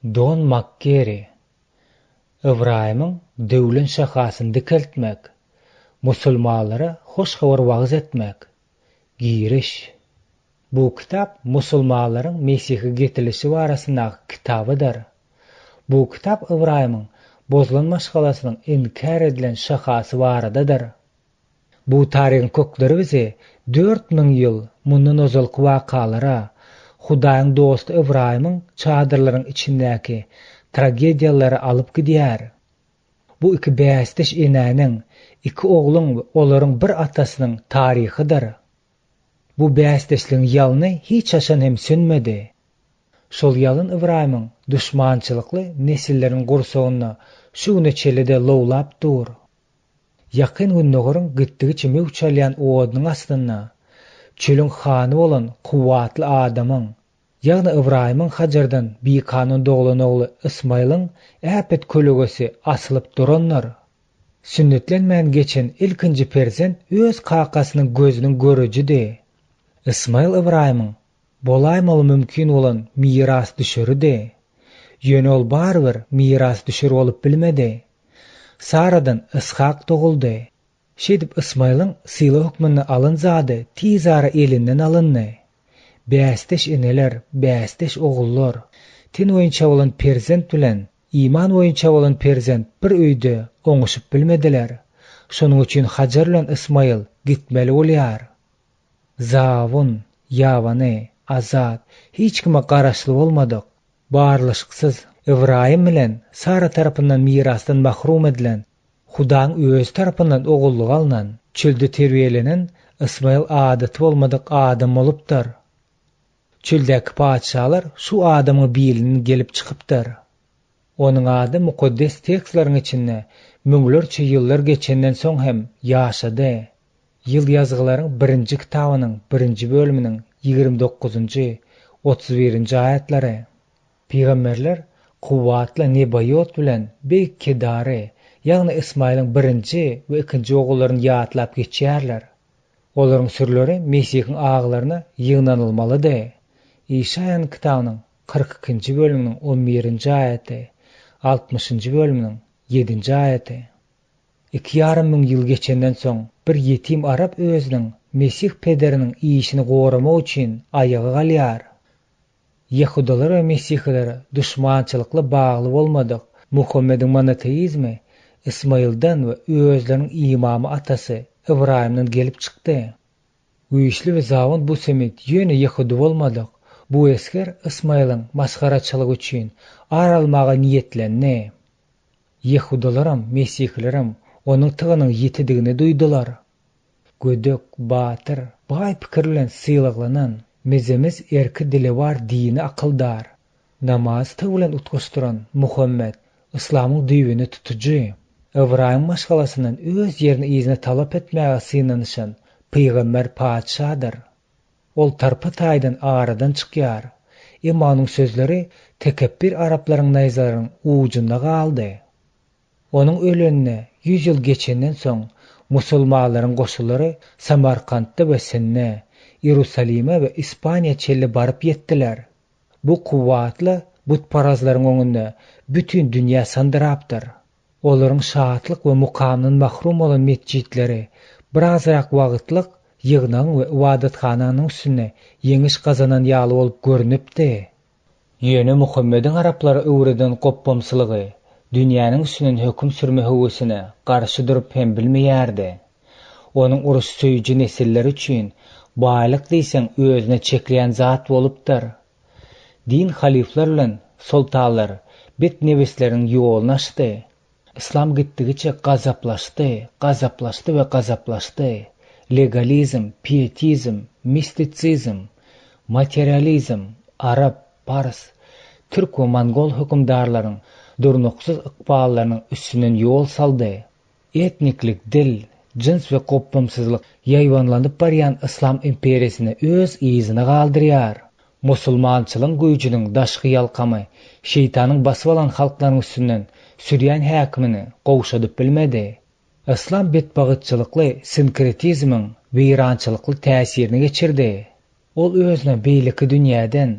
Don Makkeri Ibrahim'in döwlen şahasyny dikeltmek, musulmanlara hoş habar wagz etmek. Giriş. Bu kitap musulmanlaryň Mesih'e getirilişi barasyndaky kitabydyr. Bu kitap Ibrahim'in bozulan maşgalasynyň inkar edilen şahasy baradadyr. Bu taryhyň kökleri bizi 4000 ýyl mundan ozalky wakalara, Hudaýyň dostu Ibrahim'in çadırlaryň içindäki tragediýalary alyp gidýär. Bu iki bästeş enäniň, iki ogluň we olaryň bir atasynyň taryhydyr. Bu bästeşligiň ýalyny hiç aşan hem sönmedi. Şol ýalyn Ibrahim'in düşmançylykly nesilleriň gursagyny şu neçelide lowlap dur. Ýakyn günnägiriň gitdigi mewçalýan owadynyň astyna çölüň hany bolan kuwatly adamyň, ýagny Ibrahim'in Hajardan Bikanyň doglan ogly Ismaýlyň äpet kölegesi asylyp duranlar. Sünnetlenmän geçen ilkinji perzent öz kakasynyň gözüniň görejidi. Ismaýl Ibrahim'in bolaýmaly mümkin bolan miras düşürdi. Ýöne ol barbyr miras düşür bolup bilmedi. Saradan Ishak doguldy. Şedip Ismaýlyň syla hukmyny alynjady tizara elinden alyndy. Bästeş eneler, bästeş ogullar, tin oýunça bolan perzent bilen iman oýunça bolan perzent bir öýde oňuşup bilmediler. Şonuň üçin Hajar bilen Ismaýl gitmeli bolýar. Zawun, ýawany, azat, hiç kime garaşly bolmadyk. Barlyşyksız Ibrahim bilen Sara tarapyndan mirasdan mahrum edilen, Hudaň öz tarapyndan ogullyk alynan, çölde terbiýelenen Ismaýl adaty bolmadyk adam bolupdyr. Çöldäki paçalar şu adamy bilini gelip çykypdyr. Onuň ady mukaddes tekstlaryň içinde müňlerçe ýyllar geçenden soň hem ýaşady. Ýyl ýazgylaryň 1-nji kitabynyň 1-nji bölüminiň 29-njy 31-nji aýatlary. Peýgamberler kuwatly nebaýot bilen beýik kedary, ýagny Ismaýlyň 1-nji we 2-nji ogullaryny ýatlap geçýärler. Olaryň sürleri Mesihiň aglaryna ýygnanylmalydy. İşaýanyň kitabynyň 42-nji bölüminiň 11-nji aýaty, 60-njy bölüminiň 7-nji aýaty. 2,5 ming ýyl geçenden soň bir ýetim arap özüniň Mesih pederiniň işini goramak üçin aýaga galýar. Yahudalar we Mesihliler düşmançylykly bagly bolmadyk. Muhammediň monoteizmi Ismaýldan we özleriniň imamy atasy Ibrahimden gelip çykdy. Güýçli we zawun bu semit ýöne Yahudi bolmadyk. Bu esker Ismaýlyň masgaraçylygy üçin aralmaga niýetlendi. Yahudalaram, Mesihlilerim onuň tygynyň ýetidigini duýdular. Gödök, batyr, baý pikir bilen sylaklanan, mezemiz erki dili bar dini akyldar. Namaz tygy bilen utgaşdyran Muhammed İslamyň düýbini tutuji. Ibrahim maşgalasyndan öz ýerini izine talap etmäge synanyşan peýgamber paçadyr. Ol tarpa taýdan aradan çykýar. Emanyň sözleri tekebbir araplaryň naýzarynyň ujunda galdy. Onuň ölenine 100 ýyl geçenden soň musulmanlaryň goşulary Samarkandda we Senne, Ýerusalime we Ispaniýa çelli baryp ýetdiler. Bu kuwatly butparazlaryň öňünde bütün dünýä sandyrapdyr. Olaryň şahatlyk we mukamdan mahrum bolan mesjidleri birazrak wagtlyk ýygnaň we ibadathananyň üstüne ýeňiş kazanan ýaly bolup görünipdi. Ýöne Muhammediň araplary öwreden goppamsylygy, dünýäniň üstünden höküm sürme howesine garşy durup hem bilmeýärdi. Onuň urus söýüji nesiller üçin baýlyk diýseň özüne çekleýän zat bolupdyr. Din halifler bilen sultanlar bet nebesleriň ýoluny açdy. İslam gitdigiçe gazaplaşdy we gazaplaşdy. Legalizm, pietizm, misticizm, materializm, Arap, Pars, Türk we Mongol hökümdarlaryň durnuksuz ykballarynyň üstünden ýol saldy. Etniklik, dil, jins we goppamsyzlyk ýaývanlanyp barýan İslam imperiýasyny öz izine galdyrýar. Musulmançylyň güýjüniň daşky ýalkamy şeytanyň basyp alan halklaryň üstünden sürýän häkimini gowşadyp bilmedi. İslam betbagytçylykly sinkretizmiň weýrançylykly täsirini geçirdi. Ol özüne beýleki dünýäden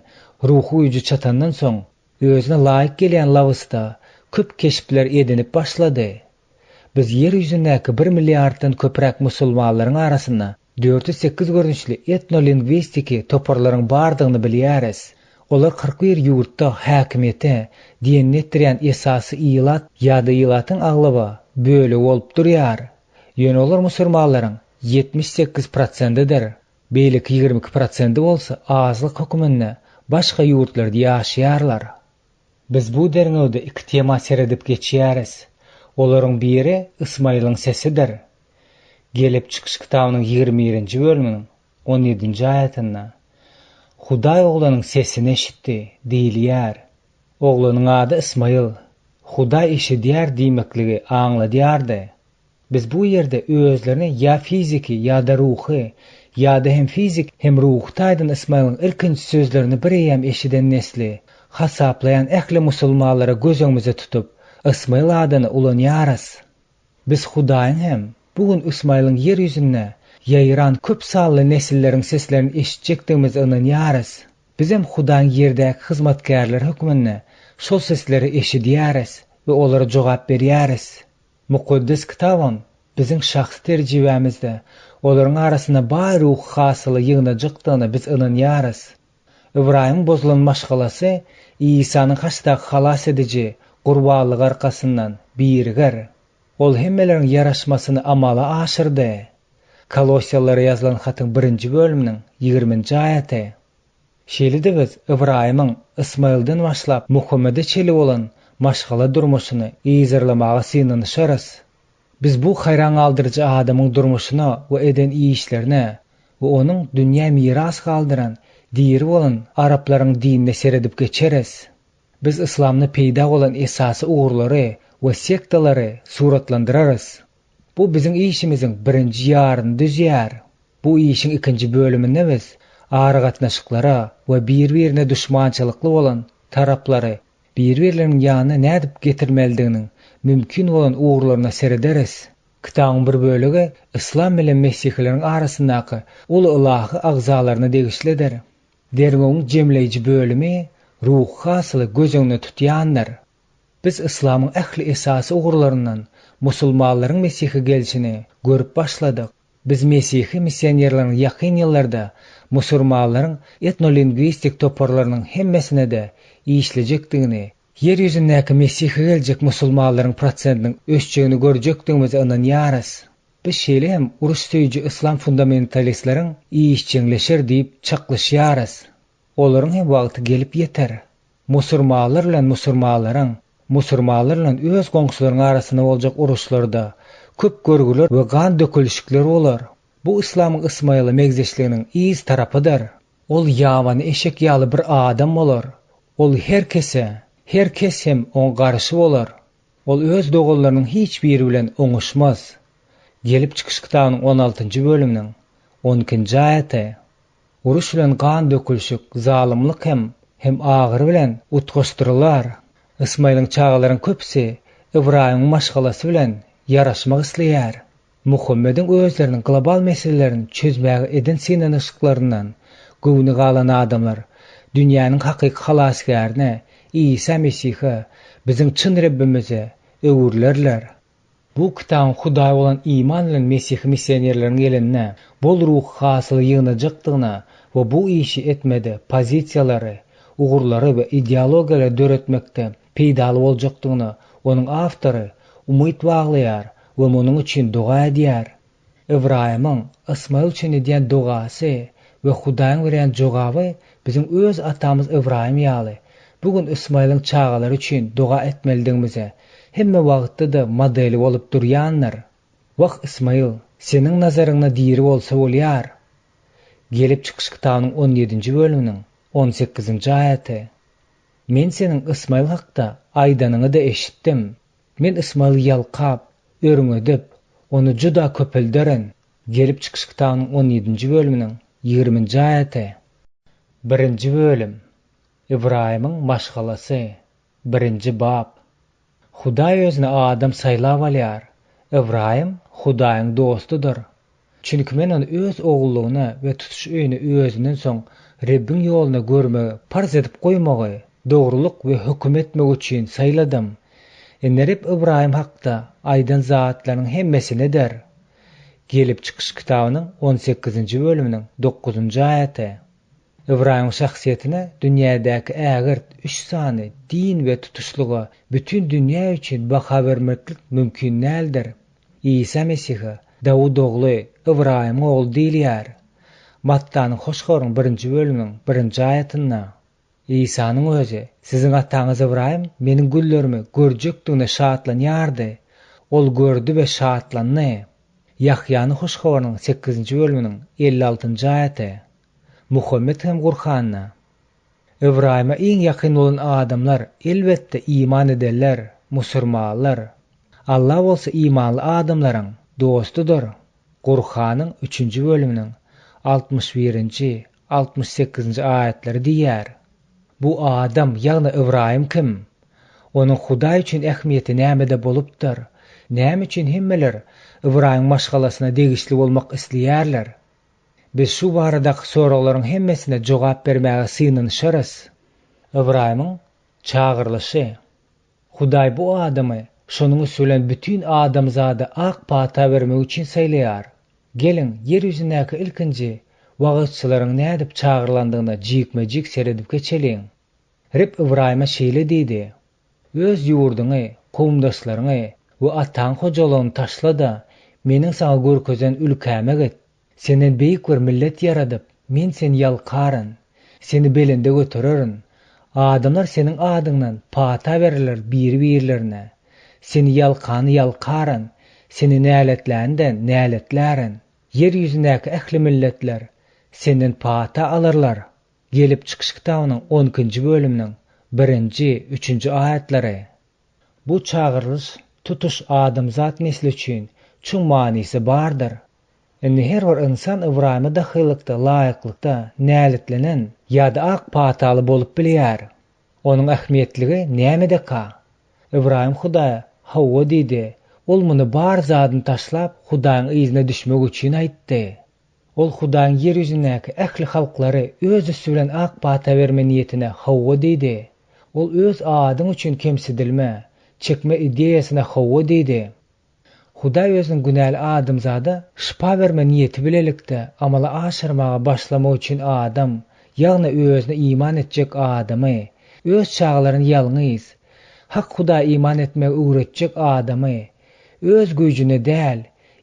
ruhy güýji çatandan soň özüne laýyk gelýän lawysda köp keşipler edinip başlady. Biz yer ýüzündäki 1 milliarddan köpräk musulmanlaryň arasynda 408 görnüşli etnolingwistiki toparlaryň bardygyny bilýäris. Olar 41 ýurtda häkimiýete diýen etdirýän esasy ilat ýa-da ilatyň aglyba böle bolup durýar. Ýöne olar musulmanlaryň 78%dir. Beýlik 22% bolsa azlyk höküminde başga ýurtlarda ýaşaýarlar. Biz bu derňewde iki tema seredip geçýäris. Olaryň biri Ismaýlyň sesidir. Gelip çykyş kitabynyň 21-nji bölüminiň 17-nji aýatynda Hudaý oglanyň sesini eşitdi diýilýär. Oglanyň ady Ismaýl. Hudaý eşidýär diýmekligi aňladýardy. Biz bu ýerde özlerini ýa fiziki ýa-da ruhy ýa-da hem fizik hem ruhy taýdan Ismaýlyň ilkinji sözlerini birýem eşiden nesli hasaplayan ähli musulmanlara göz öňümizde tutup Ismaýl adyny ulanýarys. Biz Hudaýyň hem bugun Ismaýlyň yer ýüzünde ýaýran köp sally nesilleriň seslerini eşitjekdigimiz ynanýarys. Biz hem Hudaýyň ýerdäki hyzmatkarlar hökmünde şol sesleri eşidýäris we olara jogap berýäris. Mukaddes kitabam biziň şahsy terjibämizde olaryň arasynda baý ruh hasyly ýygnajykdygyny biz ynanýarys. Ibrahim bozulan maşgalasy İsa'nın haçdaky halas edici gurbanlyk arkasyndan birger. Ol hemmelerin yaraşmasyny amala aşyrdy. Kolosiyalara ýazylan hatyň 1-nji bölüminiň 20-nji aýaty. Şeýle-de biz Ibrahimyň Ismaýldan başlap Muhammede çeli bolan maşgala durmuşyny ýyzarlamaga synanyşarys. Biz bu hayran aldırıcı adamın durmuşuna ve eden iyi işlerine ve onun dünya miras kaldıran diri olan Arapların dinine seredip geçeriz. Biz İslam'da peyda olan esası uğurları ve sektaları suratlandırarız. Bu bizim işimizin birinci yarını düzüyer. Bu işin ikinci bölümünde biz ağırgatnaşıklara ve birbirine düşmançılıklı olan tarapları birbirlerinin yanına ne edip getirmeliğinin mümkün olan uğurlarına serederiz. Kitabın bir bölügi İslam bilen Mesihlilerin arasındaky ulu ilahy agzalarına degişlidir. Derňeň jemleýiji bölümi ruh hasyly göz öňüne tutýandyr. Biz İslamyň ähli esasy uğurlaryndan musulmanlaryň Mesihge gelişini görüp başladyk. Biz Mesihli missionerleriň ýakyn ýyllarda musulmanlaryň etnolingwistik toparlarynyň hemmesine de işlejekdigini, yer ýüzündäki Mesihge geljek musulmanlaryň prosentiniň ösjegini görjekdigimizi ynanýarys. Biz şeýle hem uruş söýüji islam fundamentalistlaryň işçiňleşer diýip çaklaşýarys. Olaryň hem wagty gelip ýeter. Musulmanlar bilen musulmanlar bilen öz goňşularyň arasynda boljak uruşlarda köp görgüler we gan dökülüşikler bolar. Bu İslamyň Ismaýla megzeşliginiň iýiz tarapydyr. Ol ýaman eşek ýaly bir adam bolar. Ol herkes hem on garşy bolar. Ol öz dogallarynyň hiç biri bilen oňuşmaz. Gelip çykyş kitabynyň 16-njy bölüminiň 12-nji aýaty. Uruş bilen gan dökülüşik, zalymlyk hem agyr bilen utgaşdyrylar. Ismaýlyň çagalaryň köpsi Ibrahimyň maşgalasy bilen yaraşmak isleýär. Muhammediň özleriniň global meselelerini çözmäge eden synanyşyklaryndan göwni galan adamlar dünýäniň hakyky halasgaryna İsa Mesih'e bizim çyn Rabbimize öwürlerler. Bu kitabın Hudaý bolan iman bilen Mesih missionerleriň eline bol ruh hasyly ýygnajykdygyna we bu işi etmede pozisiýalary, ugurlary we ideologiýalary döretmekde peýdaly boljakdygyna onuň awtory umyt baglaýar we munyň üçin duga edýär. Ibrahimyň Ismaýl üçin edýän dugasy we Hudaýyň berýän jogaby bizim öz atamyz Ibrahim ýaly bugün Ismaýlyň çagalary üçin duga etmelidigimize hemme wagtda da modeli bolup durýanlar. Waq Ismaýl, seniň nazaryňda diri bolsa bolýar. Gelip çykyş kitabynyň 17-nji bölüminiň 18-nji aýaty. Men seniň Ismaýl hakda aýdanyňy da eşitdim. Men Ismaýl ýalkap, örüňedip, onu juda köpeldiren. Gelip çykyş kitabynyň 17-nji bölüminiň 20-nji aýaty. 1-nji bölüm. İbrahimyň maşgalasy. 1-nji bab. Hudaý özüne adam saýlap alýar. Ibrahim Hudaýyň dostudur. Çünki men onu öz ogullygyna we tutuş öýüne özünden soň Rabbiň ýoluna görmegi farz edip goýmagy dogruluk we höküm etmek üçin saýladym. Enerip İbrahim hakda aýdan zatlaryň hemmesine der. Gelip çykyş kitabynyň 18-nji bölüminiň 9-njy aýaty. İbrahim şahsiýetine dünýädäki ägirt 3 sany din we tutuşlugy bütün dünýä üçin baha bermeklik mümkin däldir. İsa Mesih Dawud ogly İbrahim oğul diýilýär. Mattanyň hoşgoryň 1-nji bölüminiň 1-nji aýatynda İsa'nın özü, sizin ataňyz İbrahim meniň güllerimi görjekdigine şatlanýardy. Ol gördü we şatlandy. Yahyanyň hoşgorynyň 8-nji bölüminiň 56-njy aýaty. Muhammed hem Qur'anna. İbrahim'e iň ýakyn bolan adamlar elbetde iman ederler, musulmanlar. Allah bolsa imanly adamlaryň dostudur. Qur'anyň 3-nji bölüminiň 61-nji, 68-nji aýatlary diýär. Bu adam ýagny İbrahim kim? Onun Hudaý üçin ähmiýeti näme bolupdyr? Näme üçin hemmeler İbrahim maşgalasyna degişli bolmak isleýärler? Biz şu baradaky soraklaryň hemmesine jogap bermäge synanyşarys. İbrahim'in çağırlyşy. Hudaý bu adamy şonuň üstünden bütün adamzada ak pata bermek üçin saýlaýar. Gelin yer ýüzündäki ilkinji wagtçylaryň nädip çağırlandygyna jikme-jik seredip geçeliň. Rep İbrahim'e şeýle diýdi. Öz ýurduňy, kowmdaşlaryňy we ataň hojalygyny taşla da meniň saňa görkezen ülkäme git. Senden beýik bir millet ýaradyp, men seni ýalkaryn, seni belinde götererin. Adamlar seniň adyňdan pata berler bir-birlerine. Seni ýalkaryn, seni näletländen näletlärin. Yer ýüzündäki ähli milletler senden pata alırlar. Gelip çykyş kitabynyň 12-nji bölüminiň 1-nji, 3-nji aýatlary. Bu çağırlyş tutuş adamzat nesli üçin çoň manysy bardyr. Indi her bir insan İbrahim'e dahillikde, laýyklykda näletlenen ýa-da ak pataly bolup bilýär. Onuň ähmiýetligi nämede ka? İbrahim Hudaýa Hawwa diýdi. Ol muny bar zadyny taşlap Hudaýyň ýyzyna düşmek üçin aýtdy. Ol Hudaýyň yer ýüzündäki ähli halklary öz üstünden ak pata berme niýetine Hawwa diýdi. Ol öz adyň üçin kemsidilme, çekme ideýasyna Hawwa diýdi. Hudaý özüň günäli adamzada şipa berme niýeti bilelikde amala aşyrmaga başlamak üçin adam, ýagny özüne iman etjek adamy, öz çağlaryny ýalňyz, hak Hudaý iman etmek öwretjek adamy, öz güýjüne däl,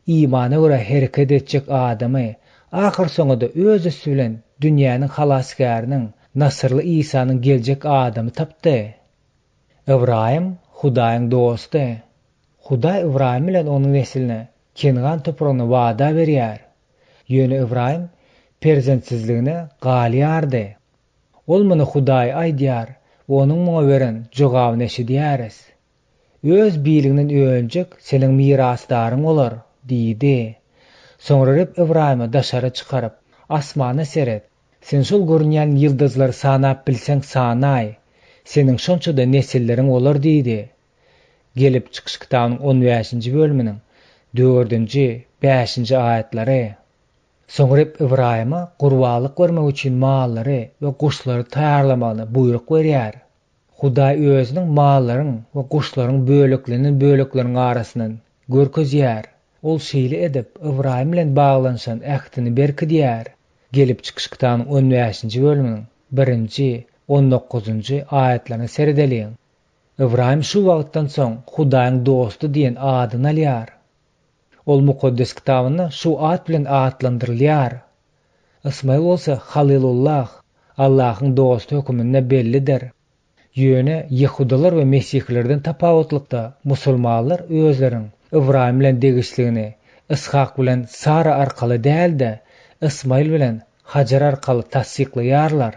imana görä hereket etjek adamy, ahir soňda öz üstünden dünýäniň halasgarynyň, Nasrly İsa'nyň geljek adamy tapdy. İbrahim Hudaýyň dosty. Hudaý İbrahim bilen onuň nesline Kengan topragyny wada berýär. Ýöne İbrahim perzentsizligine galýardy. Ol muny Hudaý aýdýar, onuň muňa beren jogabyny eşidýäris. Öz biliginiň öňjek seniň mirasdaryň bolar, diýdi. Soňra İbrahim'i daşary çykaryp, asmana seret. Sen şol görünýän ýyldyzlary sanap bilseň sanaý. Seniň şonçada nesilleriň bolar diýdi. Gelip çykyş kitabynyň 15-nji bölüminiň 4-nji, 5-nji aýatlary. Soňra İbrahim'a gurbalyk bermek üçin mallary we guşlary taýýarlamagyny buyruk berýär. Hudaý özüniň mallaryň we guşlaryň bölükleriň arasyndan görkezýär. Ol şeýle edip İbrahim bilen baglanşan ähdini berki diýär. Gelip çykyş kitabynyň 15-nji bölüminiň 1-nji, 19-njy aýatlaryny seredeliň. İbrahim şu wagtdan soň Hudaýyň dostu diýen adyny alýar. Ol mukaddes kitabynda şu ad bilen adlandyrylýar. Ismail bolsa Halilullah, Allahyň dostu höküminde bellidir. Ýöne Ýehudalar we Mesihlerden tapawatlykda musulmanlar özleriň İbrahim bilen degişligini Ishak bilen Sara arkaly däldi, Ismail bilen Hajar arkaly tasdiklaýarlar.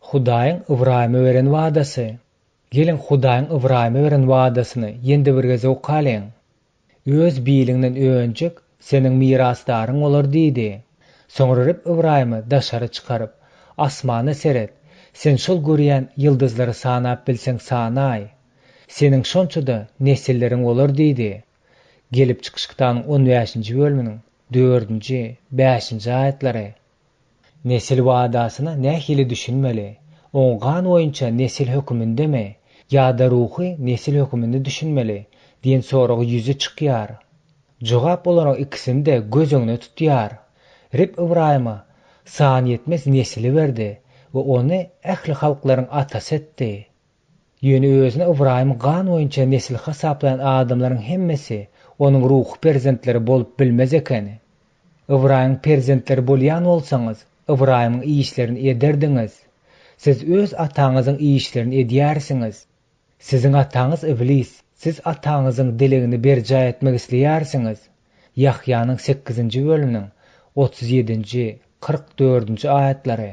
Hudaýyň İbrahim'e beren wadasy. Gelin Hudaýyň İbrahim'e beren wadasyny ýende bir geze okalyň. Öz biliginden öňjek seniň mirasdaryň bolar diýdi. Soňra İbrahim'i daşary çykaryp, asmana seret. Sen şol görýän ýyldyzlary sanap bilseň sanaý. Seniň şonçada nesilleriň bolar diýdi. Gelip çykyş kitabynyň 15-nji bölüminiň 4-nji, 5-nji aýatlary. Nesil wadasyna nähili düşünmeli. Oň gan boýunça nesil hökümindemi, ýa-da ruhy nesil höküminde düşünmeli diýen soragy ýüze çykýar. Jogap olarak ikisini de göz öňüne tutýar. Rib Ibrahima san yetmez nesili berdi we ony ähli halklaryň atasy etdi. Ýöne özüne Ibrahim gan boýunça nesil hasaplayan adamlaryň hemmesi onuň ruhy perzentleri bolup bilmez eken. Ibrahim perzentleri bolýan bolsaňyz, Ibrahimyň işlerini ederdiňiz. Siz öz ataňyzyň işlerini edýärsiňiz. Siziň ataňyz iblis, siz ataňyzyň dilegini berjay etmek isleýärsiňiz. Yahyanyň 8-nji bölüminiň 37-nji 44-nji aýatlary.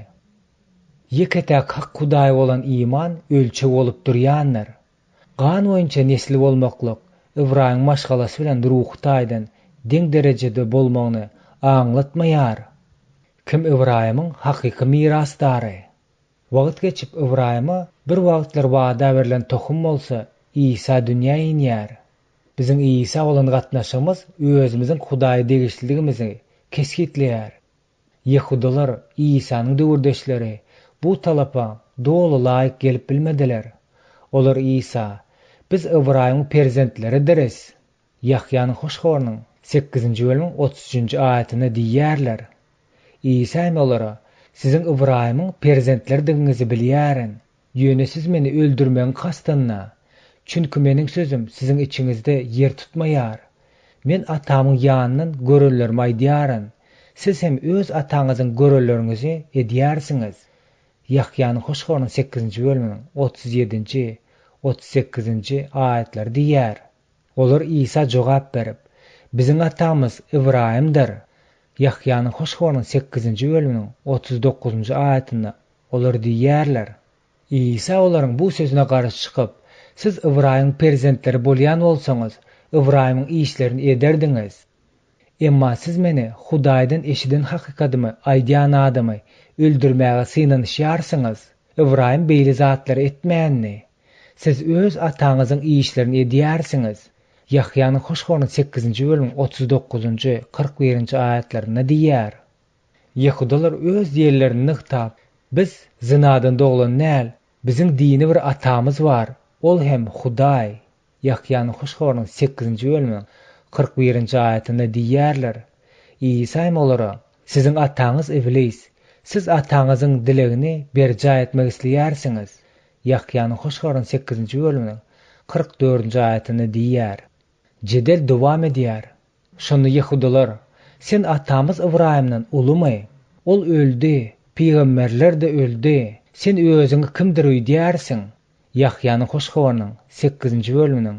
Yeketek hak Hudaý bolan iman ölçe bolup durýanlar. Gan boýunça nesli bolmaklyk Ibrahim maşgalasy bilen ruhy taýdan deň derejede bolmagyny aňlatmaýar. Kim Ibrahimyň hakyky mirasdary? Wagt geçip Ibrahima bir wagtlar wada berilen tohum bolsa, İsa dünýä inýär. Biziň İsa bolan gatnaşygymyz özümiziň Hudaý degişligimizi kesgitleýär. Yehudalar İsa'nyň döwürdeşleri bu talapa dolu laýyk gelip bilmediler. Olar İsa, biz Ibrahimyň perzentleri deriz. Yahyanyň hoşgornyň 8-nji bölümiň 33-nji aýatyna diýýärler. İsa hem olara, sizin Ibrahimyň perzentleri diňizi bilýärin. Ýöne siz meni öldürmeň kastanna. Çünki meniň sözüm siziň içiňizde yer tutmaýar. Men atamyň ýanyndan görellerimi aýdýaryn. Siz hem öz ataňyzyň görellerinizi edýärsiňiz. Yahyanyň hoşgornyň 8-nji bölümiň 37-nji 38-nji aýatlar diýär. Olar İsa jogap berip, biziň atamyz Ibrahimdir. Yahyanyň hoşgornyň 8-nji bölümiň 39-njy aýatynda olar diýýärler. İsa olaryň bu sözüne garşy çykyp, siz Ibrahimyň perzentleri bolýan bolsaňyz, Ibrahimyň işlerini ederdiňiz. Emma siz meni Hudaýdan eşiden hakykatymy aýdýan adamy öldürmäge synanyşýarsyňyz. Ibrahim beýle zatlary etmänni. Siz öz ataňyzyň işlerini edýärsiňiz. Yahyanyň hoşgornyň 8-nji bölümiň 39-njy 41-nji aýatlaryna diýär. Yehudalar öz diýerlerini nyktap, biz zinadan doglan näl, biziň dini bir atamyz bar, ol hem Hudaý. Yahyanyň hoşgornyň 8-nji bölümiň 41-nji aýatyna diýýärler. İsa hem olara, siziň ataňyz iblis, siz ataňyzyň dilegini berjay etmek isleýärsiňiz. Yahyanyň hoşgornyň 8-nji bölümiň 44-nji aýatyna diýär. Jedel dowam edýär. Şonu Yehudalar, sen atamyz Ibrahimdan ulumy? Ol öldü, peýgamberler de öldü. Sen özüňi kimdir diýärsiň? Yahyanyň hoşgornyň 8-nji bölümiň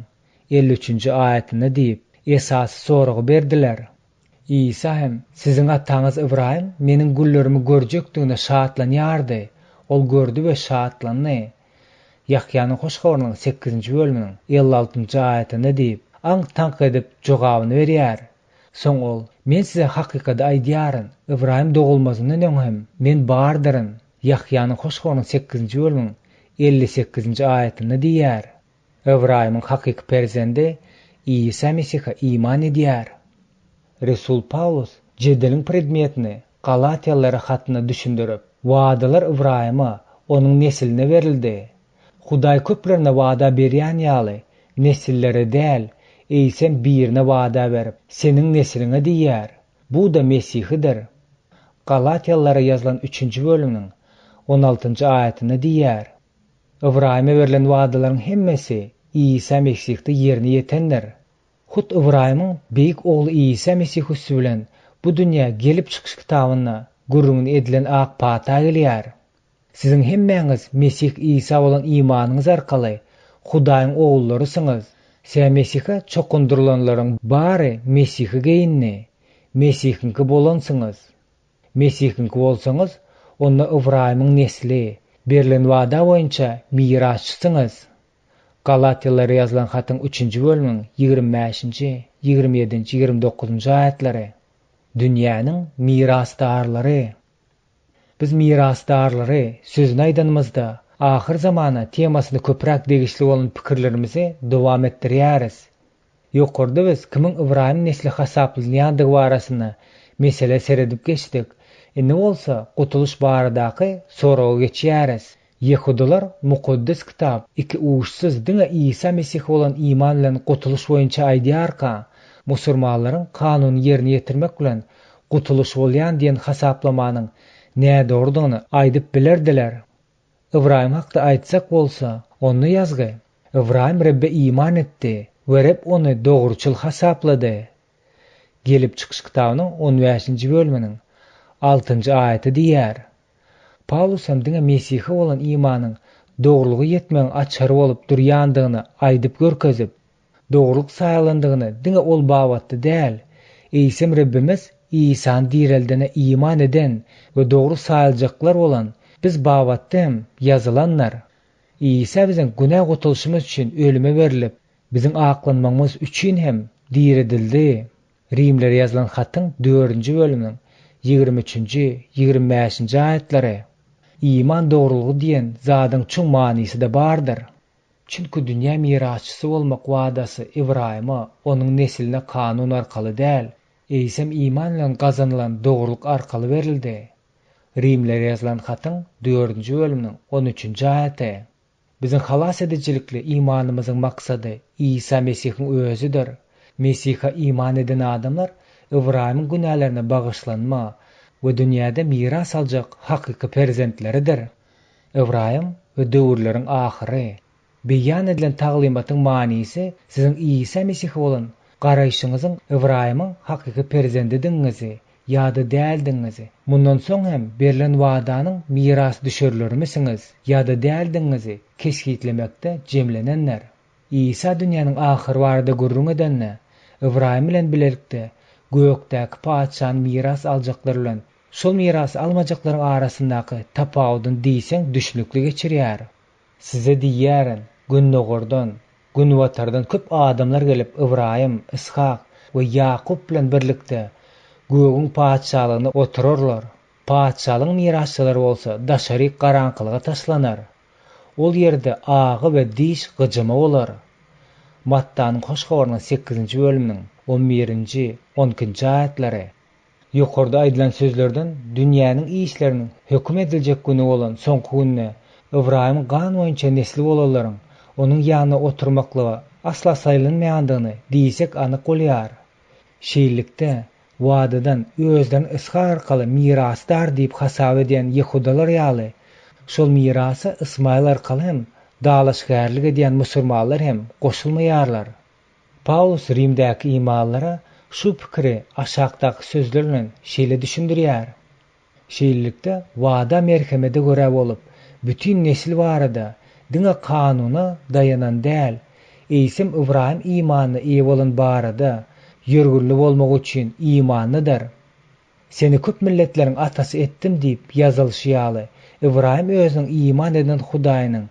53-nji aýatyna diýip esasy soragy berdiler. İsa hem, siziň ataňyz Ibrahim meniň güllerimi görjekdigine şatlanýardy. Ol gördü we şatlandy. Yahyanyň hoşgornyň 8-nji bölümiň 56-njy aýatyna diýip aň-taňk edip jogabyny berýär. Soň ol, men size hakykata aýdýaryn, Ibrahim dogulmazyndan öňem men bardyryn. Yahyanyň hoşgornyň 8-nji bölümiň 58-nji aýatyna diýär. Ibrahimyň hakyky perzendi İsa Mesihä iman edýär. Resul Paulus jedeliň predmetini Galatiyalylara hatyna düşündirip, wadalar Ibrahima onuň nesiline berildi. Hudaý köplerine wada berýän ýaly, nesillere däl, eýsem birine wada berip, seniň nesiliňe diýär. Bu da Mesihidir. Galatiyalylara ýazylan 3-nji bölümiň 16-njy aýatyna diýär. Ibrahime berilen wadaların hemmesi İsa Mesih'te yerini yetenler. Hut Ibrahim'in beýik oğlu İsa Mesih bilen bu dünýä gelip çykyş kitabyna gurrun edilen ak pata gelýär. Siziň hemmeňiz Mesih İsa bolan imanyňyz arkaly Hudaýyň oğullarysınız. Sen Mesih'e çokundurulanlaryň bary Mesih'e geyinni. Mesih'inki bolansınız. Mesih'inki bolsaňyz, onda Ibrahimyň nesli, berilen wada boýunça mirasçysınız. Galatiyalylara ýazylan hatyň 3-nji bölümiň 25-nji, 27-nji, 29-njy aýatlary. Dünýäniň mirasdarlary. Biz mirasdarlary sözüni aýdanymyzda ahir zamana temasyny köpräk degişli bolan pikirlerimizi dowam etdirýäris. Ýokarda biz kimiň Ibrahim nesli hasaplanýandygy barasyna mesele seredip geçdik. Ne bolsa gutuluş baradaky soragy geçýäris. Yehudalar mukaddes kitap iki uçsuz diňe İsa Mesih bolan iman bilen gutuluş boýunça aýdýarka, musulmanlaryň kanun ýerine ýetirmek bilen gutuluş bolýan diýen hasaplamanyň näde durdygyny aýdyp bilerdiler. Ibrahim hakda aýtsak bolsa, onu ýazgy. Ibrahim Rabbe iman etdi we Rab onu dogruçul hasaplady. Gelip çykyş kitabynyň 15-nji bölüminiň 6-njy aýaty diýär. Paulus hem diňe Mesih'e bolan imanyň dogrulygy ýetmeň açary bolup durýandygyny aýdyp görkezip, dogrulyk saýlandygyny diňe ol babatda däl, Eýsem Rabbimiz İsa'nın direldene iman eden we dogry saýaljaklar bolan biz babatda ýazylanlar. İsa biziň günah gutulşymyz üçin ölüme berilip, biziň aklanmamyz üçin hem diredildi. Rimlere ýazylan hatyň 4-nji bölüminiň 23-nji 25-nji aýatlary. İman dogrulygy diýen zadyň çuň manysy da bardyr. Çünki dünýä mirasçysy bolmak wadasy Ibrahima onuň nesline kanun arkaly däl, eýsem iman bilen gazanylan dogrulyk arkaly berildi. Rimlere ýazylan hatyň 4-nji bölüminiň 13-nji aýaty. Biziň halas edicilikli imanymyzyň maksady İsa Mesihiň özüdir. Mesiha iman eden adamlar Ibrahim'in günahlarına bağışlanma ve dünyada miras alacak hakiki perzentleridir. Ibrahim ve döwürlerin ahyry. Beýan edilen taglimatın manisi sizin İsa Mesih bolan garaýşyňyzyň Ibrahim'in hakiki perzendidiňizi ýa-da däldiňizi. Mundan soň hem berilen wadanyň miras düşürlermisiňiz ýa-da däldiňizi kesgitlemekde jemlenenler. İsa dünýäniň ahyr barada gurrun edenne Ibrahim bilen bilelikde gökdäki paçan miras aljaklar bilen şol miras almajaklaryň arasyndaky tapawudyň diýseň düşnükli geçirýär. Size diýärin, günnogordan, günwatardan köp adamlar gelip Ibrahim, Ishak we Yakup bilen birlikde gögüň paçalygyna otururlar. Paçalyň mirasçylary bolsa daşary garankylyga taşlanar. Ol ýerde agy we diş gyjyma bolar. Mattanyň hoşgawarynyň 8-nji bölüminiň 11-nji 12-nji aýatlary. Ýokarda aýdylan sözlerden dünýäniň işleriniň hökm ediljek güni bolan soňky günne Ibrahim gan boýunça nesli bolalaryň onuň ýanyna oturmaklyga asla saýlanmaýandygyny diýsek anyk bolýar. Şeýlikde wadadan özden Ishak arkaly mirasdar diýip hasap edýän Yehudalar ýaly şol mirasy Ismail arkaly hem dalaşgärlik edýän musulmanlar hem goşulmaýarlar. Paulus Rimdäki imanlara şu pikiri aşağıdaky sözler bilen şeýle düşündirýär. Şeýlelikde wada merhemede göre bolup, bütün nesil barada diňe kanuny dayanan däl, eýsem Ibrahim imanyny eýe bolan barada ýörgürli bolmak üçin imanlydyr. Seni köp milletleriň atasy etdim diýip ýazylşýaly Ibrahim özüniň iman eden Hudaýynyň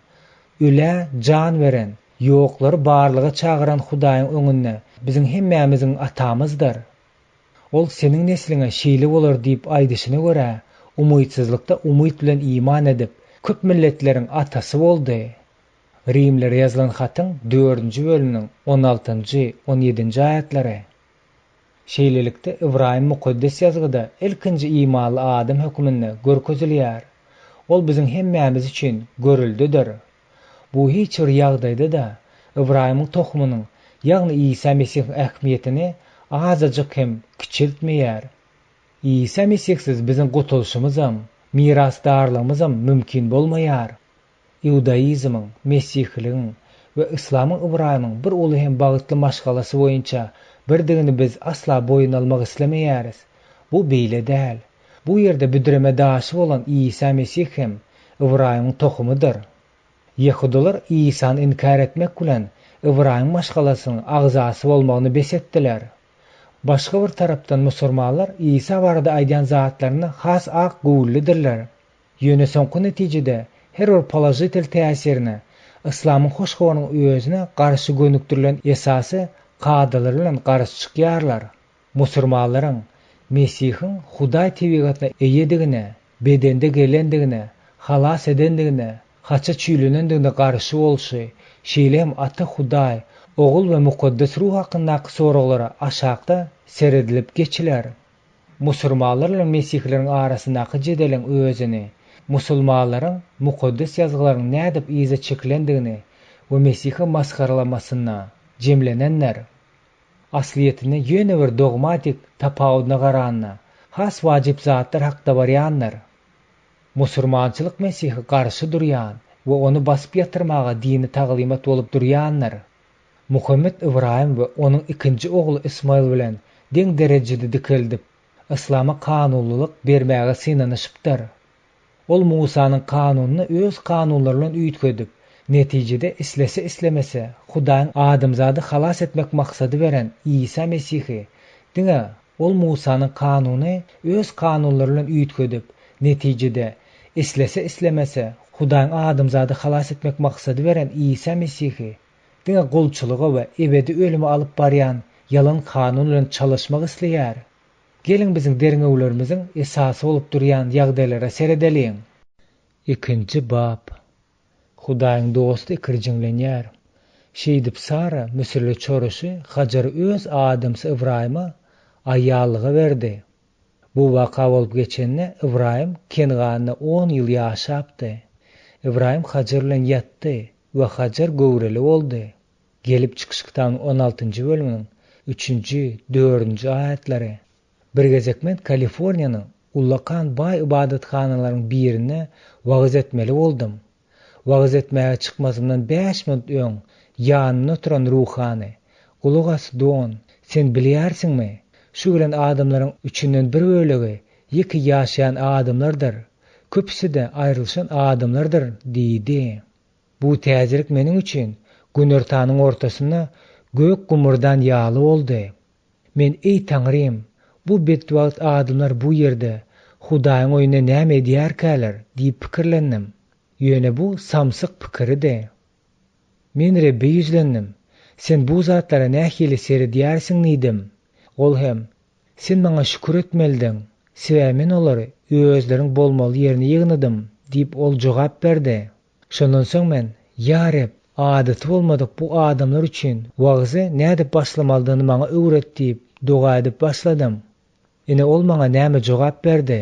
öle can veren, ýokları barlyga çağıran Hudaýyň öňünde biziň hemmämiziň atamyzdyr. Ol seniň nesline şeýle bolar diýip aýdyşyna görä, umytsızlykda umyt bilen iman edip köp milletleriň atasy boldy. Rimlere ýazylan hatyň 4-nji bölüminiň 16-njy 17-nji aýatlary. Şeýlelikde Ibrahim mukaddes ýazgyda ilkinji imanly adam hökmünde görkezilýär. Ol biziň hemmämiz üçin görüldidir. Bu hiç bir ýagdaýda da Ibrahim'in tohumynyň, ýagny İsa Mesih'in ähmiýetini azacak hem kiçiltmeýär. İsa Mesihsiz biziň gutulşymyzam, mirasdarlygymyzam mümkin bolmaýar. Ýudaizmyň, Mesihligiň we İslamyň Ibrahim'in bir uly hem bagtly maşgalasy boýunça birdigini biz asla boyun almak islemeýäris. Bu beýle däl. Bu ýerde büdreme daşy bolan İsa Mesih hem Ibrahim'in tohumydyr. Yehudalar İsa'ny inkar etmek bilen Ibrahim maşgalasynyň agzasy bolmagyny besetdiler. Başga bir tarapdan musulmanlar İsa barada aýdýan zatlaryna has ak gowullydirler. Ýöne soňky netijede her bir pozitiv täsirine İslamyň hoşgawarynyň özüne garşy gönükdirilen esasy kadalar bilen garşy çykýarlar. Musulmanlaryň Mesihiň Hudaý tebigatyna eýedigine, bedende gelendigine, halas edendigine, haça çüýlenendigine garşy bolşy, şeýle ata Hudaý, ogul we mukaddes ruh hakyndaky soraglara aşağıda seredilip geçiler. Musulmanlar bilen Mesihleriň arasyndaky jedeliň özüni musulmanlaryň mukaddes ýazgylaryň nädip ize çekilendigini we Mesih'i maskaralamasynda jemlenenler, asliýetini ýöne bir dogmatik tapawudyna garanyna has wajib zatlar hakda barýanlar. Musulmançylyk Mesih'i garşy durýan we onu basyp ýatyrmaga dini taglymat bolup durýanlar. Muhammed Ibrahim we onuň ikinji ogly Ismail bilen deň derejede dikeldip Islama kanunlylyk bermäge synanyşypdyr. Ol Musanyň kanunyny öz kanunlarynyň üýtgedip, netijede islese islemese Hudaýyň adamzady halas etmek maksady beren İsa Mesih'i, diňe ol Musanyň kanuny öz kanunlarynyň üýtgedip, netijede islese islemese Hudaýyň adamzady halas etmek maksady beren İsa Mesih'i, diňe gulçylyga we ebedi ölüme alyp barýan yalan kanun bilen çalışmak isleýär. Gelin biziň derňewlerimiziň esasy bolup durýan ýagdaýlara seredeliň. 2-nji bab. Hudaýyň dosty kirjinlenýär. Şeýdip Sara Müsirli çoruşy Hajar öz adamsy Ibrahima aýallyga berdi. Bu waka bolup geçende Ibrahim Keнгanda 10 ýyl ýaşapdy. Ibrahim Hajar bilen ýatdy we Hajar göwreli boldy. Gelip çykyşykdan 16-njy bölüminiň 3-nji, 4-nji aýatlary. Bir gezek men Kaliforniýanyň Ullakan bay ibadetkhanalarynyň birine wagys etmeli boldum. Wagys etmäge çykmazymdan 5 minut öň ýanyna oturan ruhany, "Gulugas don, sen bilýärsiňmi? Şu bilen adamlaryň üçünden bir bölegi ýeki ýaşaýan adamlardyr. Köpüsi de aýrylşan adamlardyr" diýdi. Bu täzelik meniň üçin günertanyň ortasyna gök gumurdan ýaly boldy. Men "Ey Taňrym, bu bedbaht adamlar bu ýerde Hudaýyň oýuna näme edýärkäler" diýip pikirlendim. Ýöne bu samsyk pikirdi. Men Rebbe ýüzlendim. "Sen bu zatlara nähili seredýärsiň" diýdim. Ol hem "Sen maňa şükür etmelidiň. Sebäbi men olary özleriň bolmaly ýerine ýygnadym" diýip ol jogap berdi. Şondan soň men "Ya Reb, adaty bolmadyk bu adamlar üçin wagyzy nädip başlamalydygyny maňa öwret" diýip doga edip başladym. Ine ol maňa näme jogap berdi?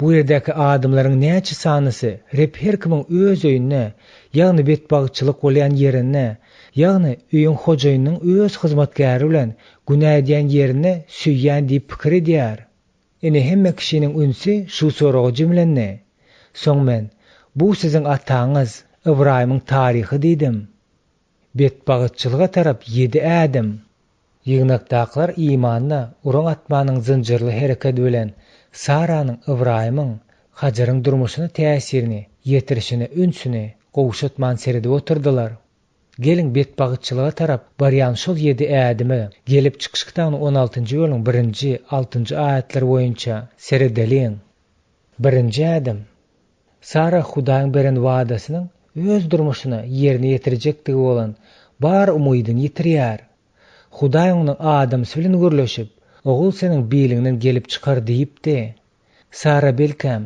Bu ýerdäki adamlaryň näçe sanysy Reb her kimiň öz öýüne, ýagny betbagçylyk bolýan ýerine, ýagny öýüň hojaýynyň öz hyzmatgäri bilen günä edýän ýerine süýýän diýip pikir edýär. Ine hemme kişiniň ünsi şu soragy jemlenni. Soň men "Bu siziň ataňyz Ibrahimyň taryhy" diýdim. Betbagçylyga tarap 7 ädim. Ýygnakdaklar imanna uran atmanyň zynjyrly hereketi bilen Saranyň Ibrahimyň Hajaryň durmuşyna täsirini, ýetirişini, ünsüni gowşatman seredip oturdular. Gelin betbagçylyga tarap barýan şol 7 ädimi gelip çykyşykdan 16-njy bölüň 1-nji, 6-njy aýatlar boýunça seredeliň. 1-nji ädim. Sara Hudaýyň beren wadasynyň öz durmuşyna ýerine ýetirijekdigi bolan bar umydyny ýitirýär. Hudaý onuň adam bilen görleşip, "Ogul seniň biliňden gelip çykar" diýipdi. Sara belkem,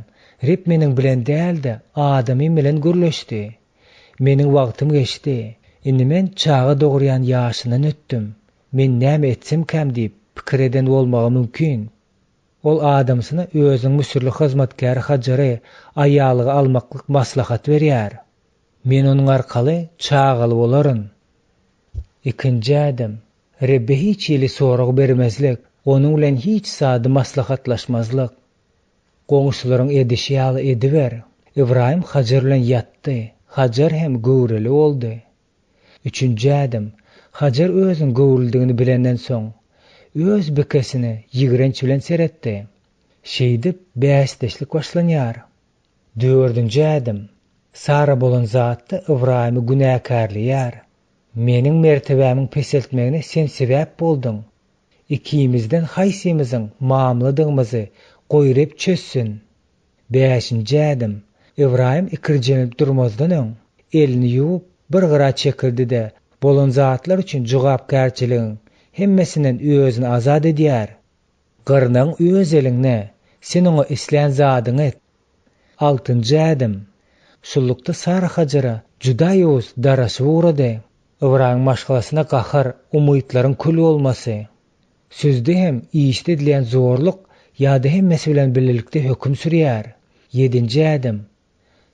"Rep meniň bilen däldi, adamym bilen görleşdi. Meniň wagtym geçdi. Indi men çağa dogryan ýaşyndan ötdüm. Men näme etsem käm" diýip pikir eden bolmagy mümkin. Ol adamsyna özüň müsürli hyzmatkary Hajary aýalyga almaklyk maslahat berýär. Men onuň arkaly çağaly bolaryn. 2-nji ädim. Rebbe hiç ýyly sorag bermezlik, onuň bilen hiç sady maslahatlaşmazlyk. Goňşularyň edişi ýaly ediber. Ibrahim Hajar bilen ýatdy. Hajar hem göwreli boldy. 3-nji ädim. Hajar özüň göwreldigini bilenden soň öz bekesini ýigrenç bilen seretdi. Şeýdip bäsdeşlik başlanýar. 4-nji ädim. Sara bolan zatdy Ibrahimy günäkärleýär. Meniň mertebämiň peseltmegine sen sebäp boldyň. Ikimizden haýsymyzyň mamladygymyzy goýrep çözsün. 5-nji ädim. Ibrahim ikirjenip durmazdan öň elini ýuwup bir gyra çekildi de bolan zatlar üçin jogapkärçiligiň hemmesinden özüni azad edýär. Gyrnaň öz eliňne, sen oňa islän zadyň et. 6-njy ädim. Şullukda Sara Hajara juda ýoz darasy ugrady. Ibrahim maşgalasyna gahar, umytlaryň kül bolmasy. Sözde hem iýişde edilen zorluk ýa-da hemmesi bilen birlikde höküm sürýär. 7-nji ädim.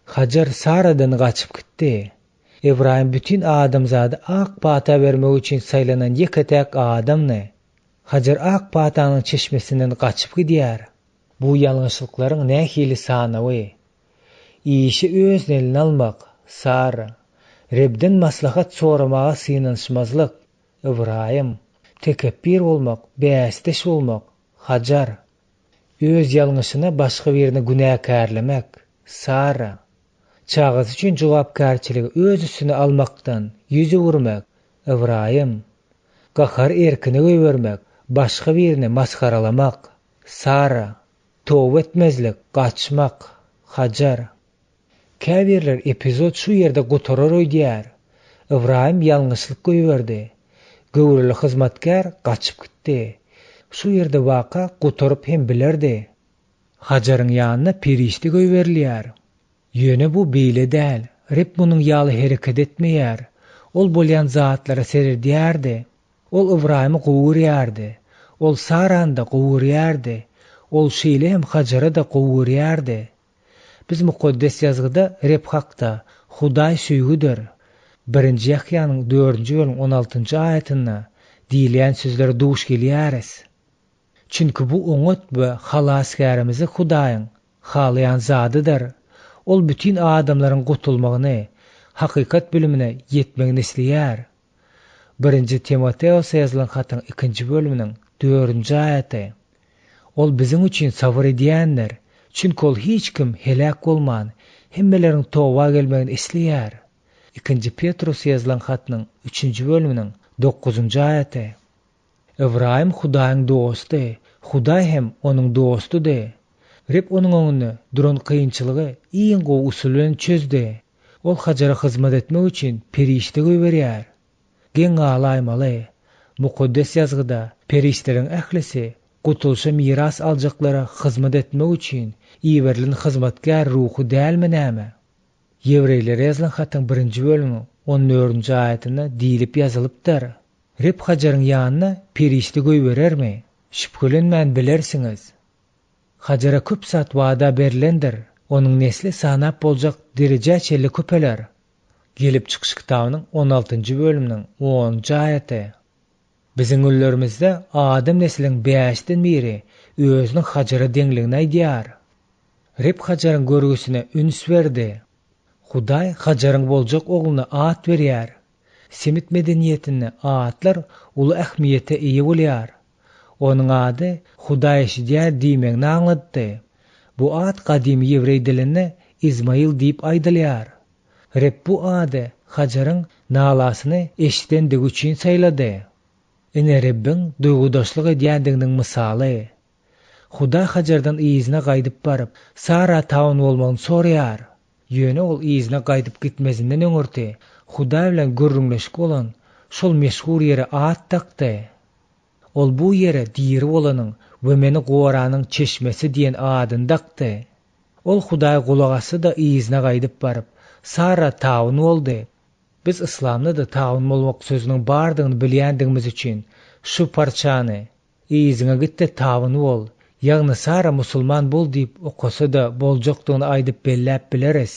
Hajar Sara'dan kaçıp gitti. İbrahim bütün adamzadı ak pata vermek için saylanan yekatek adam ne? Hajar ak patanın çeşmesinden kaçıp gidiyor. Bu yanlışlıkların ne hili sanavı? İşi öz eline almak, Sara. Rebden maslahat soramağa sığınışmazlık, İbrahim. Tekebbir olmak, beästeş olmak, Hajar. Öz yanlışına başka birine günahkarlamak, Sara. Çağız üçün cevapkarçılığı öz üstüne almaktan yüzü vurmak, İbrahim. Gahar erkini övermek, başka birine maskaralamak, Sara. Tövbe etmezlik, kaçmak, Hajar. Käbirler epizod şu yerde gutorar oýdýar. İbrahim ýalňyşlyk göýberdi. Gowrly hyzmatkar kaçyp gitdi. Şu yerde waka gutorup hem bilerdi. Hajaryň ýanyna perişti göýberilýär. Ýöne bu beýle däl. Rep munyň ýaly hereket etmeýär. Ol bolýan zatlara sererdýärdi. Ol İbrahimy gowurýardy. Ol Sarany da gowurýardy. Ol şeýle hem Hajara da gowurýardy. Biz mukaddes yazgyda rep hakda Hudaý süýgüdir. 1-nji Ýahýanyň 4-nji bölüm 16-njy aýatynda diýilen sözler duş gelýäris. Çünki bu oňat we halasgarymyzy Hudaýyň halayan zadydyr. Ol bütün adamlaryň gutulmagyny, hakykat bilimine ýetmegini isleýär. 1-nji Timoteos ýazylan hatyň 2-nji bölüminiň 4-nji aýaty. Ol biziň üçin sabr edýändir. Çünki ol hiç kim helak bolman, hemmeleriň towa gelmegini isleýär. 2-nji Petrus ýazylan hatynyň 3-nji bölüminiň 9-njy aýaty. İbrahim Hudaýyň dosty, Hudaý hem onuň dostudy. Rep onuň öňünde duran kynçylygy iň gowy usul bilen çözdi. Ol Hajara hyzmat etmek üçin perişte göýberýär. Geň alaýmaly. Mukaddes ýazgyda perişleriň ählisi gutulşa miras aljaklara hyzmat etmek üçin iýerlen hyzmatkar ruhy dälmi näme? Ýewreýlere ýazylan hatyň 1-nji bölümi 14-nji aýatynda diýilip ýazylypdyr. Rep Hajaryň ýanyna perişte göýberermi? Şüphelenmän bilersiňiz. Hajara köp sat wada berilendir. Onuň nesli sanap boljak derejä çelli köpeler. Gelip çykyş kitabynyň 16-njy bölüminiň 10-njy aýaty. Biziň üllerimizde Adam nesliniň 5-den biri özüniň Hajara deňligini aýdýar. Rep Hajaryň görgüsine üns berdi. Hudaý Hajaryň boljak ogluny at berýär. Semit medeniýetinde atlar uly ähmiýete eýe bolýar. Onuň ady Hudaý şidýär diýmegini aňlatdy. Bu at gadymy ýewrey dilinde İsmail diýip aýdylýar. Rep bu ady Hajaryň nalasyny eşitendigi üçin saýlady. Ene Rebbiň duýgudaşlyk edýändiginiň misaly. Hudaý Hajardan ýyzyna gaýdyp baryp, Sara tawn bolmagyny sorýar. Ýöne ol ýyzyna gaýdyp gitmezinden öňürti. Hudaý bilen görrüňleşik bolan şol meşhur ýere at takdy. Ol bu ýere diýeri bolanyň we meni Goranyň çeşmesi diýen adyny takdy. Ol Hudaý gulagasy da ýyzyna gaýdyp baryp, Sara tawn boldy. Biz İslamda da tawn bolmak sözüniň bardygyny bilýändigimiz üçin şu parçany ýyzyna gitde tawn bol, ýagny Sara musulman bol diýip okasa da boljakdygyny aýdyp belläp bileris.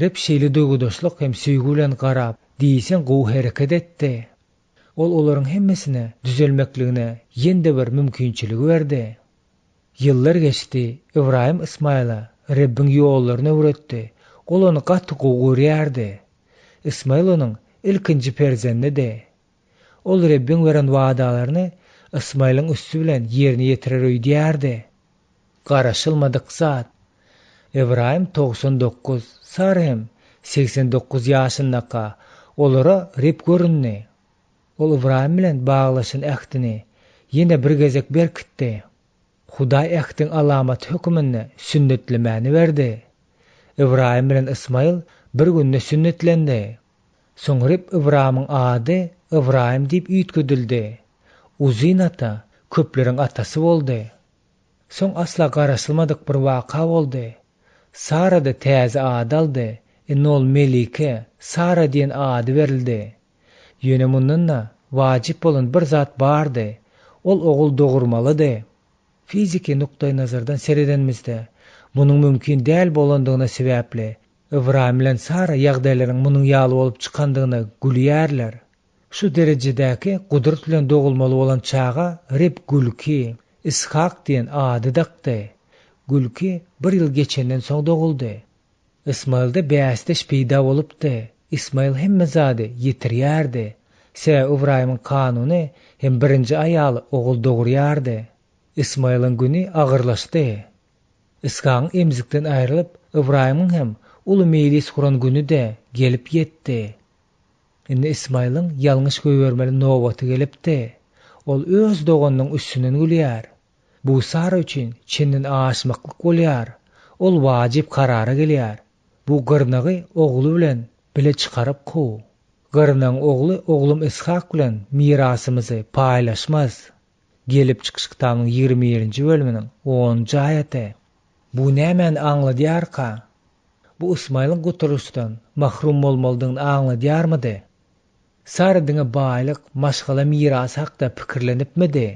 Rep şeýle duýgudaşlyk hem süýgü bilen garap, diýsen gowy hereket etdi. Ol olaryň hemmesine düzelmekligine ýende bir mümkinçiligi berdi. Ýyllar geçdi, İbrahim Ismaila Rebbiň ýollaryny öwretdi. Ol ony gaty gowurýardy. Ismail onuň ilkinji perzendidi. Ol Rebbiň beren wagdalaryny Ismailyň üstü bilen ýerine ýetirer öýdýärdi. Garaşylmadyk zat. İbrahim 99, Sara hem 89 ýaşyndaky. Olara rep görünni. Ol İbrahim bilen baglaşyn ähdini ýene bir gezek berkitdi. Hudaý ähdiň alamat hökmünde sünnetlemäni berdi. İbrahim bilen Ismail bir günde sünnetlendi. Soňra İbrahimyň ady İbrahim diýip üýtgedildi. Uzyn ata köpleriň atasy boldy. Soň asla garaşylmadyk bir waka boldy. Sara da täze ady aldy. Ol Melike, Sara diýen ady berildi. Ýöne mundan wajyp bolan bir zat bardy. Ol ogul dogurmalydy. Fiziki nukdaý nazardan seredenmizde munyň mümkin däl bolandygyna sebäpli İbrahim bilen Sara ýagdaýlaryň munyň ýaly bolup çykandygyna gülýärler. Şu derejedäki gudurt bilen dogulmaly bolan çaga Reb Gülki, Ishak diýen ady dakdy. Gülki 1 ýyl geçenden soň doguldy. Ismailde bästeş peýda bolupdy. İsmail hemme zady ýetirýärdi. Sebäbi Ibrahimyň kanuny hem birinji aýaly ogul dogurýardy. İsmail'in güni agyrlaşdy. Ishak'ın emzikden aýrylyp Ibrahimyň hem uly meýlis kuran güni de gelip ýetdi. Indi İsmail'in ýalňyş göýbermeli nobaty gelipdi. Ol öz doganynyň üstünden gülýär. Bu Sara üçin çenden aşmaklyk bolýar. Ol wajyp karara gelýär. Bu gyrnagy ogly bilen bile çykaryp kow. Gyrnaň ogly oglum Ishak bilen mirasymyzy paýlaşmaz. Gelip çykyş kitabının 21-nji bölüminiň 10-njy aýaty. Bu nämen aňladýarka? Bu İsmail'in guturuşdan mahrum bolmalydygyny aňladýarmydy? Sara diňe baýlyk, maşgala miras hakda pikirlenipmidi?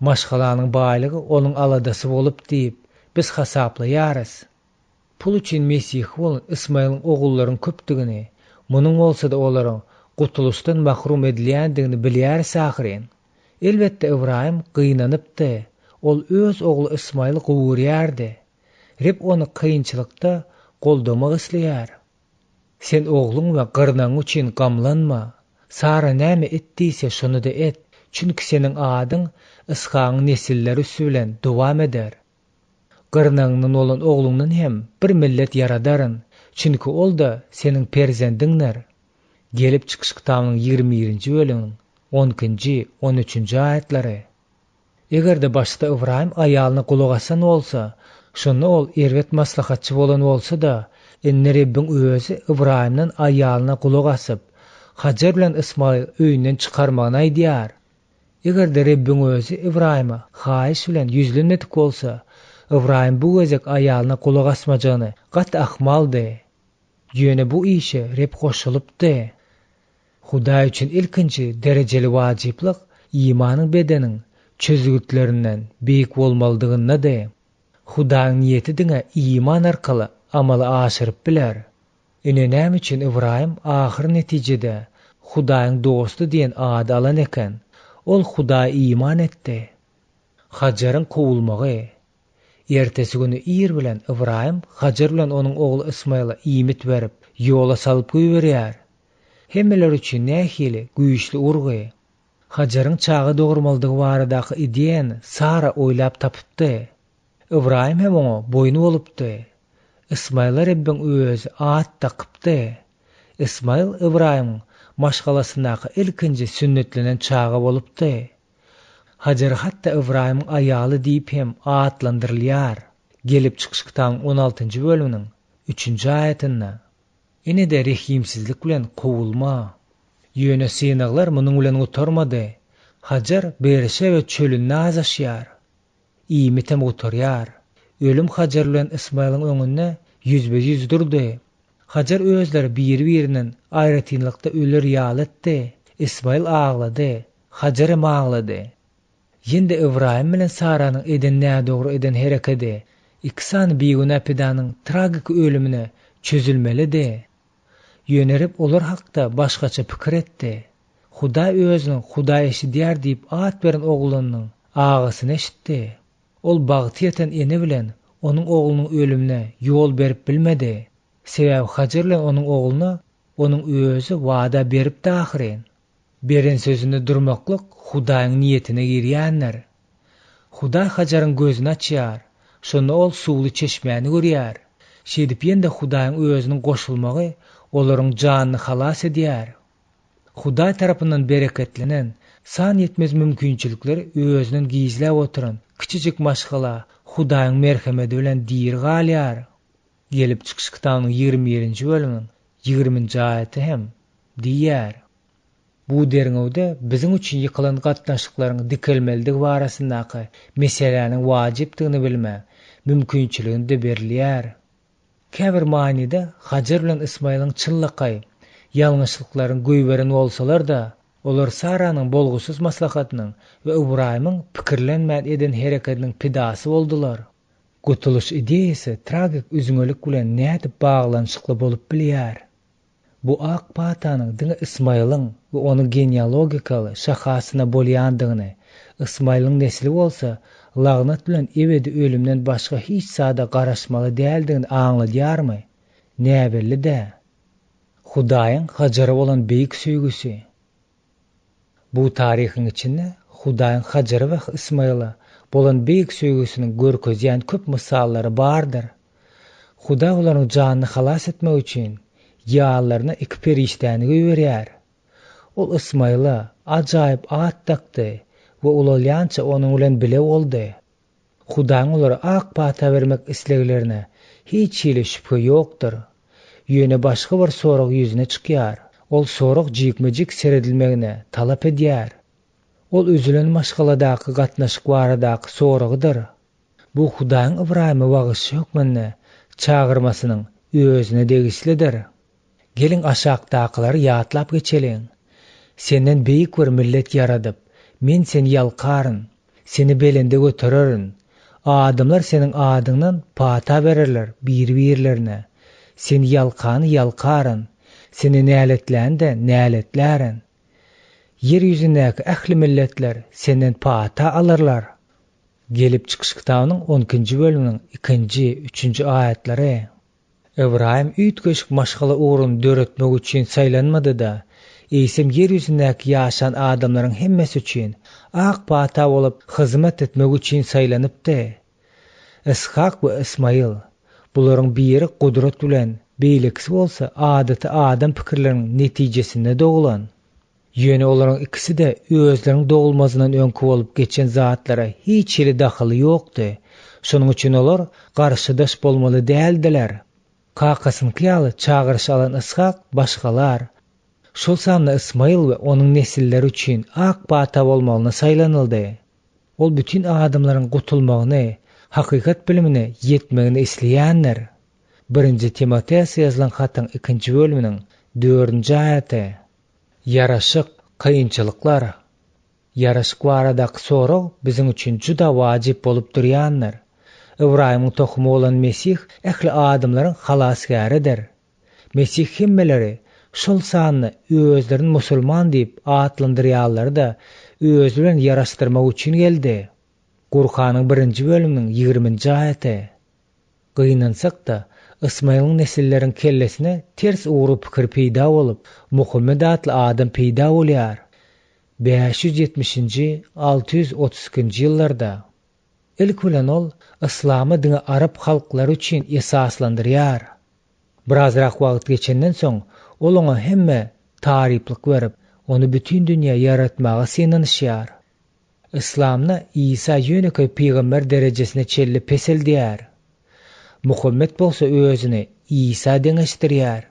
Maşgalanyň baýlygy onuň aladasy bolup diýip biz hasaplaýarys. Pul üçin Mesih bolan İsmail'in ogullaryň köpdigini, munyň bolsa da olaryň gutuluşdan mahrum edilýändigini bilýär sahyren. Elbetde Ibrahim gynanypdy. Ol öz ogly İsmail'i gowurýardy. Reb onu kynçylykda goldamak isleýär. Sen ogluň we gyrnaň üçin gamlanma. Sara näme etdiyse şonu da et. Çünki senin adyň Ishak'ın nesilleri bilen dowam eder. Gyrnaňyň olan ogluňdan hem bir millet yaradaryn. Çünki ol da senin perzendiňler. Gelip çykyş kitabının 21-nji bölüminiň 12-nji, 13-nji aýatlary. Egerde başda Ibrahim aýalyna kulak asan bolsa, şonu ol erwet maslahatçy bolan bolsa da, indi Rebbin özü Ibrahimden aýalyna kulak asyp, Hajar bilen İsmail öýünden çykarmagyny aýdýar. Egerde Rebbin özü Ibrahima haýyş bilen yüzlenmedik bolsa, Ibrahim bu gözek aýalyna kulak asmajagyny gat ahmaldy. Ýöne bu işe Reb goşulypdy. Hudaý üçin ilkinji derejeli wajyplyk imanyň bedeniň çözgütlerinden beýik bolmalydygyna-da. Hudaýyň niýeti diňe iman arkaly amaly aşyryp biler. Ine näme üçin Ibrahim ahyr netijede Hudaýyň dostu diýen ady alan eken? Ol Hudaýa iman etdi. Hajaryň kowulmagy. Ertesi günü ir bilen Ibrahim Hajar bilen onuň ogly Ismaila iýmit berip ýola salyp goýberýär. Hemmeler üçin nähili güýçli urgy. Hajaryň çagy dogurmalydygy baradaky ideýany Sara oýlap tapypdy. Ibrahim hem oňa boýnu bolupdy. Ismaila Rebbin özü at takypdy. Ismail Ibrahimyň maşgalasynaky ilkinji sünnetlenen çagy bolupdy. Hajar hatda Ibrahimyň aýaly diýip hem atlandyrylýar. Gelip çykyş kitabının 16-njy bölüminiň 3-nji aýatynda. Ine de rehimsizlik bilen kowulma. Ýöne synaglar munyň bilen oturmady. Hajar Berşe we çölünde azaşýar. Iýmitem oturýar. Ölüm Hajar bilen Ismail'in öňünde yüzbe-yüz durdy. Hajar özleri bir-birinden aýratynlykda öler ýalatdy. Ismail ağlady. Hajar hem ağlady. Ýende Ibrahim bilen Saranyň eden näme dogry eden hereketi ikisany beýguna pedanyň tragik ölümine çözülmeli-de. Ýönerip olar hakda başgaça pikir etdi. Hudaý özüniň Hudaý eşidýär diýip at beren oglunyň agysyny eşitdi. Ol bagty ýeten ene bilen onuň oglunyň ölümine ýol berip bilmedi. Sebäbi Hajar bilen onuň ogluny onuň özü wada berip dahyren. Beren sözünde durmaklyk Hudaýyň niýetine girýänler. Hudaý Hajaryň gözüni açýar. Şonu ol suwly çeşmäni görýär. Şedip ýende Hudaýyň özüniň goşulmagy olaryň janyny halas edýär. Hudaý tarapyndan bereketlenen, san ýetmez mümkinçilikleri özüniň gizläp oturan kiçijik maşgala Hudaýyň merhemeti bilen diýir galýar. Gelip çykyş kitabının 21-nji bölüminiň 20-nji aýaty hem diýär. Bu derňewde biziň üçin ýykylan gatnaşyklaryň dikelmeldigi barasyndaky meseleniň wajypdygyny bilme, mümkinçiligini de berilýär. Käbir maňyda Hajar bilen Ismail'in çynlyky, ýalňyşlyklaryň göýberen bolsalar da, olar Saranyň bolgusuz maslahatynyň we Ibrahimyň pikirlenmän eden hereketiniň pidasy boldular. Gutuluş ideyesi tragik üzüňelik bilen nädip baglanşykly bolup bilýär. Bu ak patanyň diňe Ismaýlyň we onuň genealogikaly şahasyna bolýandygyny, Ismaýlyň nesli bolsa lagnat bilen ebedi ölümden başga hiç sada garaşmaly däldigini aňladýarmy? Näbelli-de? Hudaýyň Hajara bolan beýik söýgüsi. Bu taryhyň içinde Hudaýyň Hajara we Ismaýla bolan beýik söýgüsiniň görkezýän köp mysallary bardyr. Huda olaryň janyny halas etmek üçin ýallaryna iki periştäni göýberýär. Ol Ismaýla ajaýyp at takdy we ulalýança onuň bilen bile boldy. Hudaň olary ak pata bermek isleglerine hiç hili şüphe ýokdur. Ýöne başga bir sorag ýüzüne çykýar. Ol sorag jikmejik seredilmegine talap edýär. Ol özülen maşgaladaky gatnaşyk baradaky soragydyr. Bu Hudaň Ibrahima bagyşy hökmünde çağırmasynyň özüne degislidir. Gelin aşağıdakylary ýatlap geçeliň. Senden beýik bir millet ýaradyp, men seni ýalkaryn, seni belinde götererin. Adamlar senin adyňdan pata bererler bir-birlerine. Seni ýalkaryn, seni näletlände näletlärin. Yer ýüzündäki ähli milletler senden pata alırlar. Gelip çıkış kitabının 12. bölümünün 2-3. ayetlari. Ibrahim üýtgeşik maşgala uğrun döretmek üçin saýlanmady da, eýsem yer ýüzündäki ýaşan adamlaryň hemmesi üçin ak pata bolup hyzmat etmek üçin saýlanypdy. Ishak we Ismaýl bularyň biri gudrat bilen beýlekisi bolsa adaty adam pikirleriniň netijesinde doglan. Ýöne olaryň ikisi de özleriň dogulmazyndan öňkü bolup geçen zatlara hiç hili dahaly ýokdy. Şonuň üçin olar garşydaş bolmaly däldiler. Kakasyň kıyaly çağırış alan Ishak başgalar. Şol samda Ismaýl we onuň nesilleri üçin ak pata bolmalyna saýlanyldy. Ol bütün adamlaryň gutulmagyny, hakykat bilimine ýetmegini isleýänler. 1. Timoteýa ýazylan hatyň 2. bölüminiň 4. aýaty. Yaraşyk, kıyınçılıklar. Yaraşyk baradaky sorag biziň üçin juda wajyp bolup durýanlar. Ibrahimyň tohumy bolan Mesih ähli adamlaryň halasgäridir. Mesih hemmeleri şol sanyny özlerini musulman diýip atlandyrýarlar da öz bilen yaraşdyrmak üçin geldi. Kur'anyň 1. bölüminiň 20. aýaty. Gynansak da Ismaýlyň nesilleriň kellesine ters uğru pikir peýda bolup, Muhammed adly adam peýda bolýar. 570-632 ýyllarda. Ilk bilen ol islamy diňe Arab halklary üçin esaslandyrýar. Birazrak wagt geçenden soň ol oňa hemme taryplyk berip, onu bütün dünýä yaratmaga senanýar. İslamna İsa ýöneköy peýgamber derejesine çelli peseldýär. Muhammed bolsa özüni İsa deňeşdirýär.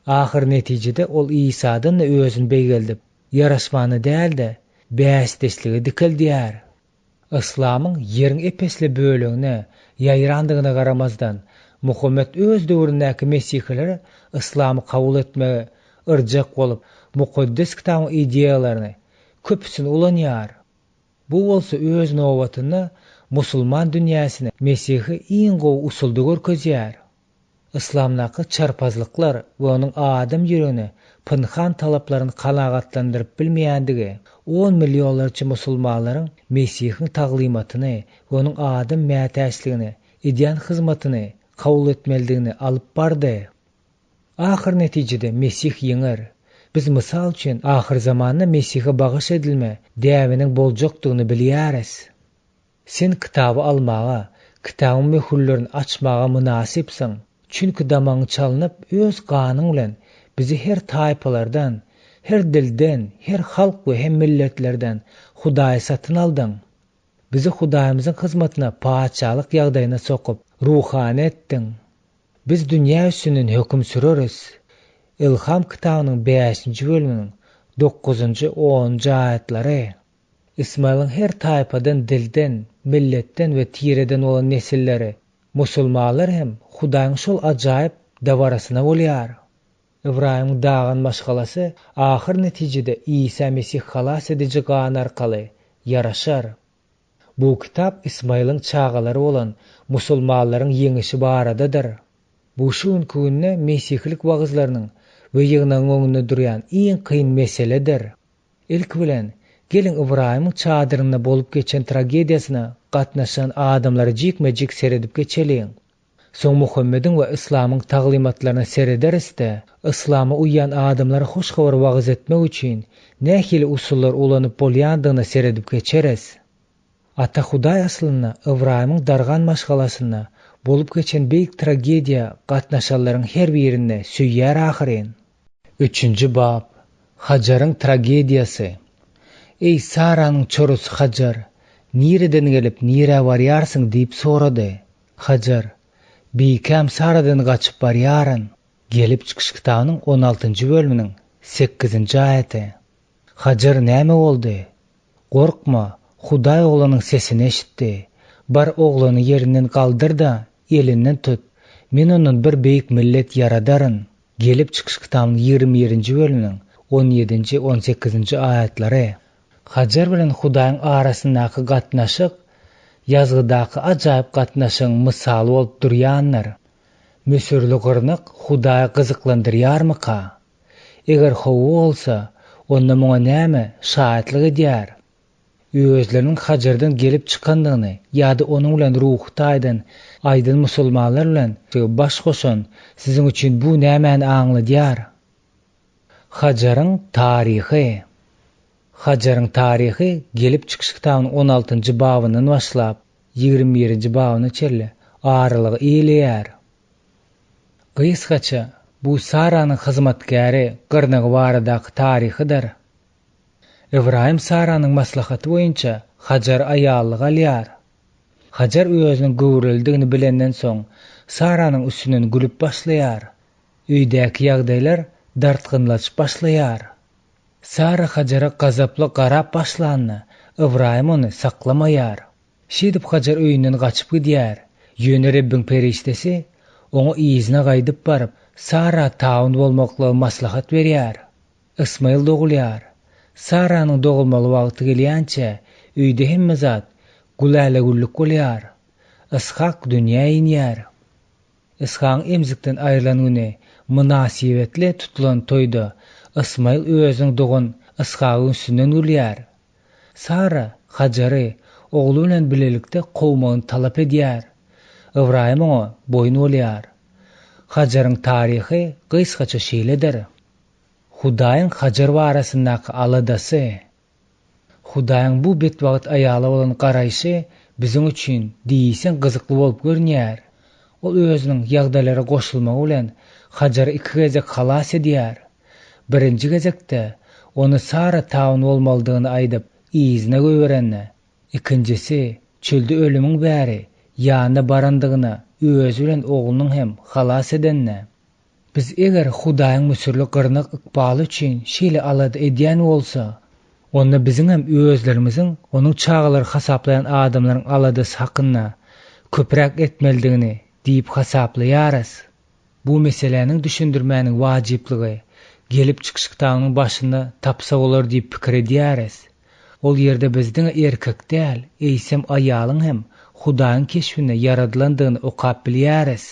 Ahir netijede ol İsa'dan özüni beýgeldip, yaraşmany däldi, bäsdeşligi dikildýär. Islamyň ýeriň epesli bölegine ýaýrandygyna garamazdan, Muhammed öz döwründäki mesihleri Islamy kabul etmege yrjak bolup, mukaddes kitabyň ideýalaryny köpüsini ulanýar. Bu bolsa öz nowatynda musulman dünýäsine Mesihi iň gowy usulda görkezýär. Islamnaky çarpazlyklar we onuň adam ýüregine pynhan talaplaryny kanagatlandyryp bilmeýändigi 10 millionlarça musulmanlaryň Mesihiň taglimatyny we onuň adam mätäçligini, edýän hyzmatyny kabul etmelidigini alyp bardy. Ahir netijede Mesih ýeňer. Biz mysal üçin ahir zamanda Mesihe bagyş edilme däwiniň boljakdygyny bilýäris. Sen kitaby almaga, kitabyň möhürlerini açmaga münasipsiň. Çünki damaň çalynyp öz ganyň bilen bizi her taýpalardan, her dilden, her halk we hem milletlerden Hudaýy satyn aldyň. Bizi Hudaýymyzyň hyzmatyna paçalyk ýagdaýyna sokup ruhany etdiň. Biz dünýä üstünden hökm süreriz. İlham kitabynyň 5. bölüminiň 9-10 aýatlary. Ismaýlyň her taýpadan, dilden, milletten we tireden bolan nesilleri, musulmanlar hem Hudaýyň şol ajaýyp dawarasyna bolýar. Ibrahim dagan maşgalasy ahir netijede İsa Mesih halas edici gan arkaly yaraşar. Bu kitap İsmail'in çağaları olan musulmanların yeňişi baradadır. Bu şuun küünne mesihlik wagızlarynyň we ýygynyň öňünde durýan iň kyn meseledir. İlk bilen gelin Ibrahim'in çadyrynda bolup geçen tragediýasyna gatnaşan adamlary jikmejik seredip geçeliň. Soň Muhammedin we İslamyň taglimatlaryna serederiste, İslama uýan adamlara hoş habar wagyz etmek üçin nähili usullar ulanyp bolýandygyna seredip geçeres. Ata Hudaý aslyna Ibrahim'in dargan maşgalasyna bolup geçen beýik tragediýa gatnaşanlaryň her birine süýýär ahyryn. 3-nji bab Hajaryň tragediýasy. Ey Saranyň çorusy Hajar, nireden gelip nire barýarsyň diýip sorady. Hajar, beýkem Saradan gaçyp barýaryn. Gelip çykyş kitabynyň 16-njy bölüminiň 8-nji aýaty. Hajar näme boldy? Gorkma, Hudaý oglanyň sesini eşitdi. Bar oglany ýerinden galdyr da elinden tut. Men onuň bir beýik millet ýaradaryn. Gelip çykyş kitabynyň 21-nji bölüminiň 17-nji 18-nji aýatlary. Hajar bilen Hudaýyň arasyndaky gatnaşyk ýazgydaky ajaýyp gatnaşyň mysaly bolup durýanlar. Mösürli gyrnyk Hudaýy gyzyklandyrýarmyka? Eger howa bolsa, onda muňa näme şahytlyk edýär? Özleriniň Hajardan gelip çykandygyny ýa-da onuň bilen ruhy taýdan aýdyn musulmanlar bilen baş goşan siziň üçin bu nämäni aňladýar? Hajaryň taryhy. Hajaryň taryhy gelip çykyş kitabynyň 16-njy babyndan başlap 21-nji babyna çelli aralygy eýleýär. Gysgaça bu Saranyň hyzmatkäri gyrnygy baradaky taryhydyr. Ibrahim Saranyň maslahaty boýunça Hajar aýallyk alýar. Hajar özüniň gowruldygyny bilenden soň Saranyň üstünden gülüp başlaýar. Öýdäki ýagdaýlar dartgynlaşyp başlaýar. Sara Hajara gazaply garap başlandy. Ibrahim ony saklamaýar. Şedip Hajar öýünden gaçyp gidýär. Ýöne Rabbiň periştesi oňa izine gaýdyp baryp Sara taýyn bolmakly maslahat berýär. Ismail dogulýar. Saranyň dogulmaly wagty gelýänçe öýde hemme zat gulala gulluk bolýar. Ishak dünýä inýär. Ishaň emzikden aýrylan güni münasibetli tutulan toýda Ismail özüň dogan Ishagyň üstünden gülýär. Sara Hajary oglu bilen bilelikde gowmagyny talap edýär. Ibrahim oňa boyun bolýar. Hajaryň taryhy gysgaça şeýledir. Hudaýyň Hajar barasyndaky aladasy. Hudaýyň bu betwagyt aýala bolan garaýşy biziň üçin diýsen gyzykly bolup görnýär. Ol özüniň ýagdaýlara goşulmagy bilen Hajary iki gezek halas edýär. Birinji gezekde onu Sara taýyn bolmalydygyny aýdyp izine göýberenne. Ikincisi çölde ölümüň bäri ýanyna barandygyna özü bilen oglunyň hem halas edenne. Biz eger Hudaýyň müsürli gyrnyk ykbaly üçin şeýle alady edýän bolsa, onda biziň hem özlerimiziň onuň çağalar hasaplayan adamlaryň aladysy hakynda köpräk etmelidigini diýip hasaplaýarys. Bu meseleniň düşündirmäniň wajipligi gelip çykyş kitabynyň başynda tapsa bolar diýip pikir edýäris. Ol ýerde bizdiň erkek däl, eýsem aýalyň hem Hudaýyň keşfine yaradylandygyny okap bilýäris.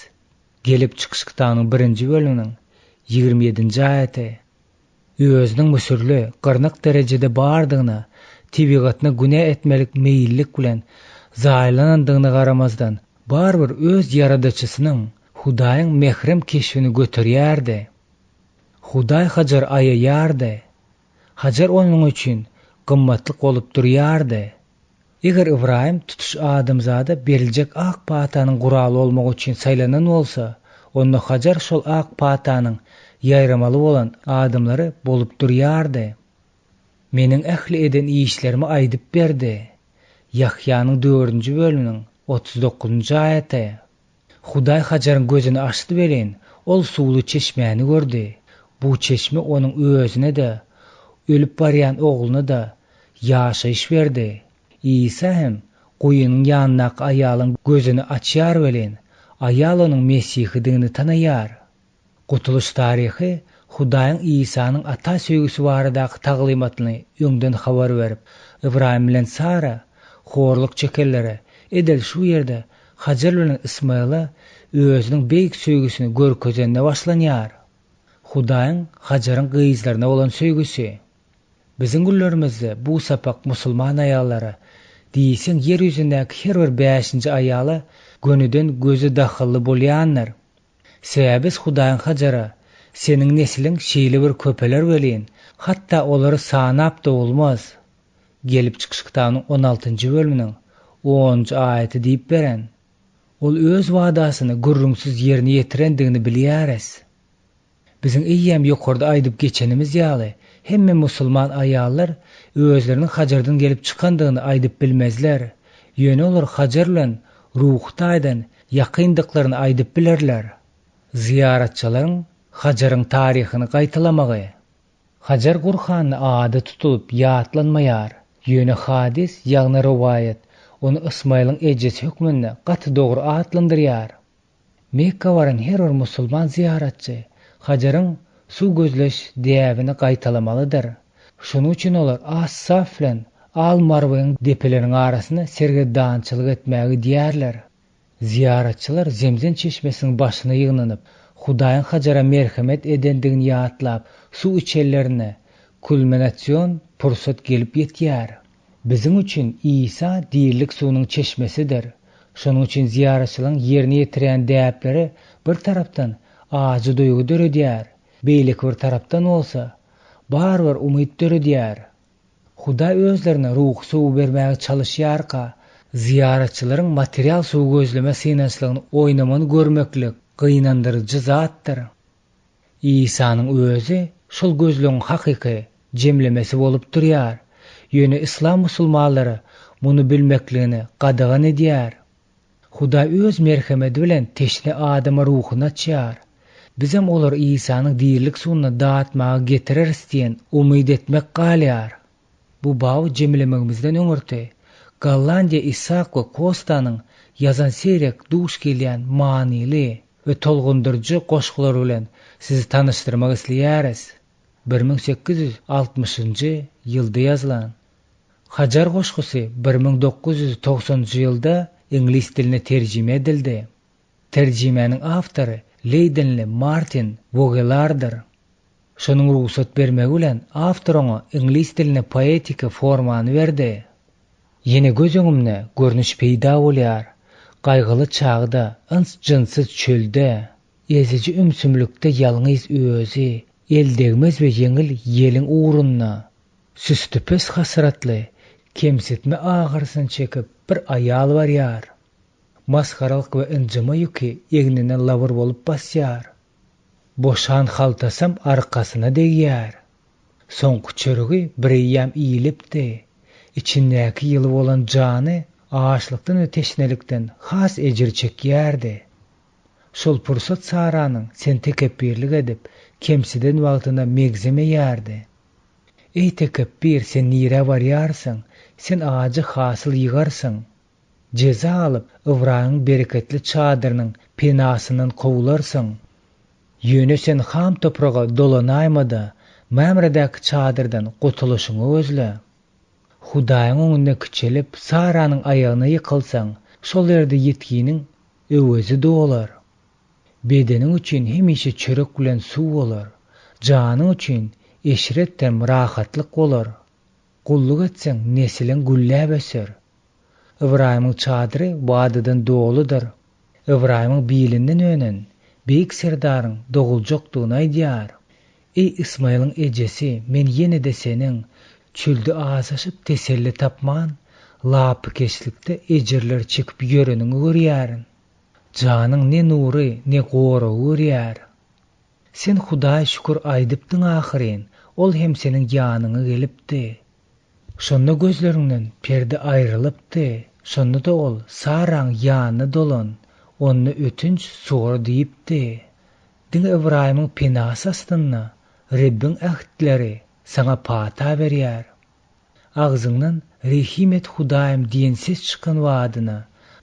Gelip çykyş kitabynyň 1-nji bölüminiň 27-nji aýaty. Özüniň müsürli gyrnyk derejede bardygyna, tebigatyna günä etmelik meýillik bilen zaýlanandygyna garamazdan barbir öz ýaradaçysynyň Hudaýyň mehrem keşfini göterýärdi. Hudaý Hajar aýaýardy. Hajar onuň üçin gymmatlyk bolup durýardy. Eger Ibrahim tutuş adamzada beriljek ak patanyň guraly bolmak üçin saýlanan bolsa, onda Hajar şol ak patanyň ýaýramaly bolan adamlary bolup durýardy. Meniň ähli eden işlerimi aýdyp berdi. Yahyanyň 4-nji bölüminiň 39-njy aýaty. Hudaý Hajaryň gözüni açdy beren, ol suwly çeşmäni gördi. Bu çeşme onuň özüne de, ölüp barýan ogluny da ýaşaýyş berdi. İsa hem goýunyň ýanynaky aýalyň gözüni açýar belen, aýal onuň Mesihligini tanaýar. Gutuluş taryhy Hudaýyň Isanyň ata söýgüsi baradaky taglimatyny öňden habar berip, Ibrahim bilen Sara horluk çekerlere. Edel şu yerde Hajar bilen İsmail'a özünün beýik söýgüsini görkezende başlanýar. Hudaýyň Hajaryň gyýyzlaryna bolan söýgüsi. Biziň güllerimizde bu sapak musulman aýallary diýsen yer ýüzündäki her bir 5-nji aýaly gönüden gözü dahylly bolýanlar. Sebäbi Hudaýyň Hajara seniň nesiliň şeýle bir köpeler welin, hatda olary sanap da bolmaz. Gelip çykyş kitabanyň 16-njy bölüminiň 10-njy aýaty diýip beren. Ol öz wadasyny gürrüňsiz ýerine ýetirendigini bilýäris. Biziň eýýäm ýokarda aýdyp geçenimiz ýaly hemme musulman aýallar özleriniň Hajardan gelip çykandygyny aýdyp bilmezler. Ýöne olar Hajar bilen ruhdaýdan ýakyndyklaryny aýdyp bilerler. Ziyaratçylaryň Hajaryň taryhyny gaýtalamagy. Hajar Gurhanyny ady tutulyp ýatlanmaýar. Ýöne hadis ýagny riwayat onu İsmail'in ejesi hükmünde gaty dogry atlandyrýar. Mekka baran her bir musulman ziyaratçy Hajaryň su gözleş diýäbini gaýtalamalydyr. Şonuň üçin olar as-Saf bilen al-Marwaň depeleriniň arasyna sergerdançylyk etmägi diýerler. Ziyaratçylar Zemzem çeşmesiniň başyna ýygnanyp, Hudaýyň Hajara merhemet edendigini ýatlap, su içellerine kulminasiýon pursat gelip ýetýär. Biziň üçin İsa diýerlik suwunyň çeşmesidir. Şonuň üçin ziyaratçylaryň ýerine ýetirýän däpleri bir tarapdan ajy duýgu döredýär, beýlik bir tarapdan bolsa barbar umyt döredýär. Hudaý özlerine ruh suw bermäge çalyşýarka, ziyaratçylaryň material suw gözleme synançlygyny oýnamany görmeklik gynandyrjy zatdyr. İsanyň özü şol gözlüň hakyky jemlemesi bolup durýar. Ýöne İslam musulmanlary muny bilmekligini gadagan edýär. Hudaý öz merhemeti bilen teşne adama ruhyny açýar. Bizem olar İsanyň diýerlik suwuny dağıtmagy getirer diýen umyt etmek galýar. Bu baw jemlemegimizden öňürti. Gollandiýa Isako Kostanyň ýazan serek duş gelýän manyly we tolgundyrjy goşgulary bilen sizi tanıştyrmak isleýäris. 1860-njy ýylda ýazylan. Hajar goşgusy 1990-njy ýylda ingliz diline terjime edildi. Terjimeniň awtory Leydenli Martin Vogelardyr. Şonuň ruhsat bermegi bilen awtor oňa ingliz diline poetika formany berdi. Ýene göz öňümde görnüş peýda bolýar. Gaýgyly çagda, ıns-jynsyz çölde, ezici ümsümlükde ýalňyz özü, eldegmez we ýeňil ýeliň uğrunna, süstüpes hasratly, kemsitme agyrysyny çekip bir aýal barýar. Maskaralyk we injime ýüki egnine lawr bolup basýar. Boşan haltasam arkasyna degýär. Soňky çörügi bir ýam iýilipdi. İçindäki ýyly bolan jany ağaçlykdan we teşnelikden has ejir çekýärdi. Şol pursat saranyň sen tekebbirlik edip kemsiden wagtyna megzemeýärdi. Ey tekebbir, sen nire barýarsyň, sen ağacı hasyl ýygarsyň. Ceza alyp Ibrahyň bereketli çadyrynyň penasyndan kowularsyň. Ýöne sen ham topraga dolanaýmada mämredäki çadyrdan gutuluşyňy özle. Hudaýyň öňünde kiçelip Saranyň aýagyna ýykylsaň, şol ýerde ýetkiniň öwezi dolar. Bedeniň üçin hemişe çörek bilen suw bolar. Janyň üçin eşretden rahatlyk bolar. Gulluk etseň nesiliň güllä beser. Ibrahimyň çadyry wadadan doludyr. Ibrahimyň bilinden önen beýik serdaryň doguljakdygyny aýdýar. Ey İsmail'in ejesi, men ýene de seniň çölde azaşyp teselli tapman, lapykeşlikde ejirler çekip ýöreniňi görýärin. Janyň ne nury, ne gory görýär. Sen Hudaý şükür aýdypdyň ahyryn, ol hem seniň ýanyňa gelipdi. Şonda gözlerinden perde aýrylypdy. Şonda da ol Saraň ýanyna dolan, onu ötünç sor diýipdi. Diň Ibrahimyň penasy astyna Rebbiň ähdleri sana pata berýär. Agzyňdan Rehimet Hudaýym diýensiz çykan wadyna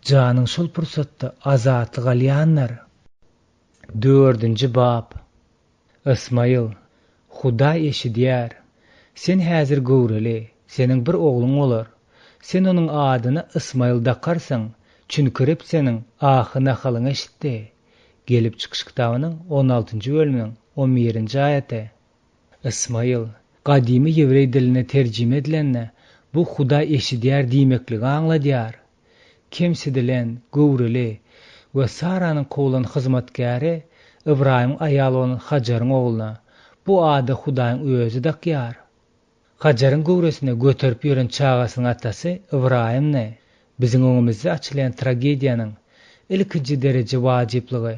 janyň şol pursatda azatlyk alýanlar. 4-nji bab. İsmail, Hudaý eşidýär. Sen häzir göwreli, seniň bir ogluň bolar. Sen onun adyny Ismail dakarsaň, çünkürip senin ahyna halyň eşitdi. Gelip çykyş kitabynyň 16-njy bölüminiň 11-nji aýaty. Ismail, gadymy Ýevrey diline terjime edilende bu Hudaý eşidýär diýmekligi aňladýar. Kemsidilen, gowruli we Saranyň kowlan hyzmatkary Ibrahim aýaly bolan Hajaryň ogluny bu ady Hudaýyň özü dakýar. Hajaryň gowresine göterip ýören çagasynyň atasy Ibrahimni biziň öňümizde açylan tragediýanyň ilkinji dereje wajipligi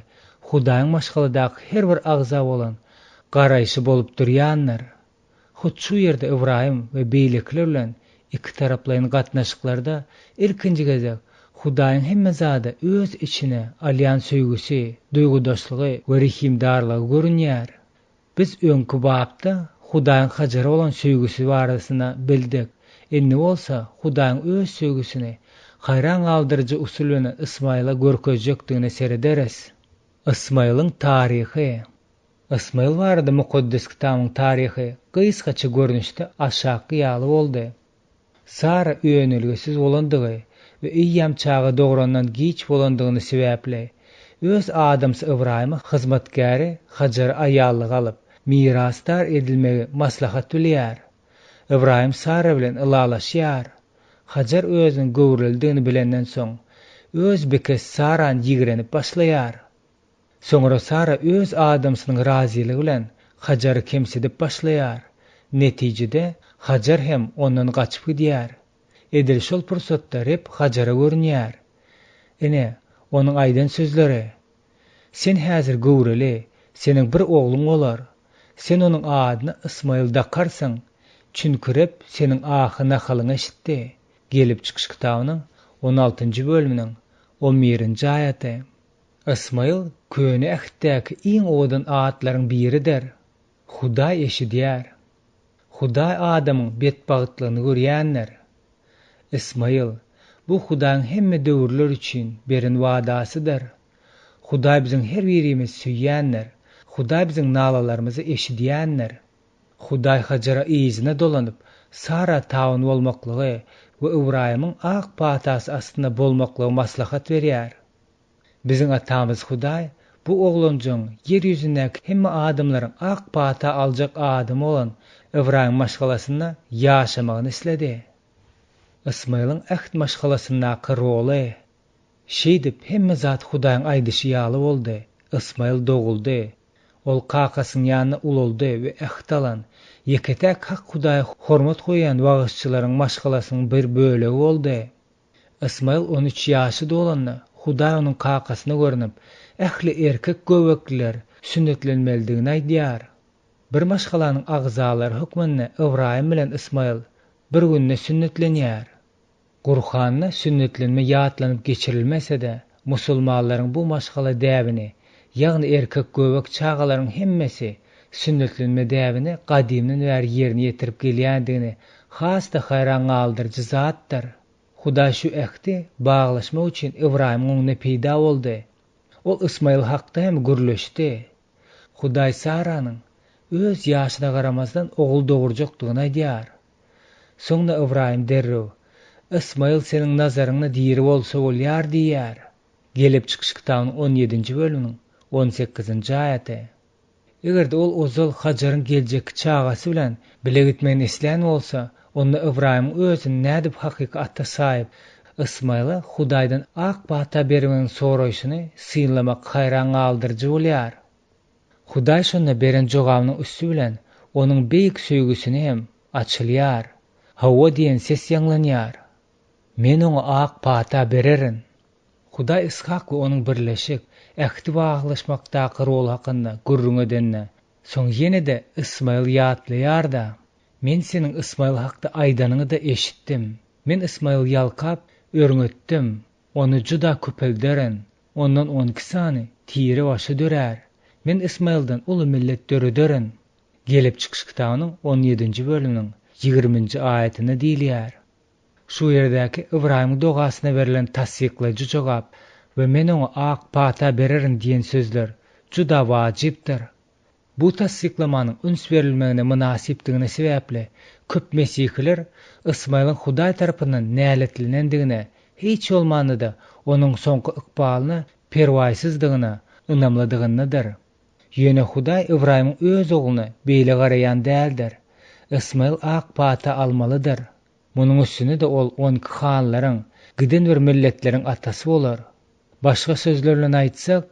Hudaýyň maşgaladaky her bir agza bolan garaýşy bolup durýanlar. Hut şu ýerde Ibrahim we beýlekler bilen iki taraplaryň gatnaşyklarda ilkinji gezek Hudaýyň hemme zady öz içine alýan söýgüsi, duýgudaşlygy we rihimdarlygy görünýär. Biz öňkü babda Hudaýyň Hajara bolan söýgüsi barasyna bildik. Endi bolsa Hudaýyň öz söýgüsini hayran galdyrjy usul bilen Ismaila görkezjekdigine serederiz. Ismailyň taryhy. Ismail barada mukaddes kitabyň taryhy gysgaça görnüşde aşaky ýaly boldy. Sara öýenilgisiz bolandygy we iýýam çaga dograndan giç bolandygyny sebäple öz adamsy Ibrahimy hyzmatkary Hajar aýallyk alyp mirasdar edilmegi maslahat bilýär. Ibrahim Sara bilen ılalaşýar. Hajar özüniň gowruldygyny bilenden soň öz bekes Sarany ýigrenip başlaýar. Soňra Sara öz adamsynyň razyligi bilen Hajary kemsidip başlaýar. Netijede Hajar hem ondan gaçyp gidýär. Edil şol pursatda hep Hajara görünýär. Ene, onuň aýdan sözleri: "Sen häzir gowruli, seniň bir ogluň bolar. Sen onuň adyny Ismail dakarsaň, çünkürep seniň ahyna halyň eşitdi." Gelip çykyş kitabynyň 16-njy bölüminiň 11-nji aýaty. Ismail köni ähitdäki iň odan atlaryň biridir. Hudaý eşidýär. Hudaý adamyň betbagtlygyny görýänler. Ismail, bu Hudaýyň hemme döwürler üçin beren wadasydyr. Hudaý biziň her birimiz süýýänler. Hudaý biziň nalalarymyzy eşidýänler. Hudaý Hajara izine dolanyp Sara taýyn bolmaklygy we Ibrahimyň ak patasy astynda bolmaklygy maslahat berýär. Biziň atamyz Hudaý bu oglanjyň yer ýüzündäki hemme adamlaryň ak pata aljak adam bolan Ibrahim maşgalasyna ýaşamagyny isledi. Ismailyň äht maşgalasynaky roly şeýdip hemme zat Hudaýyň aýdyşy ýaly boldy. Ismail doguldy. Ol kakasynyň ýanyna ululdy we äht alan ýeketäk hak Hudaýa hormat goýan wagysçylaryň maşgalasynyň bir bölegi boldy. Ismail 13 ýaşy dolanda Hudaý onuň kakasyna görünip, ähli erkek göbekliler sünnetlenmelidigini aýdýar. Bir maşgalanyň agzalary hukmynda Ibrahim bilen Ismail bir günde sünnetlenýär. Gurhanyna sünnetlenme ýatlanyp geçirilmese-de, musulmanlaryň bu maşgala däbini, ýagny erkek göbek çagalaryň hemmesi sünnetlenme däbini gadymdan bäri ýerine ýetirip gelýändigini hasda hayran galdyrjy zatdyr. Hudaý şu ähdi baglaşmak üçin Ibrahim oňuna peýda boldy. Ol Ismail hakda hem gürleşdi. Hudaý Saranyň öz ýaşyna garamazdan ogul dogurjakdygyny aýdýar. Soňra Ibrahim derrew: "Ismail seniň nazaryňda diýeri bolsa bolýar" diýär. Gelip çykyş kitabynyň 17-nji bölüminiň 18-nji aýaty. Egerde ol ozal Hajaryň geljek çagasy bilen bile gitmegini isleýän bolsa, onda Ibrahim özüni nädip hakyky ata saýyp Ismaila Hudaýdan ak bata bermegini soraýşyny syňlamak hayran galdyrjy bolýar. Hudaý şonda beren jogabynyň üstü bilen onuň beýik söýgüsini hem açylýar. Hawa diýen ses ýanglanýar. "Men oňa ak bata bererin." Hudaý Ishak we onuň birleşik ähdi baglaşmakdaky rol hakynda gurrun edenne. Soň ýene-de Ismail ýatlaýar-da: "Men seniň Ismail hakda aýdanyňy da eşitdim. Men Ismail ýalkap örňetdim. Onu juda köpelderin. Ondan 12 sany tiri başa dörär. Men Ismaildan uly millet dörederin." Gelip çykyş kitabynyň 17-nji bölüminiň 20-nji aýatyna diýilýär. Şu ýerdäki Ibrahim dogasyna berilen tasdikleýiji jogap we men oňa ak pata bererin diýen sözler juda wajypdyr. Bu tasdiklamanın üns verilmegine münasipdigine sebäple köp mesihiler Ismail'in Hudaý tarapyndan näletlenendigine, hiç bolmanda onun soňky ykbalyna perwaýsyzdygyna ynamladygyndadyr. Ýöne Hudaý Ibrahim'in öz ogluny beýle garaýan däldir. Ismail ak pata almalydyr. Munuň üstüne de ol 12 hanlaryň, giden bir milletleriň atasy bolar. Başga sözlerle aýtsak,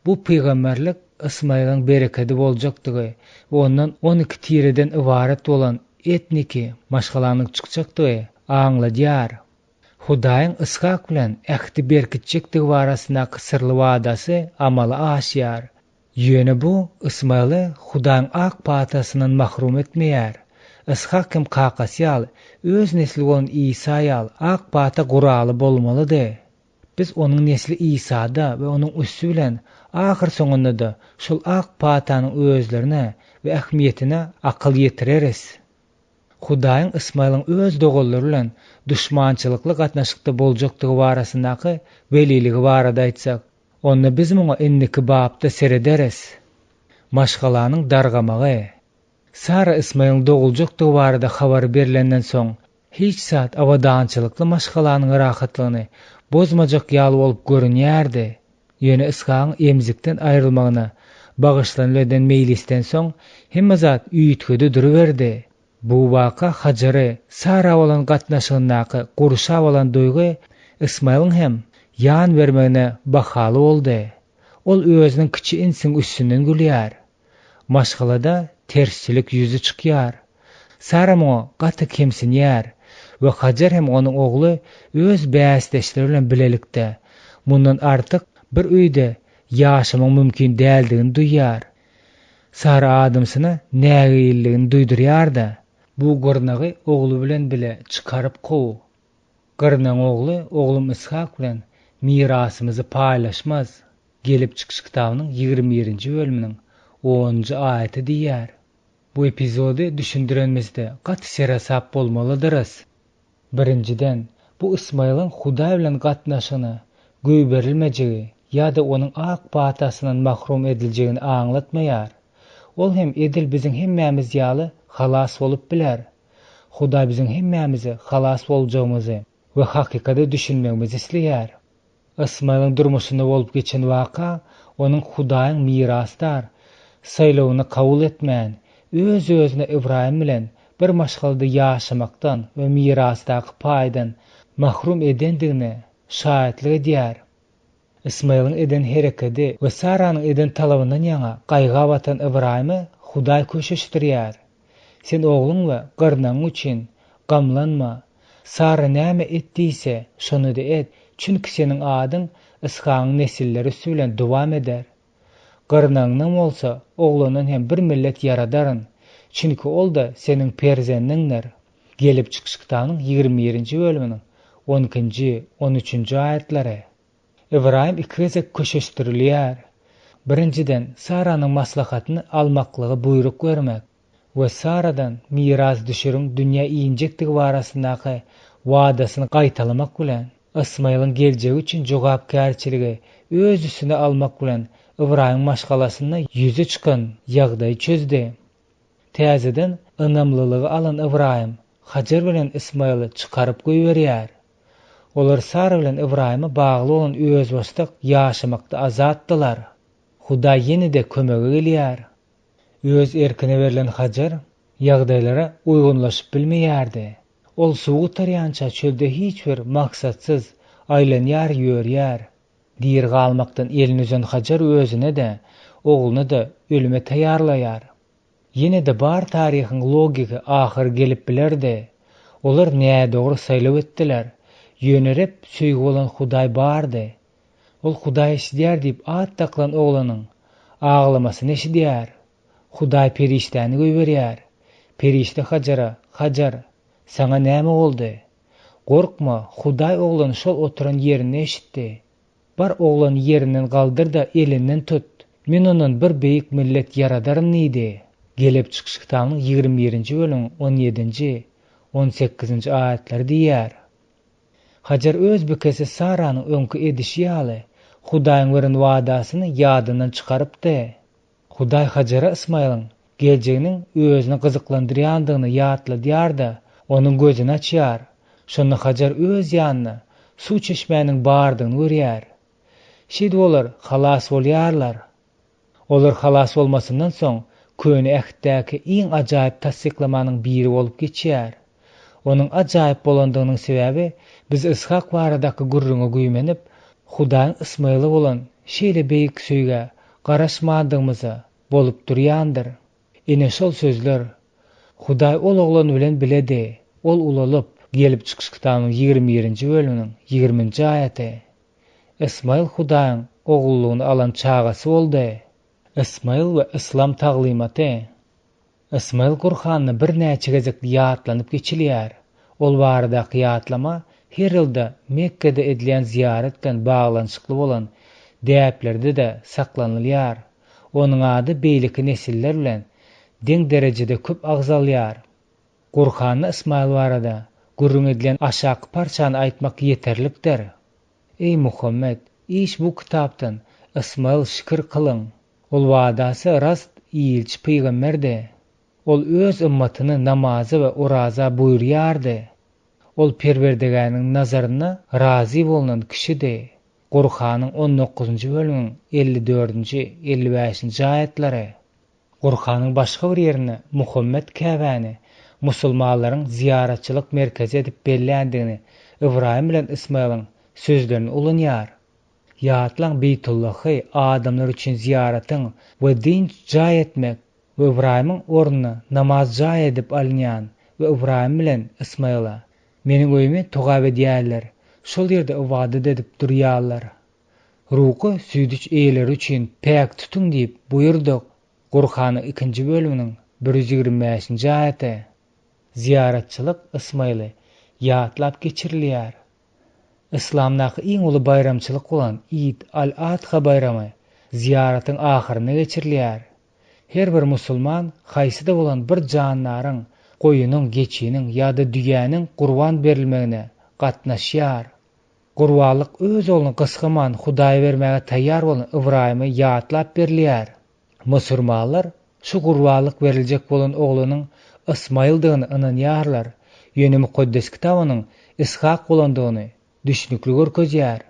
bu peýgamberlik Ismail'in bereketi boljakdygy we ondan 12 tireden ibaret bolan etniki maşgalanyň çykjakdygy aňladýar. Hudaýyň Ishak bilen ähdi berkitjekdigi barasyndaky sirli wadasy amala aşýar. Ýöne bu Ismail'i Hudaýyň ak patasynyň mahrum etmeýär. Ishak hem kakasy al, öz nesli bolan Isaý al, ak pata guraly bolmalydy. Biz onuň nesli Isa'da we onuň üssü bilen ahir soňunda da şol ak patanyň özlerine we ähmiýetine akyl ýetireris. Hudaýyň Ismail'in öz dogollary bilen düşmançylykly gatnaşykda boljakdygy barasyndaky weliligi barada aýtsak, onu biz muňa enniki babda serederis. Maşgalanyň dargamagy. Sara Ismail'in doguljakdygy barada habar berilenden soň, hiç saat awadançylykly maşgalanyň rahatlygyny bozmajak ýaly bolup görünýärdi. Ýöne Ishak'yň emzikden aýrylmagyna bagyşlanýan meýlisden soň hemme zat üýtgede duruberdi. Bu waka Hajary Sara bolan gatnaşygyndaky gurşa bolan doýgy Ismail'in hem ýan bermegine bahaly boldy. Ol özüniň kiçi insiň üstünden gülýär. Maşgalada tersçilik ýüzi çykýar. Sara moňa gaty kemsinýär we Hajar hem onuň ogly öz bäsdeşleri bilen bilelikde mundan artyk bir öýde ýaşamyň mümkin däldigini duýýar. Sara adamsyna nägilligini duýdurýar-da. Bu gurnagy ogly bilen bile çykaryp gowy. Gyrnaň ogly oglum Ishak bilen mirasymyzy paýlaşmaz. Gelip çykyş kitabynyň 21-nji bölüminiň 10-njy aýaty diýär. Bu epizody düşündirenmizde gaty serasap bolmalydyr. Birinciden, bu Ismail'in Hudaý bilen gatnaşygyny göý berilmejegi ýa-da onuň ak patasynyň mahrum ediljegini aňlatmaýar. Ol hem edil biziň hemmämiz ýaly halas bolup biler. Hudaý biziň hemmämizi halas boljagymyzy we hakykata düşünmegimizi isleýär. Ismail'in durmuşynda bolup geçen waka onuň Hudaýyň mirasdar saýlawyny kabul etmän, öz-özüne Ibrahim bilen bir maşgalda ýaşamakdan we mirasdaky paýdan mahrum edendigine şahytlyk edýär. Ismail'in eden hereketi we Saranyň eden talabyndan ýaňa gaýga batan Ibrahimy Hudaý köşeşdirýär. Sen ogluň we gyrnaň üçin gamlanma. Sara näme etdiyse şonu da et, çünki senin adyň Ishak'yň nesilleri süýlen dowam eder. Gyrnaňyň bolsa oglanyň hem bir millet yaradaryn, çünki ol da senin perzendindir. Gelip çykyş kitabynyň 21-nji bölüminiň 12-nji 13-nji aýatlary. Ibrahim iki gezek köşeşdirilýär. Birinciden Saranyň maslahatyny almaklygy buyruk vermek we Saradan miras düşürüň dünýä iýinjektigi barasyndaky wadasyny gaýtalamak bilen Ismail'in geljegi üçin jogapkärçiligi öz üstüne almak bilen Ibrahim maşgalasyna ýüze çykan ýagdaý çözdi. Täzeden ynamlylygy alan Ibrahim Hajar bilen Ismail'i çykaryp goýberýär. Olar Sara bilen Ibrahim'a bagly bolan öz başlyk ýaşamakda azatdylar. Hudaý ýene-de kömege gelýär. Öz erkine berilen Hajar ýagdaýlara uygunlaşyp bilmeýärdi. Ol suwgu tarýança çölde hiç bir maksatsyz aýlanýar ýörýär. Dir galmakdan elini üzen Hajar özüne de, ogluny da ölüme taýarlaýar. Ýene-de bar taryhyň logiki ahyr gelip bilerdi. Olar näme dogry saýlap etdiler. Ýönerip süýgi bolan Hudaý bardy. Ol Hudaý eşidýär diýip at taklan oglanyň aglamasyny eşidýär. Hudaý periştäni goýberýär. Perişte Hajara, Hajar, sana näme boldy? Gorkma, Hudaý oglany şol oturan ýerini eşitdi. Bar oglany ýerinden galdyr da elinden tut. Men onuň bir beýik millet yaradaryn idi. Gelip çykyş kitabynyň 21-nji bölüm 17-nji 18-nji aýatlary diýär. Hajar öz bükesi Saranyň öňkü edişi ýaly Hudaýyň beren wadasyny ýadyndan çykarypdy. Hudaý Hajara Ismaýlyň geljeginiň özüni gyzyklandyrýandygyny ýatladýar da onuň gözüni açýar. Şonda Hajar öz ýanyna suw çeşmäniň bardygyny görýär. Şeýle bolar halas bolýarlar. Olar halas bolmasyndan soň köni ähitdäki iň ajaýyp tasdiklamanyň biri bolup geçýär. Onuň ajaýyp bolandygynyň sebäbi biz Ishak baradaky gurruna güýmenip Hudaýyň Ismaýly bolan şeýle beýik söýge garaşmadygymyza bolup durýandyr. Ine şol sözler Hudaý ol oglany bilen biledi. Ol ulalyp gelip çykyş kitabının 21-nji bölüminiň 20-nji aýaty. Ismaýl Hudaýyň ogullugyny alan çagasy boldy. Ismaýl we İslam taglymaty. Ismaýl Gurhanyny bir näçe gezek ýatlanyp geçilýär. Ol baradaky ýatlama her ýylda Mekkede edilen ziyaret bilen baglanyşykly bolan däplerde de saklanylýar. Onuň ady beýleki nesiller bilen deň derejede köp agzalýar. Gurhanyny Ismaýl barada gurrun edilen aşaky parçany aýtmak ýeterlikdir. Ey Muhammed, iş bu kitapdan Ismaýl şükür kılıň. Ol wadasy rast iýilçi peýgamberdi. Ol öz ümmatyny namaza we oraza buýurýardy. Ol Perwerdigäniň nazaryna razy bolunan kişidi. Gurhanyň 19-njy bölüminiň 54-nji 55-nji aýatlary. Gurhanyň başga bir ýerine Muhammed Käbäni musulmanlaryň ziyaratçylyk merkezi edip bellendigini Ibrahim bilen Ismaýlyň sözlerini ulanýar. Ýatlaň Beytullahy adamlar üçin ziyaratyň we dinç jaý etmek we Ibrahimyň ornuny namaz jaý edip alynýan we Ibrahim bilen Ismaýla meniň öýüme togap edýärler. Şol ýerde ibadet edip durýarlar. Ruky süýdüç eýleri üçin päk tutuň diýip buýurdyk. Gurhanyň 2-nji bölüminiň 125-nji aýaty. Ziyaratçylyk Ismaýly ýatlap geçirilýär. İslamdaky iň uly bayramçylyk bolan Eid al-Adha bayramy ziyaratyň ahyryna geçirilýär. Her bir musulman haýsyda bolan bir jannaryň, goýunyň, geçiniň ýa-da düýäniň gurban berilmegine gatnaşýar. Gurbanlyk öz oğlunu gysgaman Hudaýa bermäge taýýar bolan Ibrahimy ýatlap berilýär. Musulmanlar şu gurbanlyk beriljek bolan oğlunyň Ismaýldygyny ynanýarlar. Ýöne mukaddes kitabynyň Ishak bolandygyny düşnükli görkezýär.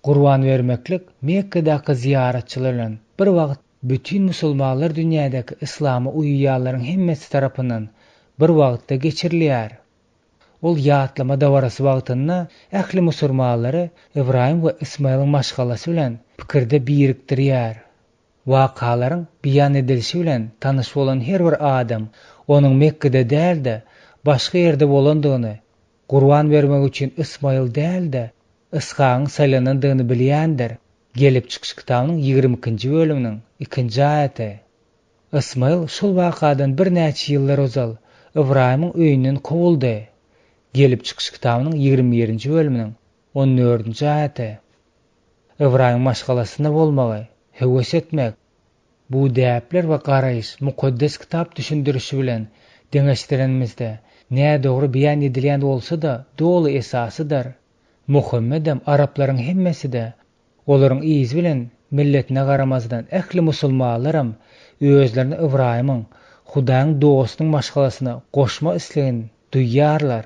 Gurban vermeklik Mekkedaky ziyaratçylaryň bir wagt bütün musulmanlar dünýädäki islamy uýýarlaryň hemmesi tarapyndan bir wagtda geçirilýär. Ol ýatlama dawarasy wagtynda ähli musulmanlary Ibrahim we Ismaýlyň maşgalasy bilen pikirde birikdirýär. Wakalaryň beýan edilişi bilen tanyş bolan her bir adam onuň Mekkede däl-de başga ýerde bolandygyny, gurban bermek üçin Ismaýl däl-de Ishakyň saýlanandygyny bilýändir. Gelip çykyş kitabynyň 22-nji bölüminiň 2-nji aýaty. Ismaýl şol wakadan bir näçe ýyllar ozal Ibrahimyň öýünden kowuldy. Gelip çykyş kitabynyň 21-nji bölüminiň 14-nji aýaty. Ibrahim maşgalasyna bolmagy, heves etmek. Bu däpler we garaýyş mukaddes kitap düşündirişi bilen deňeşdirenmizde näme dogry beýan edilýän bolsa da dogry esasydyr. Muhammedem Araplaryň hemmesi de olaryň iýiz bilen milletine garamazdan ähli musulmanlaram özlerini Ibrahimyň Hudaýyň dostunyň maşgalasyna goşma islegini duýýarlar.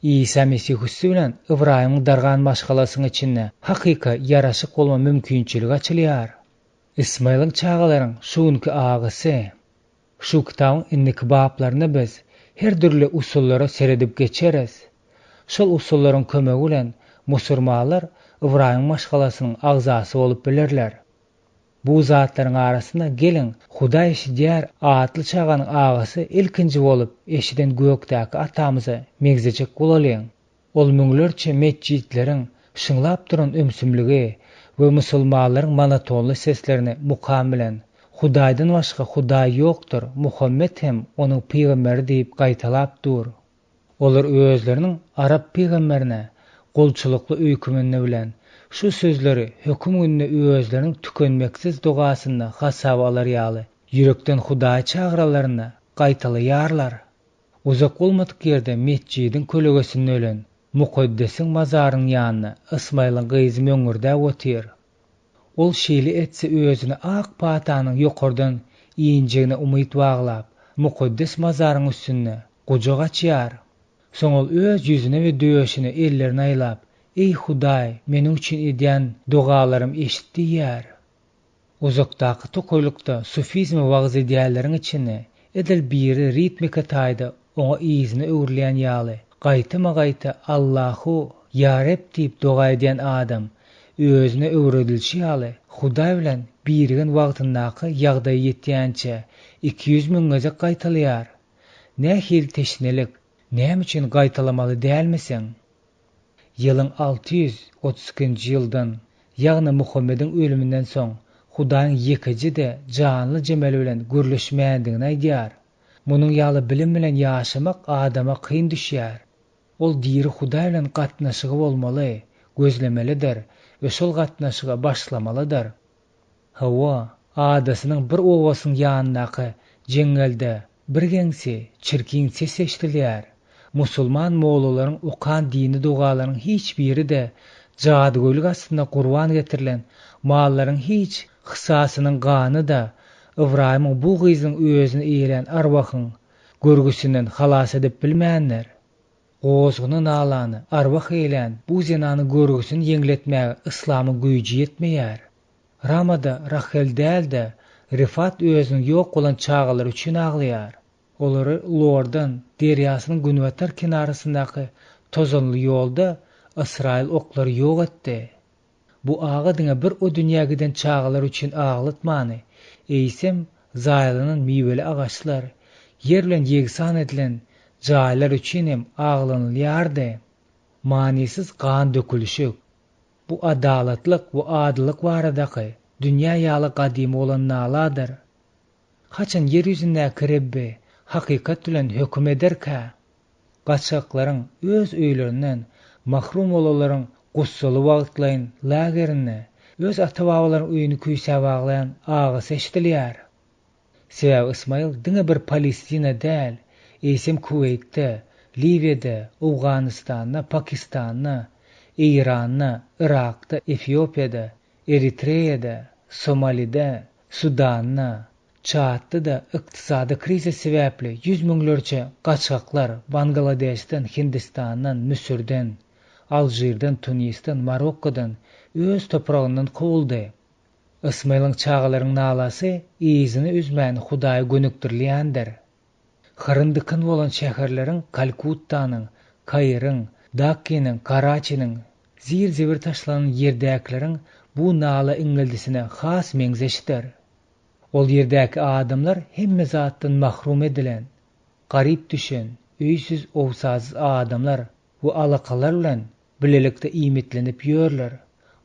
İsa Mesih bilen Ibrahimyň dargan maşgalasynyň içinde hakyka ýaraşyk bolma mümkinçiligi açylýar. Ismaýlyň çagalaryň şuňky agasy. Şu kitabyň indiki bablaryna biz her türlü usullara seredip geçeriz. Şol usullaryň kömegi bilen musulmanlar Ibrahim maşgalasynyň agzasy bolup bilerler. Bu zatlaryň arasynda gelin Hudaý eşidýär atly çaganyň agasy ilkinji bolup eşiden gökdäki atamyza megzejek bolalýan. Ol müňlerçe mescitleriň şyňlap duran ömsümligi we musulmanlaryň monotonly seslerini mukamilen Hudaýdan başga Hudaý ýokdur, Muhammed hem onuň peýgamberi diýip gaýtalap dur. Olar özleriniň Arap peýgamberine golçulukly öýkümini bilen şu sözleri höküm gününe özleriniň tükenmeksiz dugasynda hasaba alarýaly ýürekden Hudaý çagralaryna gaýtalýarlar. Uzak bolmadyk ýerde mescidin kölegesinde ölen mukaddesiň mazarynyň ýanyna Ismaýlyň gyzy möňürde otyr. Ol şeýle etse özüni ak patanyň ýokardan iýinjegine umyt baglap, mukaddes mazaryň üstüne gojak açýar. Soň ol öz ýüzüne we döşüne ellerini aýlap, "Ey Hudaý, meniň üçin edýän dogalarym eşitdi" diýär. Uzakdaky tokoýlukda sufizm wagz edýärleriň içine edil biri ritmika taýda oňa iýizini öwürleýän ýaly. Gaýta Allahu ya Rab diýip doga edýän adam özüne öwredilşi ýaly Hudaý bilen birigen wagtyndaky ýagdaý ýetýänçe 200 000 gezek gaýtalýar. Nähil teşnelik, näme üçin gaýtalamaly dälmiseň? Ýylyň 632-nji ýyldan, ýagny Muhammediň ölümünden soň Hudaýyň ýekiji-de canly jemel bilen görleşmäändigini aýdýar. Munyň ýaly bilim bilen ýaşamak adama kyn düşýär. Ol diri Hudaý bilen gatnaşygy bolmaly, gözlemelidir we şol gatnaşyga başlamalydyr. Hawa adasynyň bir owasyň ýanynaky jeňelde bir geňsi, çirkin ses eşdilýär. Musulman mollalaryň okan dini dogalaryň hiç biri de jadygoýluk aslynda gurban getirilen mallaryň hiç hysasynyň gany da Ibrahimyň bu gyzyň özüne eýelen arwahyň görgüsünden halas edip bilmänler. Gozgunyň alany arwah eýlen bu zinany görgüsüni ýeňletmäge islamyň güýji ýetmeýär. Ramada Rahel dälde Rifat özüniň ýok bolan çağalar üçin aglaýar. Olary Lordan derýasynyň günwetar kenaryndaky tozanly ýolda Israil oklary ýok etdi. Bu agadyňa bir o dünýä giden çağalar üçin aglatmany. Eýsem zaýlynyň miweli agaçlar ýer bilen ýegsan edilen jaýlar üçin hem aglanylýardy. Manisiz gan dökülüşük. Bu adalatlyk we adyllyk baradaky dünýä ýaly gadim bolan naladyr. Haçan yer ýüzüne Rabbi hakykat bilen hökm ederkä, gaçaklaryň öz öýlerinden mahrum bolalaryň gussaly wagtlaryň lagerine, öz ata-babalaryň öýüni küýse baglayan agasy eşdilýär. Sebäbi Ismail diňe bir Palestina däl, eýsem Kuweytde, Libya'da, Awganistanda, Pakistanda, İran'da, Irak'ta, Etiyopya'da, Eritre'de, Somali'de, Sudan'da, Çad'da da ykdysady krizis sebäpli 100 000lerçe gaçaklar Bangladeş'den, Hindistan'dan, Müsür'den, Aljyr'dan, Tunis'ten, Marokko'dan öz toprağından kovuldy. Ismail'in çağalaryň nalasy iýizini üzmän Hudaý gönükdirýändir. Hyryndykyň bolan şäherleriň Kalkuttanyň, Kairyň, Dakkynyň, Karaçynyň zir-zibir taşlanan ýerdäkilerin bu nala iňildisine has meňzeşdir. Ol ýerdäki adamlar hemme zatdan mahrum edilen, garyp düşen, öýsiz owsasyz adamlar bu alakalar bilen bilelikde iýmitlenip ýörler.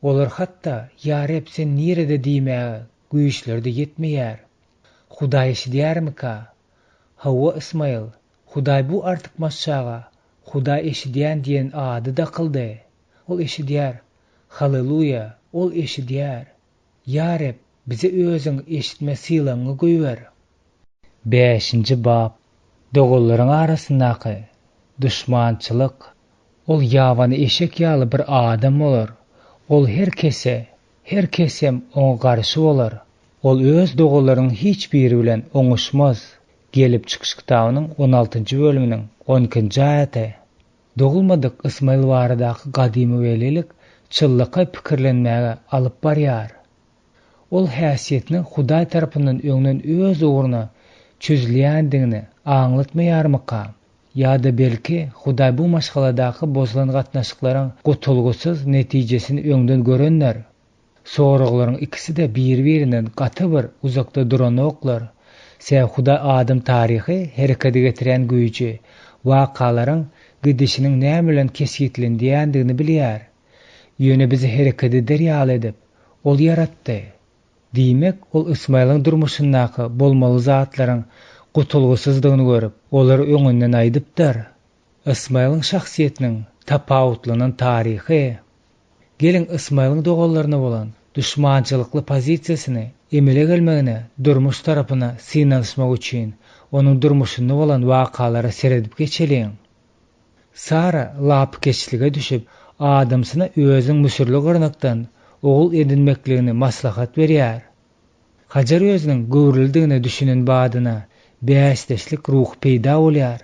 Olar hatda "Ya Rab, sen nerede" diýmäge güýçleri ýetmeýär. Hudaý eşidýärmika? Hawa Ismail, Hudaý bu artykmas çaga Hudaý eşidýän diýen ady da kıldy. Ol eşidýär. Halleluya, ol eşidýär. Ya Rab, bize özüň eşitme sylaňy goýber. 5-nji bab. Dogularyň arasyndaky düşmançylyk. Ol ýawany eşek ýaly bir adam bolar. Ol her kesem oňa garşy bolar. Ol öz dogularyň hiç biri bilen oňuşmaz. Gelip çykyş kitabynyň 16-njy bölüminiň 12-nji aýaty. Dogulmadyk Ismail baradaky gadymy welilik çyllyka pikirlenmäge alyp barýar. Ol häsiýetini Hudaý tarapyndan öňden öz ugruny çözülýändigini aňlatmaýarmyka? Ýa-da belki Hudaý bu maşgaladaky bozulan gatnaşyklaryň gutulgusyz netijesini öňden görenler. Soraglaryň ikisi de bir-birinden gaty bir uzakda duran oklar. Sen Hudaý adam taryhy herekete getiren güýji, wakalaryň gidişiniň näme bilen kesgitlendiýändigini bilýär. Ýöne bizi herekete eder edip, ol yaratdy. Diýmek, ol Ismail'in durmuşyndaky bolmaly zatlaryň gutulgusyzdygyny görüp, olary öňünden aýdypdyr. Ismail'in şahsiýetiniň tapawutlanan taryhy. Gelin Ismail'in dogalaryna bolan düşmançylykly pozisiýasyny emele gelmegine durmuş tarapyna synalşmak üçin onuň durmuşynda bolan wakalary seredip geçeliň. Sara lapkeçlige düşüp adamsyna özüň müsürli gyrnykdan oğul edinmekliğini maslahat berýär. Hajar özüniň gowruldygyny düşünen badyna bäsdeşlik ruh peýda bolýar.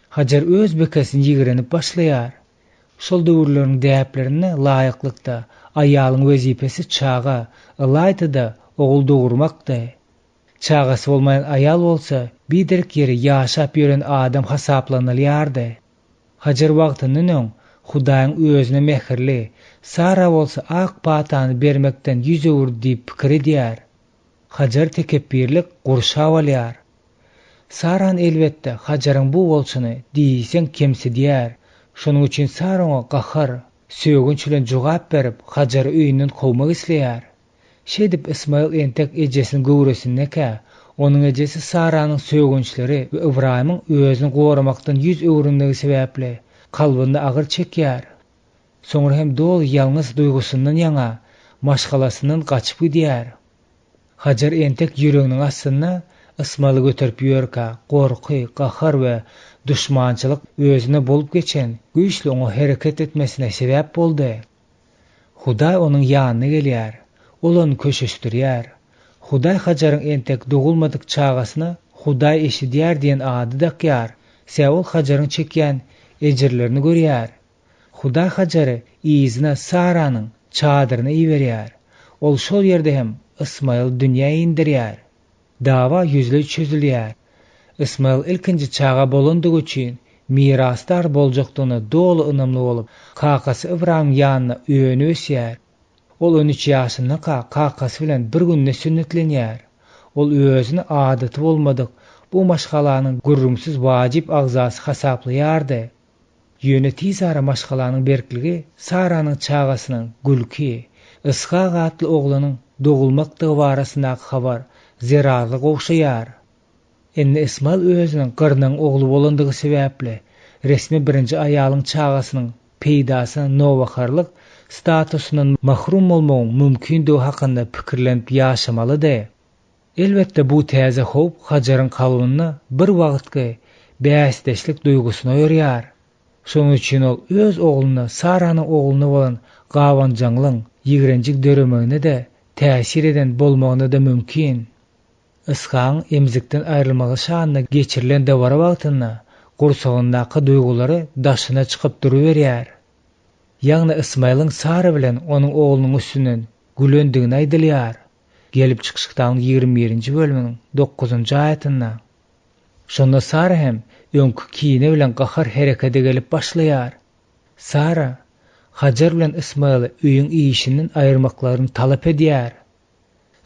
Hajar öz bekesini ýigrenip başlaýar. Şol döwürleriň däplerini laýyklykda aýalyň wezipesi çaga, ılaýda oğul dogurmakdy. Çagasy bolmayan aýal bolsa, biderk ýeri ýaşap ýören adam hasaplanylýardy. Hajar wagtynyň öň Hudaýyň özüne mehirli, Sara bolsa ak patany bermekden ýüz öwür diýip pikir edýär. Hajar tekebbirlik gurşa bolýar. Saran elbetde Hajaryň bu bolşuny diýsen kemsidýär. Şonuň üçin Sara oňa gahar, söýgünç bilen jogap berip Hajary öýünden kowmak isleýär. Şedip Ismail entek ejesini gowresineke, onuň ejesi Saranyň söýgünçleri we Ibrahimyň özüni goramakdan ýüz öwründigi sebäpli kalbynda agyr çekýär. Soňra hem dol ýalňyz duýgusundan ýaňa maşgalasyndan gaçyp gidýär. Hajar entek ýüreginiň astyna Ismaily göterip ýörkä, gorky, gahar we düşmançylyk özüne bolup geçen güýçli oňa hereket etmesine sebäp boldy. Hudaý onuň ýanyna gelýär, ol onu köşeşdirýär. Hudaý Hajaryň entek dogulmadyk çagasyna Hudaý eşidýär diýen ady dakýar. Säwol Hajaryň çekýän ejirlerini görýär. Hudaý Hajary izine Saranyň çadyryny iýberýär. Ol şol ýerde hem Ismail dünýäge indirýär. Dawa ýüzle çözülýär. Ismail ilkinji çaga bolandygy üçin mirasdar boljakdygyna dolu ynamly bolup, kakasy Ibrahim ýanyna öýünip ösýär. Ol 13 ýaşynda kakasy bilen bir günde sünnetlenýär. Ol özüni adaty bolmadyk bu maşgalanyň gurrumsuz wajib agzasy hasaplaýardy. Ýöne tizara maşgalanyň berkligi Saranyň çagasynyň Gülki, Ishaqa atly oglanyň dogulmakdygy barasyndaky habar zerarly gowşaýar. Enne Ismail özüniň gyrnyň ogly bolandygy sebäpli resmi birinji aýalyň çagasynyň peýdasyna nowakarlyk statusynyň mahrum bolmagy mümkindigi hakynda pikirlenip ýaşamalydy. Elbetde bu täze howp Hajaryň kalbyny bir wagtky bäsdeşlik duýgusyna ýörýär. Şonuň üçin ol öz ogluny Saranyň ogluny bolan gawanjaňlyň ýigrenjik döremegine de täsir eden bolmagyna da mümkin. Ishaň emzikden aýrylmagy şanyna geçirilen dewara wagtyna gursagyndaky duýgulary daşyna çykyp duruberýär. Ýagny Ismailyň Sara bilen onuň oglunyň üstünden gülendigini aýdylýar. Gelip çykyşykdan 21-nji bölüminiň 9-njy aýatyna. Şonda Sara hem öňkü kiyine bilen gahar herekete gelip başlaýar. Sara Hajar bilen Ismaily öýüň iýişinden aýyrmaklaryny talap edýär.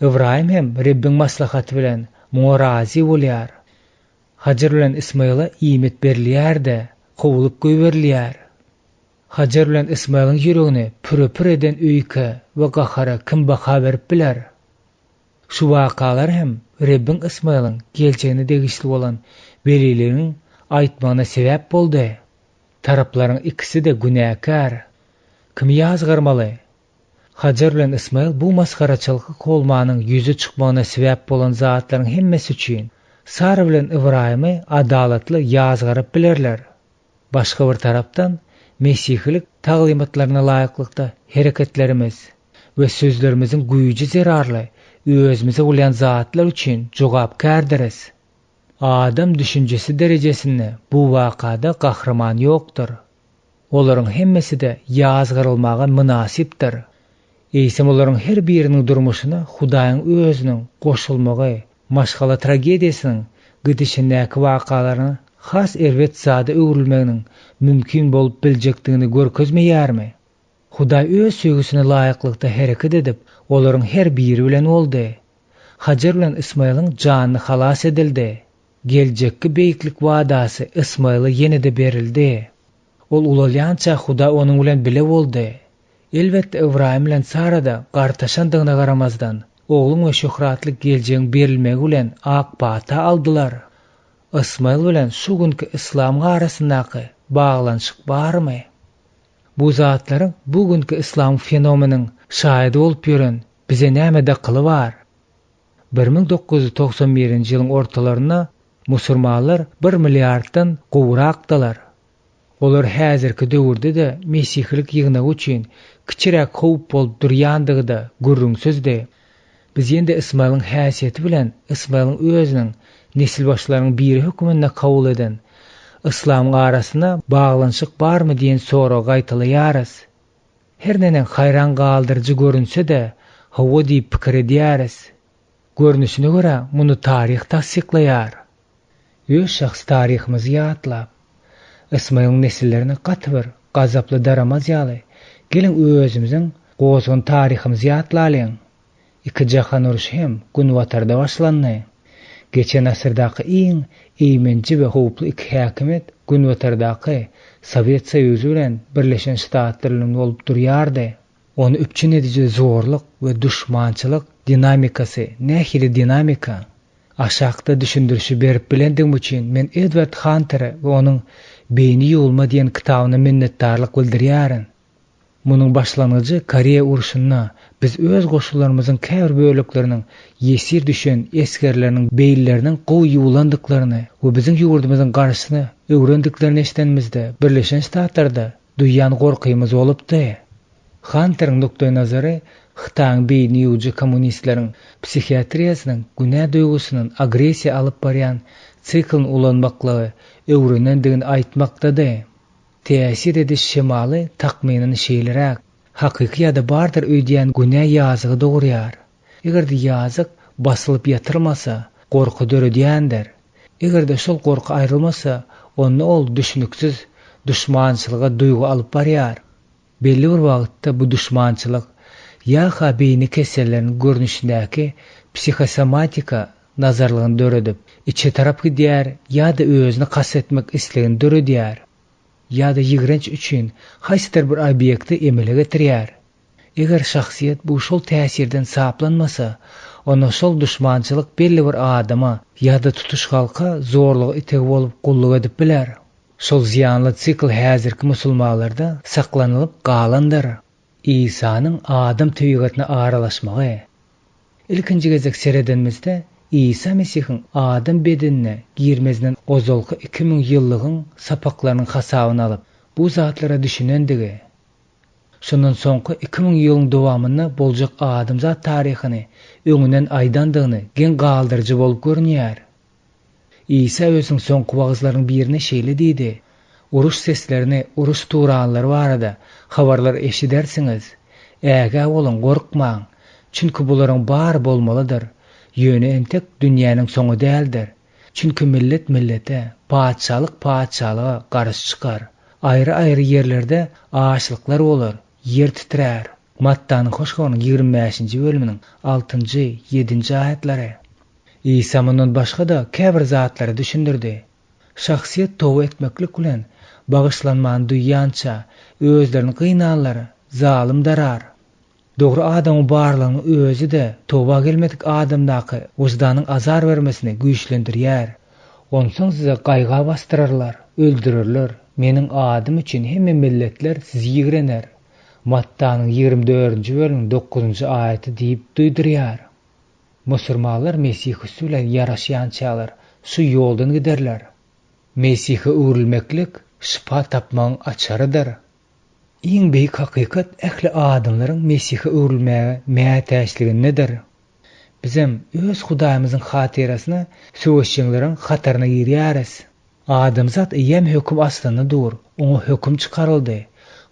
Ibrahim hem Rabbiň maslahaty bilen muňa razy bolýar. Hajar bilen Ismaila iýmet berilýär-de, gowulup goýberilýär. Hajar bilen Ismailyň ýüregini pür eden öýke we gahara kim baka berip biler? Şu wakalar hem Rabbiň Ismailyň geljegine degişli bolan belileriň aýtmagyna sebäp boldy. Taraplaryň ikisi de günäkär. Kim ýazgyrmaly? Hajar bilen Ismail bu maskaraçylyky kolmanyň ýüze çykmagyna sebäp bolan zatlaryň hemmesi üçin Sara bilen Ibrahimy adalatly ýazgyryp bilerler. Başga bir tarapdan Mesihlik taglimatlaryna laýyklykda hereketlerimiz we sözlerimizin güýji zerarly özümize bolýan zatlar üçin jogapkärdiris. Adam düşünjesi derejesinde bu wakada gahrman ýokdur. Olaryň hemmesi de ýazgyrylmaga münasipdir. Eýsem olaryň her biriniň durmuşyna Hudaýyň özüniň goşulmagy, maşgala tragediýasynyň gidişindäki wakalaryny has erwet zady öwrülmeginiň mümkin bolup biljekdigini görkezmeýärmi? Hudaý öz söýgüsine laýyklykda hereket edip, olaryň her biri bilen boldy. Hajar bilen Ismailyň janyny halas edildi. Geljekki beýiklik wadasy Ismaila ýene-de berildi. Ol ulalýança Hudaý onuň bilen bile boldy. Elbetde Ibrahim bilen Sara da gartaşandygyna garamazdan ogluň we şöhratlyk geljegiň berilmegi bilen ak bata aldylar. Ismail bilen şu günkü islam arasyndaky baglanşyk barmy? Bu zatlaryň bu günkü islam fenomeniň şahydy bolup ýören bize näme dakyly bar? 1991-nji ýylyň ortalaryna musulmanlar 1 milliarddan gowrakdylar. Olar häzirki döwürde-de Mesihilik ýygnagy üçin kiçirek howp bolup durýandygy-da görüňsüzde. Biz ýende Ismaýlyň häsiýeti bilen Ismaýlyň özüniň nesil başlarynyň biri höküminde kabul eden Islamyň arasyna baglanyşyk barmy diýen soraga gaýtalaýarys. Her nenen hayran galdyrjy görünse-de hawa diýip pikir edýäris. Görnüşine görä muny taryh tasdiklaýar. Öz şahs taryhymyzy ýatlap, Ismaýlyň nesillerine gaty bir gazaply daramaz ýaly. Gelin özümiziň gozgun taryhymyzy ýatlalyň. İki jahan uruşy hem Günwatarda başlandy. Geçen asyrdaky iň eýmenji we howply iki häkimet Günwatardaky Sowet Soýuzy bilen Birleşen Ştatlaryň bolup durýardy. Onu üpçün edici zorluk ve düşmançılık dinamikası, nähili dinamika. Aşağıda düşündürüşü berip bilendim üçün men Edward Hunter'a ve onun Beyni ýolma diýen kitabyna minnetdarlyk bildirýärin. Munyň başlanyjy Koreýa uruşuna biz öz goşullarymyzyň käbir bölekleriniň ýesir düşen eskerleriniň beýilleriniň gowy ýuwlandyklaryny we biziň ýurdumyzyň garşysyny öwrendiklerini eşdenmizde Birleşen Ştatlarda duýan gorkymyz bolupdy. Hunter'ın nokta nazary Xitaň beýni ýuwjy kommunistleriň psihiatriýasynyň günä duýgusynyň agresiýa alyp barýan siklyn ulanmaklygy öwrenendigini aýtmakdady. Täsir ediş şemaly takmynyň şeýleräk, hakyky ýa-da bardyr öýdýän günä ýazygy dogurýar. Egerde ýazyk basylyp ýatyrmasa, gorky döredýändir. Egerde şol gorky aýrylmasa, onu ol düşünüksiz düşmançylyga duýgu alyp barýar. Belli bir wagtda bu düşmançylyk ýa-ha beýni keselleriniň görnüşindäki psikosomatika nazarlygyny döredip, içe tarap gidýär ýa-da özüni kassetmek islegini döredýär. Ýa-da ýigrenç üçin haýsydyr bir obyekti emele getirýär. Eger şahsiýet bu şol täsirden saplanmasa, ona şol düşmançylyk belli bir adama ýa-da tutuş halka zorlugy itegi bolup gulluk edip biler. Şol ziyanly sikl häzirki musulmanlarda saklanylyp galandyr. İsa'nın adam tüýgetine aralaşmagy. İlkinji gezek seredenmizde İsa Mesihiň adam bedenine girmezden ozolky 2000 ýyllygyň sapaklarynyň hasabyny alyp, bu zatlara düşünendigi. Şondan soňky 2000 ýylyň dowamyna boljak adamzat taryhyny öňünden aýdandygyny gen galdyrjy bolup görünýär. İsa özüň soňky wagzlarynyň birine şeýle diýdi: Uruş seslerini, uruş turanlary barada habarlar eşidersiňiz. Äge bolun, gorkmaň. Çünki bularyň bar bolmalydyr. Ýöne entek dünýäniň soňu däldir. Çünki millet millete, paçalyk paçalyga garşy çykar. Aýry-aýry ýerlerde aşlyklar bolar, ýer titrär. Mattanyň hoşganyň 25-nji bölüminiň 6-njy, 7-nji aýatlary. İsa mundan başga da käbir zatlary düşündirdi. Şahsiýet towa etmeklik bilen bagyşlanmany duýýança özlerini gynanlary zalim darar. Dogry adamı barlygyny özü de towa gelmedik adamdaky wyjdanyň azar bermesini güýçlendirýär. Onsoň size gaýga bastyrarlar, öldürürler. Meniň adam üçin hemme milletler sizi ýigrener. Mattanyň 24-nji bölüminiň 9-njy aýaty diýip duýdurýar. Musulmanlar Mesih bilen ýaraşýan çağlar şu ýoldan giderler. Mesihe öwrülmeklik şifa tapmagyň açarydyr. Iň beýik hakykat ähli adamlaryň Mesihe öwrülmäge mätäçligi nedir? Bizim öz Hudaýymyzyň hatirasyna söwüşçilerin hataryna girýäris. Adamzat ýem höküm aslany dur, oňa höküm çykaryldy.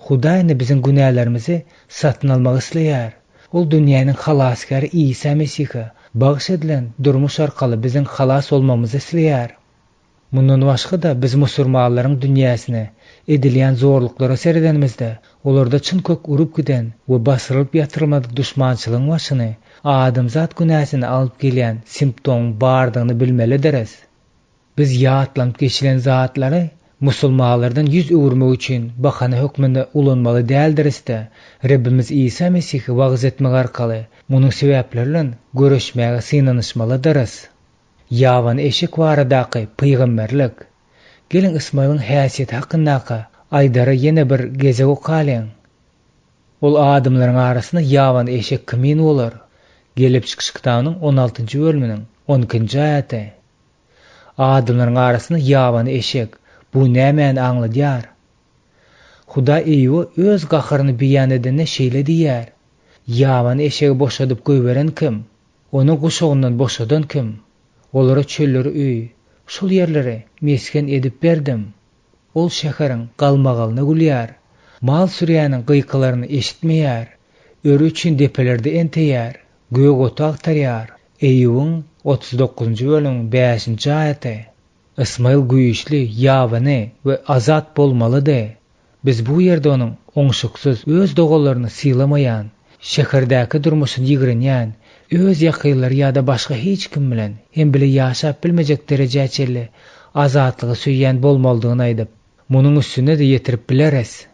Hudaýny biziň günälerimizi satyn almak isleýär. Ol dünýäniň halaskary İsa Mesihe bagş edilen durmuş arkaly biziň halas bolmamyzy isleýär. Mundan başga da biz musulmanlaryň dünýäsine edilýän zorluklara seredenmizde, olarda çyn kök urup giden we basyryp ýatyrylmadyk düşmançylygyň başyny, adamzat günäsini alyp gelýän simptom bardygyny bilmelidiriz. Biz ýatlanyp geçilen zatlary musulmanlardan yüz öwürmek üçin bahana hökmünde ulanmaly däldirisde, Rabbimiz İsa Mesihi wagz etmek arkaly munyň sebäpleri bilen görüşmäge synanyşmalydyryz. Ýawan eşik baradaky peýgamberlik. Gelin Ismaýlyň häsiýeti hakyndaky aýdary ýene bir gezek okalyň. Ol adamlaryň arasyna ýawan eşik kimin bolar? Gelip çykyş kitabynyň 16-njy bölüminiň 12-nji aýaty. Adamlaryň arasyna ýawan eşik bu nämäni aňladýar? Huda Eyüp'e öz gahyryny beýan edende şeýle diýär: "Ýaman eşegi boşadyp göýberen kim? Onu guşagyndan boşadan kim? Olara çölleri üý, şol ýerlere mesken edip berdim. Ol şäheriň galmagalyna gülýär, mal sürýäniň gyýkylaryny eşitmeýär, örü üçin depelerde enteýär, göýe gotak tarýar." Eyüp'ün 39-njy bölüm 5-nji aýaty. Ismail güýçli, ýabany we azat bolmalydy. Biz bu ýerde onuň oňşuksuz öz dogalaryny syýlamaýan, şäherdäki durmuşyny ýigrenýän, öz ýakynlary ýa-da başga hiç kim bilen hem bile ýaşap bilmejek derejäçeli azatlygy süýýän bolmalydygyny aýdyp, munyň üstüne de ýetirip bileres.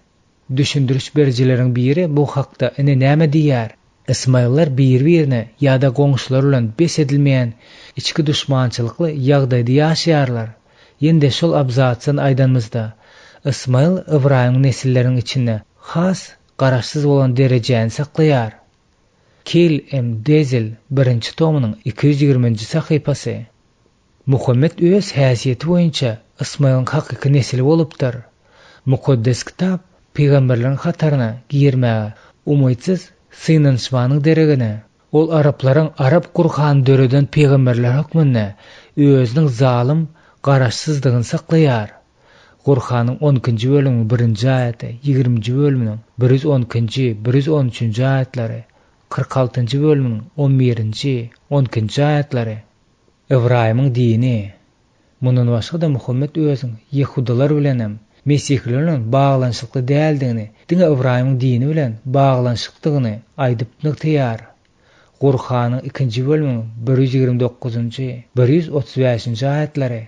Düşündürüş berjileriň biri bu hakda ine näme diýär? Ismaillar bir-birine ýa-da goňşular bilen bes edilmeýän içki düşmançylykly ýagdaýda ýaşaýarlar. Ýende şol abzatsyň aýdanmyzda Ismail Ibrahim nesillerinin içinde has, garaşsız olan derejäni saklaýar. Kil em Dezil 1-nji tomunyň 220-nji sahypasy. Muhammed öz häsiýeti boýunça Ismail'in hakyky nesili bolupdyr. Mukaddes kitap peýgamberleriň hataryna girmäge umytsyz synanşmanyň deregine. Ol Araplaryň Arap Kur'an döreden peýgamberler hukmyna özüniň zalim, garaşsyzdygyny saklaýar. Kur'anyň 10-njy bölümi 1-nji aýaty, 20-nji bölüminiň 112-nji, 113-nji aýatlary, 46-njy bölüminiň 11-nji, 12-nji aýatlary. Ibrahimyň dini. Mundan başga da Muhammed özüň Ýehudalar bilenem Mesihler bilen baglanşykly däldigini, diňe Ibrahimyň dini bilen baglanşykdygyny aýdyp nykdyar. Kur'anyň 2-nji bölüminiň 129-njy, 135-nji aýatlary.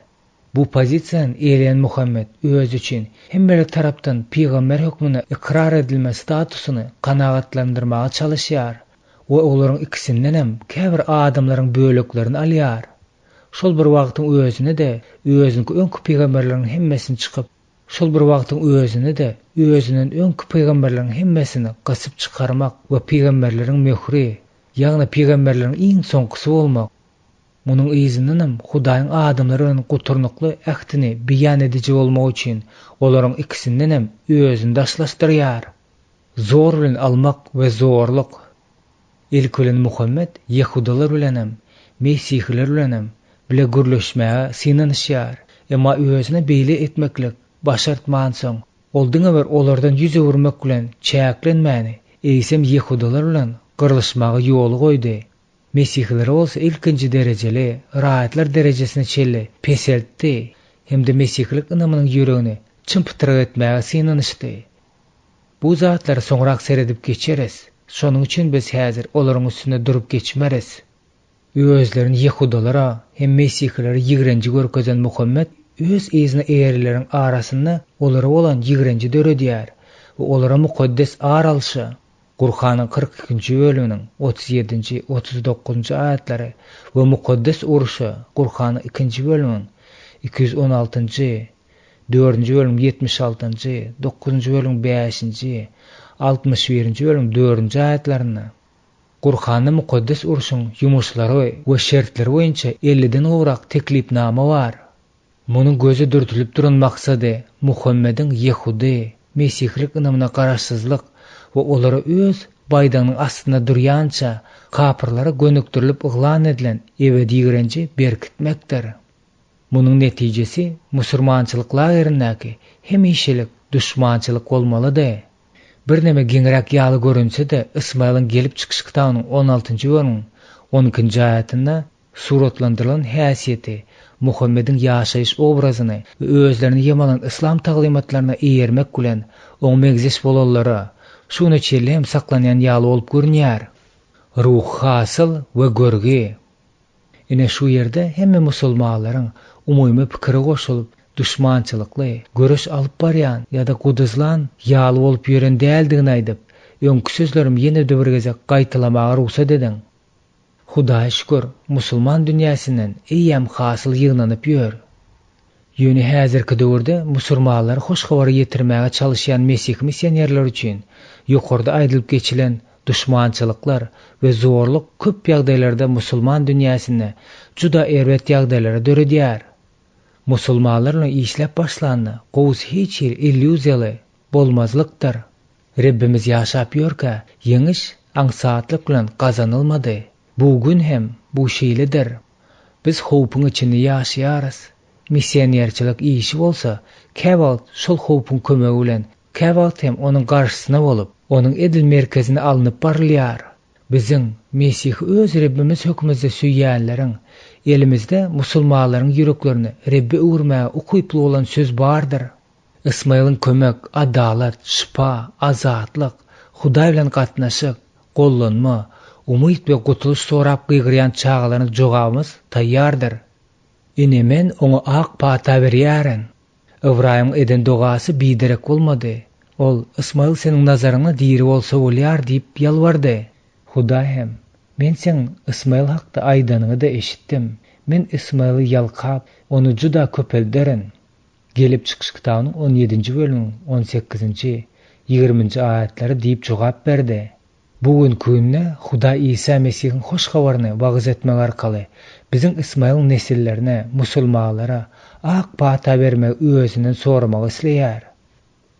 Bu pozisiýany eýleýän Muhammed öz üçin hemmelik tarapdan peýgamber hukmuna ikrar edilme statusyny kanagatlandyrmaga çalışýar we olaryň ikisinden hem käbir adamlaryň böleklerini alýar. Şol bir wagtyň özüne de özüniň öňkü peýgamberleriň hemmesini çykyp, şol bir wagtyň özüne de özüniň öňkü peýgamberleriň hemmesini gasyp çykarmak we peýgamberleriň möhri, ýagny peýgamberleriň iň soňkysy bolmak. Munun izinden hem Hudaýyň adamlary bilen guturnukly ähdini beýan edici bolmak üçin olaryň ikisinden hem özüni daşlaşdyrýar. Zor bilen almak we zorluk. Ilkülen Muhammed Ýehudalar bilen hem Mesihler bilen hem bile gürleşmäge synanyşýar. Emma özüne beýle etmeklik başartman soň ol diňe bir olardan ýüze wurmak bilen çäklenmäni eýsem Ýehudalar bilen gyrlyşmaga ýol goýdy. Mesihler olsa ilkinci dereceli, rahatlar derejesine çelli peseltti. Hem de Mesihlik ınamının yüreğini çımpıtırık etmeye sınanıştı. Bu zatları soňrak seredip geçeriz. Şonuň üçin biz häzir olaryň üstünde durup geçmeriz. Özlerini Ýehudalara hem Mesihleri ýigrenji görkezen Muhammed öz izine eýerleriň arasynda olara bolan ýigrenji döredýär we olara mukaddes aralşy. Kur'anyň 42-nji bölüminiň 37-nji, 39-njy aýatlary we mukaddes uruşy Kur'anyň 2-nji bölüminiň 216-njy, 4-nji bölüm 76-njy, 9-njy bölüm 5-nji, 61-nji bölüm 4-nji aýatlaryny. Kur'anyň mukaddes uruşyň ýumuşlary we şertleri boýunça 50-den gowrak teklipnama bar. Munyň gözü dürtülip duran maksady Muhammediň Ýehudi, Mesihlik ynamyna garaşsyzlyk we olara öz baýdanyň astyna durýança kapyrlara gönükdirilip yglan edilen ebedi ýigrenji berkitmekdir. Munyň netijesi musulmançylyk lagerindäki hemişelik düşmançylyk bolmalydy. Bir neme giňrek ýaly görünse de Ismail'in gelip çykyş kitabynyň 16-njy bölüminiň 12-nji aýatynda suratlandyrylan häsiýeti Muhammediň ýaşaýyş obrazyny we özlerini ýamalan islam taglimatlaryna eýermek bilen oň megzes bolalary şuna çellem saklanyan ýaly bolup görünýär. Ruh hasıl we görgi. Ine şu ýerde hemme musulmanlaryň umumy pikiri goşulyp düşmançylykly görüş alyp barýan ýa-da guduzlan ýaly bolup ýören däldigini aýdyp, öňkü sözlerim ýene-de bir gezek gaýtylamaga ruhsat edin. Hudaýa şükür, musulman dünýäsinden eýem hasıl ýygnanyp ýör. Ýöne häzirki döwürde musulmanlar hoş habar ýetirmäge çalışýan Mesih missionerler üçin ýokarda aýdylyp geçilen düşmançylyklar we zorluk köp ýagdaýlarda musulman dünýäsinde juda erbet ýagdaýlara döredýär. Musulmanlar işläp başlandy. Gowuz hiç ýer illüziýaly, bolmazlıktır. Rabbimiz ýaşap ýörkä, ýeňiş aňsatlyk bilen gazanylmady. Bugün hem bu şeýledir. Biz howpyň içinde ýaşaýarys. Missionerçilik işi bolsa, käwagt şol howpyň kömegi bilen, käwagt hem onuň garşysyna bolup, onuň edil merkezine alınıp barylýar. Biziň Mesih öz Rabbimiz hökmünde süýýänleriň, elimizde musulmanlaryň ýüreklerini Rabbi öwürmäge ukyply bolan söz bardyr. Ismaýlyň kömek, adalat, şifa, azatlyk, Hudaý bilen gatnaşyk, gollanma, umyt we gutuluş sorap gygyrýan çağlaryny jogabymyz taýýardyr. Ine men oňa ak pata berýärin. Ibrahim eden dogasy biderek bolmady. Ol Ismaýl seniň nazaryňa diri bolsa bolýar diýip ýalvardy. Hudaý hem, men sen Ismaýl hakda aýdanyňy da eşitdim. Men Ismaýly ýalkap, onu juda köpelderin. Gelip çykyş kitabynyň 17-nji bölümiň 18-nji, 20-nji aýatlary diýip jogap berdi. Bugün künne Hudaý İsa Mesihiň hoş habaryny wagys etmek arkaly biziň Ismaýl nesillerine, musulmanlara ak pata bermek özünden sormagy isleýär.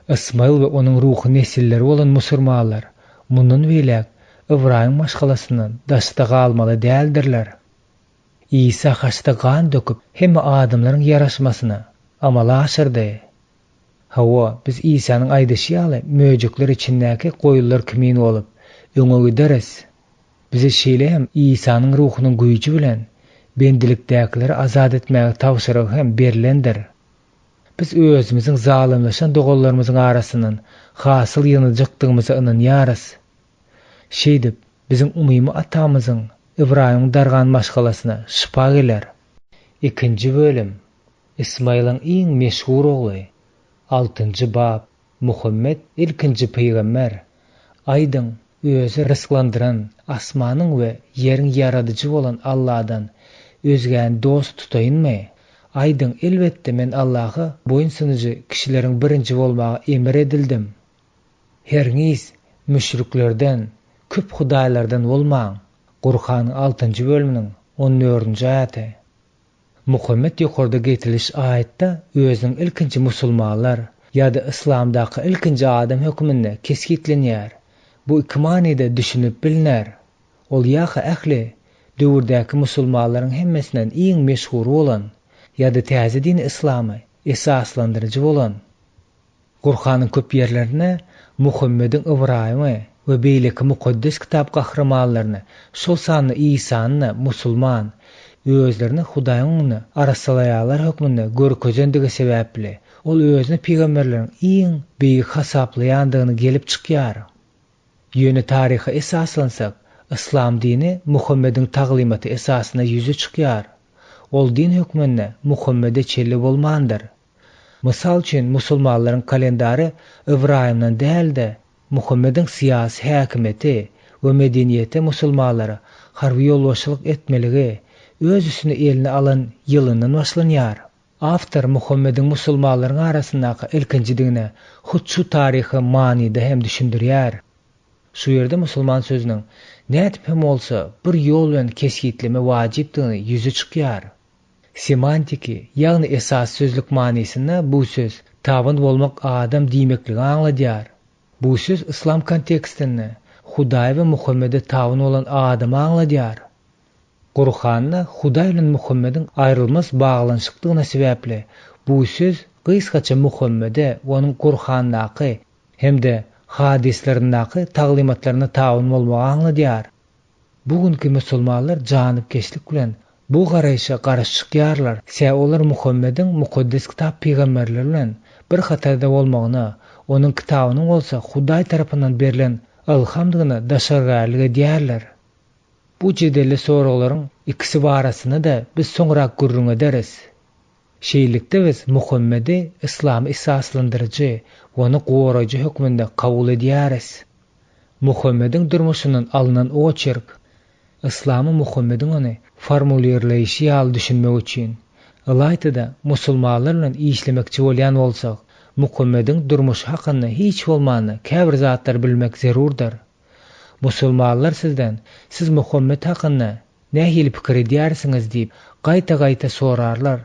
Ismaýl we onuň ruhy nesilleri bolan musulmanlar mundan welek Ibrahim maşgalasyndan daşda galmaly däldirler. İsa haçda gan döküp hemme adamlaryň ýaraşmasyna amala aşyrdy. Hawa biz İsa'nyň aýdyşy ýaly möjükler içindäki goýullar kimin bolup öňe gideris. Bize şeýle hem İsa'nyň ruhunyň güýji bilen bendilikdäkileri azad etmäge tawşyryk hem berilendir. Biz özümiziň zalimlaşan dogallarymyzyň arasyndan hasyl ýanyjykdygymyza ynanýarys. Şeýdip biziň umymy atamyzyň Ibrahimyň dargan maşgalasyna şifa geler. 2-nji bölüm Ismaýlyň iň meşhur ogly 6-njy bab Muhammed ilkinji peýgamber. Aýdyň özü rızklandıran asmanyň we ýeriň ýaradyjy bolan Allahdan özgäni dost tutaýynmy? Aýdyň elbetde men Allaha boýunsunyjy kişileriň birinji bolmagy emir edildim. Herňiz müşriklerden, köp hudaýlardan bolmaň. Qur'anyň 6-njy bölüminiň 14-nji aýaty. Muhammed ýokarda getiriş aýatda özüň ilkinji musulmanlar ýa-da islamdaky ilkinji adam hökmünde keskitlenýär. Bu iki manada düşünüp bilinär. Ol ýa-da ähli döwürdäki musulmanlaryň hemmesinden iň meşhur bolan ýa-da täze din islamy esaslandyrjy bolan. Qur'anyň köp ýerlerine Muhammediň Ibrahimy we beýleki mukaddes kitap gahramanlaryny, şol sanly İsa'ny musulman özlerini Hudaýyň arasalaýarlar hökmünde görkezendigi sebäpli ol özüni peýgamberleriň iň beýik hasaplaýandygyny gelip çykýar. Ýöne taryha esaslansak, İslam dini Muhammediň taglimaty esasyna ýüze çykýar. Ol din hökmünde Muhammede çelli bolmandyr. Mysal üçin musulmanlaryň kalendary Ibrahimden däldi. Muhammediň syýasy häkimeti we medeniýeti musulmanlara harby ýolbaşçylyk etmeligi öz üstüne eline alan ýylyndan başlanýar. Awtor Muhammediň musulmanlaryň arasyndaky ilkinjidigine hut şu taryhy manyda hem düşündirýär. Şu ýerde musulman sözüniň nädip hem bolsa bir ýol bilen keskitleme wajypdygyny ýüze çykýar. Semantiki, ýagny esas sözlük manysynda bu söz tabyn bolmak adam diýmekligi aňladýar. Bu söz İslam kontekstinde Hudaý we Muhammede tabyn bolan adamy aňladýar. Qur'anda Hudaý bilen Muhammediň aýrylmaz baglanyşykdygyna sebäpli bu söz gysgaça Muhammede we onuň Qur'andaky hemde hadislerindäki taglimatlaryna tabyn bolmagy aňladýar. Bugünkü musulmanlar janypkeşlik bilen bu garaýşa garşy çykýarlar. Olar Muhammediň mukaddes kitap peýgamberler bilen bir hatarda bolmagyna, onuň kitabynyň bolsa Hudaý tarapyndan berilen ilhamdygyna daşargalyk edýärler. Bu jedelle soraglaryň ikisi barasyny da biz soňrak gurrun ederiz. Şeýlikde biz Muhammedi İslam esaslandyrjy, onu goraýjy hökmünde kabul edýäris. Muhammediň durmuşyndan alynan oçerk, İslamy Muhammediň ony formulerleýişi ýaly düşünmek üçin, ýa-da musulmanlar bilen işlemekçi bolýan bolsak, Muhammediň durmuşy hakynda hiç bolmany käbir zatlar bilmek zerurdyr. Musulmanlar sizden, siz Muhammed hakynda nähili pikir edýärsiňiz diýip gaýta-gaýta sorarlar.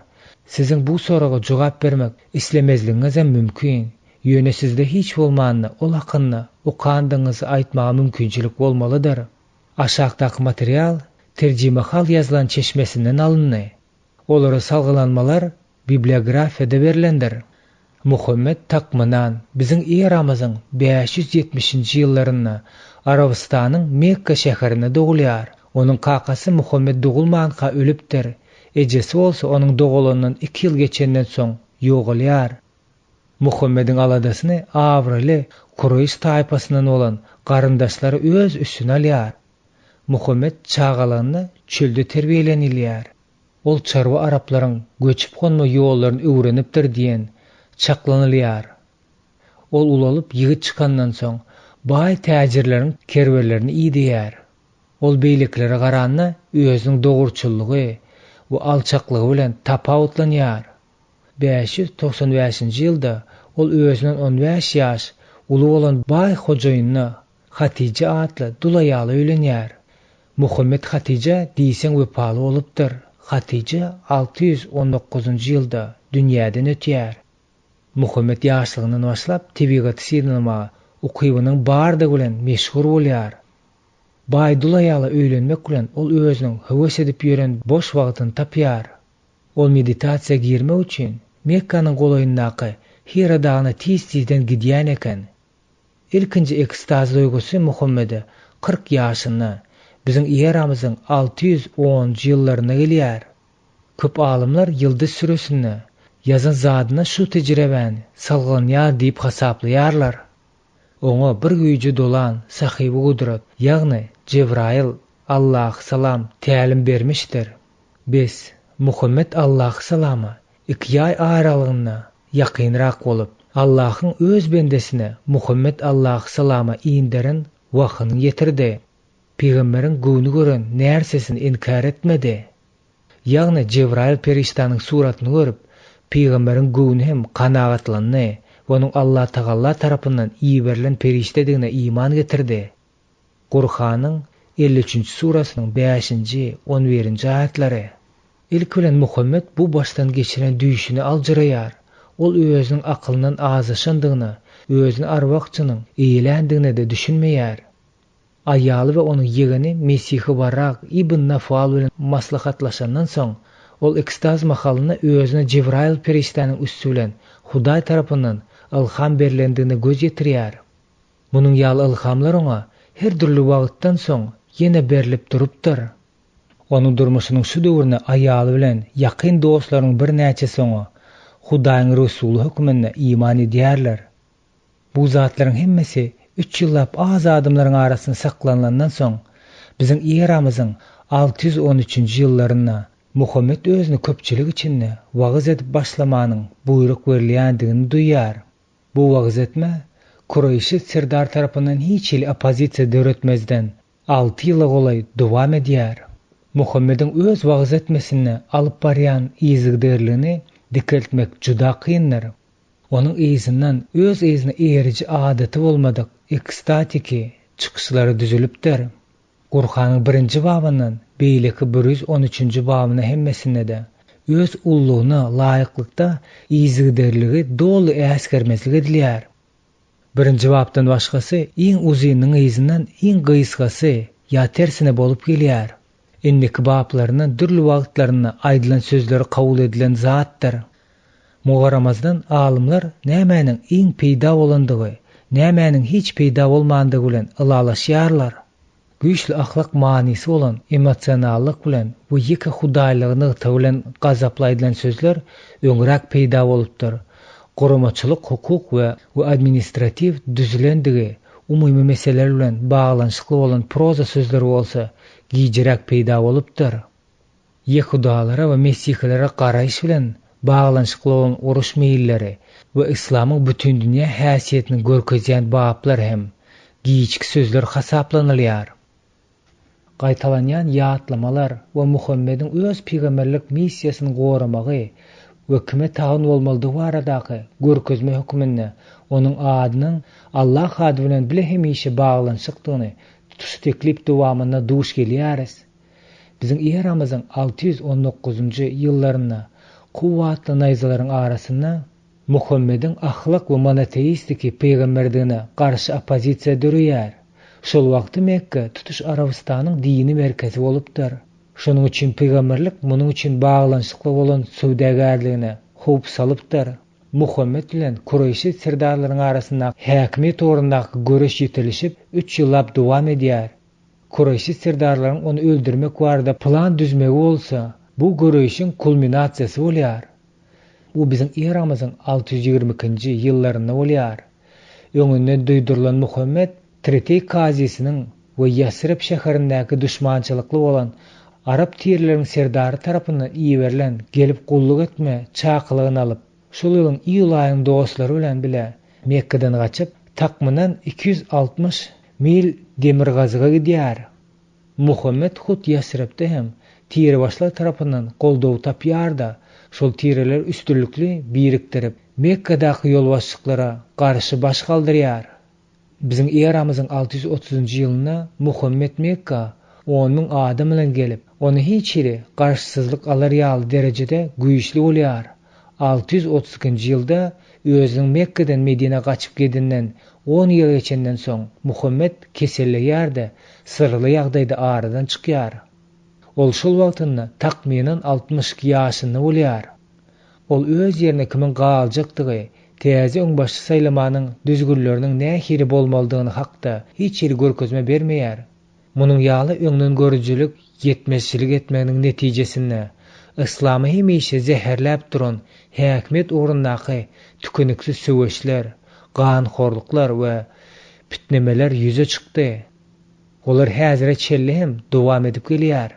Sizin bu soraga jogap bermek islemezligiňiz hem mümkin. Ýöne sizde hiç bolmanny, ol hakynny ukandyňyzy aýtmaga mümkinçilik bolmalydyr. Aşağıdaki material terjimehal ýazylan çeşmesinden alındy. Olara salgylanmalar bibliografiyada berilendir. Muhammed takmynan biziň eramyzyň 570-nji ýyllaryna Arabistanyň Mekka şäherinde dogulýar. Onuň kakasy Muhammed dogulmanka ölüpdir. Ejesi bolsa onuň dogulandan 2 ýyl geçenden soň ýogalýar. Muhammediň aladasyny Awraly Kurayş taýpasyndan bolan garyndaşlary öz üstüne alýar. Muhammed çağalanyny çölde terbiýelenilýär. Ol çarwa araplaryň göçüp gonma ýollaryny öwrenipdir diýen çaklanylýar. Ol ulalyp ýygy çykandan soň baý täjirleriň kerwerlerini iýdýär. Ol beýleklere garanna özüniň dogurçullygy we alçaklygy bilen tapawutlanýar. 595-nji ýylda ol özünden 15 ýaş uly bolan baý hojaýynyna Hatice adly dulaýaly öýlenýär. Muhammed Hatice diýsen wepaly bolupdyr. Hatice 619-njy ýylda dünýäden ötýär. Muhammed ýaşlygyndan başlap tebigaty synama ukybynyň bardygy bilen meşhur bolýar. Baý dulaýaly öýlenmek bilen ol özüniň höwes edip ýören boş wagtyny tapýar. Ol meditasiýa girmek üçin Mekkanyň golaýyndaky Hira dagyna tez-tezden gidýän eken. Ilkinji ekstaz duýgusy Muhammede 40 ýaşynda biziň eramyzyň 610-njy ýyllaryna gelýär. Köp alymlar ýyldys süresini ýazan zadyna şu tejribäni salgynýar diýip hasaplaýarlar. Oňa bir güýji dolan sahyby gudrat, ýagny Cebrail Allah salam tälim bermişdir. Biz Muhammed Allah salama 2 ýy aralygyna ýakynrak bolup Allahyň öz bendesine Muhammed Allah salama iýinderin wahyny ýetirdi. Peygamberiň göwnü gören närsesini inkar etmedi. Ýagny Cebrail periştanyň suratyny görüp peygamberiň göwnü hem kanagatlandy. Onuň Allah Taala tarapyndan iýberilen perişdedigine iman getirdi. Qur'anyň 53-nji surasynyň 5-nji 11-nji aýatlary. İlk bilen Muhammed bu başdan geçiren düýşini aljaýar. Ol özüniň akylyndan azaşandygyny, özüni arwakçynyň eýlendigine de düşünmeýär. Aýaly we onuň ýegini Mesihi Barak ibn Nafal bilen maslahatlaşandan soň ol ekstaz mahalyna özüne Cebrail periştanyň üstü bilen Hudaý tarapyndan ilham berilendigine göz ýetirýär. Munyň ýaly ilhamlar oňa her türlü wagtdan soň ýene berilip durupdyr. Onuň durmuşynyň şu döwrüne aýaly bilen ýakyn dostlaryň bir näçesi oňa Hudaýyň Rasuly hökmüne iman edýärler. Bu zatlaryň hemmesi 3 ýyllap az adamlaryň arasyna saklanandan soň biziň eramyzyň 613-nji ýyllaryna Muhammed özüni köpçilik içinde wagys edip başlamanyň buyruk berilýändigini duýýar. Bu wagys etme Kurayşy sirdar tarapyndan hiç il opozisiýa döretmezden 6 ýyla golay dowam edýär. Muhammediň öz wagys etmesini alyp barýan ýyzygderligini dikeltmek juda kyndyr. Onuň eýsinden öz eýsine eýeriji adaty bolmadyk ekstatiki çykyşlary düzülipdir. Qur'anyň 1-nji babyndan beýleki 113-nji babyna hemmesinde de öz ullugyna laýyklykda ýyzygderligi dolu äsgermezlik edilýär. 1-nji babdan başgasy iň uzynyň eýsinden iň gysgasy ýa tersine bolup gelýär. Indiki bablarynyň dürli wagtlaryna aýdylan sözleri kabul edilen zatdyr. Mugaramazdan alymlar nämäniň iň peýda bolandygy, nämäniň hiç peýda bolmandygy bilen ılalaşýarlar. Güýçli ahlak manysy bolan emosionallyk bilen bu ýeke hudaýlygyny bilen gazaplaýdylan sözler öňrek peýda bolupdyr. Guramaçylyk, hukuk we administrativ düzülendigi, umumy meseleler bilen baglanşykly bolan proza sözleri bolsa giýjirek peýda bolupdyr. Ýehudalara we mesihilere garaýyş bilen baglanşykly bolan uruş meýilleri we islamyň bütün dünýä häsiýetini görkezýän bablar hem giýçki sözler hasaplanylýar. Gaýtalanýan ýatlamalar we Muhammediň öz peýgamberlik missiýasyny goramagy we kime taýyn bolmalydygy baradaky görkezme hökmünde onuň adynyň Allah ady bilen bile hemişe baglanşykdygyny tutuş teklip dowamyna duş gelýäris. Biziň eramyzyň 619-njy ýyllaryna kuwatly naýzalaryň arasynda Muhammed'in ahlak ve monoteistiki peygamberliğine karşı opozisiya dürüyer. Şol wagty Mekke tutuş Arabistanın dini merkezi bolupdyr. Şonuň üçin peygamberlik munyň üçin baglanşykly bolan söwdägärligine howp salypdyr. Muhammed bilen Kureyşi sirdarlaryň arasynda häkimiýet orundaky göreş ýetilişip 3 ýyllap dowam edýär. Kureyşi sirdarlaryň onu öldürmek barada plan düzmegi bolsa, bu göreşiň kulminasiýasy bolýar. Bu bizim eramyzyň 622-nji ýyllarynda bolýar. Öňünden duýdurulan Muhammed Treti kazisynyň we Yasrib şäherindäki düşmançylykly bolan Arap tirleriň serdary tarapyndan iýerilen gelip gulluk etme çakylygyny alyp, şol ýylyň iýul aýynyň dostlary bilen bile Mekkeden gaçyp takmynan 260 mil demirgazyga gidýär. Muhammed hut Yasribde hem Tirbaşlar tarapyndan goldaw tapýar-da, şol tireler üstünlükli birikdirip Mekkedaky ýolbaşçyklara garşy baş galdyrýar. Bizim eramyzyň 630-njy ýylyna Muhammed Mekka 10.000 adam bilen gelip, onu hiç iri garşysyzlyk alar ýaly derejede güýçli bolýar. 632-njy ýylda özüň Mekkeden Medine gaçyp gedinden 10 ýyl geçenden soň Muhammed keselligär-de sırly ýagdaýda aradan çykýar. Ol şol wagtynda takmynan 62 ýaşynda bolýar. Ol öz ýerine kimin galjakdygy, täze öňbaşy saýlamanyň düzgünleriniň nähiri bolmalydygyny hakda hiç ýeri görkezme bermeýär. Munyň ýaly öňden görüjülük ýetmezçilik etmeginiň netijesinde Islamy hemişe zeherläp duran häkimiýet orundaky tükeniksi söwüşler, ganhorluklar we pitnemeler ýüze çykdy. Olar häzire çelli hem dowam edip gelýär.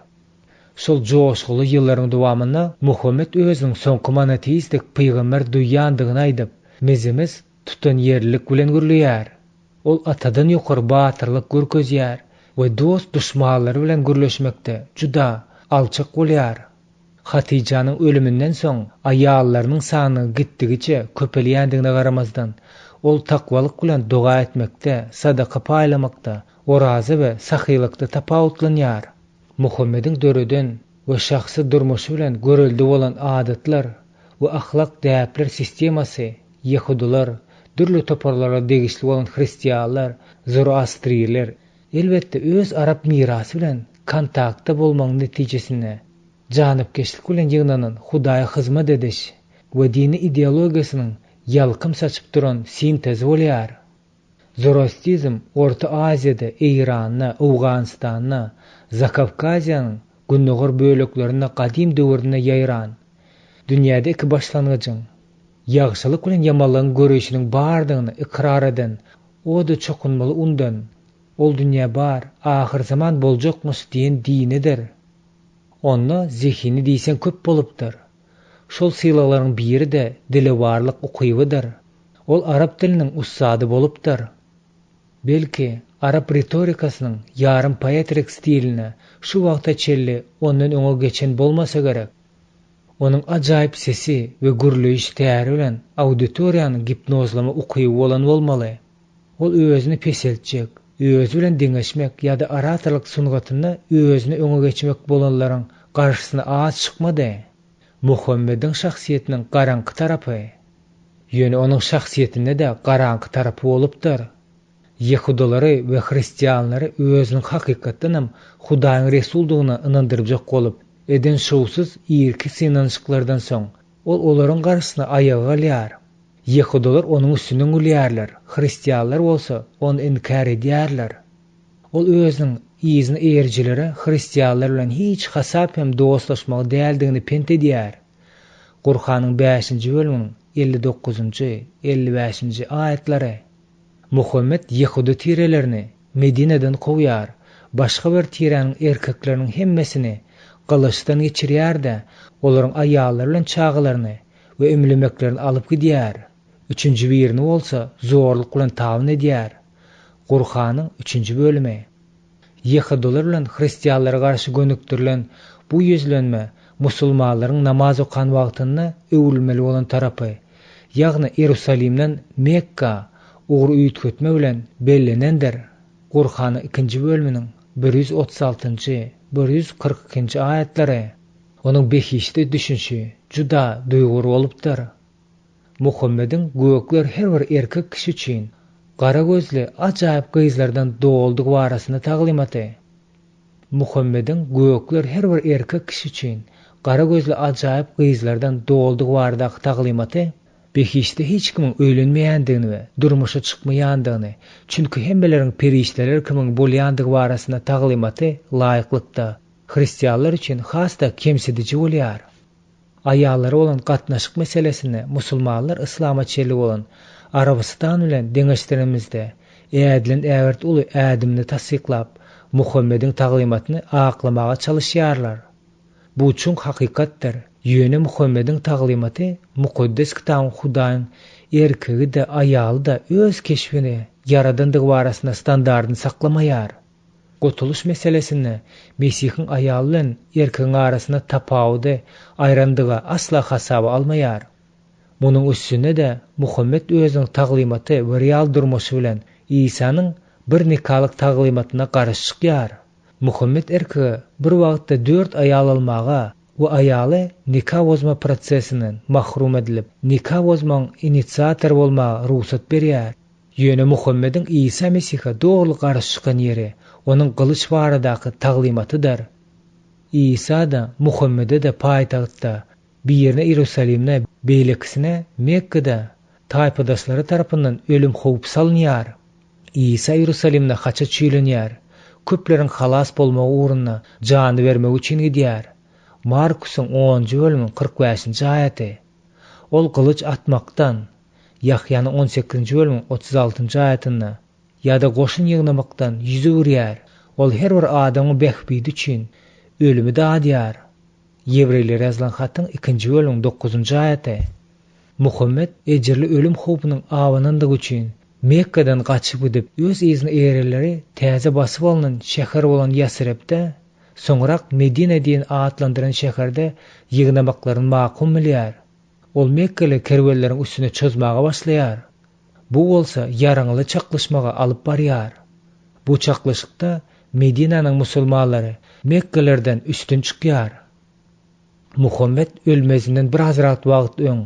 Şol joşguly ýyllaryň dowamynda Muhammed özüniň soňky monoteistik peýgamber duýýandygyny aýdyp, mezimiz tutan ýerlik bilen gürleýär. Ol atadan ýokary batyrlyk görkezýär we dost düşmanlary bilen gürleşmekde juda alçak bolýar. Hatijanyň ölümünden soň aýallarynyň sany gitdigiçe köpelýändigine garamazdan ol takwalyk bilen doga etmekde, sadaka paýlamakda, orazy we sahyhlykda tapawutlanýar. Muhammediň döreden we şahsy durmuşy bilen göreldi bolan adatlar we ahlak däpler sistemasy Yahudiler, dürli toparlara degişli bolan Hristiýanlar, Zoroastriler elbetde öz Arap mirasy bilen kontaktda bolmagyň netijesinde janybkeşlik bilen ýygnanan Hudaýa hyzmat ediş we dini ideologiýasynyň ýalkym saçyp duran sintezi bolýar. Zoroastrizm Orta Aziýada, Iranda, Awganistanda, Zakavkazyanyň günnäger böleklerinde gadim döwürde ýaýran. Dünýäde iki başlangyjyň ýagşylyk bilen ýamanlygyň göreşiniň bardygyny ikrar eden, o da çokunmaly undan, ol dünýä bar, ahir zaman boljakmys diýen dinidir. Onda zihini diýsen köp bolupdyr. Şol sylaklaryň biri de dili barlyk ukybydyr. Ol arap diliniň ustady bolupdyr. Belki Arap retorikasynyň yarım poetrik stiline şu wagta çelli ondan öňe geçen bolmasa gerek. Onun ajaýyp sesi we gürleýiş täri bilen auditoriýany hipnozlama ukyby bolan bolmaly. Ol özüni peseltjek, özü bilen deňeşmek ýa-da oratorlyk sungatyna özüni öňe geçmek bolanlaryň garşysyna az çykmady. Muhammediň şahsiýetiniň garanky tarapy, ýöne onuň şahsiýetinde de garanky tarapy bolupdyr. Yahudilary we Hristiýanlary özüniň hakykatdan hem Hudaýyň resuldugyna inandyrjak bolup, eden şowsuz irki synanşyklardan soň ol olaryň garşysyna aýaga alýar. Yahudiler onuň üstünden gülýärler, Hristiýanlar bolsa onu inkar edýärler. Ol özüniň izini eýerjilere Hristiýanlar bilen hiç hasap hem dostlaşmagy däldigini pent edýär. Qur'anyň 5-nji bölüminiň 59-njy, 55-nji aýatlary Muhammed Yahudi tirelerini Medineden kowýar, başga bir tirenin erkekleriniň hemmesini galaşdan geçirýär-de, olaryň aýallary bilen çağalaryny we emlemeklerini alyp gidýär. Üçünji birini bolsa zorluk bilen tabyn edýär. Qur'anyň 3-nji bölümi. Yahudiler bilen Hristiýanlara garşy gönüktirilen bu ýüzlenme musulmanlaryň namaz okan wagtynda öwülmeli bolan tarapy, ýagny Ýerusalimden Mekka uğru üýtgetme bilen bellenendir. Qur'anyň 2-nji bölüminiň 136-njy, 142-nji aýatlary. Onuň behişde düşünşi juda duýguru bolupdyr. Muhammed'in gökler her bir erkek kişi için qara gözlü acayip kızlardan doğuldığı varasını taqlimatı. Muhammed'in gökler her bir erkek kişi için qara gözlü acayip kızlardan doğuldığı vardak taqlimatı behişte hiç kimin ölenmeýändigini we durmuşa çykmaýandygını, çünki hemmelerin perişteler kimin bolýandygy barasynda taqlimatı laýyklykda hristiýanlar üçin hasda kemsidici bolýar. Aýallary bolan gatnaşyk meselesini musulmanlar islama çellik bolan Arabistan bilen deňeşlerimizde ädilen äwert uly ädimni tassyklap Muhammed'in taqlimatyny aklamaga çalışýarlar. Bu çok hakikatdir. Yöne Muhammed'in taqlimatı mukaddes kitabı Hudaýyň erkegi de aýaly da öz keşfini yaradandygy barasynda standardyny saklamaýar. Gotuluş meselesini Mesihiň aýaly bilen erkegiň arasynda tapawudy aýrandyga asla hasaba almaýar. Munyň üstüne de Muhammed özüniň taqlimaty we real durmuşy bilen İsa'nyň bir nikalyk taqlimatyna garaşy çykýar. Muhammed erkegi bir wagtda 4 aýal almaga we aýaly nikah bozma prosesinden mahrum edilip, nikah bozmaň inisiator bolmaga ruhsat berýär. Ýöne Muhammed'in İsa Mesih'e doğru garaşy çykan ýeri onun kılıç baradaky taqlimatydyr. İsa da Muhammed'e de paýtagtda birine Ýerusalimne, beýlekisine Mekke'de taýpadaşlary tarapyndan ölüm howpy salynýar. İsa Ýerusalimne haça çyýlenýär. Köplerin halas bolmagy uğruna jany bermek üçin gidýär. Markusyň 10-njy bölümiň 45-nji aýaty. Ol kılıç atmaktan, Yahyanyň 18-nji bölümiň 36-njy aýatyna ýa-da goşun ýygnamakdan ýüze urýar. Ol her bir adamyň behbidi üçin ölümi de adýar. Ýewreýlere ýazylan hatyň 2-nji bölümiň 9-njy aýaty. Muhammed ejirli ölüm howpunyň awanandygy üçin Mekke'den gaçyp gidip öz izini ereleri täze basyp alynan şäher bolan Ýasrepde, soňrak Medine diýen atlandyran şäherde ýygnamaklaryny makum bilýär. Ol Mekkeli kerwelleriň üstüne çözmäge başlaýar. Bu bolsa ýaraňly çaklaşmaga alyp barýar. Bu çaklaşykda Medinanyň musulmanlary Mekkelerden üstün çykýar. Muhammed ölmezinden bir azrat wagt öň,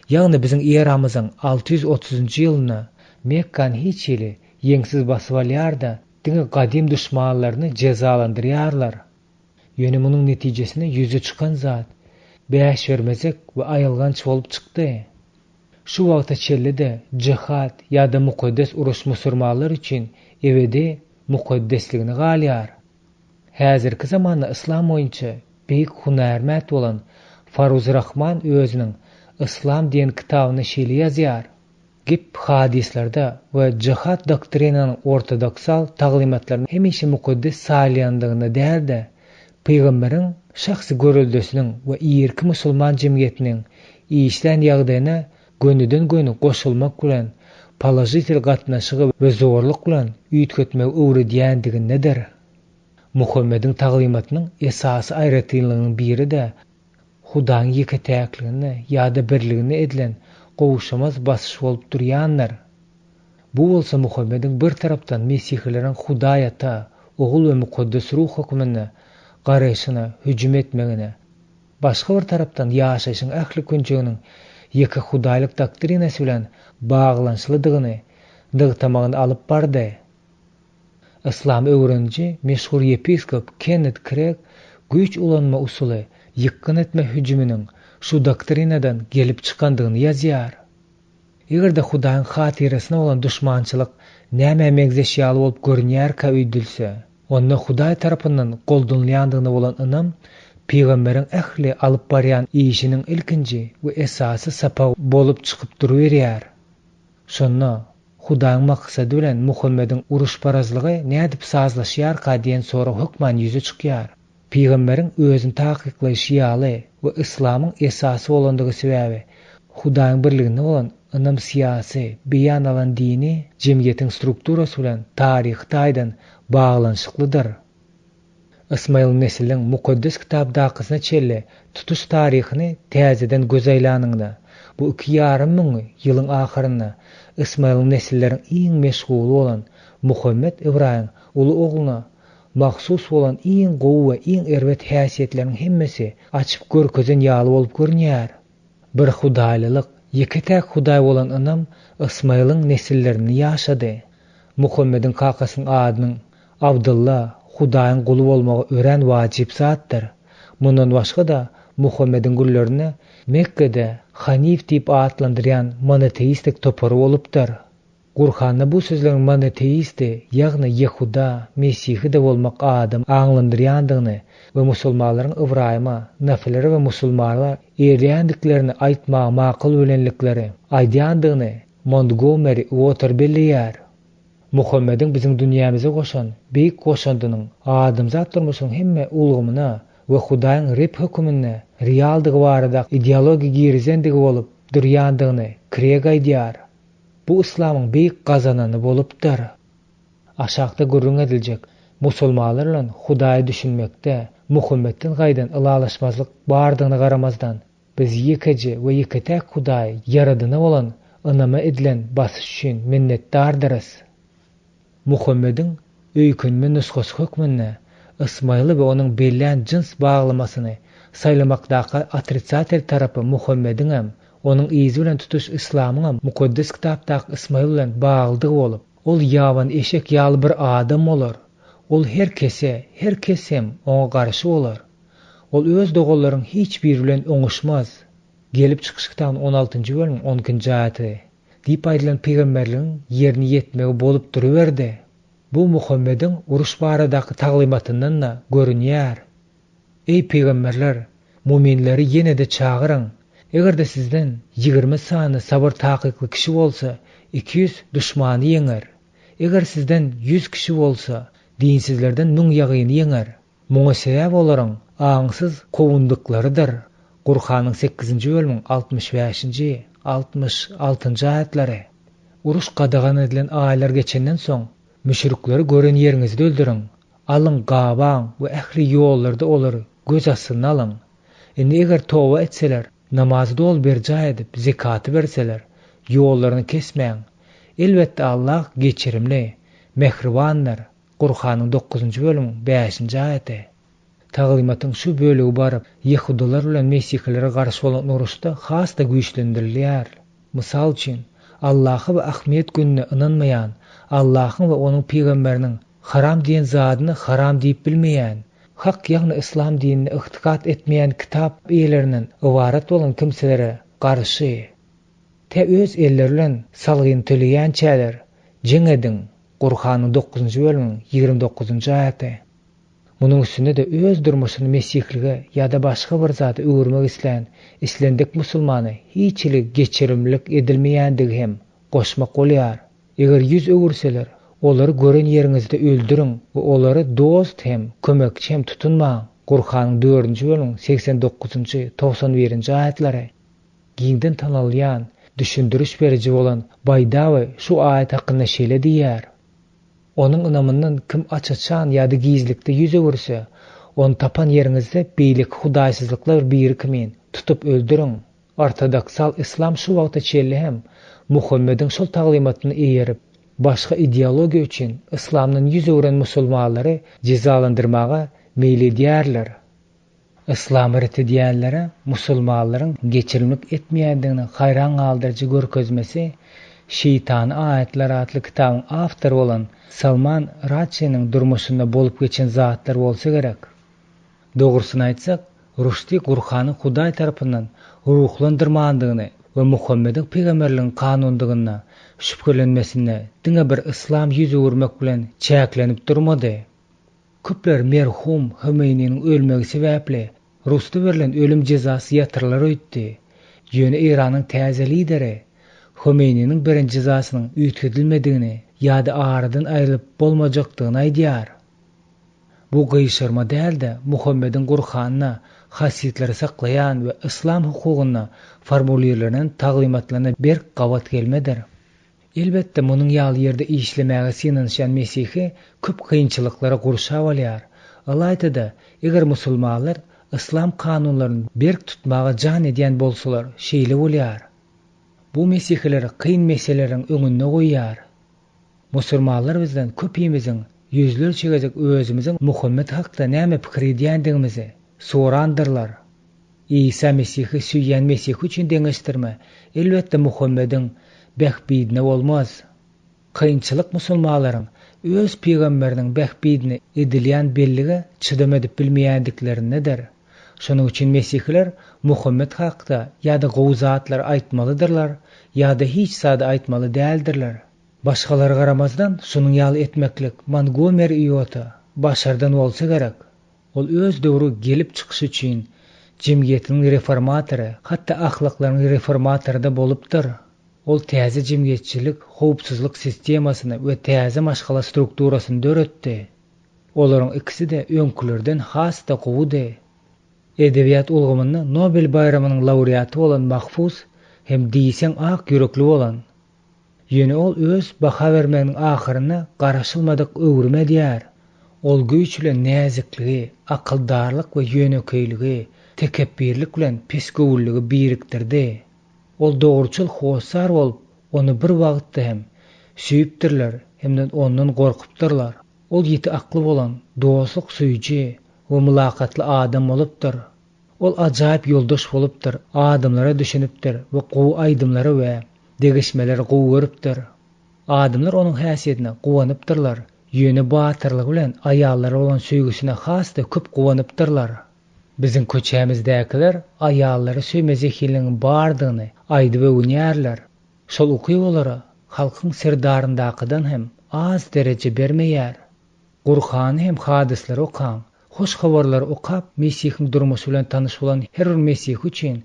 ýagny biziň eramyzyň 630-njy ýylyna Mekkan hiç ýeli ýeňsiz basyp alýar da diňe gadim düşmanlaryny cezalandyrýarlar. Ýöne munyň netijesinde ýüze çykan zat beş vermezek we aýylganç bolup çykdy. Şu wagtda çellide jihad ýa-da mukaddes uruş musulmanlar üçin ebedi mukaddesligini galýar. Häzirki zamanda islam boýunça beýik hunärmät bolan Faruz Rahman özüniň Islam diýen kitabyny şeýle ýazýar. Gip hadislerde ve cihat doktrinanyň ortodoksal taqlimatlaryny hemişe mukaddes salyandygyny därde, peýgamberiň şahsy görüldüsiniň we ýerki musulman jemgyýetiniň işlän ýagdaýyna gönüden göni goşulmak bilen palajitel gatnaşygy we zorluk bilen üýtgetmek öwredýändigini nedir? Muhammed'in taqlimatynyň esasy aýratynlygynyň biri de Hudaň ýeketäkligini ýa-da birligini edilen gowuşamaz basyş bolup durýanlar. Bu bolsa Muhammed'in bir tarapdan Mesihlilerin Hudaýata, ogul we mukaddes ruh hukmyna garaşyna hüjüm etmegine, başga bir tarapdan ýaşaşyň ähli künjeginiň ýeke Hudaýlyk doktrinasy bilen baglanşylydygyny dygtamagyny alyp bardy. İslam öwrenji meşhur yepiskop Kenneth Craig güýç ulanma usuly ýykyn etme hüjüminiň şu doktrinadan gelip çykandygyny ýazýar. Egerde Hudaýyň hatyrasyna bolan düşmançylyk näme megzeşýaly bolup görünýär ka üýdülse, onda Hudaý tarapyndan goldanylýandygyna bolan ynam peýgamberiň ähli alyp barýan işiniň ilkinji we esasy sapa bolup çykyp durýar. Şonda Hudaýyň maksady bilen Muhammediň uruş parazlygy nädip sazlaşýar ka diýen soru hukman ýüze çykýar. Peýgamberiň özüni takyklaýşy ýaly we islamyň esasy bolandygy sebäbi Hudaýyň birligine bolan ynam siýasy, beýan alan dini jemgyýetiň strukturasy bilen taryhy taýdan baglanşyklydyr. İsmail Nesiliň mukaddes kitap dakysyna çelle tutuş taryhyny täzeden gözeýlanyňda bu 2,5 ming ýylyň ahyrynda İsmail nesilleriň iň meşgul bolan Muhammed Ibrahim uly ogluna mahsus bolan iň gowy we iň erwet häsiýetleriň hemmesi açyp görkezen ýaly bolup görünýär. Bir hudaýlylyk Ýeke täk Hudaý bolan anam Ismaýlyň nesillerini ýaşady. Muhammediň kakasyň adynyň Abdullah, Hudaýyň guly bolmagy ören wajib zatdyr. Mundan başga da Muhammediň gullerini Mekkede Hanif diýip atlandyrýan monoteistik topary bolupdyr. Gur'anda bu sözlerin monoteisti, ýagny Yehuda, Mesihide de bolmak adam aňlandyrýandygyny we musulmanlaryň Ibrahima, nafilleri we musulmanlar erýändiklerini aýtmagy makul bilenlikleri aýdýandygyny Montgomery Water bilýär. Muhammediň biziň dünýämize goşan beýik goşandynyň adamzat durmuşynyň hemme ulgamyna we Hudaýyň rep hökmüne realdygy barada ideologiýa girizendigi bolup durýandygyny Kreg aýdýar. Bu İslamyň beýik gazanany bolupdyr. Aşagda gurrun ediljek musulmanlar bilen Hudaýy düşünmekde Muhammedden gaýdan ylalaşmazlyk bardygyna garamazdan biz ýekeje we ýeketäk Hudaý yaradyna bolan ynama edilen basyş üçin minnetdardyrys. Muhammediň öýkünme nusgasy hökmüne Ismaýly we onuň belän jins baglamasyny saýlamakdaky atrisatel tarapy Muhammediň hem onuň izi bilen tutuş İslamyň mukaddes kitapdaky Ismaýl bilen baglydygy bolup, ol ýaban eşek ýaly bir adam bolar. Ol her kesem oňa garşy bolar. Ol öz dogallaryň hiç biri bilen oňuşmaz. Gelip çykyş kitabynın 16-njy bölüm 10-njy aýaty diýip aýdylan peýgamberligiň ýerine ýetmegi bolup duruberdi. Bu Muhammediň uruş baradaky taglymatyndan da görünýär. Ey peýgamberler, muminleri ýene-de çagyryň. Egerde sizden 20 sany sabır takykly kişi bolsa, 200 düşmany ýeňer. Eger sizden 100 kişi bolsa, dinsizlerden 1000 ýagyny ýeňer. Muňa sebäp olaryň aňsyz kowundyklarydyr. Gur'anyň 8-nji bölümiň 65-nji, 66-njy aýatlary. Uruş gadagan edilen aýlar geçenden soň müşrikleri gören ýeriňizde öldüriň. Alyň gabaň we ähli ýollarda olary göz astyna alyň. Endi eger toba etseler, namazda ol berja edip zekaty berseler, ýollaryny kesmeň. Elbetde Allah geçirimli, mehribandyr. Gur'anyň 9-njy bölümiň 5-nji aýaty. Taglymatyň şu bölegi barıp Yehudalar bilen Mesihlileri garşy bolan uruşda hasda güýçlendirilýär. Mysal üçin, Allahy we ahmet gününe inanmayan, Allahyň we onuň peýgamberiniň haram diýen zadyny haram diýip bilmeýän, hak ýagny İslam dinine ihtikat etmeýän kitap eýelerinden ibaret bolan kimselere garşy. Te öz elleri bilen salgyn töleýän çäler, jeň ediň. Gur'anyň 9-njy bölümiň 29-njy aýaty. Munyň üstünde de öz durmuşyny mesihlige ýa-da başga bir zata öwürmek islendik musulmany hiçli geçirimlik edilmeýändigi hem goşmak bolýar. Eger 100 öwürseler, olary gören ýeriňizde öldüriň we olary dost hem kömekçi hem tutunmaň. Gur'anyň 4-nji bölümiň 89-njy 91-nji aýatlary. Giňden tanalýan, düşündiriş beriji bolan Baydawy şu aýat hakynda şeýle diýär. Onun ynamyndan kim açaçan ýa-da gizlikde ýüz öwürse, onu tapan ýeriňizde beýlik hudaýsyzlyklar bir kimin tutup öldüriň. Ortodoksal İslam şu wagtda çelli hem Muhammediň şol taglymatyny eýerip, başga ideologiýa üçin İslamdan ýüz öwüren musulmanlary cezalandyrmaga meýil edýärler. İslam reddiýärlere musulmanlaryň geçirimlik etmeýändigini haýran galdyrjy görkezmesi Şeytan Ayetler adlı kitabın avtoru olan Salman Rushdie'nin durmuşunda bolup geçen zatlar bolsa gerek. Doğrusunu aýtsak, Rushdie Gur'any Hudaý tarapyndan ruhlandyrmandygyny we Muhammediň peýgamberligiň kanundygyna şüphelenmesine diňe bir İslam ýüz öwürmek bilen çäklenip durmady. Köpler merhum Hümeyni'nin ölmegi sebäpli Rusda berilen ölüm cezasy ýatyrylar öýtdi. Ýöne Iranyň täze lideri Hümeyni'nin birinji cezasynyň üýtgedilmedigini ýa-da aradan aýrylyp bolmajakdygyny aýdýar. Bu gyýşyrma dälde Muhammediň Gur'anyna hasiyetleri saklayan we İslam hukugyna formulýerlenen taglymatlaryna bir gawat gelmedir. Elbetde munyň ýaly ýerde işlemäge synanşan Mesihi köp kynçylyklara gurşa bolýar. Alayda eger musulmanlar İslam kanunlaryny berk tutmaga jan edýän bolsalar, şeýle bolýar. Bu mesihleri kıyın meselelerin önüne koyar. Musulmanlar bizden köpüýimiziň yüzler çekecek özümizin Muhammed hakda näme pikir edýändigimizi sorandyrlar. İsa Mesih'i süýýän Mesih üçin deňeşdirme, elbetde Muhammedin bähbidine bolmaz. Kynçylyk musulmanlaryň öz peýgamberiniň bähbidine edilýän bellige çydam edip bilmeýändiklerinidir. Şonuň üçin Mesihler Muhammed hakda ýa-da gowzatlar aýtmalydyrlar, ýa-da hiç zada aýtmaly däldirler. Başgalary garamazdan şunuň ýaly etmeklik Montgomery ýota başardan bolsa gerek. Ol öz döwrü gelip çykyş üçin jemgyýetiniň reformatory, hatda ahlaklaryň reformatory da bolupdyr. Ol täze jemgyýetçilik, howpsuzlyk sistemasyny we täze maşgala strukturasyny döretdi. Olaryň ikisi de öňkülerden has da gowdy. Edebiýat ulgamyny Nobel baýramynyň laureaty bolan Mahfuz hem diýsen ak ýürekli bolan. Ýöne ol öz baha bermeginiň ahyryna garaşylmadyk öwrüme diýär. Ol güýçle näzikligi, akyldarlyk we ýönekeýligi, tekebbirlik bilen pesgowulligi birikdirdi. Ol dogruçul hossar bolup, onu bir wagtda hem süýüpdirler, hemden ondan gorkupdyrlar. Ol ýeti akly bolan, dostluk süýji we mülakatly adam bolupdyr. Ol ajaýyp ýoldaş bolupdyr, adamlara düşünipdir we gowy aýdymlary we degişmeleri gowy görüpdir. Adamlar onuň häsiýetine gowanypdyrlar. Ýöne batyrlygy bilen aýallary bolan süýgüsine has da köp gowanypdyrlar. Biziň köçämizdäkiler aýallary söýmezekiligiň bardygyny aýdyp öwünýärler. Şol ukywalara halkyň serdaryndakydan hem az derece bermeýär. Gurhan hem hadisleri okan, hoş habarlar okap Mesihiň durmuşy bilen tanyş bolan her bir Mesih üçin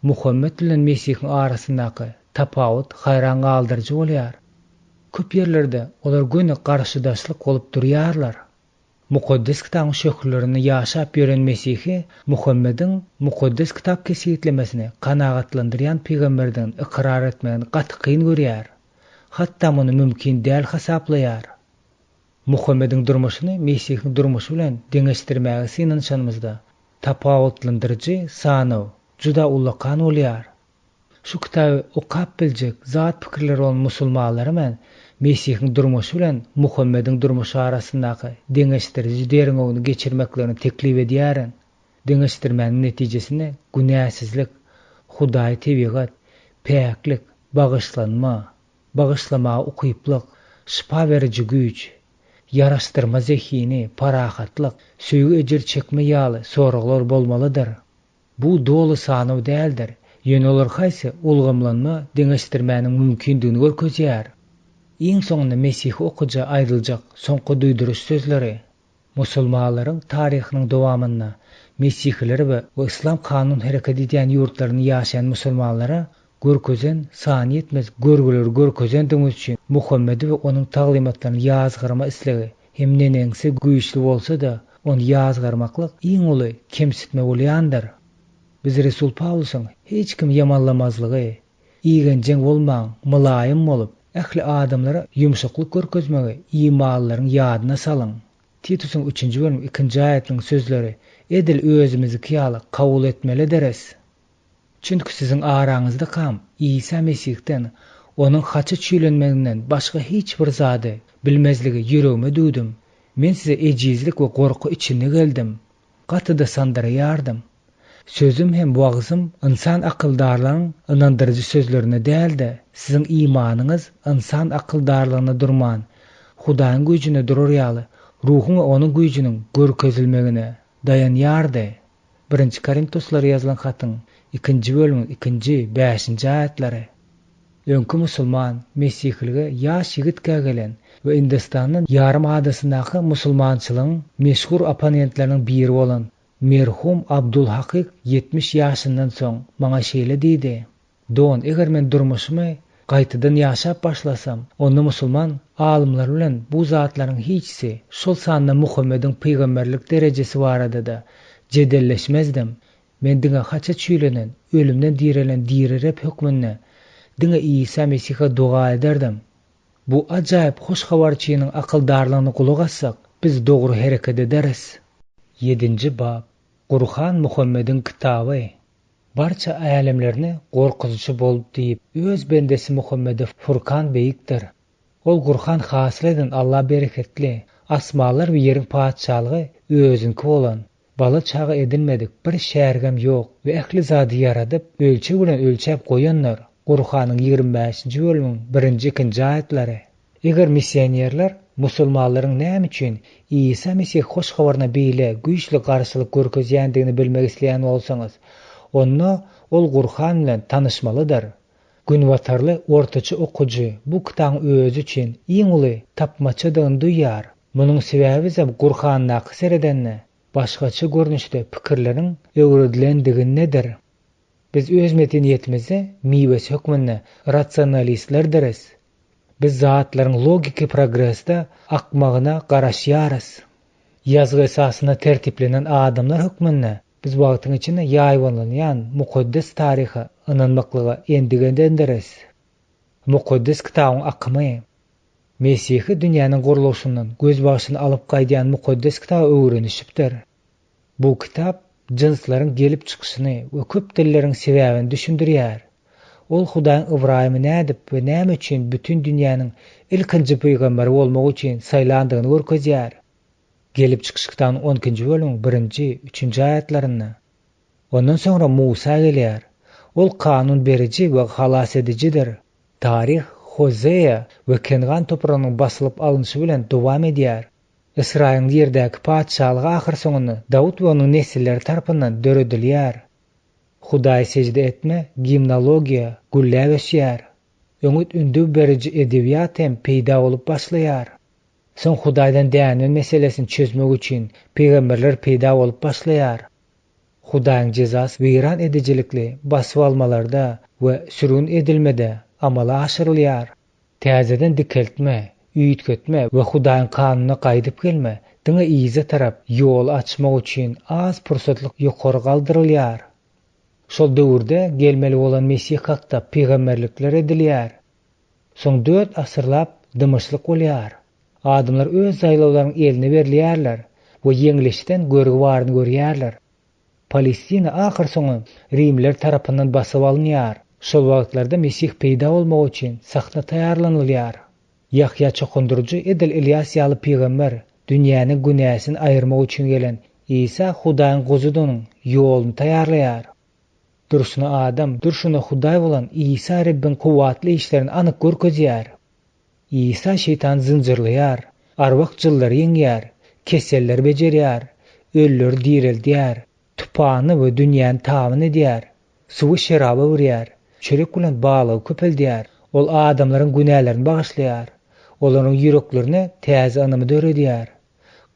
Muhammed bilen Mesihiň arasyndaky tapawut hayran galdyrjy bolýar. Köp ýerlerde olar göni garşydaşlyk bolup durýarlar. Mukaddes kitabyň şöhürlerini ýaşap ýören Mesihi Muhammediň mukaddes kitap kesitlemesini kanagatlandyrýan peýgamberden ikrar etmegini gaty kyn görýär. Hatda muny mümkin däl hasaplaýar. Muhammediň durmuşyny Mesihiň durmuşy bilen deňeşdirmäge synanşanymyzda tapawutlandyrjy sanaw juda ulakan bolýar. Şu kitaby okap biljek zat pikirleri bolan musulmanlar men Mesihiň durmuşy bilen Muhammediň durmuşy arasyndaky deňeşdiriji deriňogny geçirmeklerini teklip edýärin. Deňeşdirmäniň netijesinde günäsizlik, Hudaý tebigat, päklik, bagyşlama ukyplyk, şifa beriji güýç, yaraşdyrma zehini, parahatlyk, söýgü ejir çekme ýaly soraglar bolmalydyr. Bu dolu sanaw däldir. Ýöne olar haýsy ulgamlanma deňeşdirmäniň mümkindigini görkezýär. Iň soňunda Mesih okuja aýryljak soňky duýduruş sözleri musulmanlaryň taryhynyň dowamyna Mesihler we İslam kanun hereket edýän ýurtlaryny ýaşaýan musulmanlara görkezen sany etmez görgüler görkezendiň üçin Muhammed we onuň taglimatlaryny ýazgyrma islegi hem neneňse güýçli bolsa da onu ýazgyrmaklyk iň uly kemsitme bolýandyr. Biz Resul Pawlusyň hiç kim yamanlamazlygy, iýgenjeň bolmaň, mylaýym bolup, ähli adamlara ýumşaklyk görkezmegi imanlaryň ýadyna salyň. Titusyň 3-nji bölüm 2-nji aýatynyň sözleri edil özümizi ýaly kabul etmeli deres. Çünki siziň araňyzda kam İsa Mesihden onuň haçy çüýlenmeginden başga hiç bir zady bilmezligi ýüregime duýdum. Men size ejizlik we gorku içinde geldim. Gatyda sandarýardım. Sözüm hem wagzym insan akyldarlygynyň inandyrjy sözlerine däldi. Siziň imanyňyz insan akyldarlygyna durman, Hudaýyň güýjüne durar ýaly, ruhuň we onuň güýjüniň görkezilmegine dayanýardy. 1-nji Korintoslara ýazylan hatyň 2-nji bölüm 2-5-nji aýatlary. Öňkü musulman Mesihlige ýaş ýigitke gelen we Hindistanyň ýarym adasyndaky musulmançylygyň meşhur oponentleriniň biri bolan merhum Abdulhakik 70 ýaşyndan soň maňa şeýle diýdi. Don eger men durmuşymy gaýtadan ýaşap başlasam, onda musulman alymlar bilen bu zatlaryň hiçsi şol sanda Muhammediň peýgamberlik derejesi barada da jedelleşmezdim. Men diňe haça çüýlenen, ölümden direlen direrep hükmünne diňe İsa Mesih'e dua ederdim. Bu ajaýyp hoş habarçynyň akyldarlygyny kulak assak, biz dogry hereket ederiz. 7-nji bab Gurhan Muhammediň kitaby. Barça aýalemlerini gorkuzyçy bolup diýip, öz bendesi Muhammedi Furkan beýikdir. Ol Gurhan hasyrdan Allah bereketli, asmalar we ýeriň paçalygy özünki bolan, bala çağı edilmedik bir şärgem ýok we ähli zady ýaradyp ölçe bilen ölçäp goýanlar Qur'anyň 25-nji bölümüň 1-2 aýatlary. Eger missionerler musulmanlaryň näme üçin İsa Mesih hoş habaryna beýle güýçli garşylyk görkezýändigini bilmek isleýän bolsaňyz, onda ol Qur'an bilen tanışmalydyr. Günwatarly ortaçy okujy bu kitabyň özü üçin iň uly tapmaçydygyny duýar. Munyň sebäbi ise Qur'an nakys eredenne başgaça görnüşde pikirleriň öwredilendigini nedir? Biz öz medeniýetimizi miwesi hökmünde rasionalistler deriz. Biz zatlaryň logiki progressda akmagyna garaşýarys. Ýazgy esasyna tertiplenen adamlar hökmünde biz wagtyň içinde ýaýwanlanýan mukaddes taryhy ynanmaklyga endigendendiriz. Mukaddes kitabyň akymy Mesihi dünýäniň guruluşyndan göz başyny alyp gaýdýan mukaddes kitap öwrenişipdir. Bu kitap jinslaryň gelip çykyşyny we köp dilleriň sebäbini düşündirýär. Ol Hudaýyň Ibrahimy nädip we näme üçin bütün dünýäniň ilkinji peýgamberi bolmak üçin saýlandygyny görkezýär. Gelip çykyş kitabynyň 12-nji bölümiň 1-3 aýatlaryny. Ondan soňra Musa gelýär. Ol kanun berici we halas edicidir. Tarih Hosea we Kengan topragynyň basylyp alynşy bilen dowam edýär. Israýyň ýerdäki paçalygy ahir soňuny Dawud we onuň nesilleri tarapyndan döredilýär. Hudaýa sejde etme, gimnologiya, güllä ösýär. Öňüt ündü berici edebiýat hem peýda bolup başlaýar. Soň Hudaýdan däňen meselesini çözmek üçin peýgamberler peýda bolup başlaýar. Hudaýyň jezasy wiran edicilikli basyp almalarda we sürgün edilmede amala aşyrylýar. Täzeden dikeltme, üýtgetme we Hudaýyň kanunyna gaýdyp gelme, diňe iýze tarap ýol açmak üçin az pursatlyk ýokary galdyrylýar. Şol döwürde gelmeli bolan Mesih hakda peýgamberlikler edilýär. Soň 4 asyrlap dymyşlyk bolýar. Adamlar öz zaýlawlaryň eline berilýärler we ýeňilişden görgi barny görýärler. Palestina ahir soňy Rimler tarapyndan basyp alınýar. Şol wagtlarda Mesih peýda bolmak üçin sahna taýýarlanylýar. Yahya çokundurjy edil Ilyas ýaly peýgamber dünýäniň günäsini aýyrmak üçin gelen İsa Hudaýyň gozudynyň ýoluny taýýarlaýar. Durşuna adam, durşuna Hudaý bolan İsa Rabbin kuwatly işlerini anyk görkezýär. İsa şeytan zinjirleýär, arwak jyllary ýeňýär, keseller bejerýär, ölleri dirilýär, tupany we dünýäni tamam edýär, suwy şeraba berýär, çörek bilen balygy köpeldýär. Ol adamlaryň günälerini bagyşlaýar, olaryň ýüreklerini täze anymy döredýär.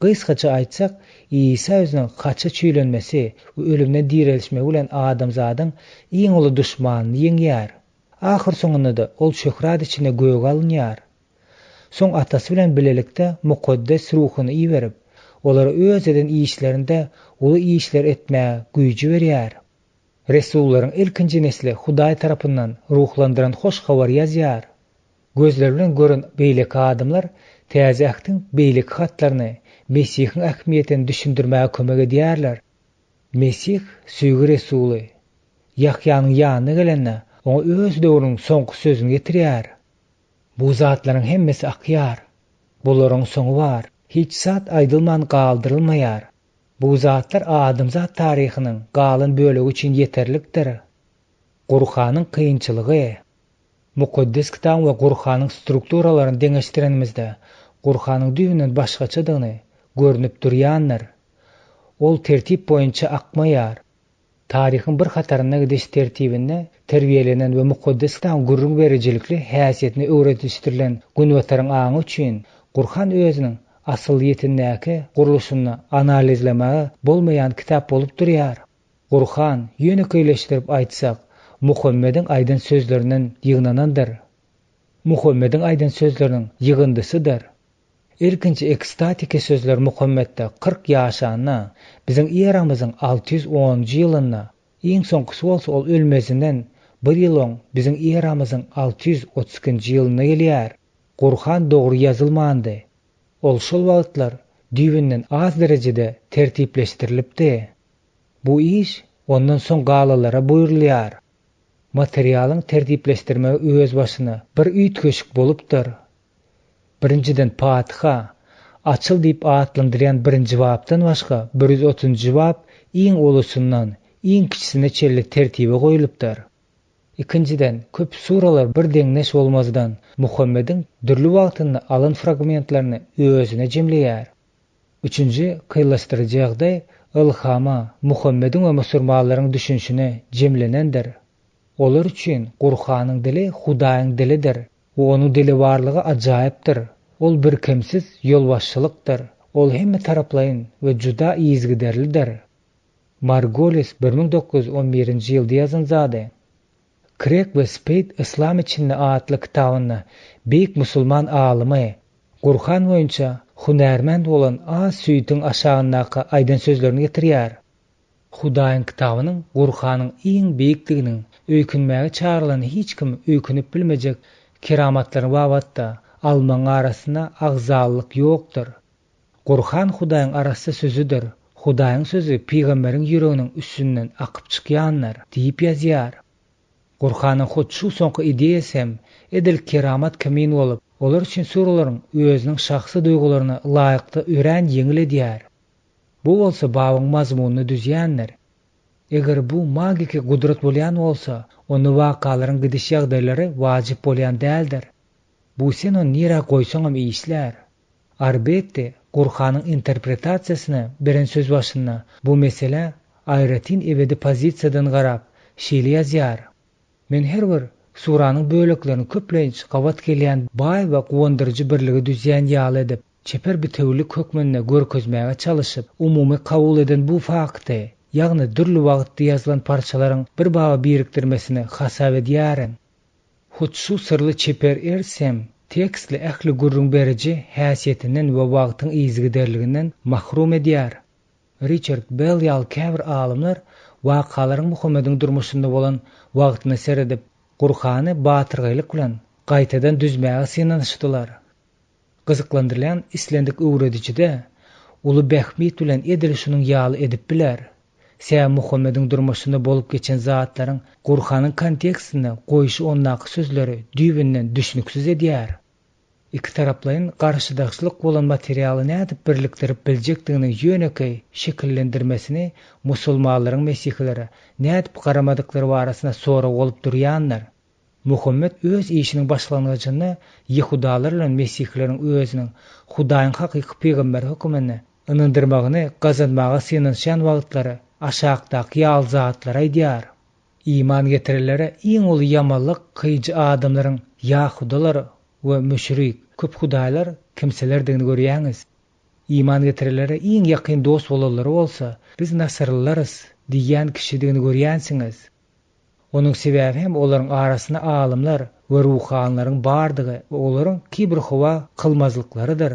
Gysgaça aýtsak, İsa özüniň kaça çüýlenmesi we ölümden dirilişme bilen adamzadyň iň uly duşmanyny ýeňýär. Ahir soňunda da ol şöhrat içinde göge alınýar. Soň atasy bilen bilelikde mukaddes ruhuny iýerip, olara özeden işlerinde uly işler etmäge güýji berýär. Resullaryň ilkinji nesli Hudaý tarapyndan ruhlandyran hoş habar ýazýar. Gözler bilen gören beýleki adamlar täze ähtiň beýleki hatlaryny Mesihiň ähmiýetini düşündirmäge kömek edýärler. Mesih süýgü Resuly. Yahyanyň ýanyna gelende oňa öz döwrüniň soňky sözüni getirýär. Bu zatlaryň hemmesi akyar. Bularyň soňy bar. Hiç zat aýdylman galdyrylmaýar. Bu zatlar adamzat taryhynyň galyn bölegi üçin ýeterlikdir. Qur'anyň kynçylygy. Mukaddes kitap we Qur'anyň strukturalaryny deňeşdirenimizde Qur'anyň düýünden başgaçadygyny görünüp durýanlar. Ol tertip boýunça akmaýar. Taryhyň bir hataryna gidiş tertibinde terbiýelenen we mukaddes kitap gurrun bericilikli häsiýetini öwretişdirilen günwataryň aňy üçin Qur'an özüniň asylyetindäki guruluşyny analizlemege bolmaýan kitap bolup durýar. Qur'an ýöne köýleşdirip aýtsak, Muhammediň aýdan sözlerinden ýygnanandyr. Muhammediň aýdan sözleriniň ýygyndysydyr. Ilkinji ekstatiki sözler Muhammedde 40 ýaşanyna, biziň eramyzyň 610-njy ýylyna, iň soňkysy bolsa ol ölmezinden 1 ýyl oň biziň eramyzyň 632-njy ýylyna gelýär. Qur'an dogry ýazylmandy. Ol şol wagtlar düýünden az derejede tertipleşdirilipdi. Bu iş ondan soň galalara buýrulýar. Materialyň tertipleşdirme öz başyna bir üýtgeşik bolupdyr. Birinciden Fatiha, açıl deyip atlandıran birinci babdan başka 130 bab iň ulusundan iň kiçisine çelli tertibi koyulupdyr. İkinciden, köp suralar bir deňneş bolmazdan Muhammedin dürlü wagtyny alan fragmentlaryny özüne jemleýär. Üçüncü, kıyılaştırıcı ilhama Muhammedin ve musulmanlaryň düşünşüne jemlenendir. Olar üçin Kur'anyň dili Hudaýyň dilidir. Onuň dili barlygy ajaýypdyr. Ol bir kimsiz ýolbaşçylykdyr. Ol hemme taraplaýyn we juda izgiderlidir. Margolis 1911-nji ýylda ýazan zady. Craig ve Spade İslam içinde adlı kitabını büyük musulman alimi Kur'an boyunca hunärmend bolan az süýtüň aşağındaky aýdan sözlerini getirýär. Hudaýyň kitabının Kur'anyň iň beýikliginiň öýkünmäge çağrılan hiç kim öýkünip bilmejek keramatlaryny babatda almaň arasyna agzalyk ýokdur. Kur'an Hudaýyň arasy sözüdür. Hudaýyň sözü peýgamberiň ýüreginiň üstünden akyp çykýanlar diýip ýazýar. Kur'anyň hut şu soňky ideýasy hem edil keramat kemin bolup, olar üçin suralaryň özüniň şahsy duýgularyny laýykly öýren ýeňil edýär. Bu bolsa babyň mazmunyny düzýänler. Eger bu magiki gudrat bolýan bolsa, onu wakalaryň gidiş ýagdaýlary wajyp bolýan däldir. Bu sen onu nire goýsaňam işler. Arbetde Kur'anyň interpretasiýasyny beren söz başynda bu mesele aýratyn ebedi pozisiýadan garap şeýle ýazýar. Men her bir suranyň böleklerini köpleýinç gawat gelýän baý we gowandyrjy birligi düzýän ýaly edip, çeper bir tewlik hökmünde görkezmäge çalışyp, umumy kabul eden bu fakty, ýagny dürli wagtda ýazylan parçalaryň bir baga birikdirmesini hasap edýärin. Hut şu sırly çeper ersem, tekstli ähli gurrun berici häsiýetinden we wagtyň izgiderliginden mahrum edýär. Richard Bell ýaly käbir alimler wakalaryň Muhammediň durmuşynda bolan wagtyny seredip, Kur'any batyrgylyk bilen gaýtadan düzmäge synanyşdylar. Gyzyklandyrýan islendik öwredicide uly Behmit bilen edil şunyň ýaly edip biler. Sen Muhammediň durmuşynda bolup geçen zatlaryň Kur'anyň kontekstine goýuşy ondaky sözleri düýbünden düşnüksiz edýär. İki taraplaryň garşydaşlyk bolan materialy nädip birlikdirip biljekdigini ýönekey şekillendirmesini musulmanlaryň mesihleri nädip garamadyklary barasynda sorak bolup durýanlar. Muhammed öz işiniň başlangyjyny Ýehudalar bilen mesihleriň özüniň Hudaýyň hakyky peýgamber hökmüne ynandyrmagyny gazanmaga synanşan wagtlary aşağıdaky ýal zatlara aýdýar. İman getirilere iň uly ýamanlyk kyjy adamlaryň Ýahudalar we müşrik köp hudaýlar kimselerdigini görýäňiz. İman getirilere iň ýakyn dost bolalary bolsa, biz nasrlarys diýen kişidigini görýänsiňiz. Onuň sebäbi hem olaryň arasyna alimler we ruhanlaryň bardygy we olaryň kibir howa kylmazlyklarydyr.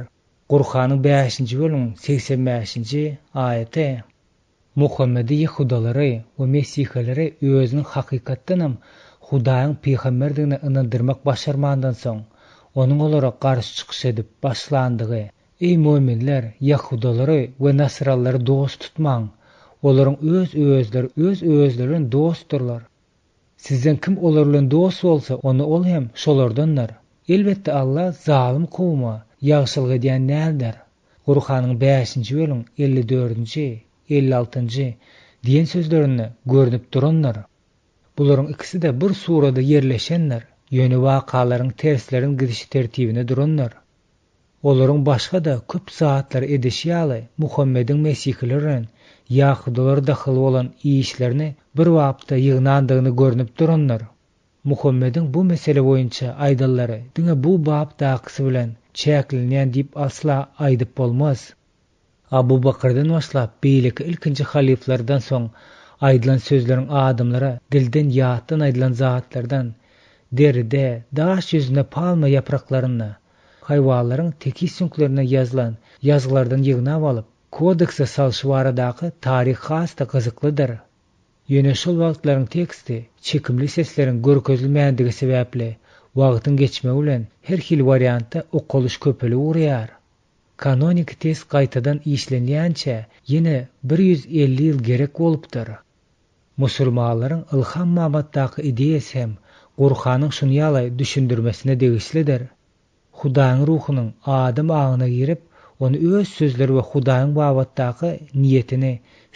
Kur'anyň 5-nji bölümiň 85-nji aýaty. Muhammedi Ýehudalary we Mesihleri özüniň hakykatdanam Hudaýyň peýgamberdigine ynandyrmak başarmandan soň, onuň olara garşy çykyş edip başlandygy: "Ey möminler, Ýehudalary we Nasrallary dost tutmaň. Olaryň öz özleriň dostdurlar. Sizden kim olar bilen dost bolsa, onu ol hem şolardanlar. Elbetde Allah zalim kowma ýagşylyk edýän nädir?" Kur'anyň 5-nji bölüm 54-nji 56-njy diýen sözlerini görnüp duranlar. Bularyň ikisi de bir surada yerleşenler, ýöne wakalaryň tersleriň gidişi tertibine duranlar. Olaryň başga da köp zatlar edişýaly Muhammediň mesihlerini Ýahudalar dahyl bolan işlerini bir wagtda ýygnandygyny görnüp duranlar. Muhammediň bu mesele boýunça aýdallary diňe bu babdakysy bilen çäklenýän diýip asla aýdyp bolmaz. Abu Bakrdan başlap beýleki ilkinji haliflerden soň aýdylan sözleriň adamlara dilden ýatdan aýdylan zatlardan, deride, daş ýüzüne palma ýapraklaryna, haýwanlaryň teki süňklerine ýazylan ýazgylardan ýygnap alyp, kodekse salşy baradaky taryh hasda gyzyklydyr. Ýöne şol wagtlaryň teksti çekimli sesleriň görkezilmänligi sebäpli wagtyň geçmegi bilen her hil variantda okulyş köpeli urýar. Kanonik test gaýtadan işlenýänçe ýene 150 ýyl gerek bolupdyr. Musulmanlaryň ilham mamatdaky ideýasy hem Kur'anyň şuny ýaly düşündirmesine degislidir. Hudaýyň ruhunyň adam agyna girip, onu öz sözleri we Hudaýyň babatdaky niýetini,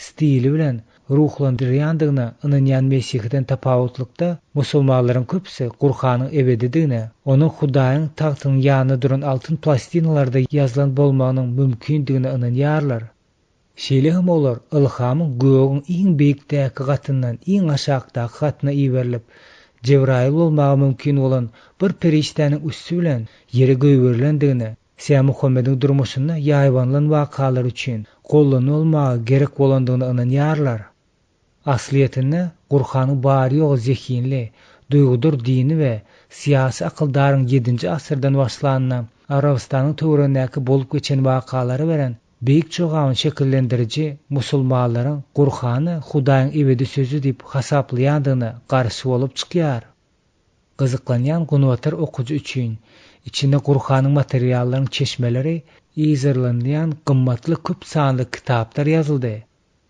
stili bilen ruhlandyrýandygyna ynanýan Mesihden tapawutlykda musulmanlaryň köpüsi Qur'anyň ebedidigine, onuň Hudaýyň tagtynyň ýanyna duran altyn plastinalarda ýazylan bolmagynyň mümkindigine ynanýarlar. Şeýle hem olar ilhamyň göğüň iň beýikdäki gatyndan iň aşagdaky gatyna iberilip, Cebrail bolmagy mümkin bolan bir perişdäniň üstü bilen ýere göýberilendigine, Sen Muhammediň durmuşyna ýaýbanlan wakalar üçin gollanylmagy gerek bolandygyna ynanýarlar. Asliýetinde Qur'anyň bary ýok zehinli, duýgudur dini we siýasy akyldaryň 7-nji asyrdan başlanyna Arabistanyň töwerenäki bolup geçen wakalary beren beýik çogagyny şekillendiriji musulmanlaryň Qur'any Hudaýyň ebedi sözü diýip hasaplaýandygyna garşy bolup çykýar. Gyzyklanýan gunuwatar okujy üçin içinde Qur'anyň materiallaryň çeşmeleri ýazylýan gymmatly köp sanly kitaplar ýazyldy.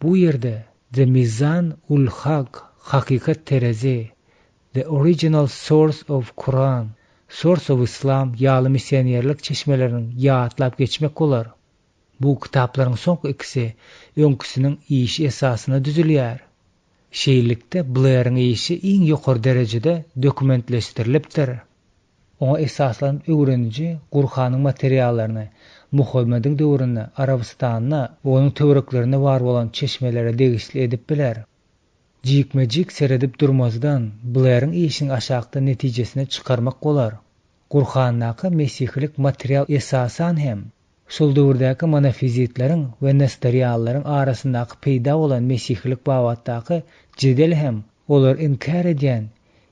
Bu ýerde The Mizan ul Haq, Hakikat terezi, The Original Source of Quran, Source of Islam ýaly misionerlik çeşmeleriniň ýatlap geçmek bolar. Bu kitaplaryň soňky ikisi öňküsiniň işi esasyna düzülýär. Şeýlikde bularyň işi iň ýokary derejede dokumentleşdirilipdir. Oňa esaslanyp öwreniji Qur'anyň materiallaryny Muhammediň döwründe Arabistanyna we onuň töwereklerine bar bolan çeşmelere degişli edip biler. Jikmejik seredip durmazdan bularyň işiniň aşagda netijesini çykarmak bolar. Qur'annaky mesihlik material esasan hem şol döwürdäki monofizitlaryň we nestoriýallaryň arasyndaky peýda bolan mesihlik babatdaky jedel hem olar inkar edýän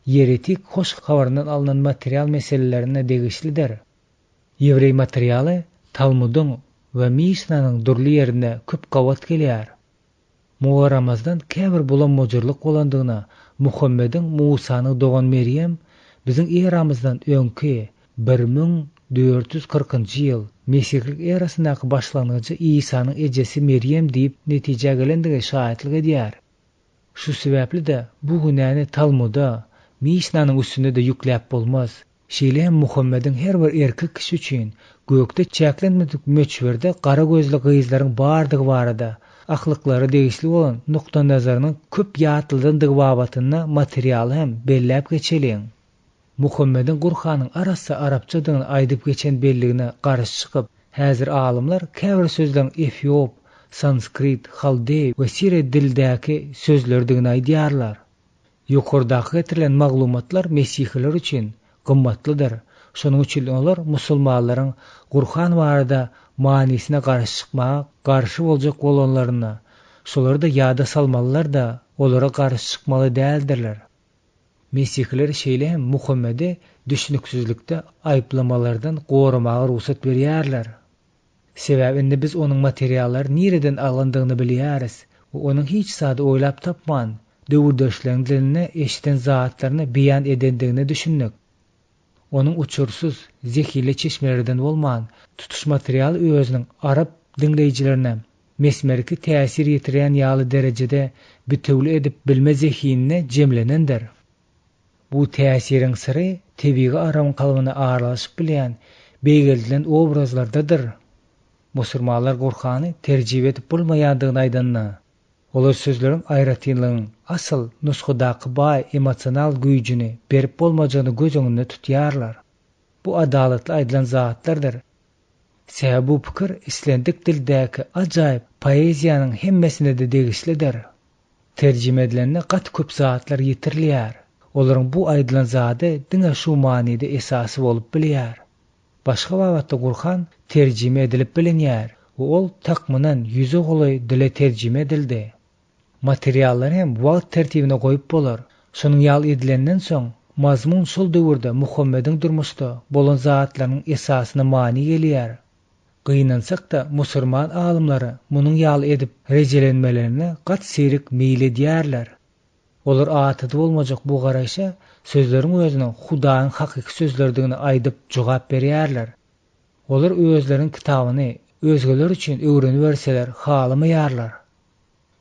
yeretik hoş habaryndan alynan material meselelerine degişlidir. Ýewrey materialy Talmudyň we Mishnanyň durly ýerine köp gawat gelýär. Muharamazdan käbir bolan mojurlyk bolandygyna Muhammediň Musany dogan Meryem biziň eramyzdan öňki 1440-njy ýyl Mesihlik erasyndaky başlangyjy Isanyň ejesi Meryem diýip netije gelendige şahytlyk edýär. Şu sebäpli-de bu günäni Talmuda, Mishnanyň üstünde de ýükläp bolmaz. Şeýle hem Muhammediň her bir erkek kişi üçin gökde çäklenmedik möçberde gara gözli gyzlaryň bardygy barada aklyklary degişli bolan nokta nazarynyň köp ýatyldandygy babatyna material hem belläp geçeliň. Muhammediň Qur'anyň arasy arapçadan aýdyp geçen belligine garşy çykyp, häzir alymlar käbir sözleriň Efiop, Sanskrit, Haldey we Sire dildäki sözlerdigini aýdýarlar. Ýokardaky getirilen maglumatlar mesihler üçin gymmatlydyr. Şonuň üçin olar musulmanlaryň Qur'an barada manisine garşy çykmaga garşy boljak bolanlaryna şolary da ýada salmalylar da olara garşy çykmaly däldirler. Mesihler şeýle hem Muhammedi düşnüksizlikde aýplamalardan goramagy ruhsat berýärler. Sebäbinde biz onuň materiallary nireden alındygyny bilýäris we onuň hiç sady oýlap tapman döwürdeşlerine eşiten zatlaryny beýan edendigini düşündik. Onuň uçursuz, zehirli çeşmelerden bolman tutuş materialy özüniň Arap dinleýijilerine mesmerki täsir ýetirýän ýaly derejede bütewli edip bilme zehinine jemlenendir. Bu täsiriň syry tebigy aram kalbyna aralaşyp bilýän beýgeldilen obrazlardadyr. Musulmanlar Qur'any terjip edip bolmaýandygyny aýdanna. Olar sözleriň aýratynlygyň asıl nusxadaky baý emosional güýjüni berip bolmajagyny göz öňünde tutýarlar. Bu adalatly aýdylan zatlardyr. Sebäbi bu pikir islendik dildäki ajaýyp poeziýanyň hemmesine de degişlidir. Terjime edilenne gat köp zatlar ýetirilýär. Olaryň bu aýdylan zady diňe şu manyda esasy bolup bilýär. Başga wagtda Qur'an terjime edilip bilinýär. Ol takmynan ýüze golay dile terjime edildi. Materiallary hem wagt tertibine goýup bolar. Şonuň ýal edilenden soň mazmun şol döwürde Muhammediň durmuşda bolan zatlaryň esasyna many gelýär. Gynansak da musulman alymlary munyň ýal edip rejelenmelerine gat serik meýil edýärler. Olar atydy bolmajak bu garaşa sözleriň özüniň Hudaýyň hakyky sözlerdigini aýdyp jogap berýärler. Olar özleriň kitabyny özgeler üçin öwrenip berseler halamaýarlar.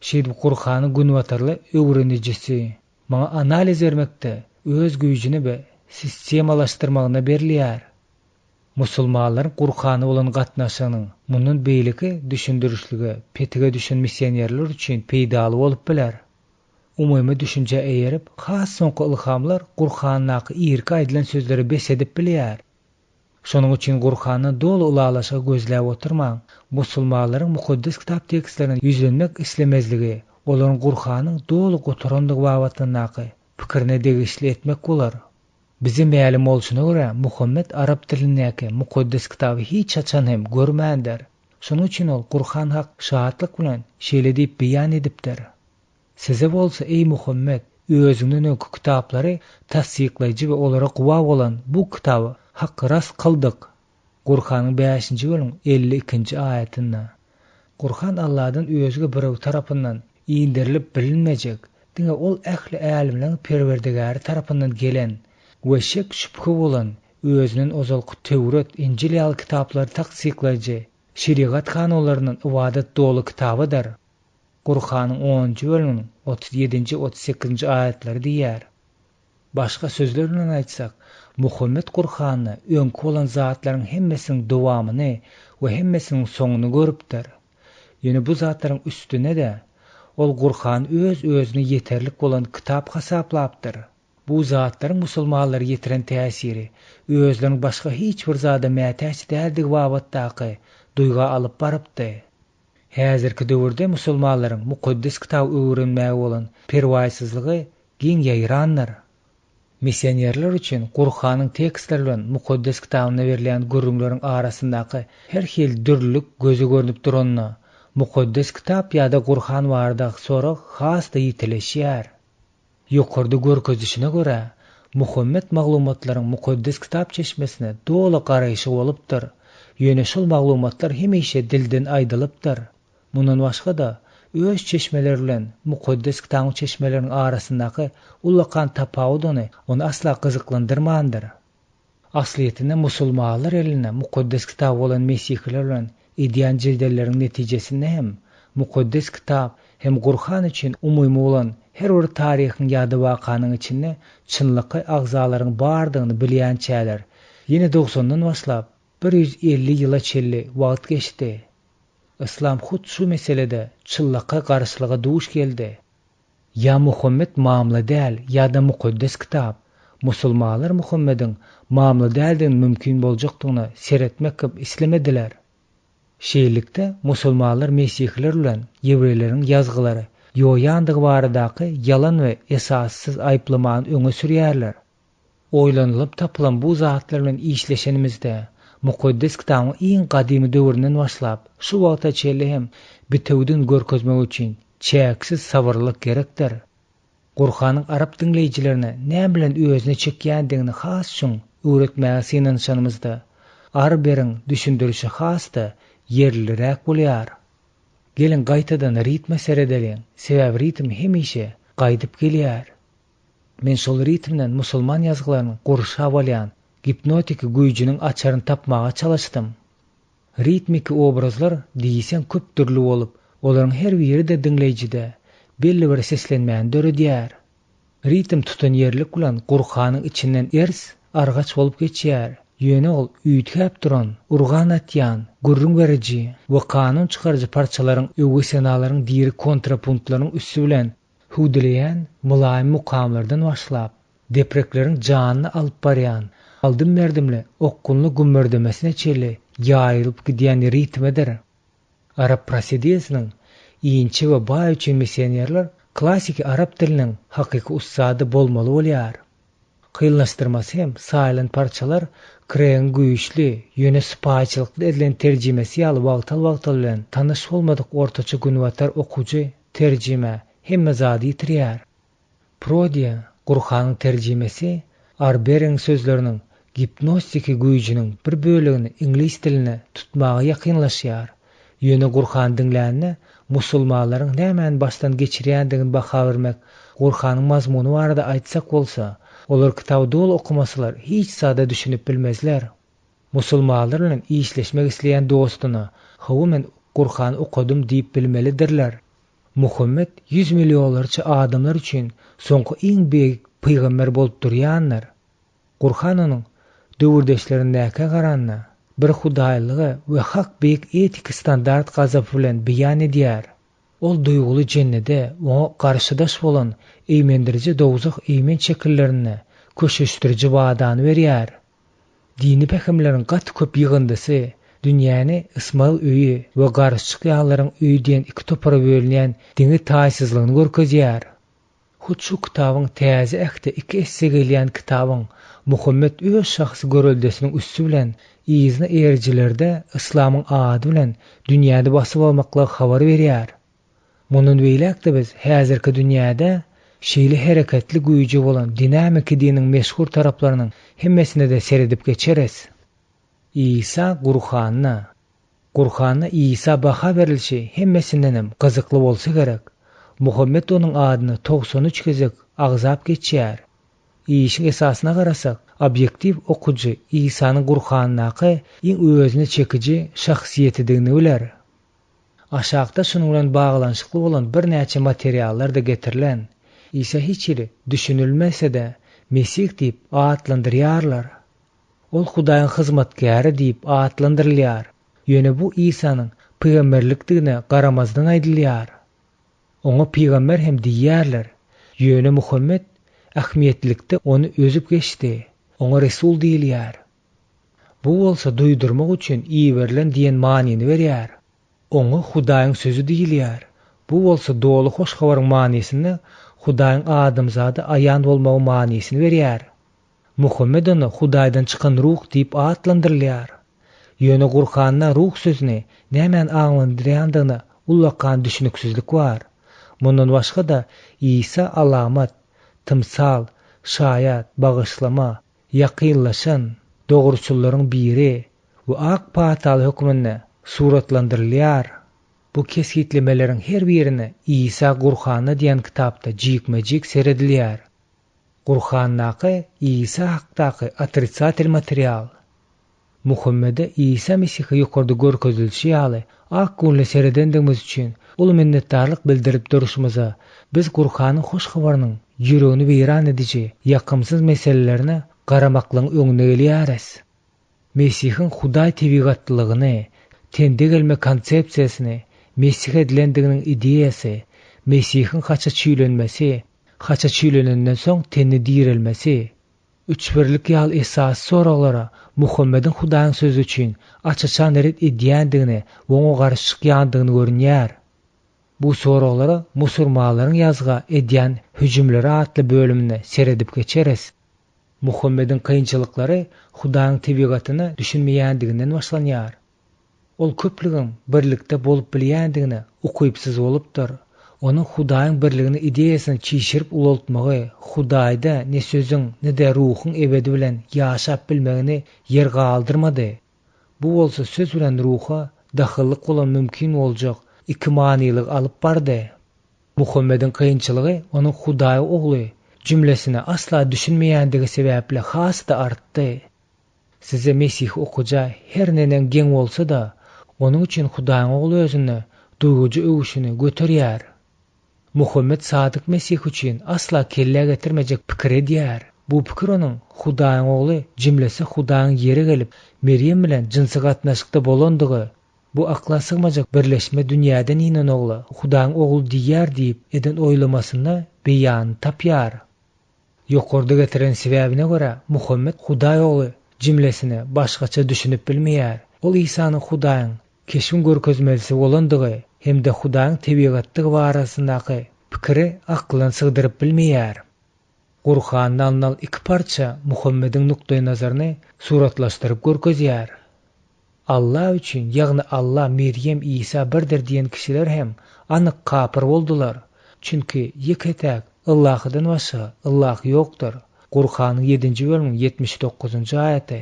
Şeýle Qur'any günwatarly öwrenijisi maňa analiz bermekde öz güýjüni we sistemalaşdyrmagyna berilýär. Musulmanlaryň Gurhany bolan gatnaşygynyň mundan beýleki düşündürüşlüge, petige düşen missionerler üçin peýdaly bolup biler. Umumy düşünje eýerip, has soňky ilhamlar Gurhanyňky ýerki aýdylan sözleri besedip bilýär. Şonuň üçin Gurhany dolu ulalaşyga gözläp oturmaň, musulmanlaryň mukaddes kitap tekstlerini ýüzlenmek islemezligi, olaryň Gurhanyň dolu gotarandygy wagtyndaky pikirine degişli etmek bolar. Bize ma'lum bolşuna görä Muhammed arab dilindäki mukaddes kitaby hiç açan hem görmändir. Şonuň üçin ol Gurhan hak şahatlyk bilen şeýle diýip beýan edipdir. Size bolsa ey Muhammed, özüňden öňkü kitaplary tasdikleýji we olara guwa bolan bu kitaby hak rast kıldyk. Gurhanyň 5-nji bölüm 52-nji aýatynda. Gurhan Allah'dan özüge birew tarapyndan iýindirilip bilinmejek. Diňe ol ähli älimleriň perwerdigäri tarapyndan gelen we şek şüphe bolan özüniň ozalky Tewrat, Injil ýaly kitaplary tasdikleýji şeriat kanunlarynyň ibadat dolu kitabydyr. Gurhanyň 10-njy bölüminiň 37-nji 38-nji aýatlary diýär. Başga sözler bilen aýtsak, Muhammed Gurhanyny öňkü bolan zatlaryň hemmesiniň dowamyny we hemmesiniň soňuny görüpdir. Ýöne bu zatlaryň üstüne de ol Gurhan öz-özüne ýeterlik bolan kitap hasaplapdyr. Bu zatlaryň musulmanlary ýetiren täsiri özleriň başga hiç bir zada mätäç däldigi wagtdaky duýga alyp barypdy. Häzirki döwürde musulmanlaryň mukaddes kitap öwrenmäge bolan perwaýsyzlygy giň ýaýrandyr. Missionerler üçin Gurhanyň tekstleri bilen mukaddes kitabyna berilen görüňleriň arasyndaky her hil dürlük göze görünip duranyna mukaddes kitap ýa-da Gurhan bardak sorak has da ýitileşýär. Ýokarda görkezişine görä Muhammed maglumatlaryň mukaddes kitap çeşmesine dola garaýşy bolupdyr. Ýöne şol maglumatlar hemişe dilden aýdylypdyr. Mundan başga da öz çeşmeleri bilen mukaddes kitabyň çeşmeleriniň arasyndaky ulakan tapawudyny onu asla gyzyklandyrmandyr. Asliýetinde musulmanlar eline mukaddes kitap bolan mesihler bilen ediýän jildeleriň netijesinde hem mukaddes kitap hem Gurhan üçin umumy bolan her bir taryhyň ýa-da wakanyň içinde çynlyky agzalaryň bardygyny bilýän çäler. Ýene 90-dan başlap 150 ýyla çelli wagt geçdi. İslam hut şu meselede çyllyka garşylyga duş geldi. Ya Muhammed mamla däl ýa-da mukaddes kitap. Musulmanlar Muhammediň mamla däldigini mümkin boljakdygyny seretmek gibi islemediler. Şeýlikde musulmanlar mesihler bilen ýewreýleriň ýazgylary ýoýandygy baradaky yalan we esassız aýplamany öňe sürýärler. Oýlanylyp tapylan bu zatlar bilen işleşenimizde mukaddes kitabyň iň gadymy döwründen başlap şu wagta çelli hem bitewden görkezmek üçin çäksiz sabırlyk gerekdir. Gurhanyň arab dinleýijilerine näme bilen özüne çekýändigini has şuň öwretmäge synanşanymyzda arberiň düşündürüşi hasda yerliräk bolýar. Gelin gaýtadan ritme seredeliň, sebäbi ritm hemişe gaýdyp gelýär. Men şol ritmden musulman ýazgylarynyň gurşa bolýan hipnotik güýjüniň açaryny tapmaga çalışdym. Ritmik obrazlar diýsen köp türlü bolup, olaryň her biri de dinleýijide belli bir seslenmäni döredýär. Ritm tutan ýerlik bilen Gurhanyň içinden ers argaç bolup geçýär. Ýöne ol üýtgäp duran, urgan atýan, gurrun beriji we kanun çykarjy parçalaryň öwgi senalaryň diri kontrapunktlaryň üstü bilen hudileýän mulaýym mukamlardan başlap, deprekleriň janyny alyp barýan, aldym berdimle okkunly gümmerdemesine çeli ýaýrylyp gidýän ritmedir. Arab prosediyasının iňçi we baý üçin missionerler klasik arab diliniň hakyky ustady bolmaly bolýar. Kıyıllaştırması hem sayılan parçalar kreň güýçli, ýöne sypaçylykly edilen terjimesi ýaly wagtal bilen tanış bolmadyk ortaça günwatar okuwjy terjime hemme zady ýitirýär. Prodiýa Gurhanyň terjimesi arberiň sözleriniň hipnostiki güýjüniň bir bölegini ingliz diline tutmaga ýakynlaşýar. Ýöne Gurhan dinlänne musulmanlaryň nämen başdan geçirýändigini baha bermek Gurhanyň mazmuny barada aýtsak bolsa, olar kitabı dolu okumasalar hiç sada düşünüp bilmezler. Musulmanlar bilen işleşmek isleyen dostuna "Hawa men Gurhan okudum" diýip bilmelidirler. Muhammed 100 milyonlarca adamlar üçin soňky iň beýik peýgamber bolup durýanlar. Gurhan onuň döwürdeşlerindäki garanna bir hudaýlygy we hak beýik etik standart gazap bilen beýan edýär. Ol duýguly jennede oňa garşydaş bolan eýmendiriji dowzak eýmen çekillerini köşeşdiriji badany berýär. Dini pehemleriň gaty köp ýygyndysy dünýäni ysmal öýi we garşyk ýallaryň öýi diýen iki topara bölünýän diňi taýsyzlygyny görkezýär. Hut şu kitabyň täze ähde iki esse gelýän kitabyň Muhammed öz şahsy görüldesiniň üstü bilen iýizini erjilerde islamyň ady bilen dünýäde basyp almakla habar berýär. Munun beýlekde biz häzirki dünýäde şeýle hereketli güýji bolan dinamik diniň meşhur taraplarynyň hemmesine de seredip geçeres. İsa Gurhanna İsa baha berilşi hemmesindenem gyzykly bolsa gerek. Muhammed onuň adyny 93 gezek agzap geçýär. İşin esasyna garasak, obyektiv okuji İsa'nın Gurhannaky iň özüne çekiji şahsiýetidigini biler. Aşağıda şunun bilen baglanşykly bolan bir näçe materiallar da getirilen. İsa hiçbiri düşünülmese de Mesih diýip atlandyrýarlar. Ol Hudaýyň hyzmatkary diýip atlandyrylýar. Ýöne bu İsa'nın peýgamberlikdigine garamazdan aýdylýar. Oňa peýgamber hem diýýärler. Ýöne Muhammed ähmiýetlikde onu özüp geçdi. Oňa resul diýilýär. Bu bolsa duýdurmak üçin iýberilen diýen manyny berýär. Oňa Hudaýyň sözü diýilýär. Bu bolsa dolu hoş habaryň manysyny Hudaýyň adamzady aýan bolmagy manysyny berýär. Muhammed onu Hudaýdan çykan ruh diýip atlandyrylýar. Ýöne Gurhanna ruh sözüni nämen aňlandyrýandygyna ullakan düşünüksizlik bar. Mundan başga da İsa alamat, tymsal, şaýat, bagyşlama, ýakynlaşan, dogruçullaryň biri we ak patal hökmünde suratlandyrylýar. Bu kesgitlemelerin her birini İsa Gurhanna diýen kitapda jikmejik seredilýär. Gurhannaky İsa hakdaky atrisatel material. Muhammede İsa Mesih'i ýokarda görkezilşi ýaly ak günle seredendigimiz üçin ol minnetdarlyk bildirip duruşymyza biz Gurhanyň hoş habarynyň ýüregini beýran ediji ýakymsyz meselelerine garamaklyň öňüne gelýäris. Mesih'in Hudaý tebigatlygyny, tende gelme konsepsiýasyny, Mesih edilendiginiň ideýasy, Mesih'in haça çüýlenmesi, haça çüýlenenden soň teni diýrilmesi, üçbirlik ýal esas soraglara Muhammedin Hudaýyň sözü üçin açaçan eret edýändigini we oňa garşy çykýandygyny görünýär. Bu soraglara musulmanlaryň ýazga edýän hüjümleri atly bölümine seredip geçeres. Muhammedin kynçylyklary Hudaýyň tebigatyny düşünmeýändiginden başlanýar. Ol köpligiň birlikde bolup bilýändigini ukypsyz bolupdyr. Onun Hudaýyň birligini ideýasyny çişirip ulaltmagy, Hudaýda ne sözüň ne de ruhyň ebedi bilen ýaşap bilmegini yer galdyrmady. Bu bolsa söz bilen ruha dahyllyk bolan mümkin boljak iki manylyk alyp bardy. Muhammedin kynçylygy onun Hudaý ogly jümlesini asla düşünmeýändigi sebäple hasda artdy. Size Mesih okuja her nenen geň bolsa da, onun üçin Hudaýyň ogly özüni duýguju öwüşini göterýär. Muhammed sadyk Mesih üçin asla kelle getirmejek pikir edýär. Bu pikir onuň Hudaýyň ogly jümlesi Hudaýyň ýeri gelip Meryem bilen jinsy gatnaşykda bolandygy, bu akla sygmajak birleşme dünýäden inen ogly Hudaýyň ogly diýär diýip eden oýlamasyna beýan tapýar. Ýokarda getiren sebäbine görä Muhammed Hudaý ogly jümlesini başgaça düşünüp bilmeýär. Ol Isa'nın Hudaýyň keşfin görkezmelisi bolandygy hem de Hudaýyň tebigatlygy barasyndaky pikiri aklyna sygdyryp bilmeýär. Gurhandan alınan iki parça Muhammedin nukta-i nazaryny suratlaşdyryp görkezýär. Allah üçin, ýagny Allah, Meryem, İsa birdir diýen kişiler hem anyk kapyr boldular. Çünki ýeketek Allahdan başga Allah ýokdur. Gurhanyň 7-nji bölümiň 79-njy aýaty.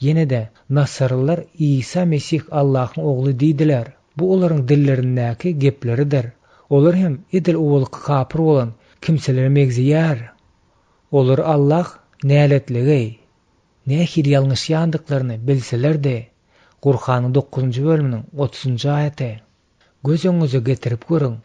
Ýene de Nasarlylar İsa Mesih Allahyň ogly diýdiler. Bu olaryň dillerindäki gepleridir. Olar hem edil owalky kapyr bolan kimseler megziyar. Olar Allah näletligi, nähir ýalňyş ýandyklaryny bilseler de, Gurhanyň 9-njy bölümiň 30-njy aýaty. Göz öňüňize getirip görüň.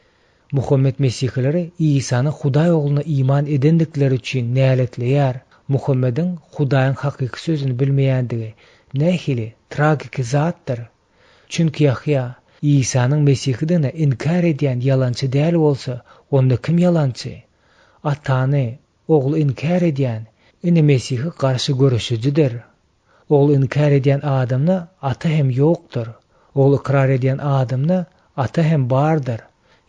Muhammed Mesihleri İsa'nın Hudaý oglyna iman edendikleri üçin näletleýär. Muhammed'in Hudaýyň hakyky sözüni bilmeýändigi nähili tragik zatdyr. Çünki Yahya İsa'nın Mesihidine inkar edýän yalançy däl bolsa, onda kim yalançy? Atany, ogly inkar edýän ine Mesihi garşy görüşüjidir. Ogly inkar edýän adamna ata hem ýokdur. Ogly ikrar edýän adamna ata hem bardyr.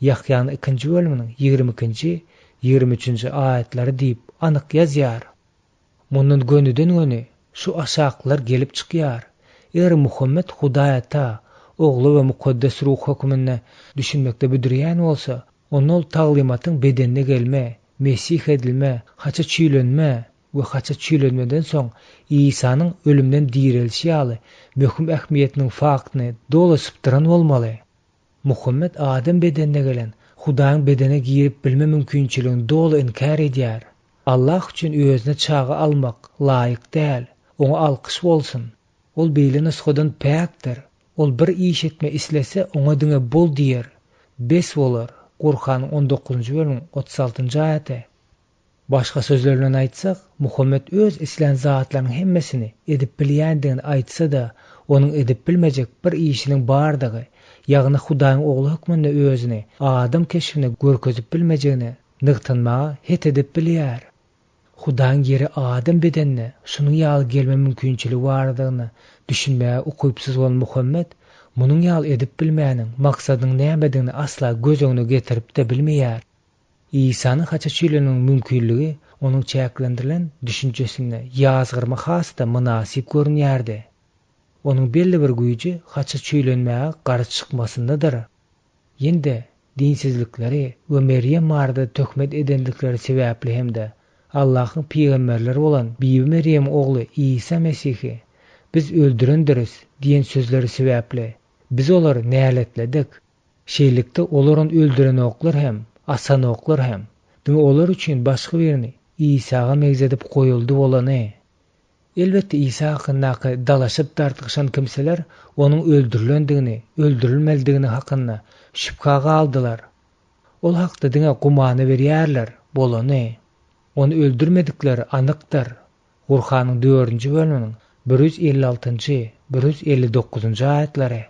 Yahyanyň 2-nji bölüminiň 22-nji 23-nji aýatlary diýip anyk ýazýar. Mundan gönüden göni şu aşaklar gelip çykýar. Eger Muhammed Hudaýa ta, ogly we mukaddes ruh hökmüne düşünmekde büdürýän bolsa, ony taglimatyň bedenine gelme, Mesih edilme, haça çüýlenme we haça çüýlenmeden soň İsa'nın ölümden dirilişi ýaly möhüm ähmiýetiniň faktyny dolasypdyran bolmaly. Muhammed adam bedenine gelen Hudaýyň bedene girip bilme mümkinçiligini doly inkar edýär. Allah üçin özüne çağa almak laýyk däl, oňa alkyş bolsun. Ol beýle nusgadan päkdir. Ol bir iş etme islese oňa diňe bol diýer. Bes bolar. Qur'anyň 19-njy bölümiň 36-njy aýaty. Başga sözler bilen aýtsak, Muhammed öz islen zatlarynyň hemmesini edip bilýändigini aýtsa da, onuň edip bilmejek bir işiniň bardygy, ýagny Hudaýyň ogly hökmünde özüni adam keşfine görkezip bilmejegini nygtanmaga het edip bilýär. Hudaýyň ýeri adam bedenine şunuň ýaly gelme mümkinçiligi bardygyny düşünmäge ukupsuz bolan Muhammed munyň ýaly edip bilmäniň maksadyny nämedigini asla göz öňüne getirip de bilmeýär. İsa'nın haça çüýlenmeniň mümkinligi onuň çäklendirilen düşünjesine ýazgyrma hasda münasip görünýärdi. Onuň belli bir güýji haça çüýlenmäge garşy çykmasyndadyr. Ýende dinsizlikleri we Meryem marda töhmet edendikleri sebäpli hemde Allahyň peýgamberleri bolan Bibi Meryem ogly İsa Mesihi biz öldürendiriz diýen sözleri sebäpli biz olary näletledik. Şeýlikde olaryň öldüren oklar hem, asan oklar hem. Diňe olar üçin başga birini İsa'ga megzedip goýuldy bolany. Elbetde İsa hakynda dalaşyp tartışan kimseler onuň öldürilendigini, öldürilmeldigini hakynda şüphaga aldylar. Ol hakda diňe gumany berýärler bolany. Onu öldürmedikleri anykdyr. Qur'anyň 4-nji bölüminiň 156-njy, 159-njy aýatlary.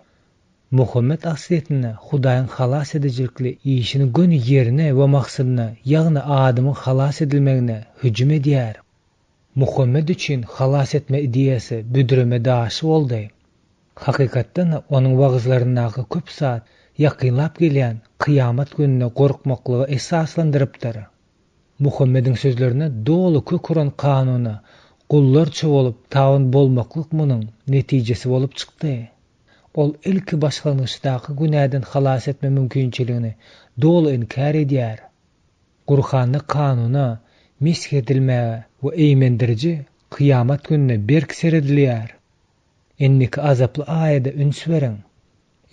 Muhammed asliýetinde Hudaýyň halas edejekli işini göni ýerine we maksadyna, ýagny adamyň halas edilmegine hüjüm edýär. Muhammed üçin halas etme ideýasy büdüreme daşy boldy. Hakykatdan onuň wagzlaryndaky köp saat ýakynlap gelýän kıyamat gününe gorkmaklygy esaslandyrypdyr. Muhammediň sözlerine dolu kökuran kanuny gullarça bolup tabyn bolmaklyk munyň netijesi bolup çykdy. Ol ilki başlangyçdaky günäden halas etme mümkinçiligini dolu inkar edýär. Qur'anyň kanuny mesh edilmäge we eýmendiriji kıyamat gününe berkser edilýär. Enniki azaply aýada üns beriň.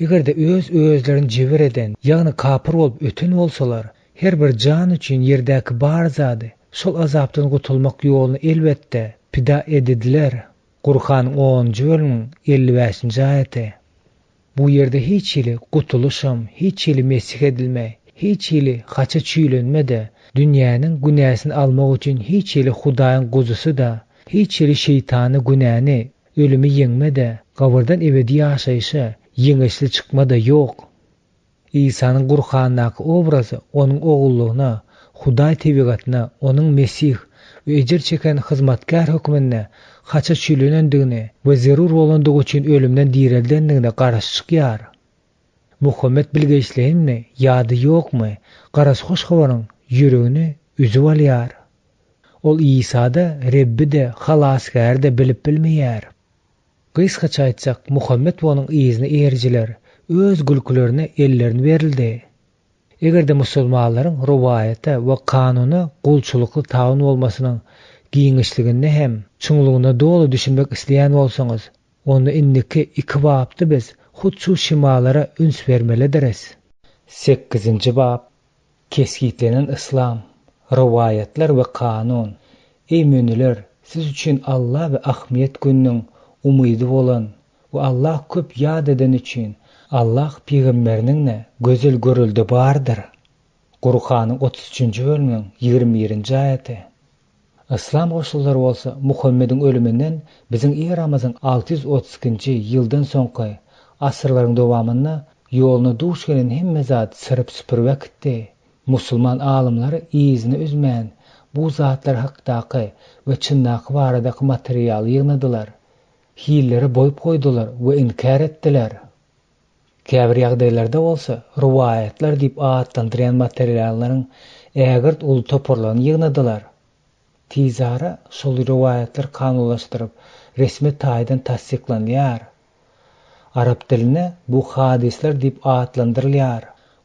Egerde özlerini jibir eden, ýagny kapyr bolup öten bolsalar, her bir can üçin ýerdäki bar zady şol azapdan gutulmak ýoluny elbetde pida edildiler. Qur'anyň 10-njy bölümiň 55-nji aýaty. Bu ýerde hiç ýeli gutuluşam, hiç ýeli mesih edilme, hiç ýeli haça çüýlenmede, dünýäniň günäsini almak üçin hiç ýeli Hudaýyň guzusy da, hiç ýeli şeytany günäni, ölümi ýeňmede, gabyrdan ebedi ýaşaýşa, ýeňeşli çykmada ýok. İsa'nın Qur'andaky obrazy onuň ogullygyna, Hudaý tebigatyna, onuň Mesih we ejir çeken hyzmatkar hökmüne haça çüýlenendigini we zerur bolandygy üçin ölümden dirildendigine garaş çykýar. Muhammed bilgeçleýänmi, ýady ýokmy, garas hoş habaryň ýüregini üzüp alýar. Ol İsa'da Rebbi de halasgar da bilip bilmeýär. Gysgaça aýtsak, Muhammed onuň izine erjiler, öz gülkülerine ellerini berildi. Egerde musulmanlaryň ruwayaty we kanuny gulçulukly tabyn bolmasynyň giňişliginde hem çuňlugyna dolu düşünmek isleýän bolsaňyz, onu indiki iki babda biz hut şu şimalara üns bermelidirez. 8-nji bab Keskitlenen İslam, ruwayatlar we kanun. Ey müminler, siz üçin Allah we ahmiýet gününiň umydy bolan we Allah köp ýad eden üçin Allah peýgamberiniň gözel görüldi bardyr. Qur'anyň 33-nji bölümiň 21-nji aýaty. İslam goşulları bolsa Muhammed'in ölümünden bizim eramyzyň 632-nji ýyldan soňky asyrlaryň dowamynda ýoluna duş gelen hemme zat sırıp süpürmekdi. Musulman alymlary izini üzmän bu zatlar hakdaky we çynnaky baradaky material ýygnadylar. Hilleri boýup goýdular we inkar etdiler. Käbir ýagdaýlarda bolsa riwayatlar diýip atlandyrýan materiallaryň ägirt ul toparlaryny ýygnadylar. Tizara şol riwayatlar kanunlaşdyryp resmi taýdan tasdiklanýar. Arap diline bu hadisler diýip atlandyrylýar.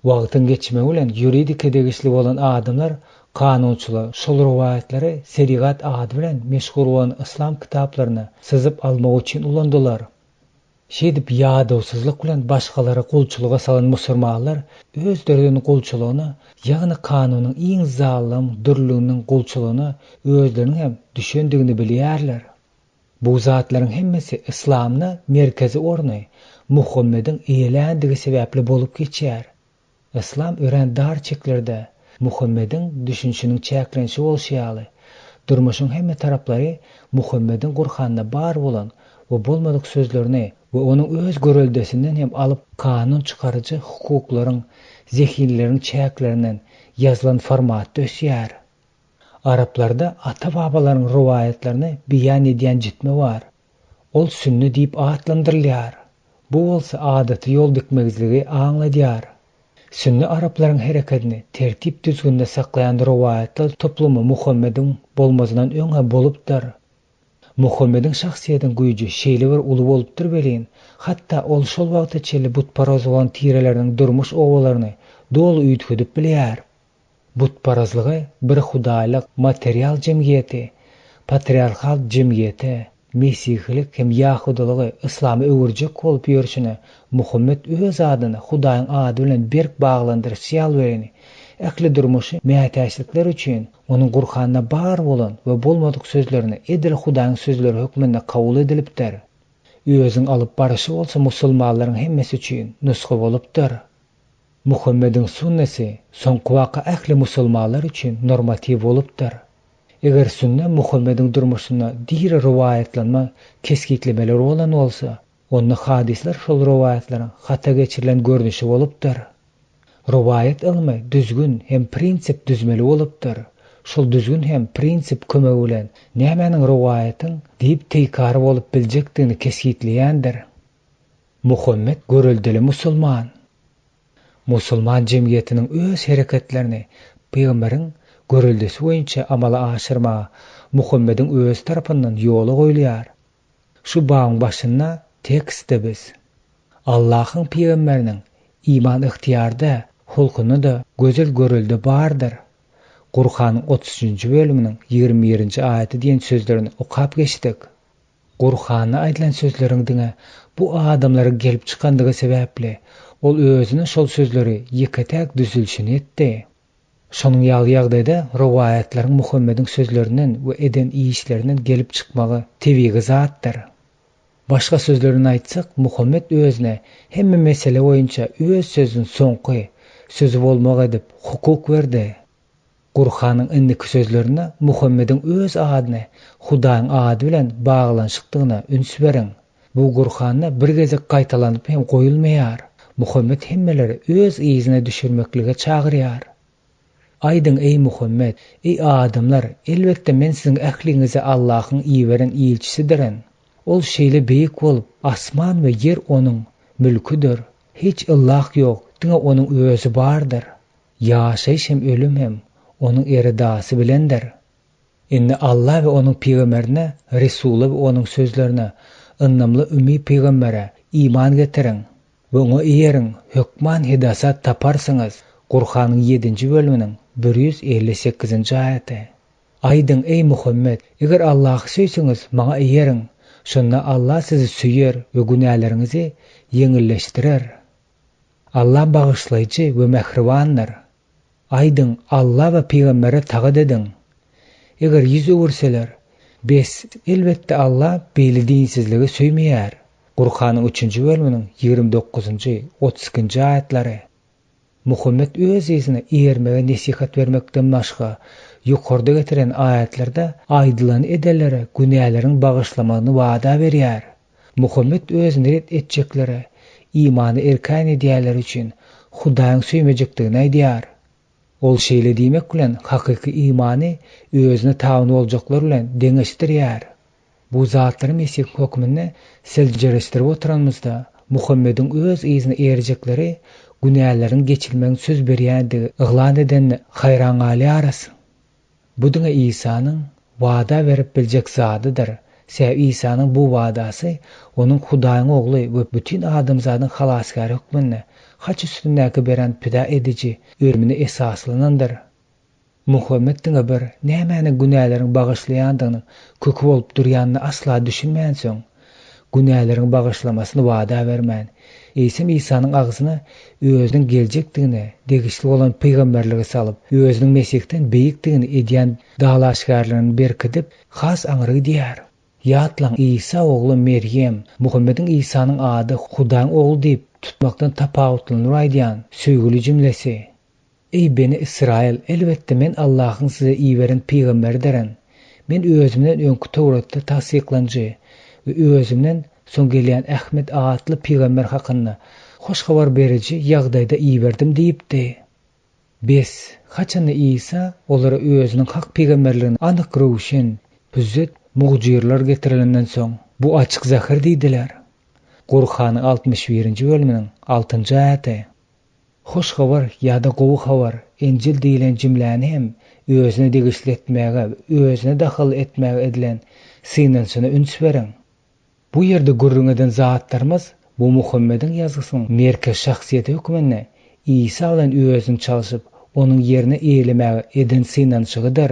Wagtyň geçmegi bilen yuridika degişli bolan adamlar, kanunçylar şol riwayatlary serigat ady bilen meşhur bolan islam kitaplaryny syzyp almak üçin ulandylar. Şeýdip ýadawsızlyk bilen başgalary gulçuluga salan musulmanlar özleriniň gulçulugyny, ýagny kanunyň iň zalim dürlüğiniň gulçulugyny özleriniň hem düşündigini bilýärler. Bu zatlaryň hemmesi islamny merkezi orny Muhammedin eýlendigi sebäpli bolup geçýär. İslam ören dar çeklerde Muhammedin düşünşiniň çäklenşi bolşýaly. Durmuşyň hemme taraplary Muhammedin Gur'an'da bar bolan we bolmadyk sözlerini we onuň öz göreldesinden hem alyp kanun çykarjy hukuklaryň, zehinleriň çäklerinden ýazylan formatda ösýär. Araplarda ata-babalaryň riwayatlaryny beýan edýän jitme bar. Ol sünni diýip atlandyrylýar. Bu bolsa adaty ýol dikmegizligi aňladýar. Sünni Araplaryň hereketini tertip düzgünde saklayan riwayatlar toplumy Muhammedin bolmazyndan öňe bolupdyr. Muhammedin şahsiýetiň güýji şeýle bir uly bolupdyr belin. Hatda ol şol wagtda çeli butparaz bolan tireleriniň durmuş owalaryny dolu üýtgüdip bilýär. Butparazlygy bir hudaýlyk material jemgyýeti, patriarkal jemgyýeti, mesihlik hem ýahudalygy islamy öwürjek bolup ýörüşine Muhammed öz adyny Hudaýyň ady bilen berk baglandyryp ýal bereni. Ähli durmuşy mätäçlikler üçin onuň Gur'an'da bar bolan we bolmadyk sözlerini edil Hudaýyň sözleri hökmünde kabul edilipdir. Özüň alyp barışı bolsa musulmanlaryň hemmesi üçin nusga bolupdyr. Muhammedin sünnesi soňky waka ähli musulmanlar üçin normativ bolupdyr. Eger sünne Muhammedin durmuşyna diýre riwayatlanma keskitlemeler bolan bolsa, onda hadisler şol riwayatlaryň hata geçirilen görnüşi bolupdyr. Riwayat ilmi düzgün hem prinsip düzmeli bolupdyr. Şol düzgün hem prinsip kömegi bilen nämening riwayatyň diýip teýkar bolup biljekdigini keskitleýändir. Muhammed göreldili musulman. Musulman jemgyýetiniň öz hereketlerini peýgamberiň göreldesi boýunça amala aşyrma Muhammedin öz tarapyndan ýola goýulýar. Şu bagyň başynda tekstde biz Allahyň peýgamberiniň iman ihtiýarda, hulkyny da gözel göreldi bardyr. Gur'anyň 30-njy bölüminiň 21-nji aýaty diýen sözlerini okap geçdik. Gur'an'da aýdylan sözleriň diňe bu adamlara gelip çykandygy sebäpli ol özüne şol sözleri ýeketäk düzülşini etdi. Şonuň ýagdaýda riwayatlaryň Muhammedin sözlerinden we eden işlerinden gelip çykmagy tebigi zatdyr. Başga sözlerini aýtsak, Muhammed özüne hemme mesele boýunça öz sözüň soňky sözü bolmak edip hukuk berdi. Gur'anyň indiki sözlerine Muhammedin öz adyny Hudaýyň ady bilen baglanşykdygyna üns beriň. Bu Gur'an'da bir gezek gaýtalanyp hem goýulmaýar. Muhammed hemmeleri öz izine düşürmeklige çagyrýar. Aydın ey Muhammed, ey adamlar, elbette men siziň ähliňize Allahyň iýberen ilçisidirin. Ol şeýle beýik bolup, asman we yer onuň mülküdür. Hiç illah ýok, diňe onuň özü bardyr. Ýaşaýyş hem ölüm hem onuň eredasy bilendir. Indi Allah we onuň peýgamberine, Resula we onuň sözlerine, ynamly ümmi peýgambere iman getiriň we oňa eýeriň, hökman hidasat taparsyňyz. Gur'anyň 7-nji bölüminiň 158-nji aýaty. Aydın ey Muhammed, eger Allahy söýseňiz, maňa eýeriň. Şonda Allah sizi süýer we günälerinizi ýeňilleşdirer. Allah bagyşlaýjy we mehribandyr. Aydın Allah we peýgambere tagy dediň. Eger ýüz öwürseler, bes elbette Allah beýle dinsizligi söýmeýär. Gur'anyň 3-nji bölüminiň 29-njy 32-nji aýatlary. Muhammed öz izine eýermege nesihat vermekden başga yukarıda getiren ayetlerde aydılan edelere günahların bağışlamagyny wada berýär. Muhammed özüni ret etjeklere, imany erkan edýärler üçin Hudaýyň söýmejekdigini aýdýar. Ol şeýle diýmek bilen hakyky imany özüne taban boljaklar bilen deňeşdirýär. Bu zatlaryň mesih hökmüne seljereşdirip oturanmyzda Muhammediň öz izine erjekleri günahlaryn geçilmeň söz berýändigi yglan eden hayran aly arasy. Bu diňe İsa'nyň wada berip biljek zadydyr. Sebäp İsa'nyň bu wadasy onuň Hudaýyň ogly we bütün adamzadyň halaskary hukmyny haç üstündäki beren pida edici ölümüne esaslanandyr. Muhammed diňe bir nämäni günahlaryň bağışlaýandygyny kökü bolup durýanyny asla düşünmän soň günahlaryň bağışlamasyny wada bermän. Eýsem İsa'nyň agyzyna özüniň geljekdigini, degişli bolan peýgamberligi salyp, özüniň mesihden beýikdigini edýän dağlaşgarlaryny berkidip, has aňyry diýär. Ýatlaň İsa ogly Meryem, Muhammediň İsa'nyň ady Hudaýyň ogly diýip tutmakdan tapawutlanyr aýdýan söýgüli jümlesi. Ey beni İsrail, elbetde men Allahyň size iýberen peýgamberi deren. Men özümden öňkü Tawratda tasdiklanjy we özümden soň gelýän Ähmet adly peýgamber hakynda hoş habar beriji ýagdaýda iýberdim diýipdi. 5. Haçany İsa olara özüniň hak peýgamberligini anyk rowşen, büzet, mugjizler getirilenden soň bu açyk zahir diýdiler. Qur'anyň 61-nji bölüminiň 6-njy aýaty. Hoş habar ýa-da gowy habar, Injil diýilen jümläni hem özüne degişli etmäge, özüne dahil etmäge edilen synançyna üns beriň. Bu ýerde gurrungadan zatlarymyz bu Muhammediň ýazgysynyň merkez şahsiýeti hökmüne İsa bilen özüni çalyşyp onuň ýerine eýlemäge eden synançygydyr.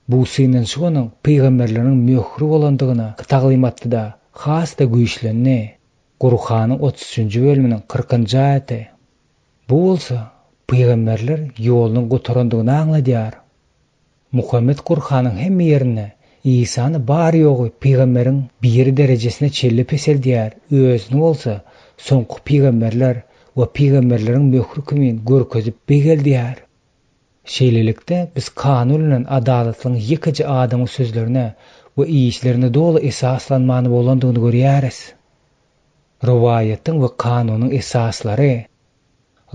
Bu synançy onuň peýgamberleriň möhri bolandygyna taglymatda has da güýçlenni. Qur'anyň 33-nji bölüminiň 40-njy aýaty. Bu bolsa peýgamberler ýolunyň gotarandygyny aňladýar. Muhammed Qur'anyň hemme ýerine İsa'ny bar ýogy peýgamberiň bir derejesine çellip eseldýär. Özüni bolsa soňky peýgamberler we peýgamberleriň möhri kimin görkezip begeldýär. Şeýlelikde biz kanun bilen adalatlyň ýekiji adamyň sözlerine we işlerine dolu esaslanmany bolandygyny görýäris. Riwayatyň we kanunyň esaslary.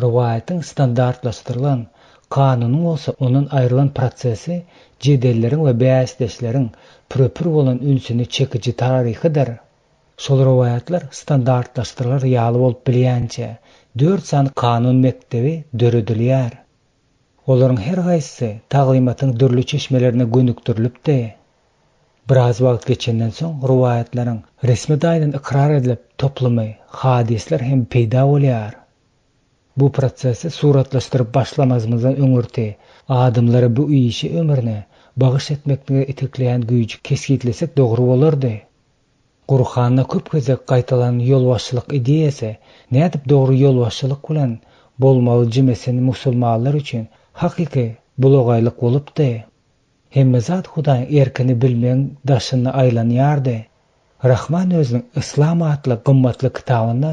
Riwayatyň standartlaşdyrylan kanunyň bolsa onuň aýrylan prosesi jedelleriň we bäsleşleriň pür bolan ünsüni çekiji taryhydyr. Şol riwayatlar standartlaşdyrylar ýaly bolup bilýänçe 4 san kanun mektebi döredilýär. Olaryň her gaýsy taglymatyň dürli çeşmelerine gönükdirilipdi. Biraz wagt geçenden soň riwayatlaryň resmi daýdan ikrar edilip toplamy hadisler hem peýda bolýar. Bu prosesi suratlaşdyryp başlamazmyzdan öňürti adamlara bu işi ömrüne bagyş etmekle itekleyen güýç keskitlesek dogry bolardy. Qur'anda köp gezek gaýtalan ýolbaşçylyk ideýasy nädip dogry ýolbaşçylyk bilen bolmaly jemesini musulmanlar üçin hakyky bulagaýlyk bolupdy. Hemme zat Hudaýyň erkini bilmeň daşyny aýlanýardy. Rahman özüniň İslam atly gymmatly kitabynda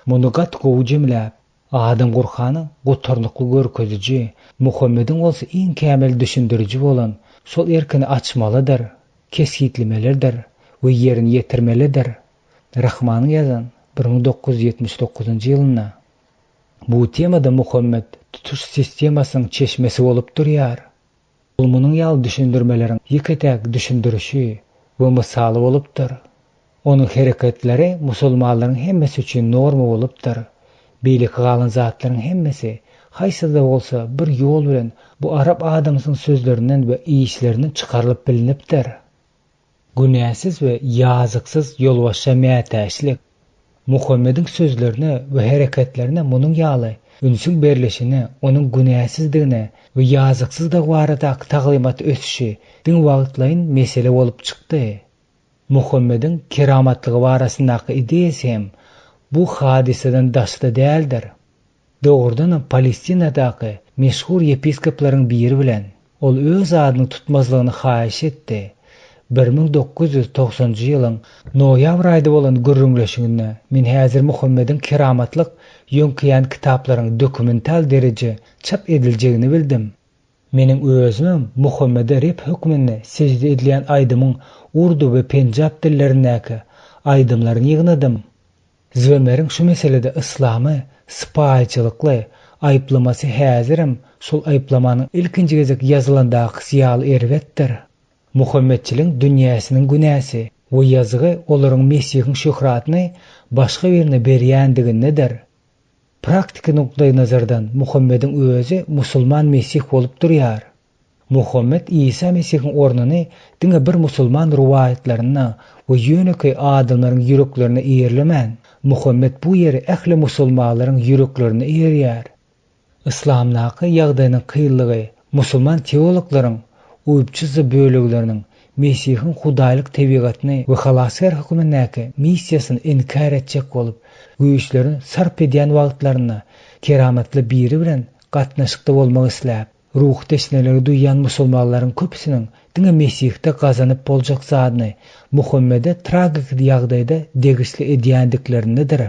muny gat gowy jemläp Adam Qur'anyň gotarnykly görkeziji, Muhammediň bolsa iň kämil düşündiriji bolan şol erkini açmalydyr, kesgitlemelidir we ýerini ýetirmelidir. Rahmanyň ýazan 1979-njy ýylyna. Bu temada Muhammed tutuş sistemasynyň çeşmesi bolup durýar. Bu munyň ýaly düşündirmeleriň ýeketäk düşündirişi we misaly bolupdyr. Onuň hereketleri musulmanlaryň hemmesi üçin norma bolupdyr. Beýlik galan zatlaryň hemmesi haýsyda bolsa bir ýol bilen bu Arap adamynyň sözlerinden we işlerinden çykarylyp bilinipdir. Günäsiz we ýazykysyz ýolbaşça mätäçlik Muhammediň sözlerine we hereketlerine munyň ýaly ünsün berleşini, onuň günäsizdigine we ýazykysyz da barada taglymat ösüşi diň wagtlaryň mesele bolup çykdy. Muhammediň keramatlygy barasyndaky ideýasy hem bu hadiseden daşda däldir. Dogrudan Palestinadaky meşhur yepiskoplaryň biri bilen ol öz adyny tutmazlygyny haýyş etdi. 1990-njy ýylyň noýabr aýda bolan gürrüňleşiginde men häzir Muhammediň keramatlyk ýönküýän kitaplaryň dokumental derece çap ediljegini bildim. Menin özüm Muhammed'e rep hükmünne secde edilen aydımın Urdu ve Pencap dillerindeki aydımlarını yığnadım. Zömer'in şu meselede İslam'ı spayçılıklı ayıplaması häzirim, şol ayıplamanın ilkinci gezek yazılandaky siýaly erwetdir. Muhammedçiliň dünýäsiniň günäsi we ýazygy olaryň Mesihiň şöhratyny başga birine berýändiginedir. Praktik nukday nazardan Muhammed'in özü musulman Mesih bolup durýar. Muhammed İsa Mesih'in ornuny diňe bir musulman riwayatlaryna we ýöneköy adamlaryň ýüreklerine eýerlemän. Muhammed bu ýeri ähli musulmanlaryň ýüreklerine eýerýär. İslamnaky ýagdaýynyň kynlygy musulman teoloklaryň uýupçysy bölegleriniň Mesihiň hudaýlyk tebigatyny we halasgar hukmynyňky missiýasyny inkar etjek bolup, güýçlerini sarp edýän wagtlaryna keramatly biri bilen gatnaşykda bolmak isläp, ruh teşneleri duýan musulmanlaryň köpüsiniň diňe Mesihde gazanyp boljak zadyny Muhammede tragik ýagdaýda degişli edýändiklerinidir.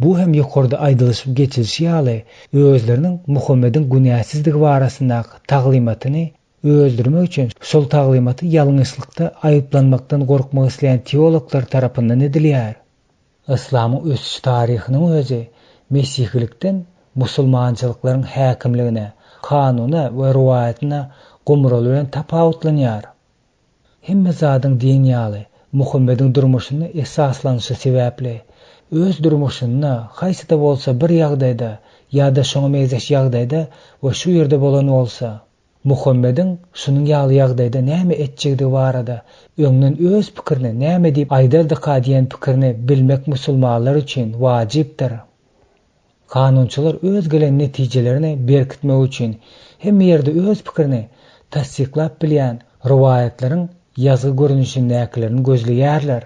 Bu hem ýokarda aýdylyşyp geçilşi ýaly özleriniň Muhammedin günäsizligi barasyndaky taglimatyny öldürmek üçin şol taglimaty ýalňyşlykda aýyplanmakdan gorkmak isleýän teologlar tarapyndan edilýär. İslamyň ösüş taryhynyň özü Mesihlikden musulmançylyklaryň häkimligine, kanuny we riwayatyna gomuraly bilen tapawutlanýar. Hemme zadyň din ýaly Muhammediň durmuşyny esaslanyşy sebäpli öz durmuşyny haýsyda bolsa bir ýagdaýda ýa-da şoňa mezeş ýagdaýda we şu ýerde bolan bolsa Muhammediň şunyň ýaly ýagdaýda näme etjegdi barada öňden öz pikirini näme diýip aýdardyka diýen pikirini bilmek musulmanlar üçin wajypdyr. Kanunçylar öz gelen netijelerini berkitmek üçin hem ýerde öz pikirini tasdiklap bilýän riwayatlaryň ýazgy görünüşindäkilerini gözleýärler.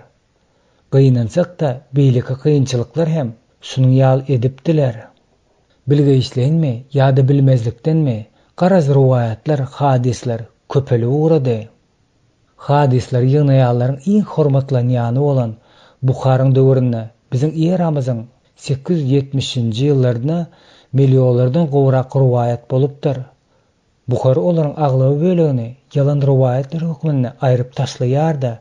Gynansak-da beýleki kynçylyklar hem şunyň ýaly edipdiler. Bilgeýislenmi ýa-da bilmezlikdenmi garaz riwayatlar, hadisler köpeli uğradı. Hadisler ýygnaýallaryň iň hormatlanýany bolan Buharyň döwründe biziň eramyzyň 870-nji ýyllarynda milionlardan gowrak riwayat bolupdyr. Buhary olaryň aglaby bölegini ýalan riwayatlar hukmynda aýryp taşlaýar-da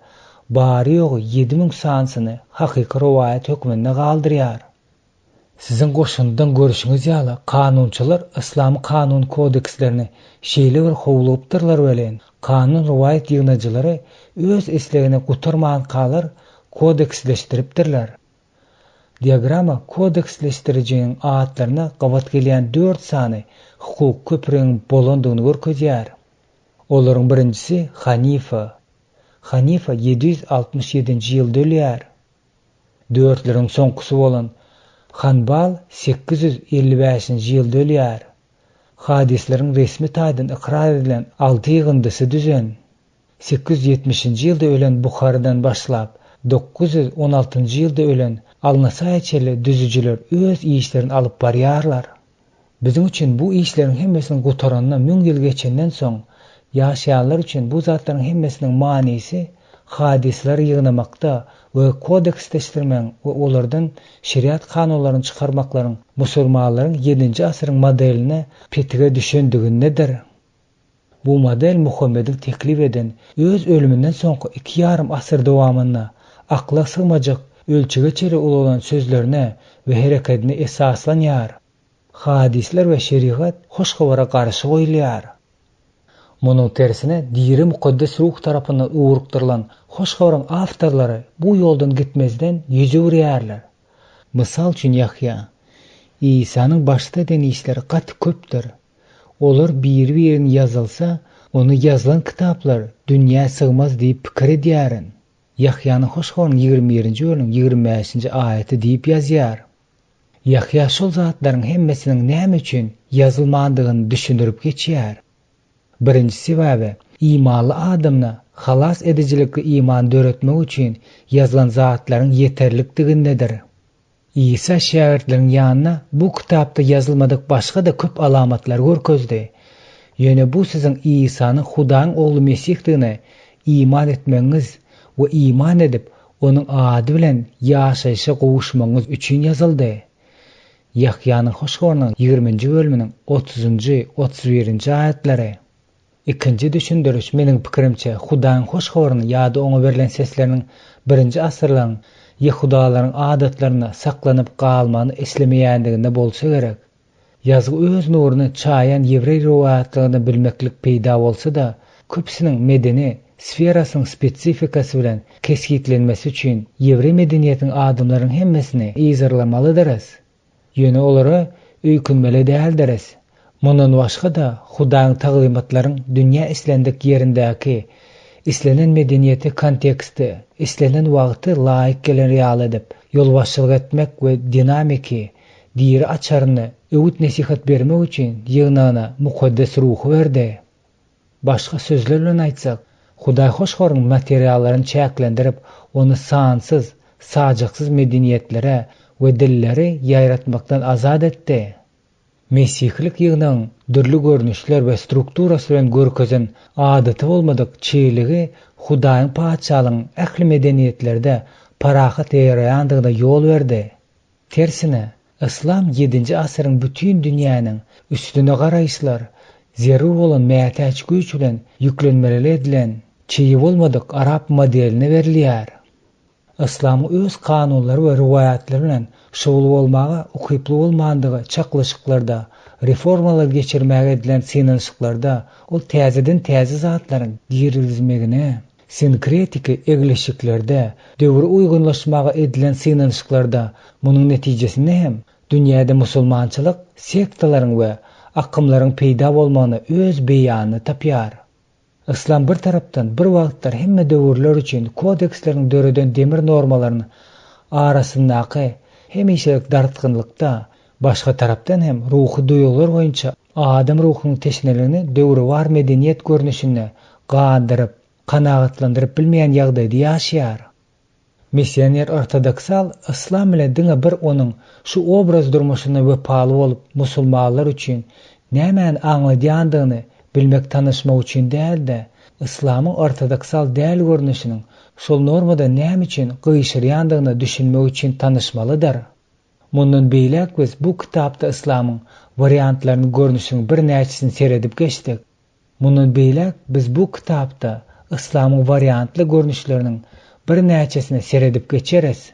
bary ýogy 7000 sansyny hakyky riwayat hukmynda galdyrýar. Sizin goşundan görüşüňiz ýaly kanunçylar İslam kanun kodekslerini şeýle bir howlupdyrlar bilen kanun riwayat ýygnajylary öz eslegine gutarman kalar kodeksleşdiripdirler. Diagrama kodeksleşdiriciň atlaryna gabat gelýän 4 sany hukuk köpüregiň bolandygyny görkezýär. Olaryň birinjisi Hanifa. Hanifa 767-nji ýylda ölýär. Dörtleriň soňkusy bolan Hanbal 855-nji ýylda ölýär. Hadisleriň resmi taýdan ikrar edilen 6 ýygyndysy düzen. 870-nji ýylda ölen Buharydan başlap 916-njy ýylda ölen Al-Nasaiçeli düzüjüler öz işlerini alyp barýarlar. Bizim üçin bu işleriň hemmesini gutaranyna 1000 ýyl geçenden soň ýaşaýanlar üçin bu zatlaryň hemmesiniň manysy hadisler ýygnamakda we kodeksleşdirmek we olardan şeriat kanunlaryny çykarmaklaryň musulmanlaryň 7-nji asyryň modeline petige düşendiginedir. Bu model Muhammediň teklip eden öz ölümünden soňky 2,5 asyr dowamynda akla sığmajak ölçüge çeri ulan sözlerine ve hereketine esaslanýar. Hadisler we şeriat hoş gowara garşy goýulýar. Munyň tersine diri mukaddes ruh tarapyndan uğrukdyrylan hoş gowran awtorlary bu ýoldan gitmezden ýüze urýarlar. Mysal üçin Ýahya, İsa'nın başta eden işleri gaty köpdir. Olar bir-birini yazılsa, onu yazılan kitaplar dünýä sığmaz diýip pikir edýärin. Yahyanyň hoş gowran 21-nji bölüm 25-nji aýaty diýip ýazýar. Yahya şol zatlaryň hemmesiniň näme üçin yazylmandygyny düşünürip geçýär. Birinji sebäbi imanly adamna halas edijilikli iman döretmek üçin yazılan zatlaryň yeterlikdiginedir. İsa şähertleriň ýanyna bu kitapda yazılmadyk başga da köp alamatlar görkezdi. Ýöne bu siziň İsa'nyň Hudaň ogly Mesihdigine iman etmeňiz we iman edip onuň ady bilen ýaşaýşa gowuşmaňyz üçin yazyldy. Yahyanyň hoş gowran 20-nji bölüminiň 30-njy 31-nji aýatlary. Ikinci düşündürüş meniň pikirimçe Hudaýyň hoş habaryny ýa-da oňa berilen sesleriniň birinji asyrlaryň Ýehudalaryň adatlaryna saklanyp galmany eslemeýändiginde bolsa gerek. Yazgy öz nuruny çaýan ýevrey rowatlaryny bilmeklik peýda bolsa-da, köpsiniň medeni sferasynyň spesifikasy bilen kesgitlenmesi üçin ýevrey medeniýetiniň adamlarynyň hemmesini ýyzarlamalydyr. Ýöne olary öýkünmeli däldiris. Mundan başga da Hudaýyň taglymatlaryň dünýä islendik ýerindäki islenen medeniýeti konteksti, islenen wagty laýyk gelen real edip, ýolbaşçylyk etmek we dinamiki, diri açaryny öwüt nesihat bermek üçin ýygnana mukaddes ruhy berdi. Başga sözler bilen aýtsak, Hudaý hoşgörüň materiallaryny çäklendirip, onu sansız, sajaksız medeniýetlere we dilleri ýaýratmakdan azad etdi. Mesihlik ýygnaň dürli görnüşler we strukturasy bilen görkezen adaty bolmadyk çeýligi Hudaýyň paçalygynyň ähli medeniýetlerde parahat ýaraýandygyna ýol berdi. Tersine, İslam 7-nji asyryň bütün dünýäniň üstüne garaýşlar, zerur bolan mätäç güýç bilen ýüklenmeli edilen çeýi bolmadyk Arap modeline berilýär. İslam öz kanunlary we riwayatlary bilen şogul bolmagy, ukyply bolmandygy çaklaşyklarda, reformalar geçirmäge edilen synanyşyklarda ol täzeden-täze zatlaryň girizmegine, sinkretiki egleşiklerde, döwre uýgunlaşmaga edilen synanyşyklarda munyň netijesinde hem dünýäde musulmançylyk sektalaryň we akymlaryň peýda bolmagyny öz beýanyny tapýar. İslam bir tarapdan bir wagtlar hemme döwürler üçin kodekslerini döreden demir normalaryny arasyndaky hemişelik dartgynlykda, başga tarapdan hem ruhy duýgular boýunça adam ruhynyň teşnelerini döwri war medeniýet görnüşine gandyryp, kanagatlandyryp bilmeýän ýagdaýda ýaşaýar. Misioner ortodoksal İslam bilen diňe bir onuň şu obraz durmuşyna wepaly bolup musulmanlar üçin nämäni aňladýandygyny bilmek tanışmak üçin däl-de İslamyň ortodoksal däl görnüşiniň şol normada näme üçin gyşyrýandygyny düşünmek üçin tanışmalydyr. Mundan beýlek biz bu kitapda İslamyň variantlaryny görnüşiniň bir näçesini seredip geçdik. Mundan beýlek biz bu kitapda İslamyň variantly görnüşleriniň bir näçesini seredip geçeriz.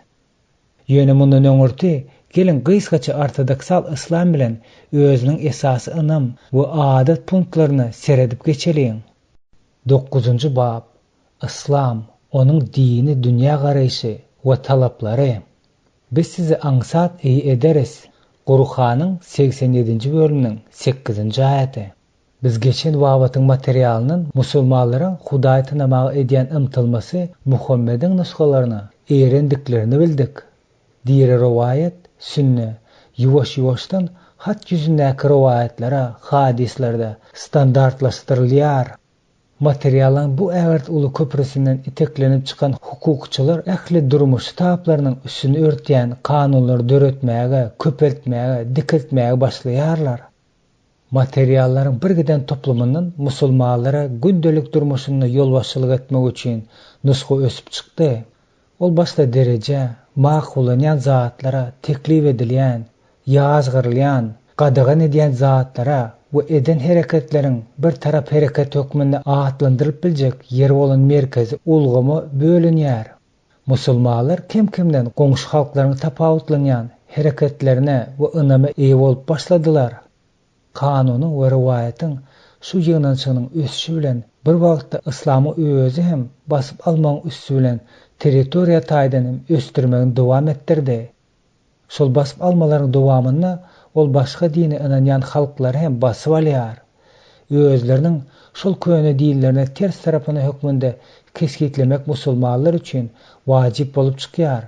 Ýöne mundan öňürti gelin gysgaça ortodoksal İslam bilen özüniň esasy ynam we adat punktlaryny seredip geçeliň. 9-njy bab. İslam, onuň dini, dünýä garaýşy we talaplary. Biz sizi aňsat ederiz. Qur'anyň 87-nji bölüminiň 8-nji aýaty. Biz geçen wabatyň materialynyň musulmanlaryň Hudaýy tanamagy edýän ymtylmasy Muhammediň nusgalaryny eýrendiklerini bildik. Diýeri rowayat, sünne, ýuwaş-ýuwaşdan hat ýüzündäki rowayatlara, hadislerde standartlaşdyrylýar. Materialyň bu ägert uly köprüsinden iteklenip çykan hukukçylar ähli durmuş taplarynyň üstüni örtýän kanunlary döretmäge, köpeltmäge, dikiltmäge başlaýarlar. Materiallaryň bir giden toplumynyň musulmanlara gündelik durmuşyny ýolbaşçylyk etmek üçin nusga ösüp çykdy. Ol başda derece, maqulanýan zatlara teklif edilýän, ýazgyrylýan, gadagan edýän zatlara we eden hereketleriň bir tarap hereket hökmünde atlandyryp biljek ýer bolan merkezi ulgamy bölünýär. Musulmanlar kim-kimden goňşy halklaryň tapawutlanýan hereketlerine we ynama eýe bolup başladylar. Kanunyň we riwayatyň şu ýygnançygynyň ösüşi bilen bir wagtda İslamy özü hem basyp almagyň üstü bilen territoriýa taýdanyň östürmegini dowam etdirdi. Şol basyp almalaryň dowamyna ol başga dini inanýan halklar hem basyp alýar. Özleriniň şol köne dinlerine ters tarapyny hökmünde keskitlemek musulmanlar üçin wajyp bolup çykýar.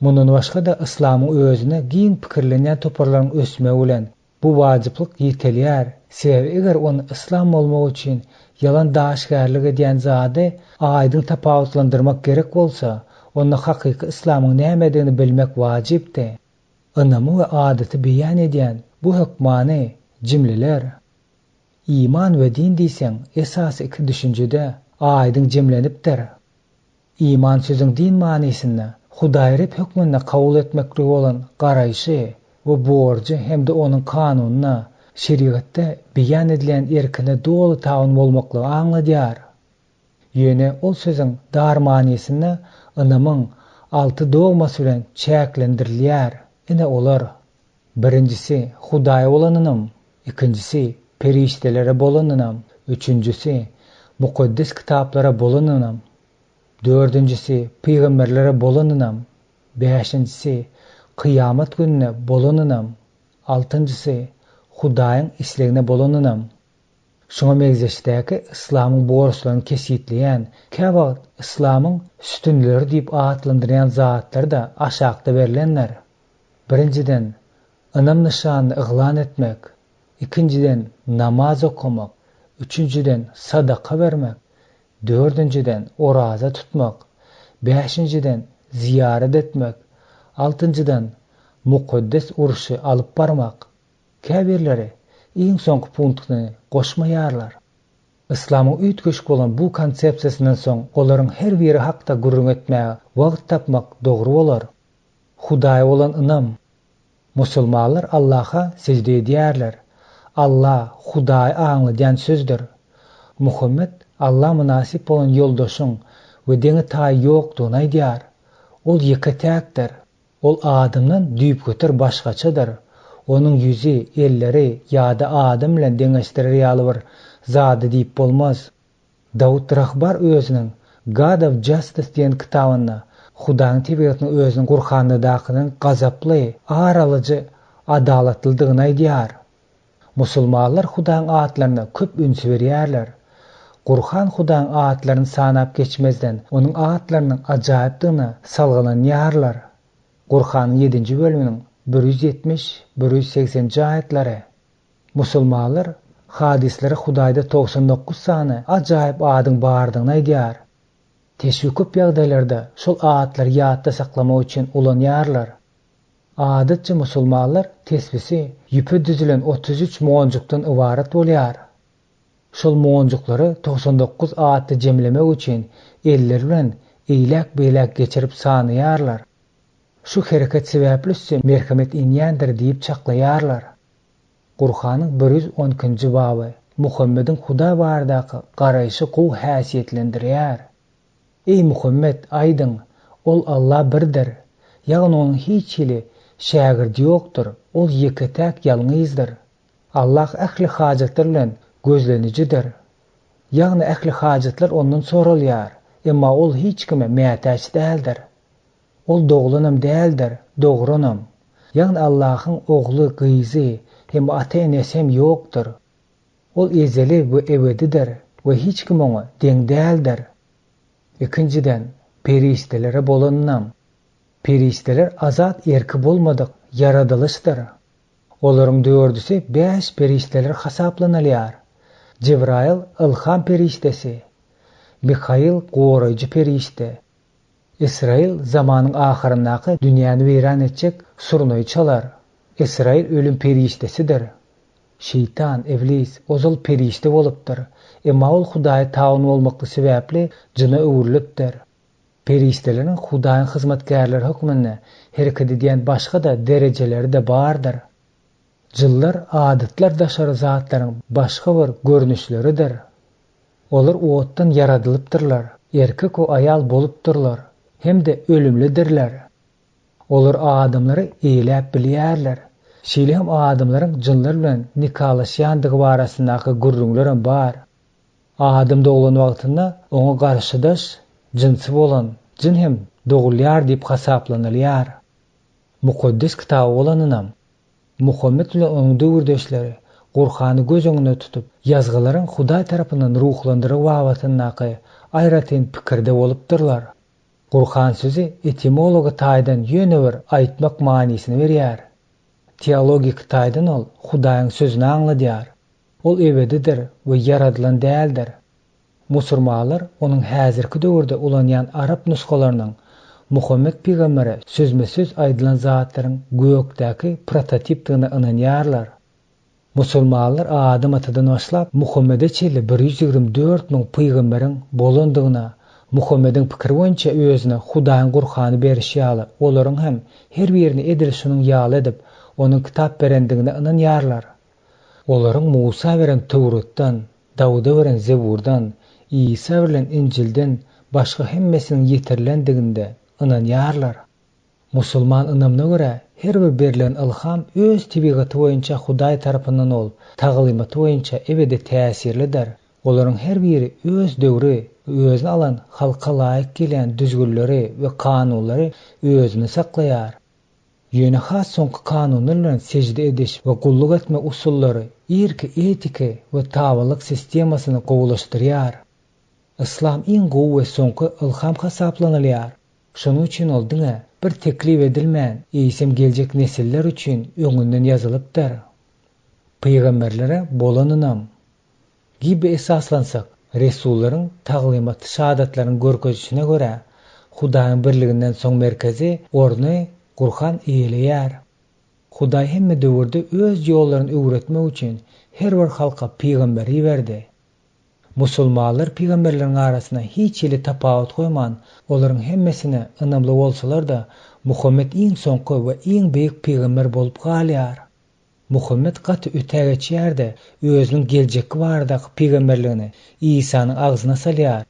Mundan başga da İslamyň özüne giň pikirlenýän toparlaryň ösmegi bilen bu wajyplyk ýetelýär. Sebäbi eger onu İslam bolmak üçin yalan daşgärlik edýän zady aýdyň tapawutlandyrmak gerek bolsa, onda hakyky İslamyň nämedigini bilmek wajypdy. Ynamy we adaty beýan edýän bu hökmany jimleler. İman we din diýseň esasy iki düşünjede aýdyň jimlenipdir. İman sözüň din manysynda Hudaý hökmüne kabul etmeklik bolan garaýşy we borjy hemde onuň kanunyna şeriatda beýan edilen erkine dolu taun bolmaklygy aňladýar. Ýöne ol sözüň dar manysyny ynamyň 6 dogmasy bilen çäklendirilýär. Ine olar: birincisi Hudaý bolanynam, ikincisi periştelere bolanynam, üçüncüsi mukaddes kitaplara bolanynam, dördüncüsi peýgamberlere bolanynam, beşincisi kıyamet gününe bolanynam, altıncısı Hudaýyň islegine bolanynam. Şoňa megzeşdäki islamyň borçlaryny kesitleýän, käbä islamyň üstünleri diýip atlandyrýan zatlar da aşagda berilenler. Birinciden ynam nişanyny iglan etmek, ikinciden namaz okumak, üçüncüden sadaka vermek, dördüncüden oraza tutmak, beşinciden ziyaret etmek, altıncıdan mukaddes uruşy alyp barmak. Käbirleri iň soňky punktny goşmaýarlar. Islamyň üýtgeşik bolan bu konsepsiýasynyň soň olaryň her biri hakda gurrun etmäge wagt tapmak dogry bolar. Hudaý bolan ynam. Musulmanlar Allaha sejde edýärler. Allah Hudaý aňladýan sözdür. Muhammed Allah münasip bolan ýoldaşyň we deňe taý ýokdugyny aýdýar. Ol ýeketäkdir. Ol adamdan düýüp göter başgaçadyr. Onun yüzi, elleri ýa-da adam bilen deňeşdirýär ýaly bir zady diýip bolmaz. Dawud rahbar özüniň God of Justice diýen kitabynda Hudaýyň tebigatyny özüniň Gur'andakynyň gazaply, aralyjy adalatlydygyny aýdýar. Musulmanlar Hudaýyň atlaryna köp üns berýärler. Gur'an Hudaýyň atlaryny sanap geçmezden onuň atlarynyň ajaýypdygyna salgynanýarlar. Gur'anyň 7-nji bölüminiň 170-180 aýatlary. Musulmanlar hadisleri Hudaýda 99 sany ajaýyp adyň bardygyny aýdýar. Teşvik köp ýagdaýlarda şol aýatlary ýatda saklamak üçin ulanýarlar. Adatça musulmanlar tesbisi ýüpe düzülen 33 moňjukdan ibarat bolýar. Şol moňjuklary 99 aýatdy jemlemek üçin elleri bilen eýlek-beýlek geçirip sanaýarlar. Şu hereket sebäpli merhamet inýändir diýip çaklaýarlar. Gur'anyň 112-nji baby Muhammediň Hudaý baradaky garaýşy gowy häsiýetlendirýär. Ey Muhammed, aýdyň, ol Allah birdir. Ýagny onuň hiç hili şägirdi ýokdur. Ol ýeketäk ýalňyzdyr. Allah ähli hajatlar bilen gözlenicidir. Ýagny ähli hajatlar ondan soralýar, emma ol hiç kime mätäç däldir. Ol doglanam däldir, dogranam. Ýagny Allahyň ogly, gyzy hem ata-enesi hem ýokdur. Ol ezeli we ebedidir we hiç kim oňa deň däldir. Ikinciden periştelere bolanynam. Perişteler azat erki bolmadyk yaradylışdyr. Olaryň dördüsi 5 perişteler hasaplanalýar. Jibrail ilham periştesi, Mikail goraýjy perişte, Israil zamanyň ahyryndaky dünýäni weýran etjek surnoy çalar. Israil ölüm periştesidir. Şeytan, iblis, ozal perişte bolupdyr. Emma ol Hudaýa taun bolmakly sebäpli jyna öwürlipdir. Perişteleriň Hudaýyň hyzmatkarlary hukmynda hereket edýän başga da derejeleri de bardyr. Jyllar, adatlar daşary zatlaryň başga bir görnüşleridir. Olar otdan yaradylypdyrlar, erkek we aýal bolupdyrlar, hemde ölümlidirler. Olar adamlary eýläp bilýärler. Şeýle hem adamlaryň jynlar bilen nikalaşýandygy barasyndaky gurrunlaram bar. Adam doglan wagtynda oňa garşydaş jinsy bolan, jin hem dogulýar diýip hasaplanylýar. Mukaddes kitap bolanynam. Muhammed bilen onuň döwürdeşleri Gur'any göz öňüne tutup ýazgylaryň Hudaý tarapyndan ruhlandyryp wagtyndaky aýratyn pikirde bolupdyrlar. Gur'an sözi etimology taýdan ýöne bir aýtmak manysyny berýär. Teologik taýdan ol Hudaýyň sözüni aňladýar. Ol ebedidir we yaradylan däldir. Musulmanlar onuň häzirki döwürde ulanýan arab nuskalarynyň Muhammed peýgamberi sözme-söz aýdylan zatlaryň gökdäki prototipdygyna ynanýarlar. Musulmanlar Adam atadan başlap Muhammede çeli 124 000 peýgamberiň bolandygyna, Muhammediň pikir boýunça özüne Hudaýyň Gur'any berişýaly, olaryň hem her birini edil şunyň ýaly edip, onuň kitap berendigine ynanýarlar. Olaryň Musa beren Tawratdan, Dawuda beren Zeburdan, İsa bilen İncilden başga hemmesiniň ýetirlendiginde ynanýarlar. Musulman ynamyna görä her bir berilen ilham öz tebigaty boýunça Hudaý tarapyndan bolup, taglimaty boýunça ebede täsirlidir. Olaryň her biri öz döwri, özüne alan halka laýyk gelen düzgünleri we kanunlary özüne saklaýar. Ýöne has soňky kanunlar bilen sejde ediş we gulluk etme usullary, irki etika we tawalyk sistemasyny gowulaşdyrýar. İslam iň gowy we soňky ilham hasaplanylýar. Şonuň üçin ol diňe bir teklif edilmän eýsem geljek nesiller üçin öňünden ýazylypdyr. Peýgamberlere bolanynam gibi esaslansak, Resullaryň taglimaty şahadatlaryň görkezişine görä, Hudaýyň birliginden soň merkezi orny Kur'an eýleýär. Hudaý hemme döwürde öz ýollaryny öwretmek üçin her bir halka peýgamber berdi. Musulmanlar peýgamberleriň arasyna hiç ýeli tapawut goýman, olaryň hemmesine ynamly bolsalar da Muhammed iň soňky we iň beýik peýgamber bolup galýar. Muhammed gaty ötägeçýärde özüniň geljeki bardaky peýgamberligini İsa'nyň agzyna salýar.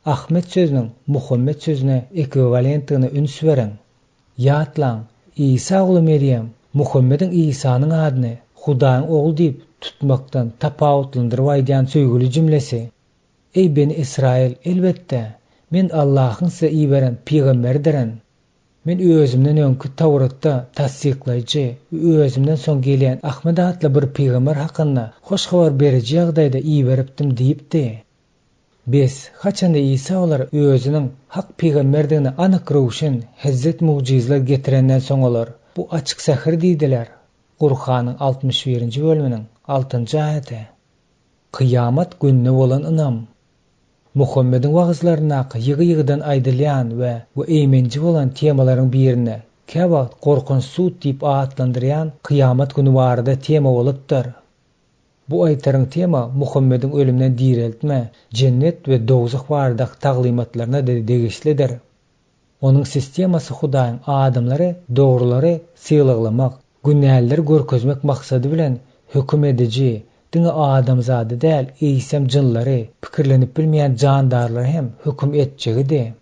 Ahmet sözüniň Muhammed sözüne ekwivalentligine üns beren. Ýatlaň, İsa oğlu Meryem, Muhammediň İsa'nyň adyny Hudaýyň oğlu diýip tutmakdan tapawutlandyryp aýdýan söýgüli jümlesi. Ey beni Israil, elbetde men Allahyň size iýberen peýgamberdirin. Men özümden öňkü Tawratda tasdikleýji we özümden soň gelýän Ahmed adly bir peýgamber hakynda hoş habar beriji ýagdaýda iýberipdim diýipdi. Biz haçanda İsa olar özüniň hak peýgamberdigini anyk rowşan hezzet mucizeler getirenden soň olar bu açyk sähir diýdiler. Kur'anyň 61-nji bölüminiň 6-njy aýaty. Kıyamat gününe bolan ynam. Muhammediň wagzlaryna ýygy-ýygydan aýdylýan we eýmenji bolan temalaryň birine käwagt korkunç suw diýip atlandyrýan kıyamat güni barada tema bolupdyr. Bu aýtaryň tema Muhammediň ölümden diriltme, cennet we dogzak barada taglimatlaryna degişlidir. Onuň sistemasy Hudaýyň adamlary, dogrulary syglamak, günäller görkezmek maksady bilen hökm edici, diňe adamzady däl, eýsem jynlary, pikirlenip bilmeýän jandarlar hem hökm etjegidi.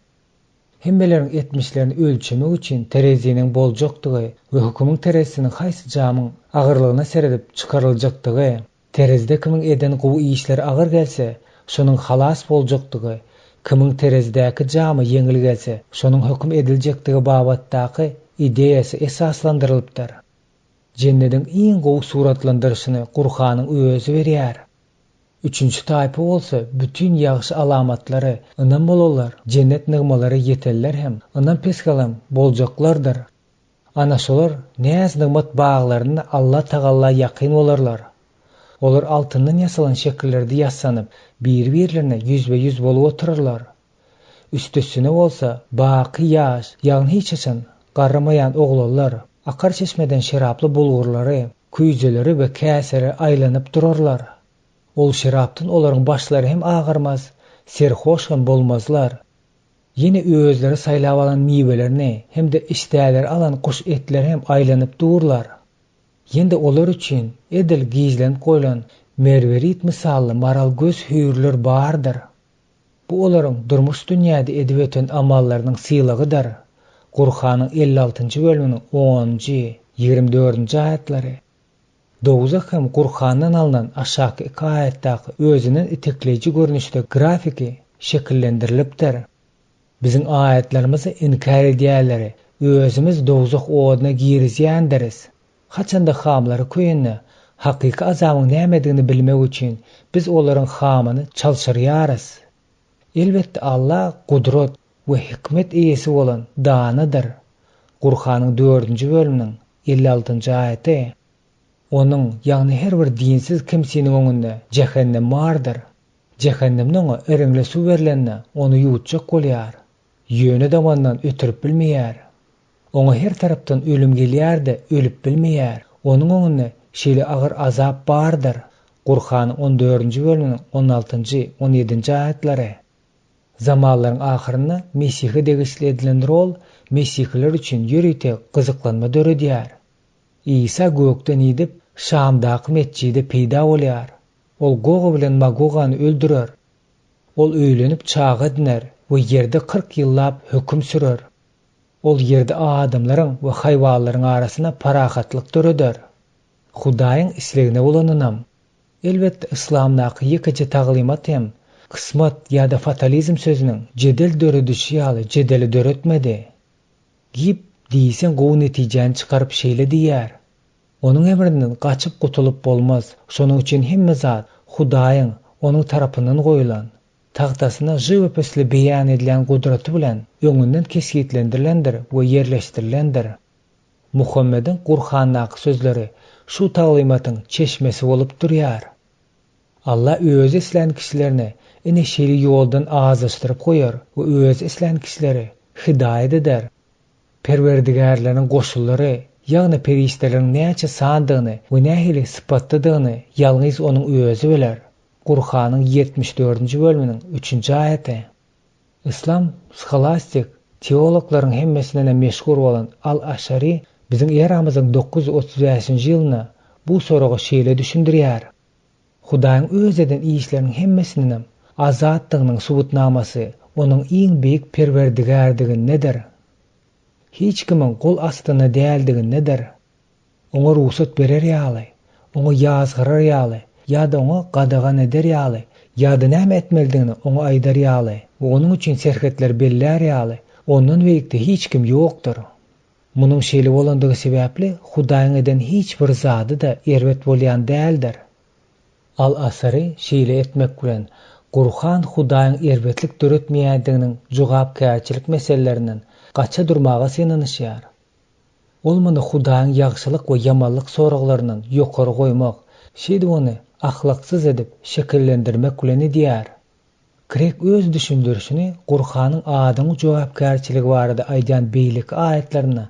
Hemmeleriň etmişlerini ölçemek üçin tereziniň boljakdygy we hökümüň terezisiniň haýsy jamyň agyrlygyna seredip çykaryljakdygy, terezde kimiň eden gowy işleri agyr gelse, şonuň halas boljakdygy, kimiň terezdäki jamy yeňil gelse, şonuň hökm ediljekdigi babatdaky ideýasy esaslandyrylypdyr. Cennetiň iň gowy suratlandyryşyny Kur'anyň özü berýär. Üçüncü taýpy bolsa, bütün ýagşy alamatlary ynam bolarlar, cennet nygmalary ýeteller hem ynam peskalam boljaklardyr. Ana şolar näz nygmat baglaryna Allah Taala ýakyn bolarlar. Olar altyndan ýasalan şekillerde ýassanyp, bir-birlerine ýüzbe-ýüz bolup oturarlar. Üstesine bolsa, baky ýaş, ýagny hiç açan garamayan oglanlar, akar çeşmeden şeraply bulgurlary, küýjeleri we käseri aýlanyp durarlar. Ol şerapdan olaryň başlary hem agarmaz, serhoş hem bolmazlar. Ýene özleri saýlap alan miwelerini hem de işdäler alan kuş etler hem aýlanyp dururlar. Ýende olar üçin edil gizlenip goýulan merwerit misally maral göz hüýrler bardyr. Bu olaryň durmuş dünýäde edip öten amallarynyň syýlygydyr. Kur'anyň 56-njy bölüminiň 10-njy, 24-nji aýatlary. Dogzak hem Kur'andan alınan aşağı iki ayetdaki özünün itekleyici görünüşde grafiki şekillendirilipdir. Bizim ayetlerimizi inkar edýärleri özümüz dogzak oduna girizýändiriz. Haçanda hamlary köýünne hakyky azamyň nämedigini bilmek üçin biz olaryň hamyny çalşyrýarys. Elbetde Allah gudrat we hikmet eýesi bolan danydyr. Kur'anyň 4-nji bölüminiň 56-njy aýaty. Onun ýagny her bir dinsiz kimsiniň öňünde cehennem bardyr. Cehennemden ereňle suw berilende onu ýutjak bolýar. Ýöne damandan ötürüp bilmeýär. Oňa her tarapdan ölüm gelýär de ölüp bilmeýär. Onuň öňünde şeýle agyr azap bardyr. Kur'anyň 14-nji bölüminiň 16-njy, 17-nji aýatlary. Zamanlaryň ahyrynda Mesihi degişli edilen rol Mesihler üçin ýürüýte gyzyklanma döredýär. İsa gökden idip Şamdaky mescide peýda bolýar. Ol Goga bilen Magogany öldürer. Ol öýlenip çağa diner we ýerde 40 ýyllap höküm sürer. Ol ýerde adamlaryň we haýwanlaryň arasyna parahatlyk töreder. Hudaýyň islegine bolanynam. Elbetde İslamdaky ýekeje taglimat hem kısmat ýa-da fatalizm sözüniň jedel döredişi ýaly jedeli döretmedi. Gip diýsen gowy netijeni çykaryp şeýle diýär. Onuň emrinden gaçyp gutulup bolmaz. Şonuň üçin hemme zat Hudaýyň onuň tarapyndan goýulan tagtasyna żywypesli beýan edilen gudraty bilen öňünden kesgitlendirilendir we ýerleşdirilendir. Muhammediň Qur'andaky sözleri şu taglimatyň çeşmesi bolup durýar. Allah özü islen kişilerini eneşeli ýoldan azlaşdyryp goýar we özü islen kişileri hidaýet eder. Perwerdigarlaryň goşullary, ýagny perişteleriň näçe sandygyny we nähili sypatladygyny ýalňyz onuň özü biler. Qur'anyň 74-nji bölüminiň 3-nji aýaty. İslam scholastik teologlaryň hemmesinden meşhur bolan Al-Aşari biziň eramyzyň 935-nji ýylyna bu soraga şeýle düşündirýär. Hudaýyň özeden işleriniň hemmesiniň azatlygynyň subutnamasy onuň iň beýik perwerdigardigi nedir? Hiç kimin gol astyna däldigi nedir? Oňa ruhsat berer ýaly, oňa ýazgyrar ýaly, ýa-da oňa gadagan eder ýaly, ýa-da näme etmelidigini oňa aýdar ýaly, onuň üçin serhetler bellər ýaly, ondan beýikde hiç kim ýokdur. Munyň şeýle bolandygy sebäpli Hudaýyň eden hiç bir zady da erwet bolýan däldir. Al-Asari şeýle etmek bilen Qur'an Hudaýyň erwetlik döretmeýändiginiň jogapkärçilik meselelerinden gaça durmaga synanyşýar. Ol muny Hudaýyň ýagşylyk we ýamanlyk soraglarynyň ýokary goýmak, şeýle ony ahlaksyz edip şekillendirmek bilen edýär. Kirek öz düşündürüşini Qur'anyň adamı jogapkärçiligi barada aýdan beýlik aýatlaryna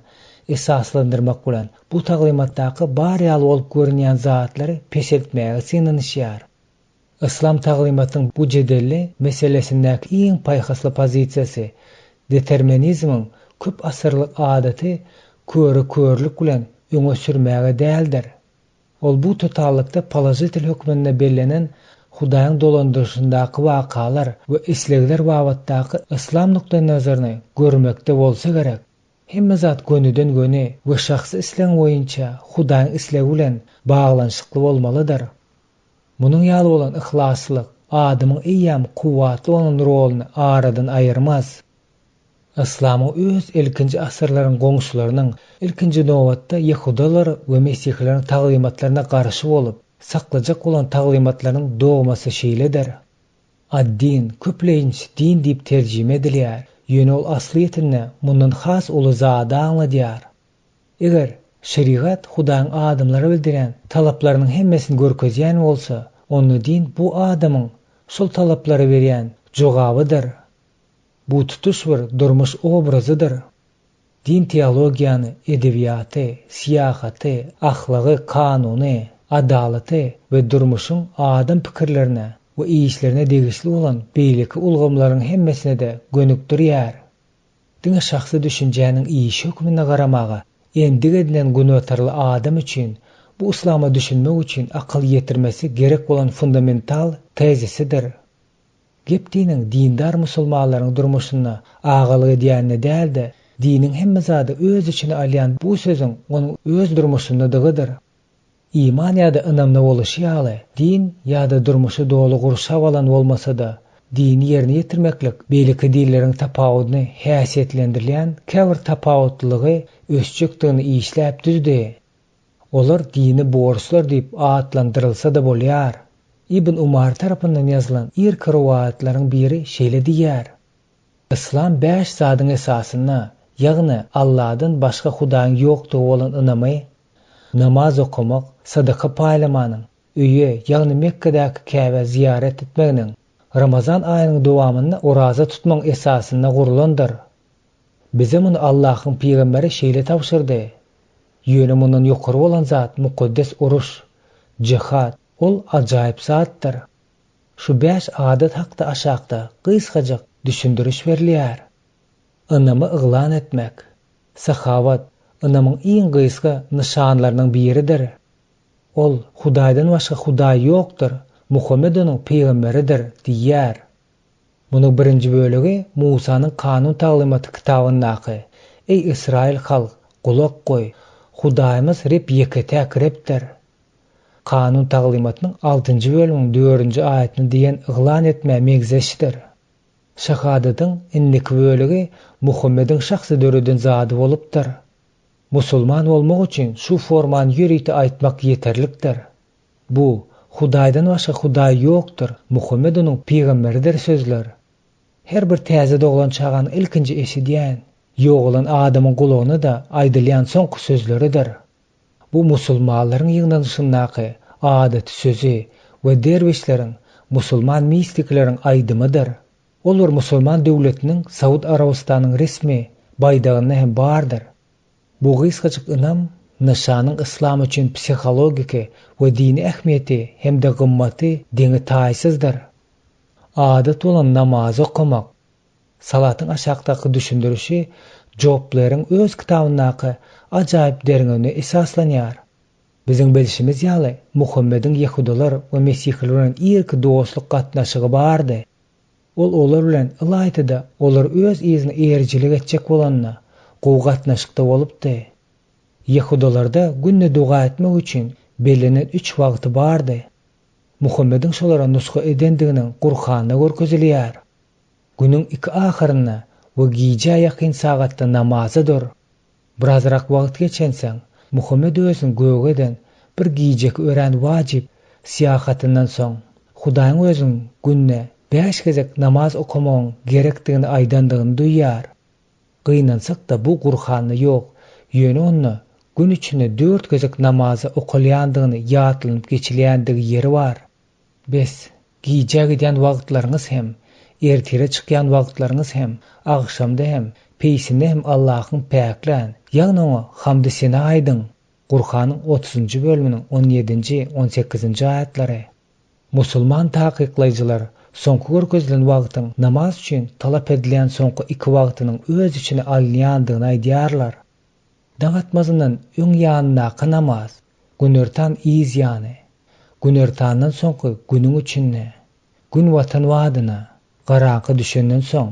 esaslandyrmak bilen bu taglimatdaky bar ýaly bolup görünýän zatlary peşeltmäge synanyşýar. İslam taglimatynyň bu jedelli meselesindäki iň paýhasly pozisiýasy determinizmiň köp asyrlyk adaty körlük bilen öňe sürmäge däldir. Ol bu totallykda pozitiv hökmünde bellenen Hudaýyň dolandyrşyndaky wakalar we islegler babatdaky İslam nukta nazaryny görmekde bolsa gerek. Hemme zat gönüden göne we şahsy islen boýunça Hudaýyň islegi bilen baglanşykly bolmalydyr. Munyň ýaly bolan ihlaslyk adamyň eýýam kuwatly olan roluny aradan aýyrmaz. İslamyň öz ilkinji asyrlaryň goňşularynyň ilkinji nowatda Yahudalar we Mesihlilerin taglimatlaryna garşy bolup saklajak bolan taglimatlarynyň dogmasy şeýledir. Ad-din köpleýinç din diýip terjime edilýär. Ýöne ol asliýetine mundan has uly zada anladýar. Eger şeriat Hudaýyň adamlara bildiren talaplarynyň hemmesini görkezýän bolsa, onu din bu adamyň şol talaplary berýän jogabydyr. Bu tutuş bir durmuş obrazydyr. Din teologiýany, edebiýaty, siýahaty, ahlaky, kanuny, adalaty we durmuşyň adam pikirlerine we işlerine degişli olan beýleki ulgamlaryň hemmesine de gönükdirýär. Diňe şahsy düşünjäniň iş hökmüne garamaga endig edilen günötarly adam üçin bu islama düşünmek üçin akyl ýetirmesi gerek bolan fundamental tezisidir. Gep diniň dindar musulmanlaryň durmuşyna agalyk edýänine däldi, diniň hemme zady öz içine alýan bu sözüň onuň öz durmuşyndadygydyr. İman ýa-da ynamly boluşy ýaly, din ýa-da durmuşy dolu gurşap alan bolmasa da, dini ýerine ýetirmeklik beýleki dinleriň tapawudyny häsiýetlendirilýän käbir tapawutlygy ösçükdigini işläp düzdi. Olar dini borslar diýip atlandyrylsa da bolýar. İbn Umar tarapyndan ýazylan ilk riwayatlaryň biri şeýle diýär. İslam 5 zadyň esasyna, ýagny Allahdan başga Hudaýyň ýokdugy bolan ynamy, namaz okumak, sadaka paýlamanyň, öýe ýagny Mekkedäki Käbe ziyaret etmeginiň, Ramazan aýynyň dowamyny oraza tutmaň esasyna gurulandyr. Bize muny Allahyň peýgamberi şeýle tapşyrdy. Ýöne mundan ýokary bolan zat mukaddes uruş, jihad, ol ajaýyp zatdyr. Şu 5 adat hakda aşakda gysgaja düşündürüş berilýär. Ynamy yglan etmek, sahawat, ynamyň iň gysga nişanlarynyň biridir. ol Hudaýdan başga Hudaý ýokdur, Muhammed onuň peýgamberidir diýýär. Munyň birinji bölegi Musanyň kanun taglymaty kitabynaky. Ey Israil halk, gulak goý. Hudaýymyz rep ýeketäk repdir. Kanun taglymatynyň 6-njy bölümiň 4-nji aýatyny diýen yglan etme megzeşdir. Şahadatyň indiki bölegi Muhammediň şahsy döredin zady bolupdyr. Musulman bolmak üçin şu formany ýürüýte aýtmak ýeterlikdir. Bu Hudaýdan başga Hudaý ýokdur, Muhammed onuň peýgamberidir sözler. Her bir täze doglan çağan ilkinji eşidýän, ýogulan adamyň gulagyna da aýdylýan soňky sözleridir. Bu musulmanlaryň ýygnanyşyndaky adaty sözü we derwişleriň, musulman mistikleriň aýdymydyr. Olar musulman döwletiniň Saud Arabistanyň resmi baýdagyna hem bardyr. Bu gysgaçyk ynam nişanyň islam üçin psihologiki we dini ähmiýeti hem de gymmaty deňi taýsyzdyr. Adat bolan namaz okumak, salatyň aşagdaky düşündirişi joplaryň öz kitabynaky ajaýyp derňegine esaslanýar. Biziň bilişimiz ýaly Muhammediň Ýehudalar we Mesihler bilen ilki dostluk gatnaşygy bardy. Ol olar bilen ılaýtyda olar öz izini erjilik etjek bolanyna gowy bolupdy. Ýehudalarda günne duga etmek üçin belinen 3 wagty bardy. Muhammediň şolara nusga edendiginiň Qur'anda görkezilýär. Günüň 2 ahyryna we giýje ýakyn sagatda namazydyr. Birazrak wagt geçenseň, Muhammed özüň göwgeden bir giýjek ören wajib siýahatyndan soň Hudaýyň özüň günne 5 gezek namaz okumagyň gerekdigini aýdandygyny duýýar. Gynansak da bu Qur'anda ýok, ýöne onu gün içinde 4 gezek namazy okulýandygyny ýatlynyp geçilýändigi ýeri bar. Bes, giýje giden wagtlaryňyz hem, ertere çykýan wagtlaryňyz hem, agşamda hem, peýsinde hem Allahyň päklen, ýagny oňa hamdy sena aýdyň. Qur'anyň 30-njy bölüminiň 17-nji 18-nji aýatlary. Musulman takyklaýjylar soňky görkezilen wagtyň namaz üçin talap edilen soňky 2 wagtynyň öz içine alýandygyny aýdýarlar. Dagatmazyndan öň ýanyna namaz, günertan iýiz ýany. Günertandan soňky günüň üçinne, gün watan wadyna, garanky düşenden soň.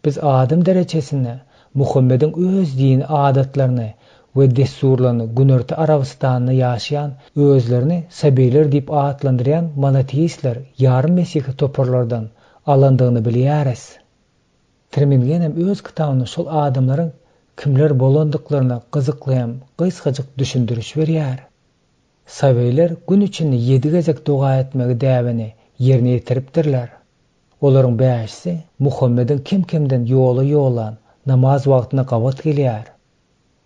Biz adam derejesinde Muhammediň öz din adatlaryny we desturlaryny günerti Arabistanyny ýaşaýan özlerini sabeyler diýip atlandyrýan monoteistler ýarym mesih toparlardan alandygyny bilýäris. Termingen hem öz kitabyny şol adamlaryň kimler bolandyklaryna gyzykly hem gysgaçyk düşündiriş berýär. Sabeyler gün içinde 7 gezek duga etmegi däbini ýerine ýetiripdirler. Olaryň bäşisi Muhammediň kim-kimden ýolan namaz wagtyna gabat gelýär.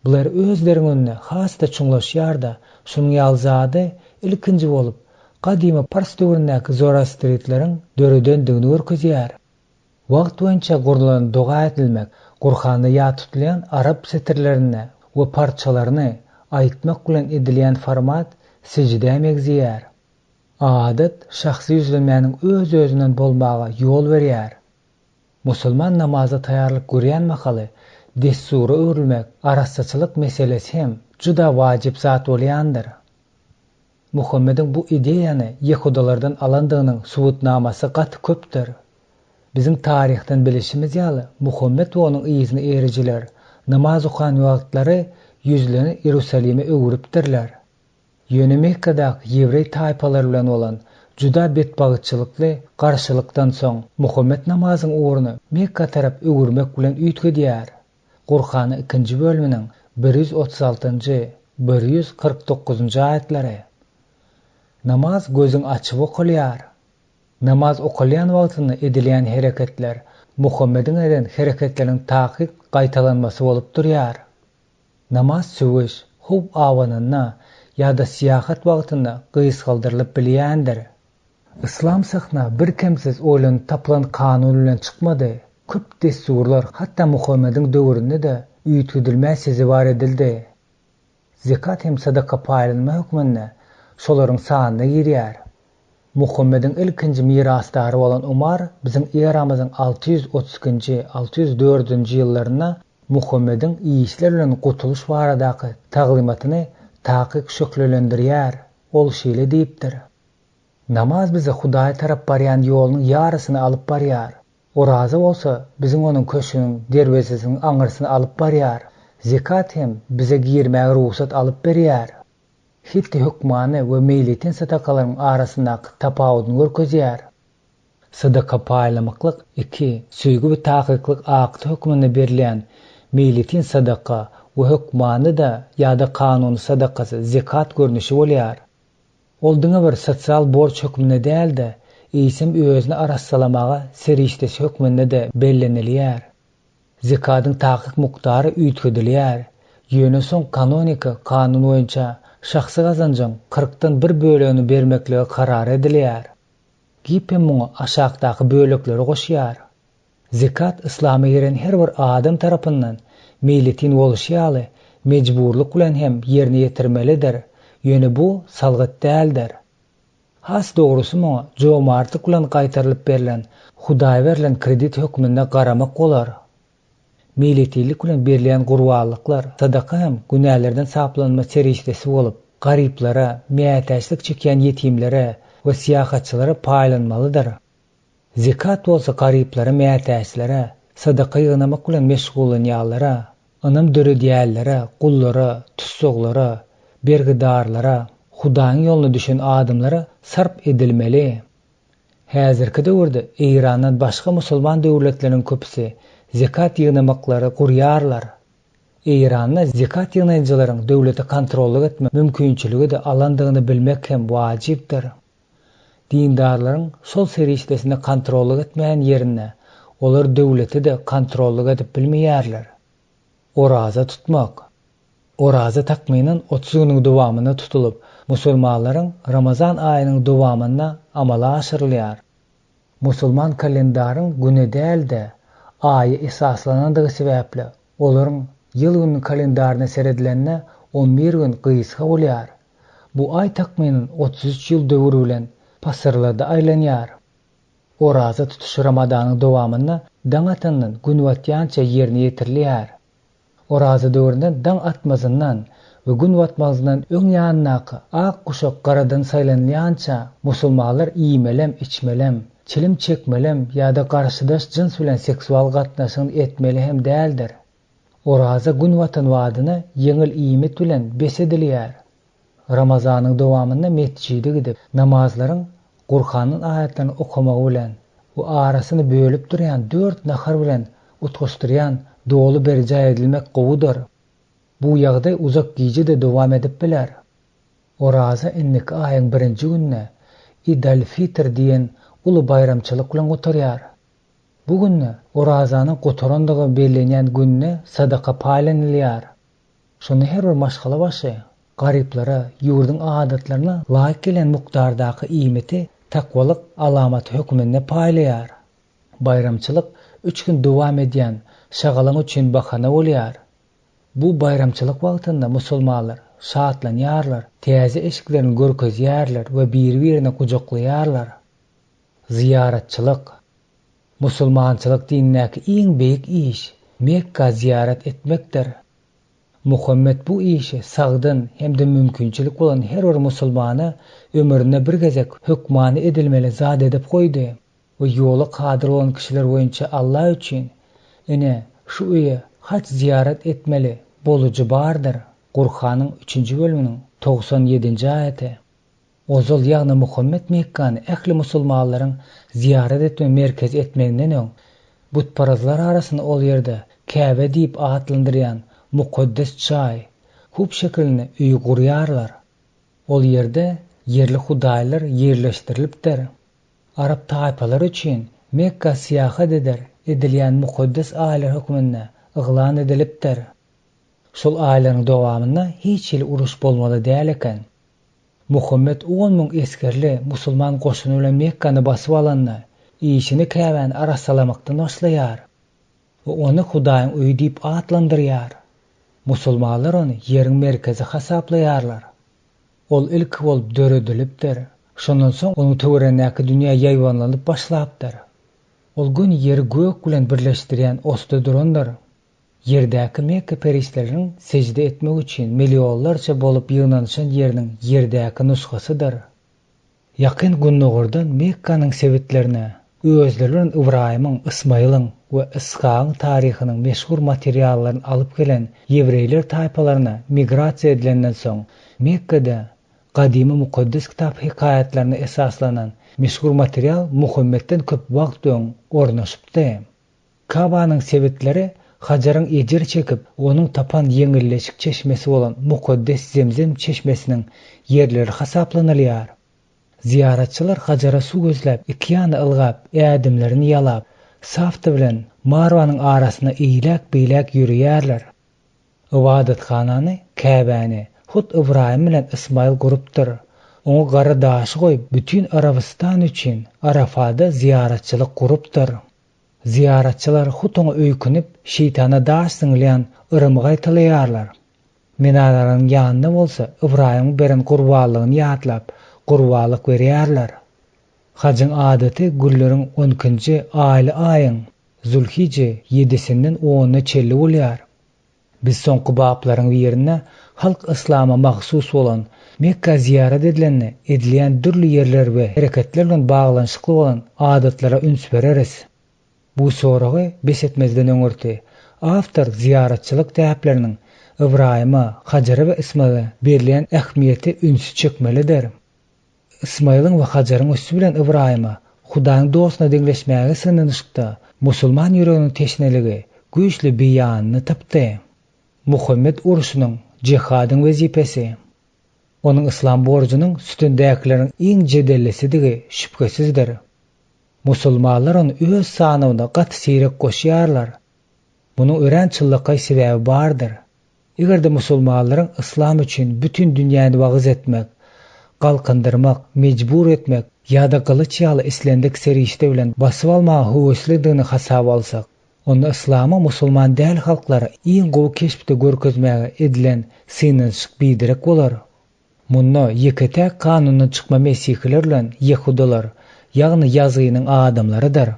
Bular özleriň önüne hasda çuňlaşýar da, şunyň ýalzady ilkinji bolup, gadymy Pars döwründäki Zoroastritleriň döredendigini görkezýär. Wagt boýunça gurulan duga etilmek, Qur'anda ýa tutulýan arab setirlerini we parçalaryny aýtmak bilen edilýän format sejde megzýär. Adat şahsy ýüzlemäniň öz-özünden bolmagy ýol berýär. Musulman namaza taýarlyk görýän mahaly dessura öwrülmek, arassaçylyk meselesi hem juda wajib zat bolýandyr. Muhammediň bu ideýany Ýehudalardan alandygynyň subutnamasy gaty köpdir. Biziň taryhdan bilişimiz ýaly Muhammed we onuň ýyzyny erijiler namaz okan wagtlary ýüzlerini Ýerusalime öwüripdirler. Ýöne Mekkadaky ýewrey taýpalary bilen bolan juda betbagytçylykly garşylykdan soň Muhammed namazyň uğruny Mekka tarap öwürmek bilen üýtgedýär. Qur'anyň 2-nji bölüminiň 136-njy 149-njy aýatlary. Namaz gözüň açyp okulýar. Namaz okulýan wagtyny edilýän hereketler Muhammediň eden hereketleriň takyk gaýtalanmasy bolup durýar. Namaz söwüş, hub awanyna ýa-da siýahat wagtyna gysgaldyrylyp bilýändir. İslam sahna bir kemsiz oýlanyp tapylan kanun bilen çykmady. Köp desturlar hatda Muhammediň döwründe de üýtgedilmä sezi bar edildi. Zekat hem sadaka paýlanma hukmynda şolaryň sanyna girýär. Muhammediň ilkinji mirasdary bolan Umar biziň eramyzyň 632-604-nji ýyllaryna Muhammediň iýişler bilen gutuluş baradaky taglymatyny takyk şöklelendirýär. ol şeýle diýipdir. Namaz bize Hudaýa tarap barýan ýolunyň ýarysyny alyp barýar. O razy bolsa, biziň onuň köşüniň, derwesesiniň aňyrsyny alyp barýar. Zekat hem bize girmäge ruhsat alyp berýär. Hitli hukmany we meýletin sadakalaryň arasyndaky tapawudyny görkezýär. Sadaka paýlamyklyk 2. Süýgü we taýyklyk akty hukmyna berilýän meýletin sadaka we hukmany da ýa-da kanuny sadakasy zekat görnüşi bolýar. Ol diňe bir sosial borç hukmyna däl-de, isim özüni arassalamaga serişdesi hukmyna da bellenilýär. Zekatyň taýyk mukdary üýtgedilýär. Ýöne soň kanonika kanun boýunça şahsy gazanjyň 40-dan 1 bölegini bermekligi karar edilýär. Gipem muňa aşagdaky bölekleri goşýar. Zekat islamy giren her bir adam tarapyndan meýletin bolşy ýaly mejburlyk bilen hem ýerine ýetirmelidir. Ýöne bu salgat däldir. Has dogrusy muňa jomartlyk bilen gaýtarylyp berilen Hudaýa berilen kredit hukmyna garamak bolar. Meýletilik bilen berilen gurbanlyklar sadaka hem günälerden saplanma serişdesi bolup, garyplara, mätäçlik çekýän ýetimlere we siýahatçylara paýlanmalydyr. Zekat bolsa garyplara, mätäçlere, sadaka ýynamak bilen meşgulanýanlara, anam döredýällere, gullara, tutsuglara, bergidarlara, Hudaýyň ýoluna düşen adamlara sarp edilmeli. Häzirki döwürde Eýrandan başga musulman döwletleriniň köpüsi zekat ýygnamaklary gurýarlar. Eýranda zekat ýygnajylaryň döwleti kontrollyk etme mümkinçiligi de alandygyny bilmek hem wajypdyr. Dindarlaryň şol serişdesini kontrollyk etmeýän ýerine olar döwleti de kontrollyk edip bilmeýärler. Oraza tutmak. Oraza takmynyň 30 güniň dowamyna tutulup, musulmanlaryň Ramazan aýynyň dowamyna amala aşyrylýar. Musulman kalendaryň güne däl-de aýy esaslanandygy sebäple olaryň ýyl günüň kalendaryna seredilenine 11 gün gysga bolýar. Bu aý takmynyň 33 ýyl döwrü bilen pasyrlarda aýlanýar. Oraza tutuş Ramadanyň dowamyna daň atanyň gün watýança ýerine ýetirilýär. Oraza döwründe daň atmazyndan we gün watmazyndan öň ýanynaky ak guşak garadan saýlanýança musulmanlar iýmelem, içmelem, çilim çekmelem ýa-da garşydaş jins bilen seksual gatnaşyk etmeli hem däldir. Oraza gün watan wadyna ýeňil iýmet bilen besedilýär. Ramazanyň dowamynda mesjide gidip namazlaryň Gurhanyň aýatlaryny okumagy bilen we arasyny bölüp durýan 4 nahar bilen utgaşdyrýan dolu berja edilmek gowudyr. Bu ýagdaý uzak gije de dowam edip biler. Oraza ennik aýyň 1-nji günne Idul Fitr diýen uly bayramçylyk bilen gotarýar. Bu günne Orazanyň gotarandygy bellenýän günne sadaka paýlanylýar. Şonu her bir maşgala başy garyplara, ýurduň adatlaryna laýyk gelen mukdardaky iýmeti takwalyk alamaty hökmünde paýlaýar. Bayramçylyk 3 gün dowam edýän şagalan üçin bahana bolýar. Bu bayramçylyk wagtynda musulmanlar şatlanýarlar, täze eşiklerini görkezýärler we bir-birine kucaklaýarlar. Ziyaratçylyk. Musulmançylyk dinindäki iň beýik iş Mekka ziyaret etmekdir. Muhammed bu işi sagdyn hem de mümkinçilik bolan her bir musulmana ömrüne bir gezek hukmany edilmeli zat edip goýdy. O ýola kadir bolan kişiler boýunça Allah üçin ene şu öýe haç ziyaret etmeli boluju bardyr. Gurhanyň 3-nji bölüminiň 97-nji aýaty. Ozal ýagny Muhammed Mekkany ähli musulmanlaryň ziyaret etme merkezi etmeginden öň butparazlar arasyny ol ýerde Käbe diýip atlandyrýan mukaddes çay, hup şekilini öýü gurýarlar. Ol ýerde yerli hudaýlar ýerleşdirilipdir. Arab taýpalary üçin Mekka siýahat edilýän mukaddes aýlar hökmünde yglan edilipdir. Şol aýlaryň dowamynda hiç ýyl uruş bolmaly däl eken. Muhammed 10.000 eskerli musulman goşuny bilen Mekkany basyp alanda işini Käbäni arasalamakdan başlaýar. We ony Hudaýyň öýü diýip atlandyrýar. Musulmanlar ony ýeriň merkezi hasaplaýarlar. Ol ilk bolup döredilipdir. Şondan soň onuň töwerenäki dünýä ýaýwanlanyp başlapdyr. Ol gün ýeri gök bilen birleşdirýän osta durandyr. Yerdäki Mekka perişlerinin secde etmek için milyonlarca bolup yığınanışan yerinin yerdäki nusxasıdır. Yakın günnugurdan Mekkanyň sebitlerine özlerinin Ibrahimyň, Ismaýylyň we Ishagyň taryhynyň meşhur materiallaryny alyp gelen Ýewreýler taýpalaryna migrasiýa edilenden soň Mekkada gadymy mukaddes kitap hikayetlerine esaslanan meşhur material Muhammedden köp wagt öň ornaşypdy. Kabanyň sebitleri Hajaryň ejir çekip onuň tapan yeňilleşik çeşmesi bolan mukaddes Zemzem çeşmesiniň yerleri hasaplanylýar. Ziyaratçılar Hajara su gözläp, iki ılgap, ädimlerini yalap, safty bilen Marwanyň arasyna iýlek-beýlek ýürýärler. Ibadathanany, Käbäni hut Ibrahim bilen Ismail gurupdyr. Oňa gara daşy goýup, bütün Arabistan üçin Arafada ziyaratçylyk gurupdyr. Ziyaratçılar hutuňa öýkünip, şeytana daş siňleýän ırymygy aýtylýarlar. Menalaryň ýanynda bolsa, Ibrahim beren gurbanlygyny ýatlap, gurbanlyk berýärler. Hajaň adaty gülleriň 12-nji aýly aýyň Zulhijje 7-sinden 10-na çelli bolýar. Biz soňky baplaryň birine halk islama mahsus bolan Mekka ziyaret edilýän dürli yerler we hereketler bilen baglanyşykly bolan adatlara üns bereriz. Bu soragy besetmezden öňürti. Awtor ziyaratçylyk täpleriniň Ibrahima, Hajara we Ismaila berilýän ähmiýeti ünsü çekmelidir. Ismail'ın we Hajaryň üstü bilen Ibrahima Hudaýyň dostuna deňleşmäge synanyşykda musulman ýüreginiň teşneligi güýçli beýanyny tapdy. Muhammed uruşunyň, jihadyň wezipesi. Onuň islam borjunyň sütündäkileriň iň jedellisidigi şüphesizdir. Musulmanlar onu öz sanawyna gaty seyrek goşýarlar. Munyň örençillikka sebäbi bardyr. Egerde musulmanlaryň islam üçin bütün dünýäni wagyz etmek, galkındyrmak, mejbur etmek ýa-da gylyç ýaly islendik serişde bilen basyp almagy höweslidigini hasaba alsak, onda islama musulman däl halklary iň gowy keşpde görkezmäge edilen synanyşyk biderek bolar. Munno ýeketäk kanunyny çykma mesihler bilen Yehudalar, ýagny ýazynyň adamlarydyr.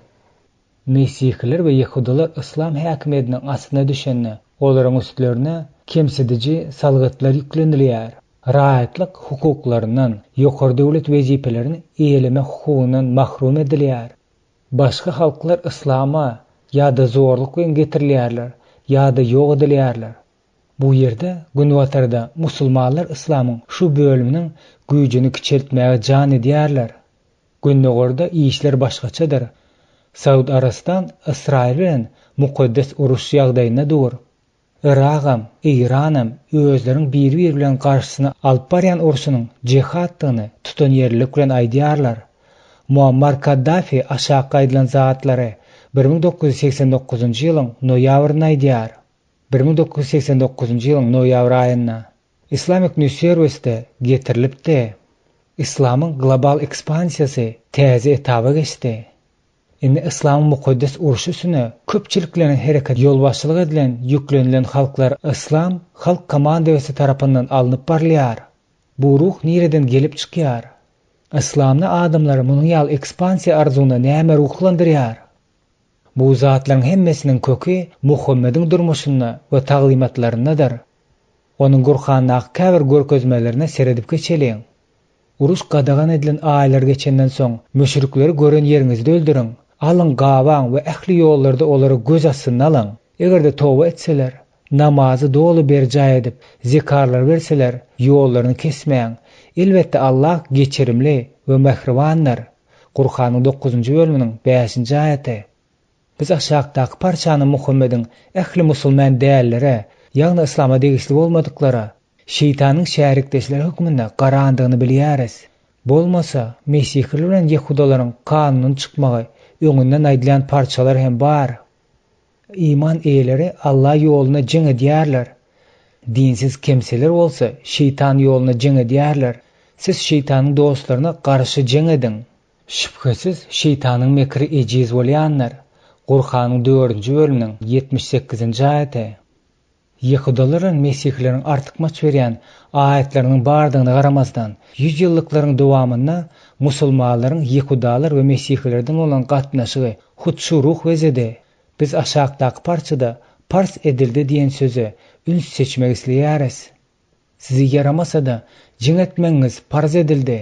Mesihler we Yehudalar islam häkimiýetiniň asyna düşende, olaryň üstlerine kemsidici salgatlar ýüklenilýär. Rahatlyk hukuklarynyň, ýokary döwlet wezipelerini eýleme hukugynyň mahrum edilýär. Başga halklar islama ýa-da zorluk bilen getirilýärler, ýa-da ýok edilýärler. Bu ýerde günwatarda musulmanlar islamyň şu bölüminiň güýjüni kiçeltmäge jan edýärler. Günnugurda işler başgaçadyr. Saud Arabistan Israil bilen mukaddes uruş ýagdaýynda dur. Iragam, İranam özleriň bir-biri bilen garşysyna alyp barýan uruşynyň jihatdygyny tutan ýerlik bilen aýdýarlar. Muammar Kaddafi aşağı aýdylan zatlary 1989-njy ýylyň noýabryna aýdýar. 1989-njy ýylyň noýabr aýynda Islamic News Service'de getirilipdi. İslamyň global ekspansiýasy täze etaba geçdi. Indi İslam mukaddes uruşusyna köpçülikleriň hereket ýolbaşçylyk edilen yüklenilen halklar İslam halk komandasy tarapyndan alınıp barylýar. Bu ruh nireden gelip çykýar? İslamny adamlar munyň ýaly ekspansiýa arzuwyna näme ruhlandyrýar? Bu zatlaryň hemmesiniň köki Muhammediň durmuşynda we taglimatlarynadyr. Onuň Gur'andaky käbir görkezmelerine seredip geçeliň. Uruş gadagan edilen aýlar geçenden soň müşrikleri gören ýeriňizde öldüriň. Alın gawaň we ähli ýollarda olary göz astyna alyň. Egerde towa etseler, namazy dolu berjaý edip, zekarlar berseler, ýollaryny kesmeýän. Elbetde Allah geçirimli we mehribandyr. Gur'anyň 9-njy bölüminiň 5-nji aýaty. Biz aşağıdaky parçany Muhammediň ähli musulman dällere, ýagny islama degişli bolmadyklara, şeytanyň şärikdeşleri hukmynda garandygyny bilýäris. Bolmasa, Mesihler bilen Yehudalaryň kanunyny çykmagy öňünden aýdylan parçalar hem bar. İman eýleri Allah ýoluna jeň edýärler. Dinsiz kemseler bolsa, şeytan ýoluna jeň edýärler. Siz şeytanyň dostlaryna garşy jeň ediň. Şüphesiz şeytanyň mekri ejiz bolýanlar. Gur'anyň 4-nji bölüminiň 78-nji aýaty. Yehudaların Mesihlerin artık maç berýän ayetlerinin bardygyna garamasdan 100 ýyllyklaryň dowamynda musulmanlaryň Yehudalar we Mesihlerden olan gatnaşygy hut şu ruh wezedi. Biz aşağıdaky parçada pars edildi diyen sözü üns seçmek isleýäris. Sizi yaramasa da jiň etmeňiz parz edildi.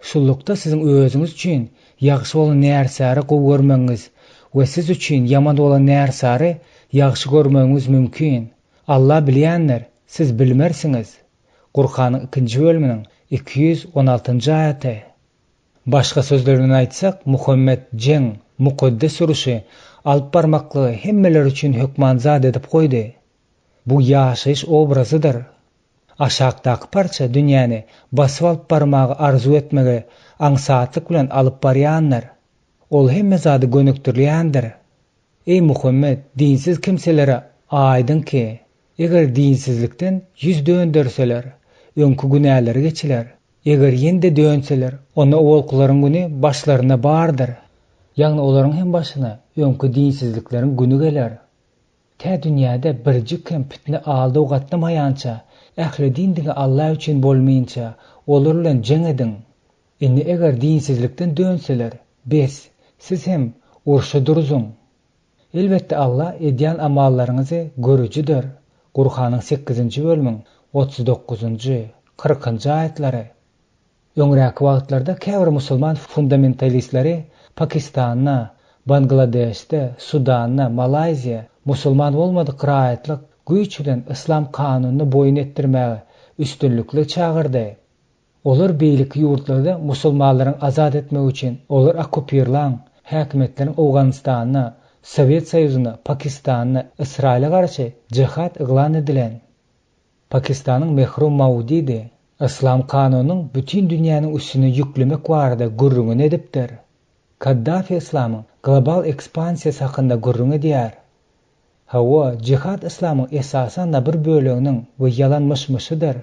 Şullukda sizin özüňiz üçin ýagşy bolan närsäri gowy görmeňiz we siz üçin ýaman bolan närsäri ýagşy görmeňiz mümkin. Allah bilýändir, siz bilmersiňiz. Qur'anyň 2-nji bölüminiň 216-njy aýaty. Başga sözlerle aýtsak, Muhammed jeň mukaddes uruşy alyp barmakly hemmeler üçin hökmanzat edip goýdy. Bu ýaşaýyş obrazydyr. Aşağıdaky parça dünýäni basyp alyp barmagy arzu etmegi aňsatlyk bilen alyp barýanlar. Ol hemme zady gönükdirýändir. Ey Muhammed, dinsiz kimselere aýdyn ki, eger dinsizlikden yüz döndürseler, öňkü günäleri geçiler. Eger ýende dönseler, onda owalklaryň güni başlaryna bardyr. Ýagny olaryň hem başyna öňkü dinsizlikleriň güni geler. Tä dünýäde birjik hem fitne aldy ugatnamaýança, ähli dindiňi Allah üçin bolmaýynça, olar bilen jeň edin. Indi eger dinsizlikden dönseler, bes, siz hem urşa duruzun. Elbette Allah edýän amallaryňyzy görüjidir. Qur'anyň 8-nji bölümiň 39-njy, 40-njy aýatlary. Öňräki wagtlarda käbir musulman fundamentalistleri Pakistanda, Bangladeşde, Sudanda, Malayziya musulman bolmady qiraatlyk güýç bilen islam kanunyny boýun etdirmäge üstünlükli çağırdy. Olar beýlik ýurtlarda musulmanlaryň azad etmek üçin olar okupirlan häkimetleriň Awganistanyna, Sowet Soýuzyna, Pakistanyna, Israile garşy jihad eglan edilen. Pakistanyň Mehrum Maudidi islam kanunynyň bütün dünýäniň üstüne ýüklemek barada gurrun edipdir. Kaddafi islamyň global ekspansiýasy hakynda gurrun edýär. Hawa jihad islamyň esasan bir böleginiň we yalanmışmışydyr.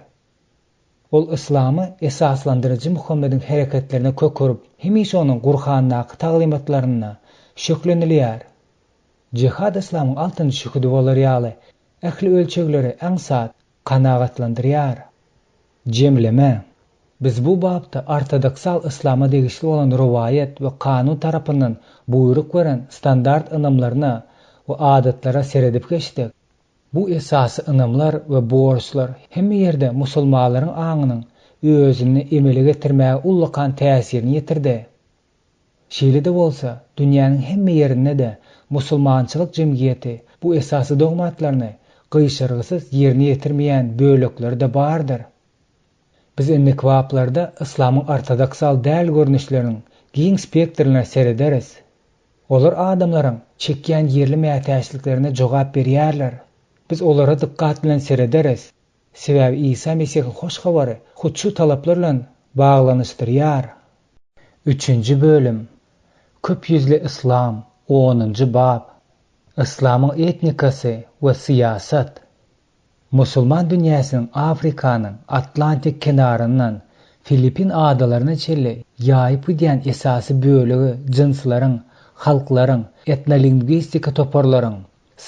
Ol islamy esaslandyrjy Muhammediň hereketlerine kökürüp, hemişe onuň Qur'andaky taglimatlaryna şöklenilýär. Jihad islamyň 6-njy şühidi bolar ýaly, ähli ölçegleri aňsat kanagatlandyrýar. Jemleme. Biz bu babda ortodoksal islama degişli olan riwayet we kanun tarapyndan buyruk beren standart ynamlaryna we adatlara seredip geçdik. Bu esasy ynamlar we borçlar hemme ýerde musulmanlaryň aňynyň özüni emele getirmäge ullakan täsirini ýetirdi. Şeýle-de bolsa, dünýäniň hemme ýerinde de musulmançylyk jemgyýeti bu esasy dogmatlaryny gysyrgysyz ýerine ýetirmeýän bölekleri de bardyr. Biz ennek wagtlarda islamyň ortodoksal däl görnüşleriniň giň spektrine serederiz. Olar adamlaryň çekýän ýerli mätäçliklerine jogap berýärler. Biz olara dikkat bilen serederiz. Sebäbi İsa Mesihiň hoş habary hut şu talaplar bilen baglanyşdyrýar. 3-nji bölüm. Köp ýüzli islam. 10-njy bab. Islamyň etnikasy we siýasat. Musulman dünýäsiniň Afrikanyň Atlantik kenaryndan Filipin adalaryna çelli ýaýyp gidýän esasy bölegi jinslaryň, halklaryň, etnolingwistika toparlaryň,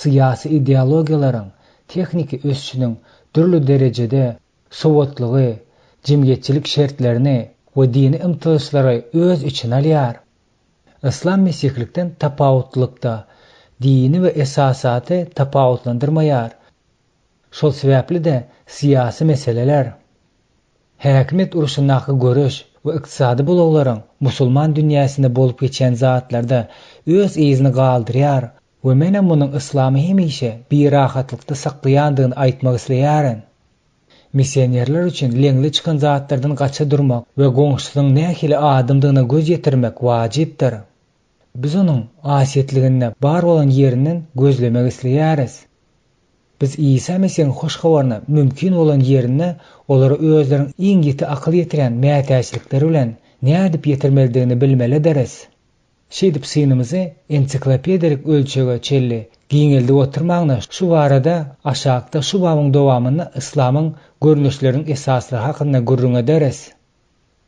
syýasy ideologiýalaryň, tekniki ösüşiniň türlü derejede sowatlygy, jemgyýetçilik şertlerini we dini ymtyşlary öz içine alýar. İslam mesihlikden tapawutlykda dini we esasaty tapawutlandyrmaýar. Şol sebäpli de siyasi meseleler, häkimet uruşundaky görüş we ykdysady bulawlaryň musulman dünýäsinde bolup geçen zatlarda öz izini galdyrýar we menen munyň islamy hemişe bir rahatlykda saklaýandygyny aýtmak isleýärin. Missionerler üçin leňli çykan zatlardan gaça durmak we goňşusynyň nähili adamdygyna göz ýetirmek wajypdyr. Biz onuň asyetligine bar bolan ýerinden gözlemek isleýäris. Biz İsa Mesihiň hoş habaryna mümkin bolan ýerine olary özleriň iň ýeti akyl ýetiren mätäçlikleri bilen nädip ýetirmelidigini bilmeli ederiz. Şeýdip synymyzy ensiklopediýalyk ölçege çelli giňeldi oturmagyna şu barada aşağıda şu babyň dowamyny islamyň görnüşleriniň esaslary hakynda gurrun ederiz.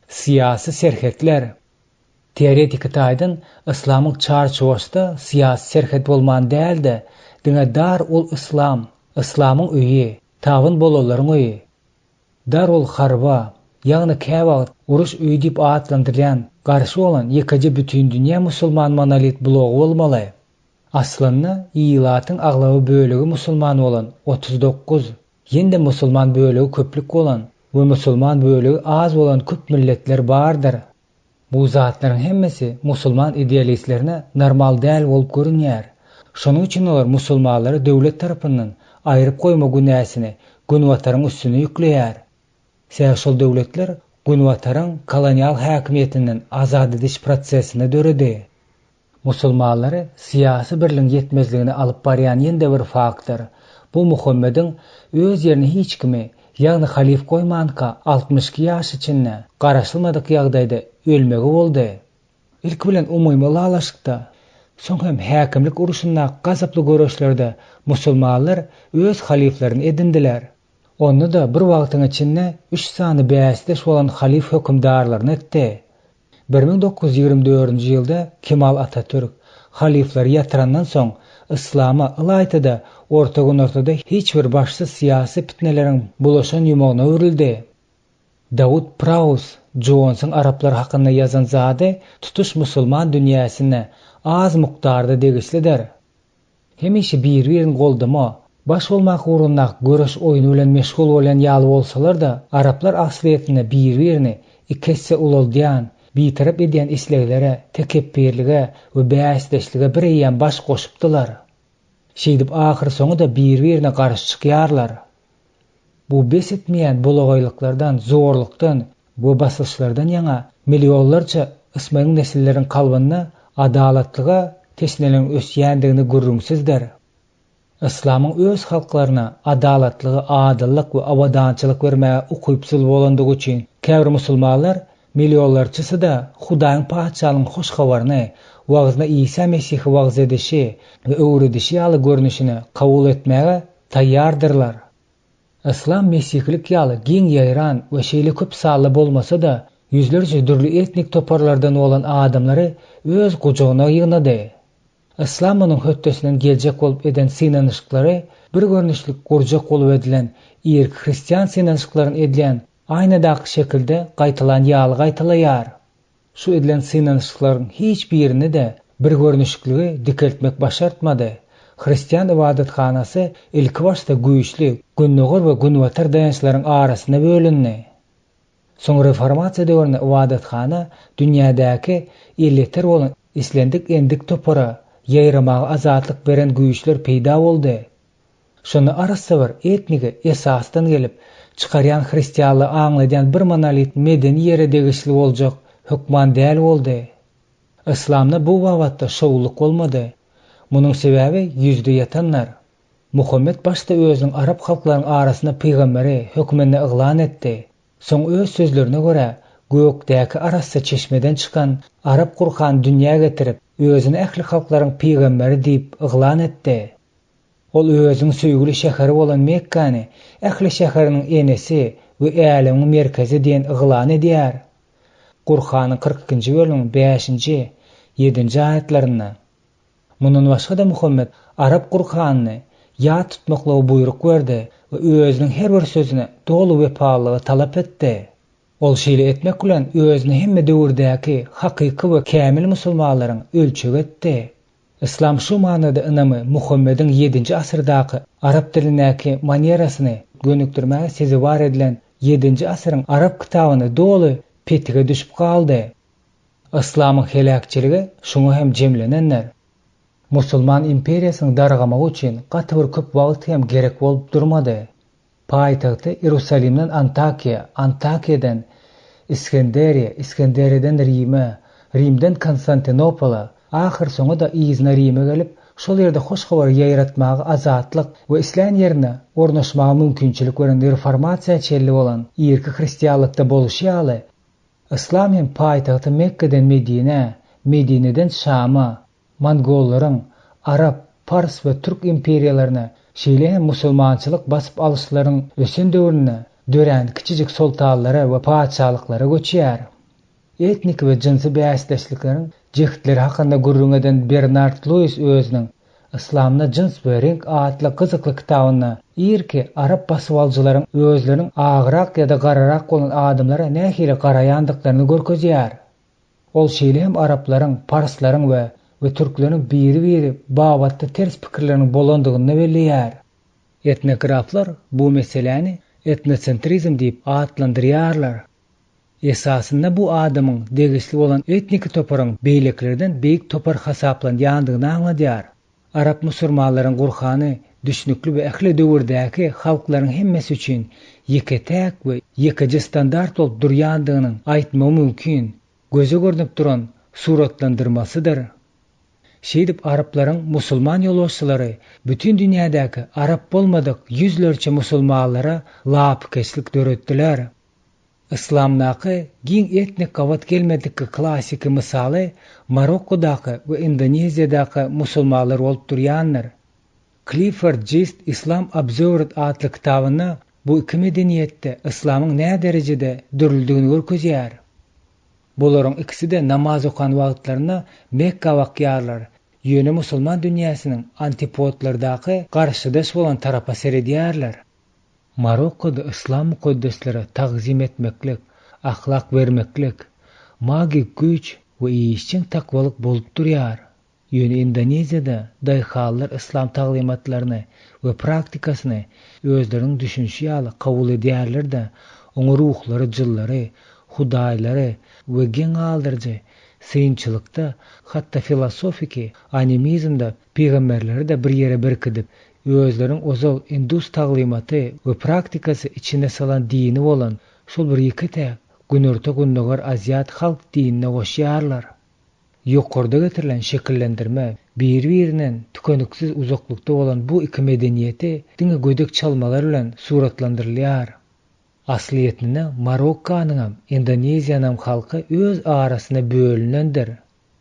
Siyasi serhetler. Teoretik taýdan islamyň çarçuwasynda siyasi serhet bolman däldi. Diňe dar ol islam, islamyň öýi, tawyn bolalaryň öýi. Dar ol harba, ýagny käwagt uruş öýi diýip atlandyrýan garşy bolan ýekaje bütün dünýä musulman monolit blogy bolmaly. Aslında ilatın ağlağı bölüğü musulman olan 39, yende musulman bölüğü köplük olan ve musulman bölüğü az olan köp milletler bardır. Bu zatların hemmesi musulman idealistlerine normal değil olup görünýär. Şonuň üçin olar musulmanlary döwlet tarapyndan aýryp goýma günäsini Günwataryň üstüne ýükleýär. Şol döwletler Günwataryň kolonial häkimiýetinden azad ediş prosesine döredi. Musulmanlary siyasi birligiň ýetmezligine alyp barýan ýende bir faktor. Bu Muhammediň öz ýerini hiç kimi, ýagny halif goýmanka 62 ýaş içinde garaşylmadyk ýagdaýda ölmegi boldy. İlk bilen umumy lalaşykda, soň hem häkimlik uruşynda gazaply görüşlerde musulmanlar öz haliflerini edindiler. Onu da bir wagtyň içinde 3 sany bäsdeş bolan halif hökümdarlaryny etdi. 1924-nji ýylda Kemal Atatürk halifleri ýatyrandan soň Islama ılaýtyda ortada hiç bir başsız siyasi fitneleriň bulaşan ýumagyna öwrildi. Daud Praus, Johnson Araplar hakynda ýazan zady tutuş musulman dünýäsine az mukdarda degislidir. Hemişe bir-birini goldama, baş bolmak urunnak görüş oýuny bilen meşgul bolan ýaly bolsalar da, Araplar asliyetinde bir-birini ikesse ulaldyan, bitirip edýän isleglere, tekebbirlige we bäsdeşlige bir ýan baş goşupdylar. Şeýdip ahyr soňu da bir-birine garşy çykýarlar. Bu besetmeýän bolagoýlyklardan, zorlukdan, bu basylşlardan ýaňa millionlarça ysmaň nesilleriň kalbyna adalatlyga teşneleň ösýändigini görüňsizdir. Islamyň öz halklaryna adalatlygy, adyllyk we awadançylyk bermäge ukypsyl bolandygy üçin käbir musulmanlar millionlarçysy da Hudaýyň paçalygynyň hoş habaryny, wagzyna İsa Mesih wagz edişi we öwredişi ýaly görnüşini kabul etmäge taýýardyrlar. Islam mesihlik ýaly giň ýaýran we şeýle köp sally bolmasa da, yüzlerce dürli etnik toparlardan olan adamlary öz gujagyna ýygnady. Islam onuň höttesinden geljek bolup eden synanyşyklary bir görnüşlik gurjak bolup edilen irki hristiýan synanyşyklaryny edilen aýnadaky şekilde gaýtalan ýaly gaýtalaýar. Şu edilen synanyşyklaryň hiç birini de bir görnüşligi dikeltmek başartmady. Hristiýan ibadathanasy ilki başda güýçli, Günnöger we Günwatar daýançlaryň arasyna bölündi. Soň reformasiýa döwründe ibadathana dünýädäki illeter bolan islendik endik topara ýaýramaga azatlyk beren güýçler peýda boldy. Şonu arasy bir etnigi esasdan gelip çykaryan hristiýanlygy aňlaýan bir monolit medeni ýere degisli boljak hökman däl boldy. Islamda bu wagtda şowluk bolmady. Munyň sebäbi ýüzde ýatanlar. Muhammed başda özüň Arap halklarynyň arasyna peýgamberi hökmünde yglan etdi. Soň öz sözlerine görä gökdäki Arasya çeşmeden çykan Arap Kur'an dünýäge getirip özüni ähli halklaryň peýgamberi diýip yglan etdi. Ol özüň söýgüli şäheri bolan Mekkany ähli şäheriniň enesi we älemiň merkezi diýen yglan edýär. Kur'anyň 42-nji bölümiň 5-nji, 7-nji aýatlaryna. Munun başga da Muhammed Arap Kur'anyny ýa tutmakla buyruk berdi we özüniň her bir sözüne dolu wepalygy talap etdi. Ol şeýle etmek bilen özüni hemme döwürdäki hakyky we kämil musulmanlaryň ölçegi etdi. Islam şu manada ynamy Muhammediň 7-nji asyrdaky Arap dilindäki manerasyny gönükdirmäge sezi bar edilen 7-nji asyryň Arap kitabyny dolu petige düşüp kaldy. Islamyň helakçyligi şoňa hem jemlenenler. Musulman imperiýasyny dargamagy üçin gaty bir köp wagt hem gerek bolup durmady. Paýtagty Ýerusalimden Antakiýa, Antakiýadan Iskenderiýa, Iskenderiýadan Rime, Rimden Konstantinopola, ahyr soňa da izna Rime gelip, şol ýerde hoş habar ýaýratmagy azatlyk we islam ýerine ornaşmagy mümkinçilik beren reformasiýa çelli bolan irki hristiýanlykda boluşy ýaly. Islam hem paýtagty Mekkeden Medine, Medineden Şama, Mongollaryň, Arap, Pars we Türk imperiýalaryna şeýle hem musulmançylyk basyp alyşlaryň ösen döwrüne dören kiçijik sultanlara we paçalyklara göçýär. Etnik we jinsy bäsdeşlikleriň jehtleri hakynda gurrun Bernard Lewis özüniň Islamda jins we renk adly gyzykly kitabyna irki Arap basywaljylaryň özleriniň agyrak ýa-da gararak bolan adamlara nähili garaýandyklaryny görkezýär. Ol şeýle hem Araplaryň, Parslaryň we ve türklerin biri babatda ters pikirlerinin bolandygyny belliýär. Etnograflar bu meseleni etnosentrizm diýip adlandyrýarlar. Esasında bu adamın degisli olan etnik toparın beýleklerden beýik topar hasaplanýandygyny aňladýar. Arap musulmanlaryň gurhany düşnükli we ähli döwürdäki halklaryň hemmesi üçin ýeketäk we ýekeje standart bolup durýandygyny aýtmak mümkin. Göze görnüp duran suratlandyrmasydyr. Şeýdip Araplaryň musulman ýolbaşçylary bütün dünýädäki Arap bolmadyk yüzlerçe musulmanlara lapkeşlik döretdiler. İslamnaky giň etnik gawat gelmedikki klassik misaly Marokkodaky we Indoneziýadaky musulmanlar bolup durýanlar. Clifford Geertz Islam Observer adly kitabyna bu iki medeniýetde islamyň nä derejede dörildigini görkezýär. Bolaryň ikisi de namaz okan wagtlaryna Mekka wakýarlar. Ýöne musulman dünýäsiniň antipodlardaky garşydaş bolan tarapa seredýärler. Marokkoda islam mukaddesleri tagzim etmeklik, ahlak vermeklik, magik güç we işçiň takwalyk bolup durýar. Ýöne Indoneziýada daýhallar islam taglymatlaryny we praktikasyny özleriň düşünşi ýaly kabul edýärler-de, oňa ruhlary, jyllary, hudaýlary we geň aldyrjy synçylykda, hatda filosofiki animizmda peýgamberleri de bir ýere birkidip, özleriň ozal indus taglymaty we praktikasy içine salan dini bolan şol bir ýeketäk günörte gündogar Aziýat halk dinine goşýarlar. Ýokarda getirilen şekillendirme bir-birinden tükeniksiz uzaklykda bolan bu iki medeniýeti diňe gödek çalmalar bilen suratlandyrylýar. Asliýetine Marokkanyň hem Indoneziýanyň halky öz arasyna bölünendir.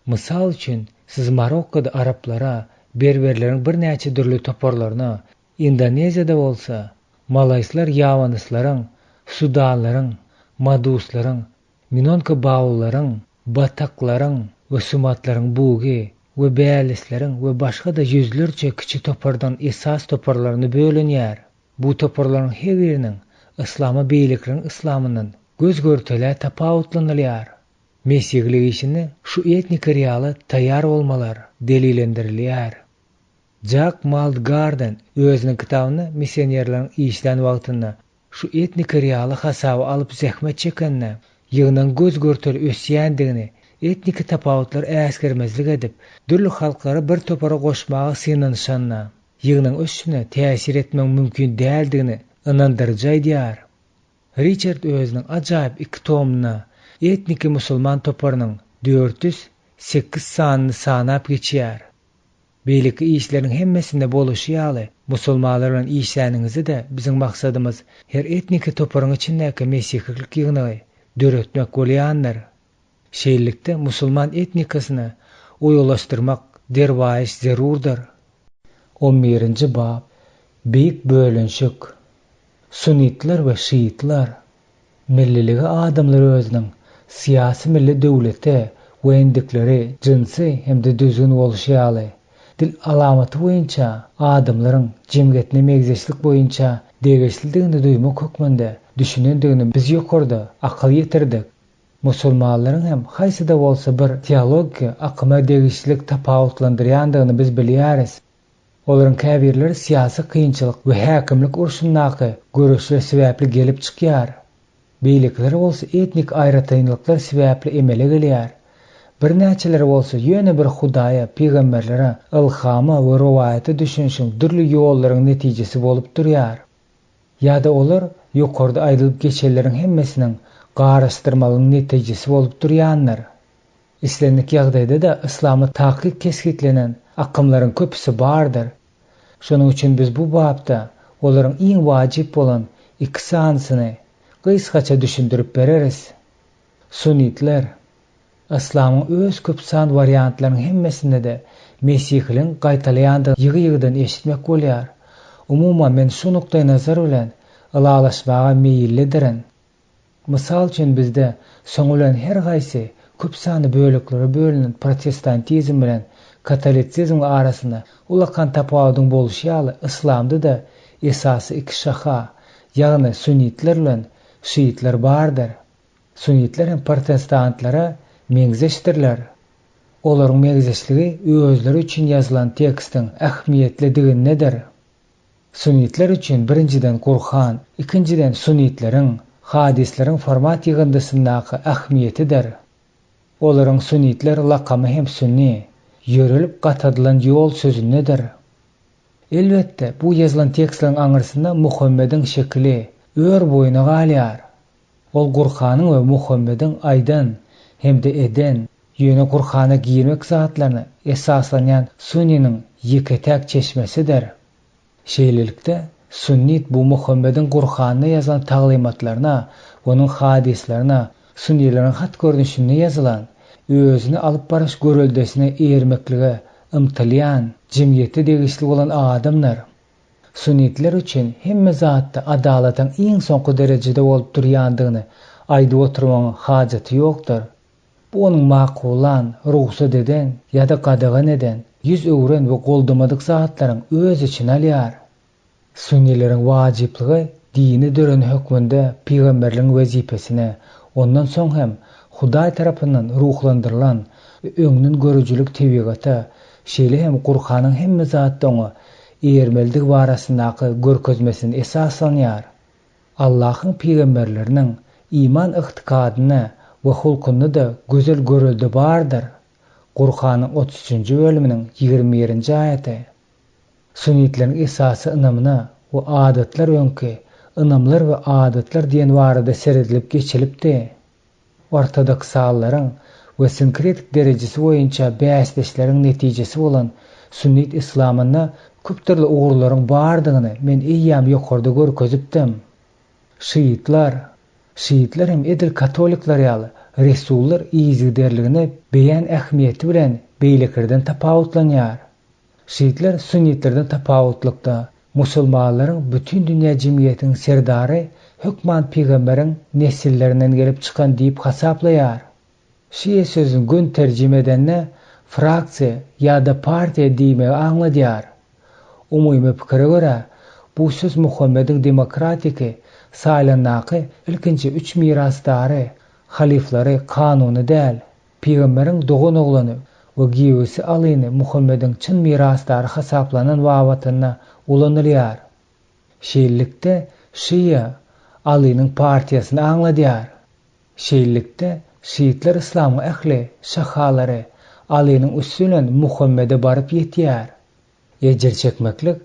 Mysal üçin siz Marokkoda Araplara berberleriň bir näçe dürli toparlaryna, Indoneziýada bolsa Malayslar ýawanyslaryň, Sudanlaryň, Maduslaryň, Minonka bawullaryň, Bataklaryň we Sumatlaryň bugy we Bälislaryň we başga da yüzlerçe kiçi topardan esas toparlaryny bölünýär. Bu toparlaryň her biriniň islama beýliklerin islamyndan göz görtele tapawutlanylýar. Mesihlik işini şu etnik realy taýýar bolmalar delilendirilýär. Jack Maltgarden özüniň kitabyny misionerleriň işlen wagtyna şu etnik realy hasaby alyp zähmet çekenne, ýygnan göz görteli ösýändigini, etnik tapawutlar äsgermezlik edip, dürli halklara bir topara goşmagy synanyşanna, ýygnan ösüne täsir etmek mümkin däldigini inandyrjaýdýar. Richard özüniň ajaýyp iki tomuna etnik musulman toparynyň 408 sanyny sanap geçýär. Beýleki işleriň hemmesinde boluşy ýaly musulmanlar bilen işläninizi de biziň maksadymyz her etnik toparyň içindäki mesihlik ýygnagy döretmek bolýandyr. Şeýlelikde musulman etnikasyny oýulaşdyrmak derwaýş zerurdyr. 11-nji bab Beýik bölünşük. Sunnitler we şiitler milliligi adamlar özüniň siyasi milli döwlete we endikleri jinsy hemde düzgün boluşy ýaly dil alamaty boýunça adamlaryň jemgyýetine megzeşlik boýunça degeçliligini duýmak hökmünde düşünendigini biz ýokarda akal ýetirdik. Musulmanlaryň hem haýsyda bolsa bir teologik akyma degeçlik tapawutlandyrýandygyny biz bilýäris. Olaryň käbirleri siyasi kynçylyk we häkimlik urşundaky görüşler sebäpli gelip çykýar. Beýlikleri bolsa etnik aýratynlyklar sebäpli emele gelýär. Bir näçeleri bolsa ýöne bir Hudaýa, peýgamberlere ilhama we rowayaty düşünşiň dürli ýollaryň netijesi bolup durýar. Ýa-da olar ýokarda aýdylyp geçenleriň hemmesiniň garaşdyrmalyň netijesi bolup durýanlar. İslendik ýagdaýda da islamy takyk keskitlenen akymlaryň köpüsi bardyr. Şonuň üçin biz bu babda olaryň iň wajyp bolan iki sanyny gysgaça düşündirip bereris. Sunnitler islamyň öz köp san wariantlarynyň hemmesinde de mesihliň gaýtalýandygyny ýygy-ýygydan eşitmek bolýar. Umumyň men şu nukdaý nazar bilen ılalaşmaga meýillidirin. Mysal üçin bizde soňulan her gaýsy köp sany bölekleri bölünen protestantizm bilen katolisizm arasyna ulakan tapawudyň boluşy ýaly islamda da esasy iki şaha, ýagny sunnitler bilen şiitler bardyr. Sunnitler hem protestantlara meňzeşdirler. Olaryň megzeçligi özleri üçin ýazylan tekstiň ähmiýetli nedir? Sunnitler üçin birinciden Kur'an, ikinciden sunnitleriň, hadisleriň format ýygyndysynaky ähmiýetidir. Olaryň sunnitler lakamy hem sunni, ýörelip gatadylan ýol sözü nedir? Elbetde bu ýazylan tekstiň aňyrsynda Muhammediň şekli ör boýuna galýar. Ol Kur'anyň we Muhammediň aýdan hem de eden ýöne Kur'ana giymek zatlaryny esaslanýan sunniniň ýeketäk çeşmesidir. Şeýlelikde sunnit bu Muhammediň Kur'anyna ýazylan taglymatlaryna, onuň hadislerine, sunnilerin hat görnüşine ýazylan, özüni alyp baraş göreldesine eýermeklige ymtylýan, jemgyýetde degişli bolan adamlar. Sunnitler üçin hemme zatda adalatyň iň soňky derejede bolup durýandygyny aýdyp oturmagyň hajaty ýokdur. Bu onuň maqulan, ruhsat eden ýa-da gadagan eden, ýüz öwren we goldamadyk zatlaryň öz için alýar. Sunnileriň wajipligi dini dören hökmünde peýgamberliň wezipesine, ondan soň hem Hudaý tarapyndan ruhlandyrylan we öňden görüjülik tebigaty, şeýle hem Kur'anyň hemme zatda oňa eýermeldik barasyndaky görkezmesini esaslanýar. Allahyň peýgamberleriniň iman ıhtikadyna we hulkuny da gözel görelde bardyr. Kur'anyň 33-nji bölüminiň 21-nji aýaty. Sunnitleriň esasy ynamyna we adatlar öňki, ynamlar we adatlar diýen barada seredilip geçilipdi. Ortodoks sallaryň we sinkretik derejesi boýunça bäsleşleriň netijesi bolan sunnit islamyna köp türlü ugurlaryň bardygyny men eýýam ýokarda görkezipdim. Şiitler hem edil katoliklar ýaly Resullar iýizderligini beýan ähmiýeti bilen beýleklerden tapawutlanýar. Şiitler sunnitlerden tapawutlykda musulmanlaryň bütün dünýä jemgyýetiniň serdary hökman peýgamberiň nesillerinden gelip çykan diýip hasaplayar. Şiye sözün gün terjime edende fraksiýa ýa-da partiýa diýmegi aňladýar. Umumy pikire görä, bu söz Muhammediň demokratiki saýlannaky ilkinji 3 mirasdary, haliflary kanuny däl, peýgamberiň dogan oglany we giýesi alyny Muhammediň çyn mirasdary hasaplanan wawatyna ulanylýar. Şeýlelikde Şiýa Alynyň partiýasyny aňladýar. Şeýlelikde Şiitler İslamga ähli, şahalary Alynyň üstünden Muhammede baryp ýetýär. Ejir çekmeklik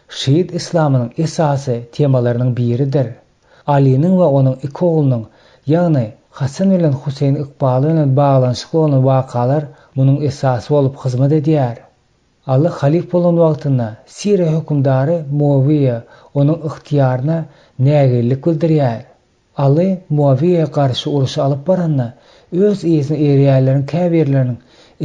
Şiit İslamynyň esasy temalarynyň biridir. Alynyň we onuň iki oğlunyň, ýagny Hasan bilen Huseyn ykbaly bilen baglanyşykly bolan wakalar munyň esasy bolup hyzmat edýär. Allah halif bolan wagtynda Siriýa hökümdary Muawiýa onuň ıhtiýaryna nägelik bildirýär. Ali Muawiýa garşy uruş alyp baranda öz ýezni erýärleriň käbirleriniň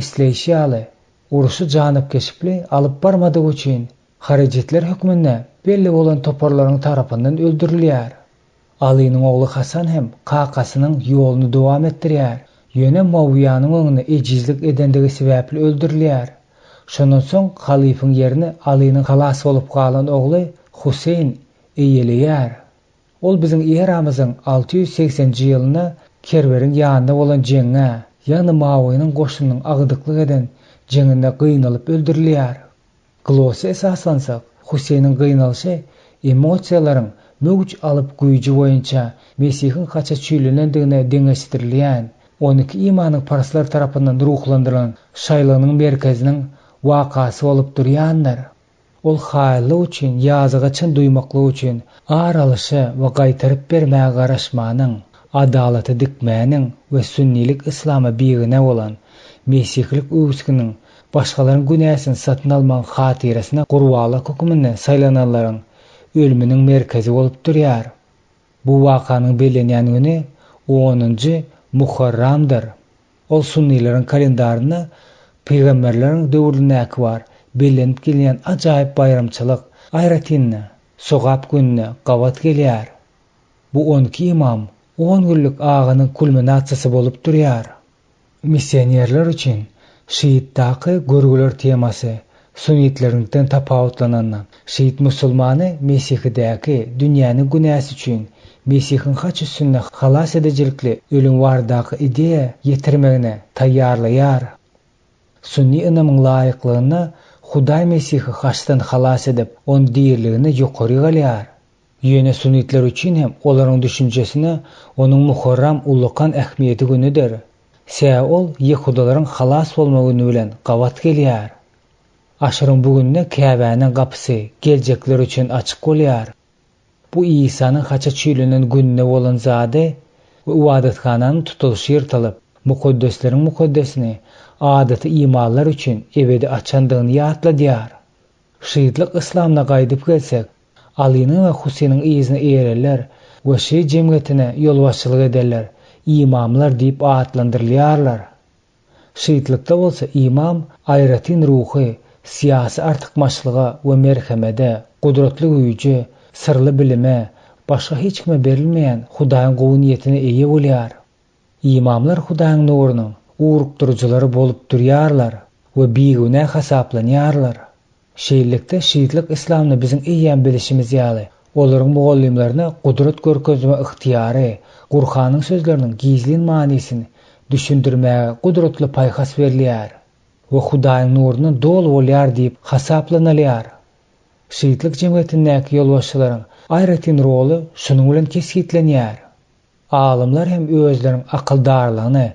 isleýişi ýaly uruşy janyp geçipli alyp barmadygy üçin harajatlar hökmünde belli bolan toparlaryň tarapyndan öldürilýär. Alynyň ogly Hasan hem kakasynyň ýoluny dowam etdirýär. Ýöne Muawiýanyň öňüne ejizlik edendigi sebäpli öldürilýär. Şondan soň halifiň ýerini Alynyň halasy bolup galan ogly Huseyn eýelýär. Ol biziň eramyzyň 680-nji ýylyna Kerberiň ýanynda bolan jeňe, ýani Muawiýanyň goşunynyň agdyklyk eden jeňinde gıynalyp öldürilýär. Glosy esaslansak, Huseyniň gıynalyşy emosiýalaryň mögüç alyp güýji boýunça Mesihiň haça çüýlenendigine deňeşdirilýän, 12 imanyň paraslar tarapyndan ruhlandyrylan şaýlanyň merkeziniň wakasy bolup durýandyr. Ol haýly üçin, ýazyga çyn duýmaklyk üçin aralyşy we gaýtaryp bermäge garaşmanyň, adalaty dikmäniň we sünnilik islama biýigine bolan mesihlik öwüskiniň başgalaryň günäsini satyn almaň hatyresine gurbalyk hökmüne saýlananlaryň ölüminiň merkezi bolup durýar. Bu wakanyň belenýän güni 10-njy Muharramdyr. Ol sunnileriň kalendaryna peýgamberleriň döwründäki bar belenip gelýän ajaýyp bayramçylyk aýratyny sogap gününe gawat gelýär. Bu 12 imam 10 günlük aganyň kulminasiýasy bolup durýar. Missionerler üçin Şiitdaky görgüler temasy sunnitleriňden tapawutlanandan Şiit musulmany Mesihidäki dünýäni günäsi üçin Mesihiň haç üstünde halas edejilikli ölüm bardaky ideýa ýetirmegine taýýarlaýar. Sunni ınamın laýyklygyna Hudaý Mesihi haçdan halas edip on diýerligini ýokary galýar. Ýöne sunnitler üçin hem olaryň düşünjesine onuň muharram ulukan ähmiýeti günüdir. Sä ol Ýehudalaryň halas bolma güni bilen gawat gelýär. Aşyryň bugünne Käbäniň gapysy geljekler üçin açyk bolýar. Bu İsa'nın haça çüýlenen gününe bolan zady we ibadathananyň tutulşy ýyrtylyp, mukaddeslerin mukaddesini adaty imanlar üçin ebedi açandygyny ýatladýar. Şyýdlyk islamna gaýdyp gelsek, Alyny we Husynyň izine ereler we şeý jemgyýetine ýolbaşçylyk ederler, imamlar diýip atlandyrylýarlar. Şyýdlykda bolsa imam aýratyn ruhy, siyasi artykmaçlyga we merhemede, gudratly güýje, sırly bilime, başga hiç kime berilmeýän Hudaýyň gowuniýetine eýe bolýar. İmamlar Hudaýyň nurunyň ugrukdurjylary bolup durýarlar we biýigine hasaplanýarlar. Şeýlelikde şyýdlyk islamny biziň eýýän bilişimiz ýaly olaryň mugallimlerine gudrat görkezme ıhtiýary, Gurhanyň sözleriniň gizlin manisini düşündirmäge gudratly paýhas berilýär we Hudaýyň nurunyň dol bolýar diýip hasaplanylýar. Şyýdlyk jemgyýetindäki ýolbaşçylaryň aýratyn roly şunuň bilen kesgitlenýär. Alimler hem özleriň akyldarlygyny,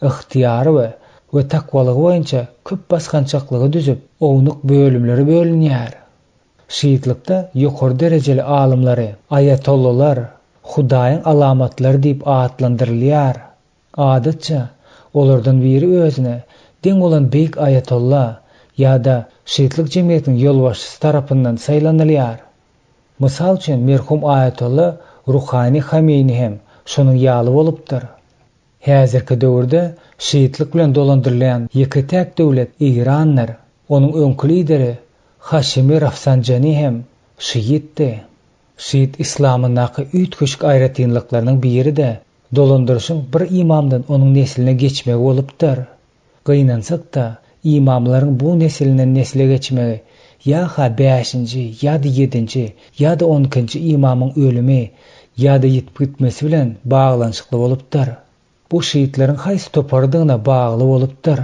ıhtiýary we takwalygy boýunça köp baskançaklygy düzüp, ownyk bölümleri bölünýär. Şyýdlykda ýokary derejeli alimlary, ayatollalar, Hudaýyň alamatlary diýip atlandyrylýar. Adatça olardan biri özüne deň bolan beýik ayatolla ýa-da şyýdlyk jemgyýetiniň ýolbaşçysy tarapyndan saýlanylýar. Mysal üçin merhum ayatolla Ruhani Hameyni hem şonuň ýaly bolupdyr. Häzirki döwürde şyýdlyk bilen dolandyrylýan ýeki täk döwlet İranlar, onuň öňkü lideri Haşimi Rafsanjani hem şyýitdi. Şyýit islamynaky üýtgeşik aýratynlyklarynyň biri de dolandyrşyň bir imamdan onuň nesline geçmegi bolupdyr. Gynansak da imamlaryň bu nesilinden nesile geçmegi ýa-ha 5-nji, ýa-da 7-nji, ýa-da 10-njy imamyň ölümi ýa-da ýitip gitmesi bilen baglanşykly bolupdyr. Bu şyýitleriň haýsy topardygyna bagly bolupdyr.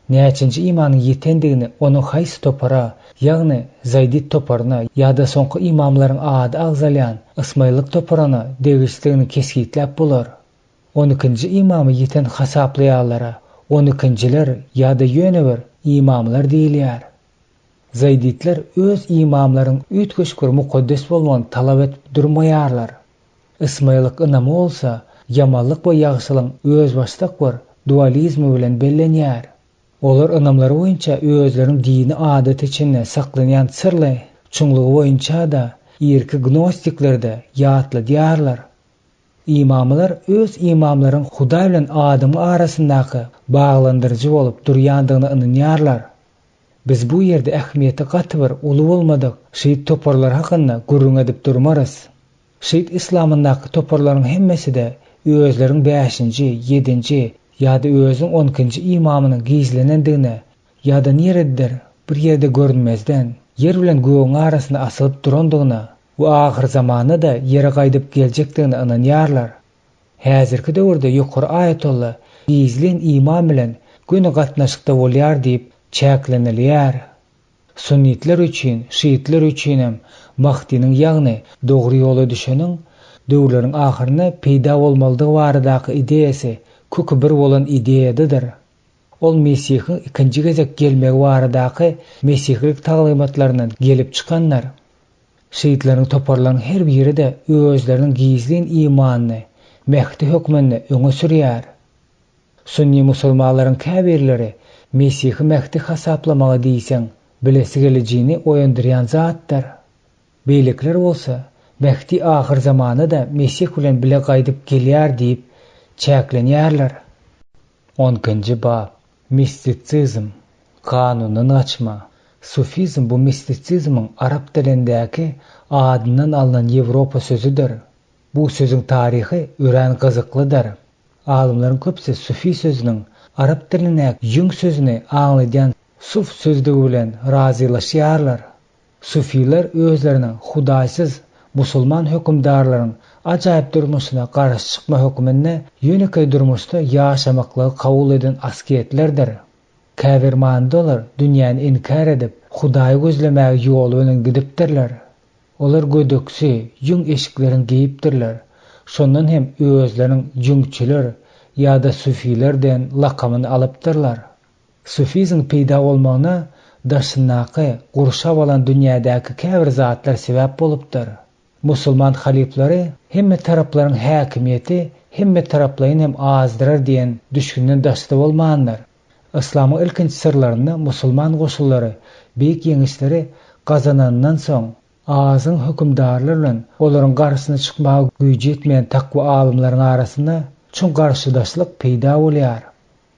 Näçinji imanyň ýetendigini onuň haýsy topara, ýagny Zaydit toparına ýa-da soňky imamlaryň ady agzalýan Ismaýlyk toparana degişligini kesgitläp bolar. 12-nji imamy ýeten hasaplaýarlara 12-njiler ýa-da ýöne bir imamlar diýilýär. Zayditler öz imamlaryň üýtgeşik mukaddes bolmagyny talap etip durmaýarlar. Ismaýlyk ynamy bolsa, ýamanlyk we ýagşylyň öz başdak bir dualizmi bilen bellenýär. Olar ynamlary boýunça özleriň dini adat içinde saklanýan sirli çuňlugy boýunça da irki gnostiklerde ýatladýarlar. İmamlar öz imamlaryň Hudaý bilen adamy arasyndaky baglandyrjy bolup durýandygyny ynanýarlar. Biz bu ýerde ähmiýeti gaty bir uly bolmadyk şeýit toparlar hakynda gurrun edip durmarys. Şeýit islamyndaky toparlaryň hemmesi de özleriň 5-nji, 7-nji ýa-da özüň 10-njy imamynyň gizlenendigine ýa-da neredir bir ýerde görünmezden yer bilen göwüň arasyna asylyp durandygyna we ahir zamanda da ýere gaýdyp geljekdigine ynanýarlar. Häzirki döwürde ýokary ayatolla gizlen imam bilen güni gatnaşykda bolýar diýip çäklenilýär. Sunnitler üçin, şyýitler üçin hem Mahdiňiň ýagny dogry ýola düşeniň döwürleriň ahyryna peýda bolmalydygy baradaky ideýasy kökü bir bolan ideýadydyr. Ol Mesihiň ikinji gezek gelmegi baradaky mesihlik taglymatlarynyň gelip çykanlar. Şyýitleriň toparlaryň her biri de özleriniň gizlen imanyny, Mehdi hökmünde öňe sürýär. Sunni musulmanlaryň käbirleri Mesihi Mehdi hasaplamagy diýseň, bilesi gelejini oýandyrýan zatdyr. Beýlikler bolsa, Mehdi ahir zamanda da Mesih bilen bile gaýdyp gelýär diýip çäklenýärler. 10-njy bab. Mistisizm, kanunyny açma. Sufizm bu mistisizmiň arab dilindäki adyndan alynan Ýewropa sözüdür. Bu sözüň taryhy ören gyzyklydyr. Alimlaryň köpsi sufi sözüniň arab dilindäki ýüň sözüni aňlaýan suf sözdügi bilen razylaşýarlar. Sufiler özleriniň Hudaýsyz musulman hökümdarlaryň ajaýyp durmuşyna garşy çykma hökmünde ýönekay durmuşda ýaşamakly kabul eden asketlerdir. Käbirmandalar dünýäni inkar edip, Hudaýy gözlemäge ýol bilen gidipdirler. Olar gödöksi, ýüň eşiklerini giyipdirler. Şondan hem özleriniň ýüňçiler ýa-da sufilerden lakamyny alypdyrlar. Sufizm peýda bolmagyna daşynaky, gurşap alan dünýädäki käbir zatlar sebäp bolupdyr. Musulman haliflary hemme taraplaryň häkimiýeti hemme taraplaryň hem azdyrar diýen düşünden daşdy bolmanlar. Islamyň ilkinji sırlaryny musulman goşullary beýik ýeňişleri gazanandan soň azyň hökümdarlar bilen olaryň garşysyna çykmagy güýji ýetmeýän takwa alymlaryň arasynda çoň garşydaşlyk peýda bolýar.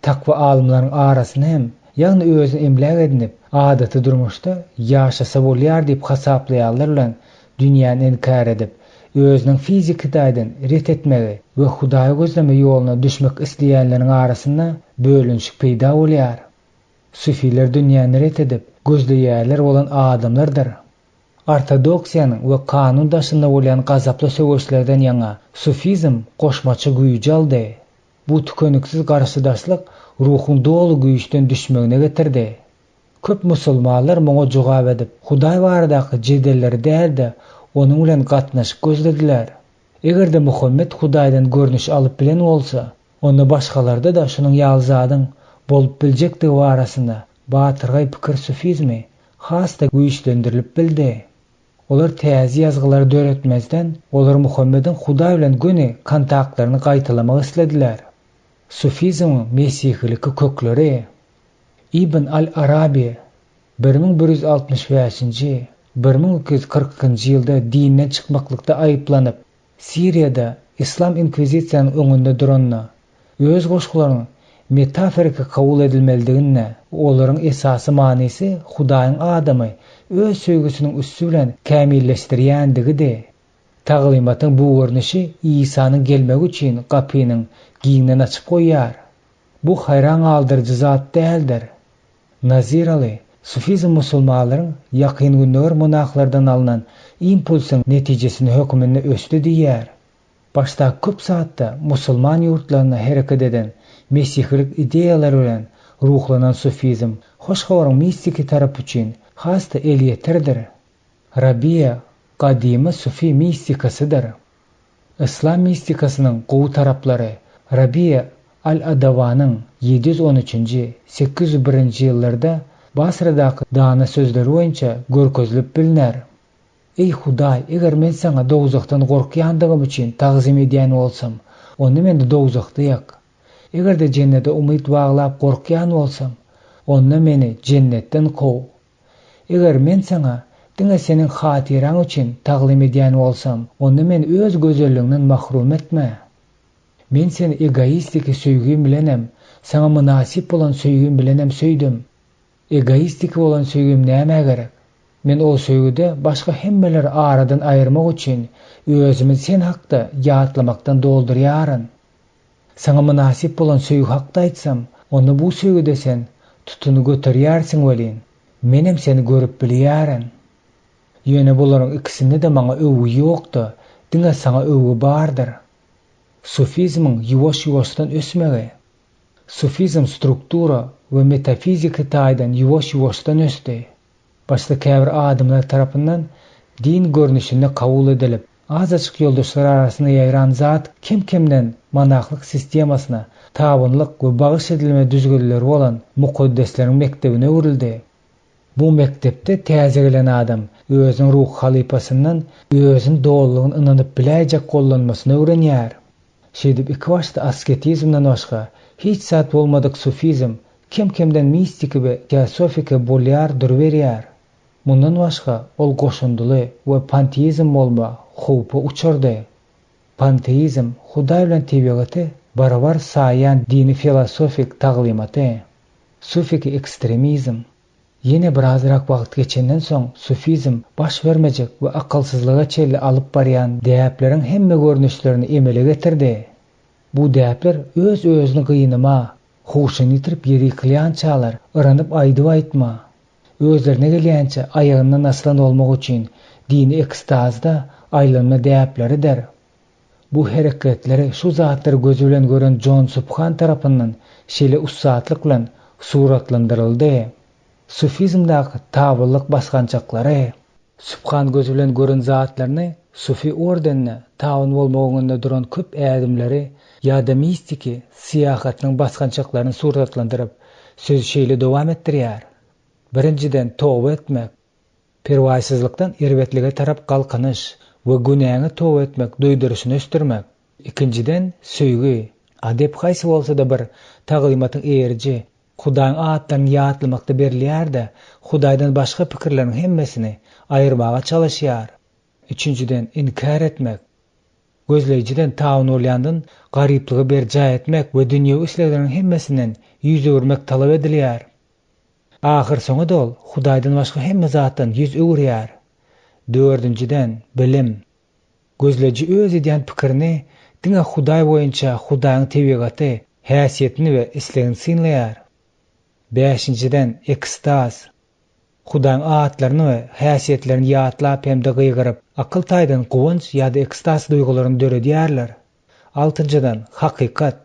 Takwa alymlaryň arasyny hem ýagny özüni emläk edinip adaty durmuşda ýaşasa bolýar diýip hasaplaýarlar bilen dünýäni inkar edip özüniň fizik hidaýdan ret etmegi we Hudaýy gözleme ýoluna düşmek isleýänleriň arasynda bölünşik peýda bolýar. Sufiler dünýäni ret edip gözleýärler bolan adamlardyr. Ortodoksiýanyň we kanun daşynda bolýan gazaply söwüşlerden ýaňa sufizm goşmaçy güýji aldy. Bu tükeniksiz garşydaşlyk ruhyň dolu güýçden düşmegine getirdi. Köp musulmanlar muňa jogap edip, Hudaý baradaky jedelleri däl-de onuň bilen gatnaşyp gözlediler. Egerde Muhammed Hudaýdan görnüş alyp bilen bolsa, onda başgalarda da şunyň ýalzadyň bolup biljekdigi barasynda batyrgy pikir sufizmi hasda güýçlendirilip bildi. Olar täze ýazgylary döretmezden, olar Muhammedin Hudaý bilen göni kontaktlaryny gaýtylamagy islediler. Sufizm mesihiliki kökleri İbn al-Arabi 1165-1240 ýylda dinden çykmaklykda aýyplanyp, Siriýada İslam inkvizisiýanyň öňünde duranyna, öz goşgularyny metaforika kabul edilmelidigine, olaryň esasy manysy Hudaýyň adamy öz söýgüsiniň üstü bilen kämilleşdirýändigi. Taglimatyň bu görnüşi İsa'nın gelmegi üçin gapynyň giňinden açyp goýýar. Bu hayran aldyrjy zat däldir. Naziraly sufizm musulmanlaryň ýakyn günler monaklardan alynan impulsyň netijesini hökümini östü diýär. Başta köp saatda musulman ýurtlaryna hereket eden mesihilik ideýalary bilen ruhlanan sufizm hoşgörüň mistiki tarap üçin hasta eliýetirdir. Rabi'a qadymy sufi mistikasydyr. İslam mistikasynyň gowy taraplary Rabi'a al-Adawanyň 713-801 ýyllarda Basradaky dana sözleri boýunça görkezlip bilinär. Ey Hudaý, eger men sana dowzakdan gorkýandygym üçin tagzim edýän bolsam, onu mende dowzakda ýak. Egerde jennete umyt baglap gorkýan bolsam, onu meni jennetden kow. Eger men sana diňe seniň hatiraň üçin taglim edýän bolsam, onu men öz gözelligiňden mahrum etme. Men seni egoistik söýgüm bilenem, sana münasip bolan söýgüm bilenem söýdüm. Egoistik bolan söýgüm näme gerek? Men o söýgüde başga hemmeleri aradan aýyrmak üçin özümi sen hakda ýatlamakdan doldurýaryn. Sana münasip bolan söýgü hakda aýtsam, onu bu söýgüde sen tutuny göterýärsiň welin. Menem seni görüp bilýäryn. Ýöne bolaryň ikisinde de maňa öwgi ýokdy, diňe sana öwgi bardyr. Sufizmiň ýuwaş-ýuwaşdan ösmegi. Sufizm struktura we metafizika taýdan ýuwaş-ýuwaşdan ösdi. Başda käbir adamlar tarapyndan din görnüşinde kabul edilip, azaçyk ýoldaşlar arasynda ýaýran zat kim-kimden manaklyk sistemasyna tabynlyk we bagyş edilme düzgünleri bolan muqaddesleriň mektebine urildi. Bu mektepde täze gelen adam özüň ruh halipasyndan özüň dolulugyny inanyp biläjek gollanmasyny öwrenýär. Şeýdip iki başda asketizmden başga hiç zat bolmadyk sufizm kim-kimden mistiki we teosofika bolýar durberýär. Mundan başga ol goşunduly we panteizm bolma howpy uçurdy. Panteizm Hudaý bilen tebigaty barabar saýan dini filosofik taglimaty. Sufiki ekstremizm. Yine birazrak wagt geçenden soň sufizm baş vermejek we akylsyzlyga çelli alyp barýan däpleriň hemme görnüşlerini emele getirdi. Bu däpler öz-özüni gynama, huşyny ýitirip ýerikleýän çağlar ıranyp aýdyp aýtma. Özlerine gelýänçe aýagyndan aslan olmak üçin dini ekstazda aýlanma däpleridir. Bu hereketleri şu zatlar gözü bilen gören John Subhan tarapyndan şeýle ussatlyk bilen suratlandyryldy. Sufizmdäki tabyllyk basgançaklary, Sübhan gözü bilen görün zatlaryny, Sufi ordenine taun bolmagynda duran köp ädimleri ýa-da mistiki siýahatynyň basgançaklaryny suratlandyryp söz şeýle dowam etdirýär. Birinciden towba etmek, perwaýsyzlykdan irwetlige tarap galkanyş we günäňi towba etmek duýdurusyny ösdürmek. Ikinciden söýgü, adep haýsy bolsa da bir taglymatyň erji, Hudaýyň atlaryny ýatlamakda berilýär-de, Hudaýdan başga pikirleriň hemmesini aýyrmaga çalışýar. Üçüncüden inkar etmek, gözlejiden taun bolýandan garyplygy berja etmek we dünýä işleriniň hemmesinden ýüz öwürmek talap edilýär. Ahir soňa dol Hudaýdan başga hemme zatdan ýüz öwürýär. Dördüncüden bilim, gözleji öz edýän pikirini diňe Hudaý boýunça Hudaýyň tebigaty, häsiýetini we islegini synlaýar. Beşinciden ekstaz, Hudaýyň atlaryny we häsiýetlerini ýatlap hemde gyýgyryp, akyl taýdan gowunç ýa-da ekstaz duýgularyny döredýärler. Altıncıdan hakykat.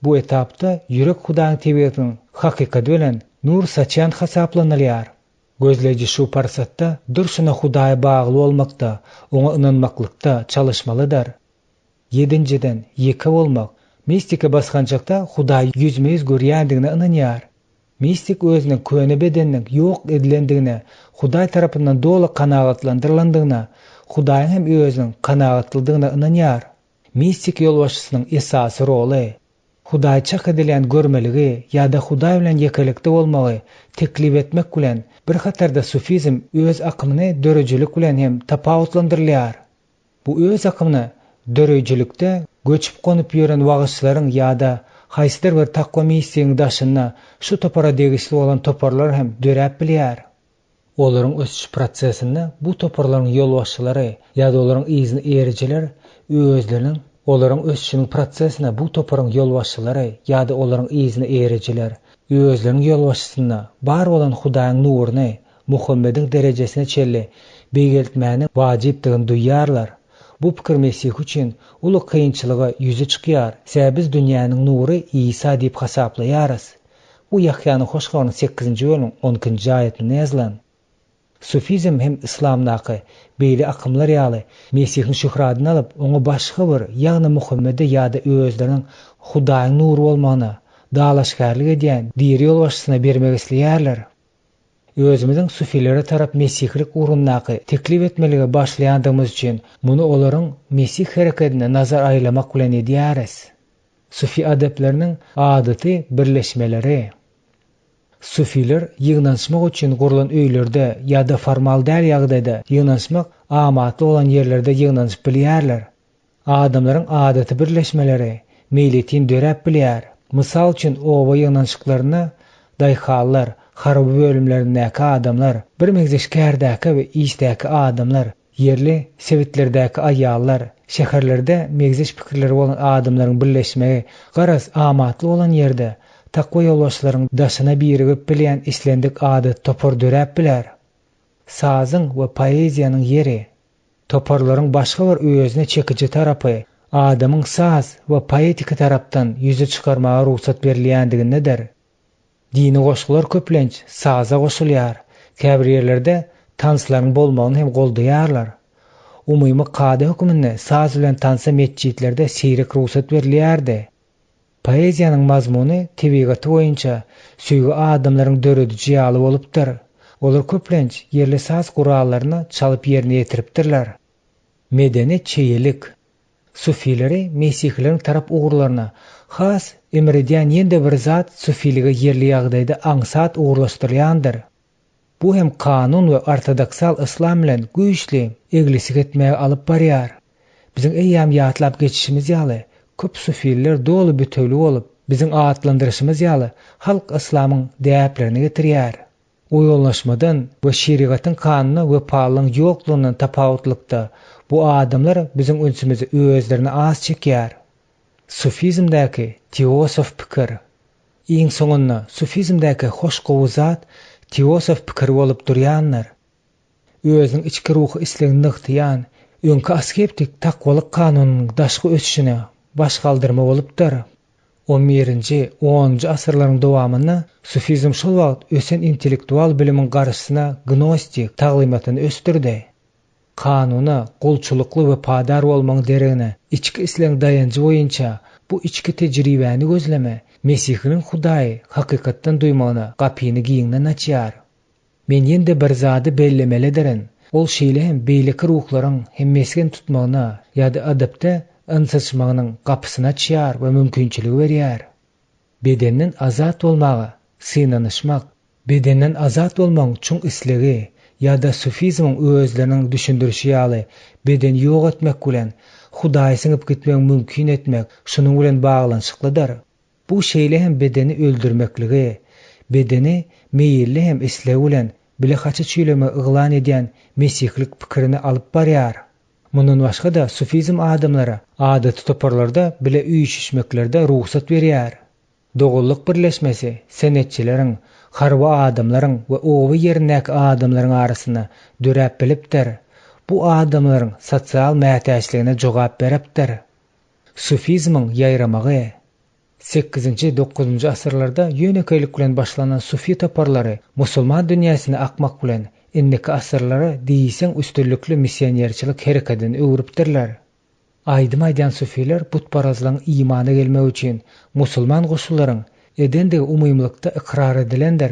Bu etapda ýürek Hudaýyň tebigatynyň hakykaty bilen nur saçan hasaplanylýar. Gözleji şu parsatda durşuna Hudaýa bagly bolmakda, oňa ynanmaklykda çalışmalydyr. Yedinciden ýeke bolmak. Mistika basgançakda Hudaý yüzme-yüz görýändigine ynanýar. Mistik özüniň köne bedeniniň ýok edilendigine, Hudaý tarapyndan doly kanagatlandyrylandygyna, Hudaýyň hem özüniň kanagatlydygyna ynanýar. Mistik ýolbaşçysynyň esasy roly, Hudaý çak edilen görmeligi ýa-da Hudaý bilen ýekelikde bolmagy teklip etmek bilen bir hatarda sufizm öz akymyny dörejilik bilen hem tapawutlandyrylýar. Bu öz akymyny dörejilikde göçüp konup ýören wagtçylaryň ýa-da haýsydyr bir takwa missiýatyň daşyna şu topara degisli bolan toparlar hem döräp bilýär. Olaryň ösüş prosesinde bu toparlaryň ýolbaşçylary ýa-da olaryň izini erijiler özleriniň olaryň ösüşiniň prosesine bu toparlaryň ýolbaşçylary ýa-da olaryň izini erijiler özleriniň ýolbaşçysyna bar bolan Hudaýyň nuruny, Muhammediň derejesine çelli beýgeltmäni wajypdygyny duýýarlar. Bu pikir Mesih üçin uly kynçylyga ýüze çykýar. Sebäbi dünýäniň nury İsa diýip hasaplaýarys. Bu Ýahýanyň hoşgawynyň 8-nji bölümiň 12-nji aýatynda ýazylan. Sufizm hem İslamdaky beýle akymlar ýaly Mesihiň şöhratyny alyp, oňa başga bir, ýagny Muhammede ýa-da özleriniň Hudaýyň nury bolmagyna dalaşgarlyk edýän diýer ýolbaşçysyna bermek isleýärler. Özümiziň sufilere tarap mesihlik urunnaky teklip etmeligi başlaýandygymyz üçin muny olaryň mesih hereketine nazar aýlamak bilen edýäris. Sufi adepleriniň adaty birleşmeleri. Sufiler ýygnanşmak üçin gurulan öýlerde ýa-da formal däl ýagdaýda ýygnanşmak amatly bolan ýerlerde ýygnanşyp bilýärler. Adamlaryň adaty birleşmeleri meýletin döräp bilýär. Mysal üçin oba ýygnanşyklaryny daýhallar, harby bölümlerindäki adamlar, bir megzeşkärdäki we işdäki adamlar, yerli sevitlerdäki aýallar, şäherlerde megzeş pikirleri bolan adamlaryň birleşmegi garaz amatly bolan ýerde takwa ýolbaşçylaryň daşyna birigip bilýän islendik adat topar döräp biler. Sazyň we poeziýanyň ýeri, toparlaryň başga bir özüne çekiji tarapy, adamyň saz we poetika tarapdan ýüze çykarmaga ruhsat berilýändiginedir. Dini goşgular köplenç saza goşulýar. Käbir ýerlerde tanslaryň bolmagyny hem goldaýarlar. Umymy qady hökmünde saz bilen tansa mescitlerde seýrek ruhsat berilýärdi. Poeziýanyň mazmuny tebigaty boýunça söýgü adamlaryň dörediji ýaly bolupdyr. Olar köplenç yerli saz gurallaryny çalyp ýerine ýetiripdirler. Medenet çeýelik. Sufileri mesihlilerin tarap uğurlarına has emredýän ýende bir zat sufilige yerli ýagdaýda aňsat uğurlaşdyrýandyr. Bu hem kanun we ortodoksal islam bilen güýçli eglisik etmäge alyp barýar. Biziň eýýam ýatlap geçişimiz ýaly köp sufiler dolu bütewli bolup, biziň atlandyryşymyz ýaly halk islamyň däplerini getirýär. O ýollaşmadan we şeriatyň kanuny we palyň ýoklugynyň tapawutlykda bu adamlar biziň önsümizi özlerini az çekýär. Sufizmdäki teosof pikir. Iň soňunda sufizmdäki hoşgowy zat teosof pikir bolup durýanlar. Özüniň içki ruhy islegini nykdýan, öňki askeptik takwalyk kanunynyň daşky ösüşine baş galdyrma bolupdyr. 11-nji 10-njy asyrlaryň dowamyna sufizm şol wagt ösen intellektual bilimiň garşysyna gnostik taglymatyny ösdirdi. Kanuny, golçulukly we padar bolmagyň deregine içki isleň dayanjy boýunça bu içki tejribäni gözleme Mesihiniň Hudaý hakykatdan duymagyna gapyny giňden açýar. Men ýende bir zady bellemeli derin. Ol şeýle hem beýleki ruhlaryň hem mesken tutmagyna ýa-da adapda ynsaçmagynyň gapysyny açýar we mümkinçiligi berýär. Bedenden azat bolmagy, synanyşmak, bedenden azat bolmagyň çuň islegi ýa-da sufizmyň özleriniň düşündirişi ýaly beden ýok etmek bilen Hudaýy siňip gitmek mümkin etmek şunuň bilen baglanyşyklydyr. Bu şeýle hem bedeni öldürmekligi, bedeni meýilli hem islegi bilen bile haçy çüýleme yglan edýän mesihlik pikirini alyp barýar. Mundan başga da sufizm adamlary adaty toparlarda bile üýüşmeklerde ruhsat berýär. Dogullyk birleşmesi senetçileriň, harba adamlaryň we owy ýerindäki adamlaryň arasyna döräp bilipdir. Bu adamlaryň sosial mätäçligine jogap beripdir. Sufizmiň ýaýramagy 8-9-njy asyrlarda ýönekeýlik bilen başlanan sufi toparlary musulman dünýäsine akmak bilen indiki asyrlary diýsen üstünlükli missionerçilik hereketini öwrüpdirler. Aýdym aýdan sufiler butparazlaryň imana gelmek üçin musulman goşullaryň edendigi umumlykda ikrar edilendir.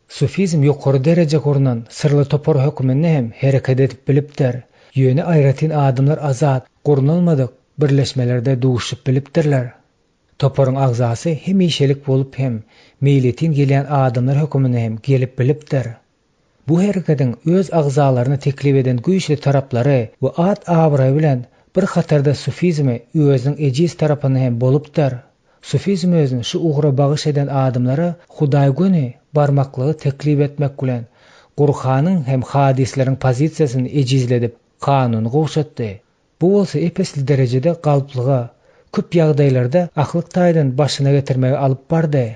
Sufizm ýokary derejede korunan sırly topar hökmünde hem hereket edip bilipdir. Ýöne aýratyn adamlar azat, gorunalmadyk birleşmelerde duşup bilipdirler. Toparyň agzasy hem işelik bolup hem meýletin gelýän adamlar hökmüne hem gelip bilipdir. Bu hereketiň öz agzalaryny teklip eden güýçli taraplary we at abray bilen bir hatarda sufizmi özüniň ejiz tarapyny hem bolupdyr. Sufizm özüni şu ugra bagyş eden adamlara Hudaý göni barmaklygy teklip etmek bilen Gurhanyň hem hadisleriň pozisiýasyny ejizledip kanuny gowşatdy. Bu bolsa epesli derejede galplyga köp ýagdaýlarda aklyk taýdan başyna getirmegi alyp bardy.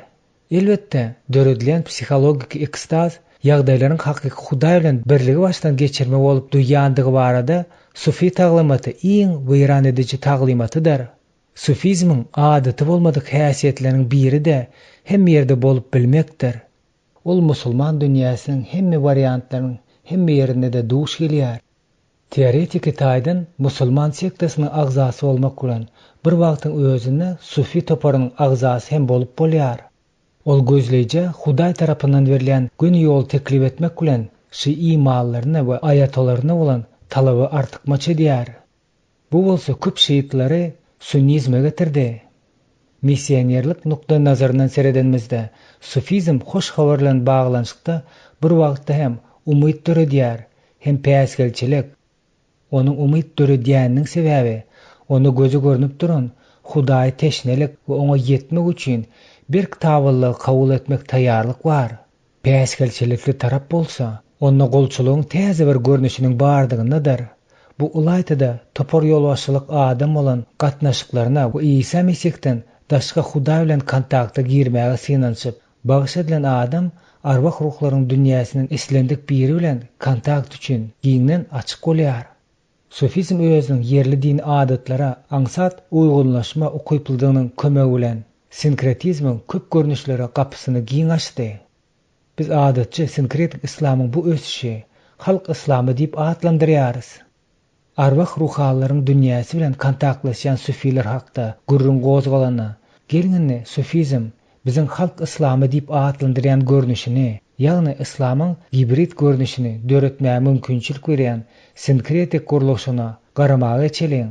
Elbetde, döredilýän psihologik ekstaz ýagdaýlaryň hakyky Hudaý bilen birligi başdan geçirme bolup duýandygy barada sufi taglymaty iň weýran edici taglymatydyr. Sufizmiň adaty bolmadyk häsiýetleriň biri de hem ýerde bolup bilmekdir. Ol musulman dünýäsiniň hemme variantlarynyň hemme ýerinde de duş gelýär. Teoretik taýdan musulman sektasynyň agzasy bolmak bilen bir wagtyň özünde sufi toparynyň agzasy hem bolup bolýar. Ol gözleýje Hudaý tarapyndan berilýän gün ýol teklip etmek bilen şu imanlaryna we ayatolaryna bolan talaby artykmaç edýär. Bu bolsa köp şeýitlary sunnizme getirdi. Missionerlik nukta nazarından seredenmizde sufizm hoş habar bilen baglanyşykda bir wagtda hem umyt döredýär, hem päsgelçilik. Onuň umyt döredýäniniň sebäbi onu gözü görnüp duran Hudaý teşnelik we oňa ýetmek üçin bir tabyllygy kabul etmek taýýarlyk bar. Päsgelçilikli tarap bolsa, onda golçulugyň täze bir görnüşiniň bardygyndadyr. Bu ulaytyda topar ýolbaşçylyk adam bolan gatnaşyklaryna we Isa Mesihden daşka Hudaý bilen kontaktga girmäge synanyşyp, bagyş edilen adam arwah ruhlaryň dünýäsiniň islendik biri bilen kontakt üçin giňden açyk bolýar. Sufizm özüniň yerli din adatlara aňsat uýgunlaşma okyplygynyň kömegi bilen sinkretizmiň köp görnüşleri gapysyny giň açdy. Biz adatçy sinkretik islamyň bu ösüşi halk islamy diýip atlandyrýarys. Arwah ruhallaryň dünýäsi bilen kontaktlaşan sufiler hakda gurrun gozgalany, gelňini sufizm biziň halk islamy diýip atlandyrýan görnüşini, ýagny islamyň hibrid görnüşini döretmäge mümkinçilik berýän sinkretik guruluşyna garamagy çeliň.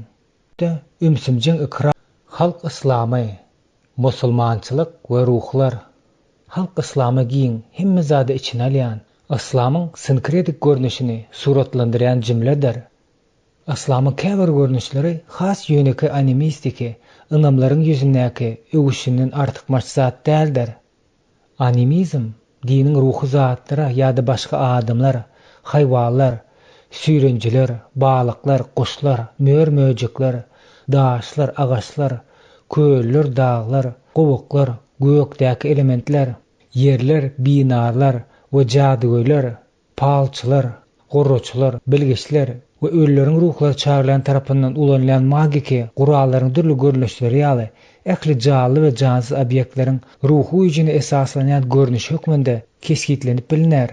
Ümsümjiň ikrar halk islamy, musulmançylyk we ruhlar. Halk islamy giň hemme zady içine alýan islamyň sinkretik görnüşini suratlandyrýan jümledir. Islamyň käbir görnüşleri has ýöneki animistiki, ynamlaryň ýüzündäki öwüşinden artykmaç zat däldir. Animizm diniň ruhy zatlara ýa-da başga adamlar, haýwanlar, süýrenjiler, balyklar, guşlar, mör-möjekler, daşlar, agaçlar, köller, dağlar, gowuklar, gökdäki elementler, yerler, binarlar we jadygoýlar, palçylar, gorroçlar, bilgiçler we ölleriň ruhlary çağrılan tarapyndan ulanýan magiki gurallaryň türlü görnüşleri ýaly ähli canlı ve cansız obyektlerin ruhu gücüne esaslanan görünüş hükmünde keskitlenip bilinär.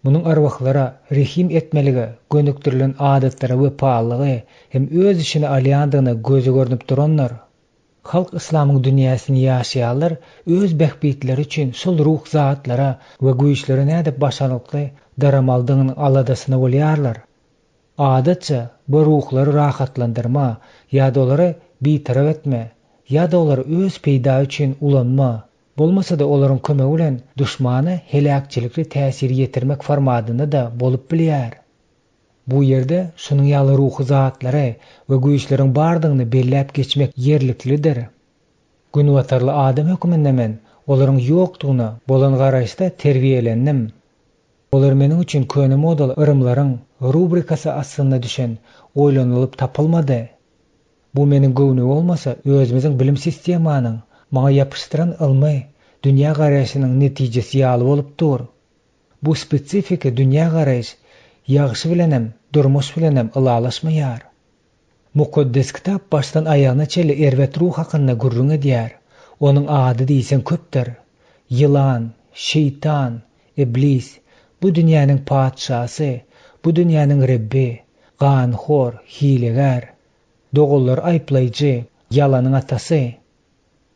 Munun arwahlara rehim etmeligi, gönüktirilen adatlara wepalygy hem öz işini alýandygyna gözü görnüp duranlar. Halk İslamyň dünýäsini ýaşaýarlar, öz bähbitleri üçin şol ruh zatlara we güýçlere nädip başarykly daramaldygyny aladasyna bolýarlar. Adatça bu ruhlary rahatlandyrma, ýa-da olary bitaraf etme, ýa-da olary öz peýda üçin ulanma, bolmasa-da olaryň kömegi bilen duşmany helakçilikli täsir ýetirmek formadyna da bolup bilýär. Bu ýerde şunyň ýaly ruhy zatlary we güýçleriň bardygyny belläp geçmek ýerliklidir. Günwatarly adam hökmünde men olaryň ýokdugyna bolan garaşda terbiýelendim. Olar meniň üçin köne modal ırımlaryň rubrikasy aslynda düşen oýlanylyp tapylmady. Bu meniň göwnü bolmasa özümiziň bilim sistemanyň maňa ýapyşdyran ilmi dünýä garaşynyň netijesi ýaly bolupdyr. Bu spesifik dünýä garaş ýagşy bilenem, durmuş bilenem ylalaşmaýar. Mukaddes kitap başdan aýagyna çeli erwet ruh hakynda gurrun edýär. Onuň ady diýsen köpdir. Ýylan, şeytan, iblis, bu dünýäniň padşasy, bu dünýäniň Rebbi, ganhor, hilegar, dogullar aýplaýjy, ýalanyň atasy.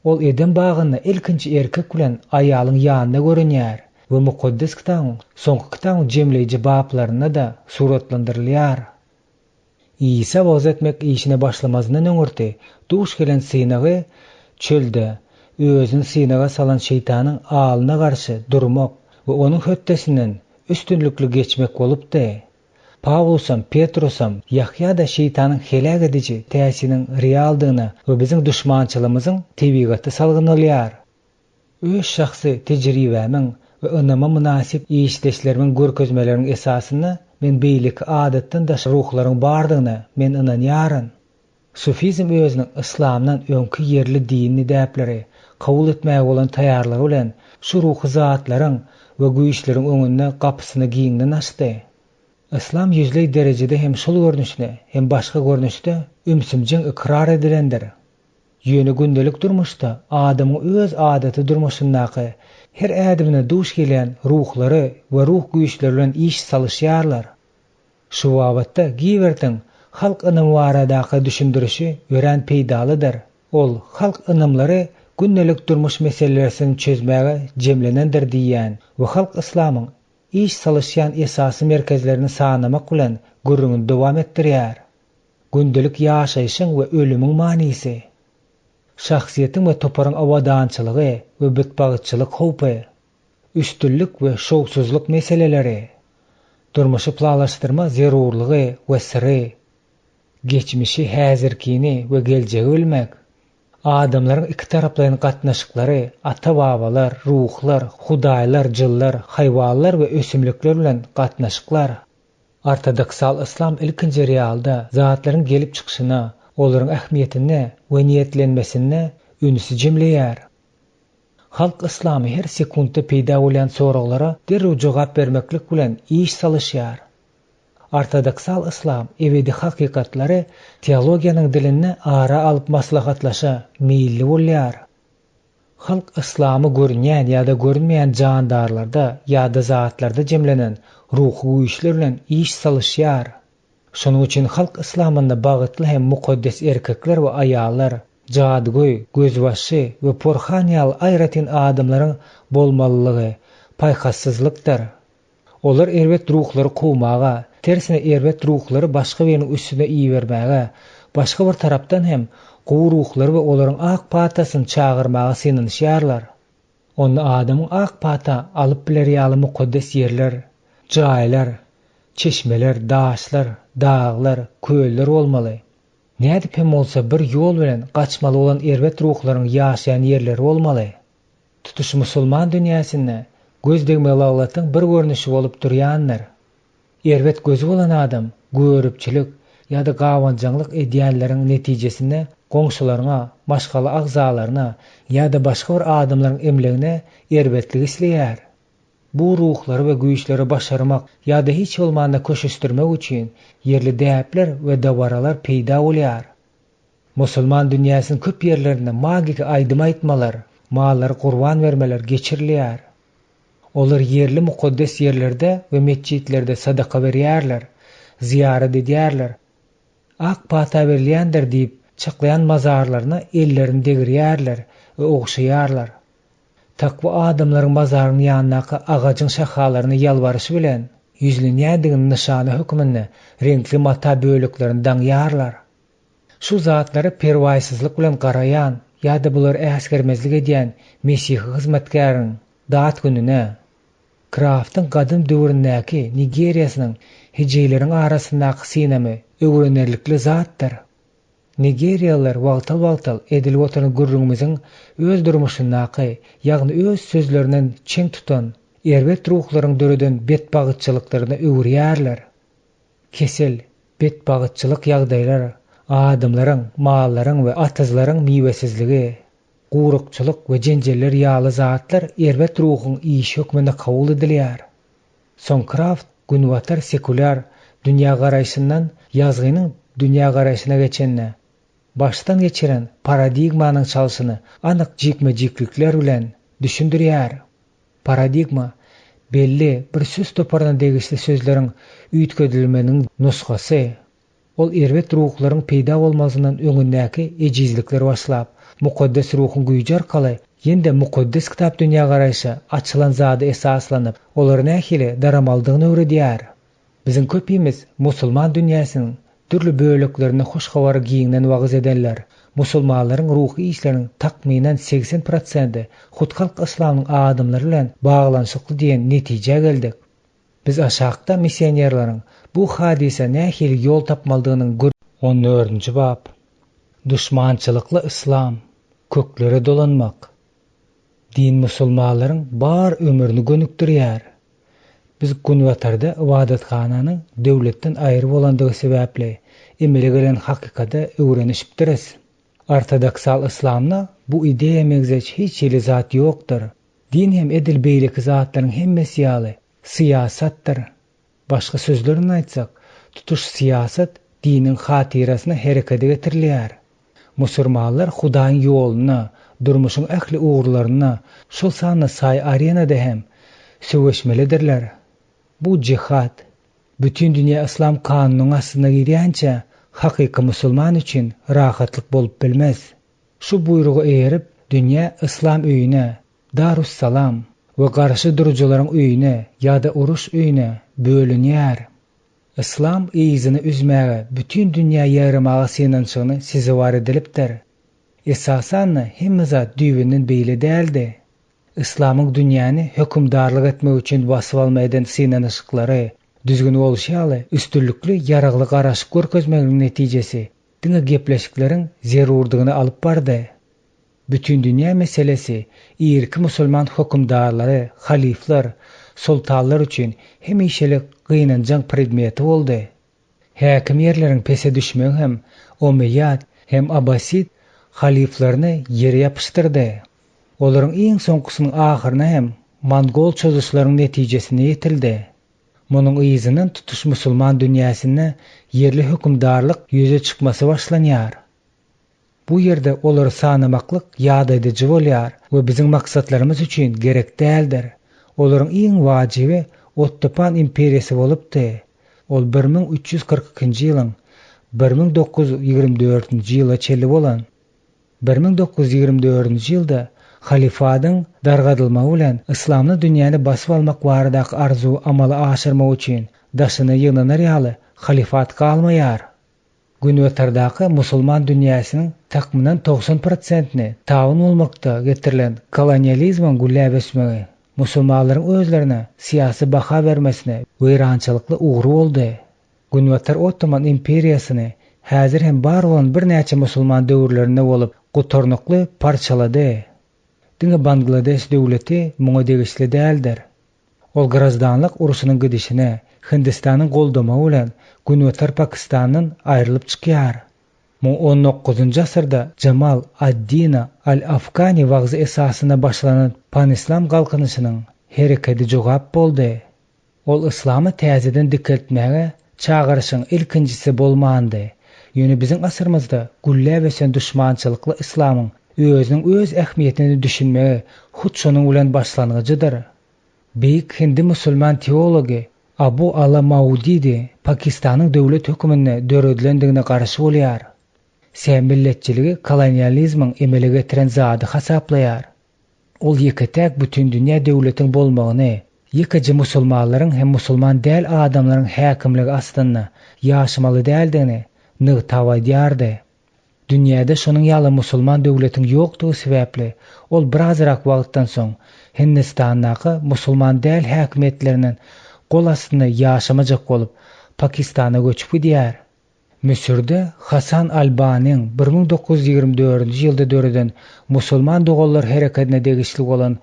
Ol Eden bagyny ilkinji erkek bilen aýalyň ýanynda görünýär we mukaddes kitabyň soňky kitabyň jemleýji baplaryna da suratlandyrylýar. İsa waz etmek işine başlamazdan öňürti duş gelen synagy çölde özüni synaga salan şeytanyň alyna garşy durmak we onuň höttesinden üstünlükli geçmek bolupdy. Pawlusam, Petrusam, Yahya da şeytanyň helak edici täsiriniň realdygyna we biziň düşmançylygymyzyň tebigaty salgynalýar. Öz şahsy tejribämiň we öneme münasip işleşlerimin görkezmelerinin esasyny men beýlik adatdan daş ruhlaryň bardygyna men inanýaryn. Sufizm özüniň islamdan öňkü ýerli dinni däpleri kabul etmäge bolan taýýarlygy bilen şu ruhy zatlaryň we güýçleriň öňünde gapysyny giňden açdy. İslam yüzley derecede hem şol görnüşde hem başga görnüşde ümsümjiň ikrar edilendir. Ýöne gündelik durmuşda adamyň öz adaty durmuşyndaky her ädimine duş gelen ruhlary we ruh güýçleri bilen iş salışýarlar. Şu wagtda giwertiň halk ynamy baradaky düşündirişi ören peýdalydyr. Ol halk ynamlary gündelik durmuş meselelerini çözmäge jemlenendir diýen we halk islamyň iş salışýan esasy merkezlerini sanamak bilen gurrungy dowam etdirýär. Gündelik ýaşaýyşyň we ölümiň manysy, şahsiýetiň we toparyň awadançylygy we bitbagytçylyk howpy, üstünlük we şowsuzlyk meseleleri, durmuşy planlaşdyrma zerurlygy we siri, geçmişi, häzirkini we geljegi bilmek, adamlaryň iki taraplaryň gatnaşyklary, ata-babalar, ruhlar, hudaýlar, jyllar, haýwanlar we ösümlikler bilen gatnaşyklar. Ortodoksal islam ilkinji realda zatlaryň gelip çykyşyna, olaryň ähmiýetine we niýetlenmesine ünsü jemleýär. Halk islamy her sekundda peýda bolan soraglara derrew jogap bermeklik bilen iş salışýar. Ortodoksal islam ebedi hakykatlary teologiýanyň diline ara alyp maslahatlaşa meýilli bolýar. Halk islamy görünýän ýa-da görünmeýän jandarlarda ýa-da zatlarda jemlenen ruh güýçleri bilen iş salışýar. Şonuň üçin halk islamynda bagytly hem mukaddes erkekler we aýallar, jadygoý, gözbaşy we porhanyal aýratyn adamlaryň bolmalylygy paýhassyzlykdyr. Olar erwet ruhlary kowmaga, tersine erwet ruhlary başga biriniň üstüne iýermäge, başga bir tarapdan hem gowy ruhlary we olaryň ak patasyny çagyrmaga synynýarlar. Onu adamyň ak pata alyp biler ýaly mukaddes ýerler, jaýlar, çeşmeler, daşlar, dağlar, köller bolmaly. Nädip hem bolsa bir ýol bilen gaçmaly bolan erwet ruhlaryň ýaşaýan ýerleri bolmaly. Tutuş musulman dünýäsinde gözdegmelatyň bir görnüşi bolup durýandyr. Erwet gözü bolan adam görüpçilik ýa-da gawanjaňlyk edýänleriň netijesinde goňşularyna, başgaly agzalaryna ýa-da başga bir adamlaryň emlegine erwetlik isleýär. Bu ruhlary we güýçleri başarmak ýa-da hiç bolmanda köşüşdirmek üçin yerli däpler we dawaralar peýda bolýar. Musulman dünyasının köp yerlerinde magik aydım aytmalar, malları kurban vermeler geçirilýär. Olar yerli mukaddes yerlerde ve mescitlerde sadaka berýärler, ziyaret edýärler. Ak pata berilýändir diýip çyklayan mazarlaryna ellerini degirýärler we ogşaýarlar. Takwa adamlaryň mazarynyň ýanyna agajyň şahalaryny ýalbaryşy bilen yüzlenýärdigini nişana hökmünde renkli mata bölüklerini daňýarlar. Şu zatlary perwaýsyzlyk bilen garayan ýa-da bular äsgermezlik edýän Mesih hyzmatkarynyň dat gününe Kraft'ın gadım döwründäki Nigeriýasynyň hijileriň arasyndaky sinemi öwrenerlikli zatdyr. Nigeriýalılar wagtal edilip oturan gürrüňimiziň öz durmuşyndaky, ýagny öz sözlerinden çeň tutan erbet ruhlaryň döreden betbagytçylyklaryna öwürýärler. Kesel, betbagytçylyk ýagdaýlary, adamlaryň, mallaryň we atazylaryň miwesizligi, gurukçylyk we jenjeller ýaly zatlar erbet ruhyň iş hökmünde kabul edilýär. Sonkraft günwatar sekular dünýä garaýşyndan ýazgynyň dünýä garaýşyna geçenne, baştan geçiren paradigmanyň çalşyny anyk jikme-jiklikler bilen düşündirýär. Paradigma belli bir söz toparına degişli sözleriň üýtgedilmeniň nuskasy. Ol erbet ruhlaryň peýda bolmasynyň öňündäki ejizlikler başlap, mukaddes ruhyň güýji arkaly ýende mukaddes kitap dünýä garaýşy açylan zady esaslanyp, olar nähili daramaldygyny öwredýär. Biziň köpimiz musulman dünýäsiniň türlü böleklerine hoş habar giyinden wagys edenler. Musulmanlaryň ruhy işleriniň takminan 80% hutkalk islamyň adamlary bilen baglanşykly diýen netije geldik. Biz aşağıda missionerlaryň bu hadise nähili ýol tapmaldygynyň 14-nji bab. Düşmançylykly islam, köklere dolanmak. Din musulmanlaryň bar ömürni gönükdirýär. Biz günwatarda ibadathananyň döwletden aýry bolandygy sebäpli emele gelen hakykata öwrenişipdiris. Ortodoksal islamna bu ideýa megzeç hiç ýeli zat ýokdur. Din hem edil beýleki zatlaryň hemmesi ýaly siýasatdyr. Başga sözler bilen aýtsak, tutuş siýasat diniň hatirasyna herekete getirilýär. Musulmanlar Hudaýyň ýoluna, durmuşyň ähli uğurlaryna, şol sany saý arenada hem söwüşmelidirler. Bu jihad, bütün dünýä islam kanunynyň astyna girýänçe hakyky musulman üçin rahatlyk bolup bilmez. Şu buyrugy eýerip dünýä islam öýüne, Darussalam we garşy durjularyň öýüne ýa-da uruş öýüne bölünýär. İslam ýyzyny üzmäge bütün dünýä ýarymagy senançygyny size war edilipdir. Esasan hemme zat düýbünden beýle däldi. İslamyň dünýäni hökümdarlyk etmek üçin basyp almaýdan senanyşyklary, düzgün bolşaly, üstünlikli ýaragly garaşyk görkezmeginiň netijesi diňe gepleşikleriň zerurdygyny alyp bardy. Bütün dünýä meselesi ýerki musulman hökümdarlary, halifler, sultanlar üçin hemişelik gynanjak predmeti boldy. Häkim ýerleriň pese düşmegi hem Omeyyad hem Abbasid haliflaryny ýere ýapyşdyrdy. Olaryň iň soňkusynyň ahyryna hem Mongol çözüşleriň netijesine ýetildi. Munyň ýyzynyň tutuş musulman dünýäsinde yerli hökümdarlyk ýüze çykmasy başlanýar. Bu ýerde olar sanamaklyk ýada edici bolýar we biziň maksatlarymyz üçin gerek däldir. Olaryň iň wajibi Ottoman imperiýasy bolupdy. Ol 1342-nji ýylyň 1924-nji ýyla çelli bolan 1924-nji ýylda halifadyň dargadylmagy bilen islamny dünýäni basyp almak baradaky arzu amala aşyrmak üçin daşyny ýygynar ýaly halifat kalmaýar. Günwetardaky musulman dünýäsiniň takminan 90%ni tawun bolmakda getirilen kolonializmiň gülläbesmegi musulmanlaryň özlerine siýasy baha bermesine weýrançylykly uğru boldy. Günwetar Ottoman imperiýasyny häzir hem bar bolan bir näçe musulman döwürlerinde bolup gutornukly parçalady. Diňe Bangladeş döwleti muňa degişli däldir. Ol grazdanlyk uruşynyň gidişine Hindistanyň goldamagy bilen Günwetar Pakistanyň aýrylyp çykýar. 19-njy asyrda Jamal ad-Din al-Afgani wagzy esasyna başlanan pan-islam galkanyşynyň hereketi jogap boldy. Ol islamy täzeden dikeltmäge çağırışyň ilkinjisi bolmandy. Ýöne biziň asyrymyzda gülle we sen düşmançylykly islamyň özüniň öz ähmiýetini düşünmegi hut şonuň bilen başlangyjydyr. Beýik Hindi musulman teologi Abu Ala Maududi Pakistanyň döwlet hökümine döredilendigine garşy bolýar. Sen milletçiligi kolonializmiň emele getiren zady hasaplaýar. Ol ýeketäk bütün dünýä döwletiň bolmagyny, ýekiji musulmanlaryň hem musulman däl adamlaryň häkimligi astynda ýaşamaly däldigini nygtawa edýärdi. Dünýäde şonuň ýaly musulman döwletiň ýokdugy sebäpli ol birazrak wagtdan soň Hindistandaky musulman däl häkimetleriniň gol astynda ýaşamajak bolup Pakistana göçüp gidýär. Misirde Hasan Albanyň 1924-nji ýylda döreden musulman dogallar hereketine degişli bolan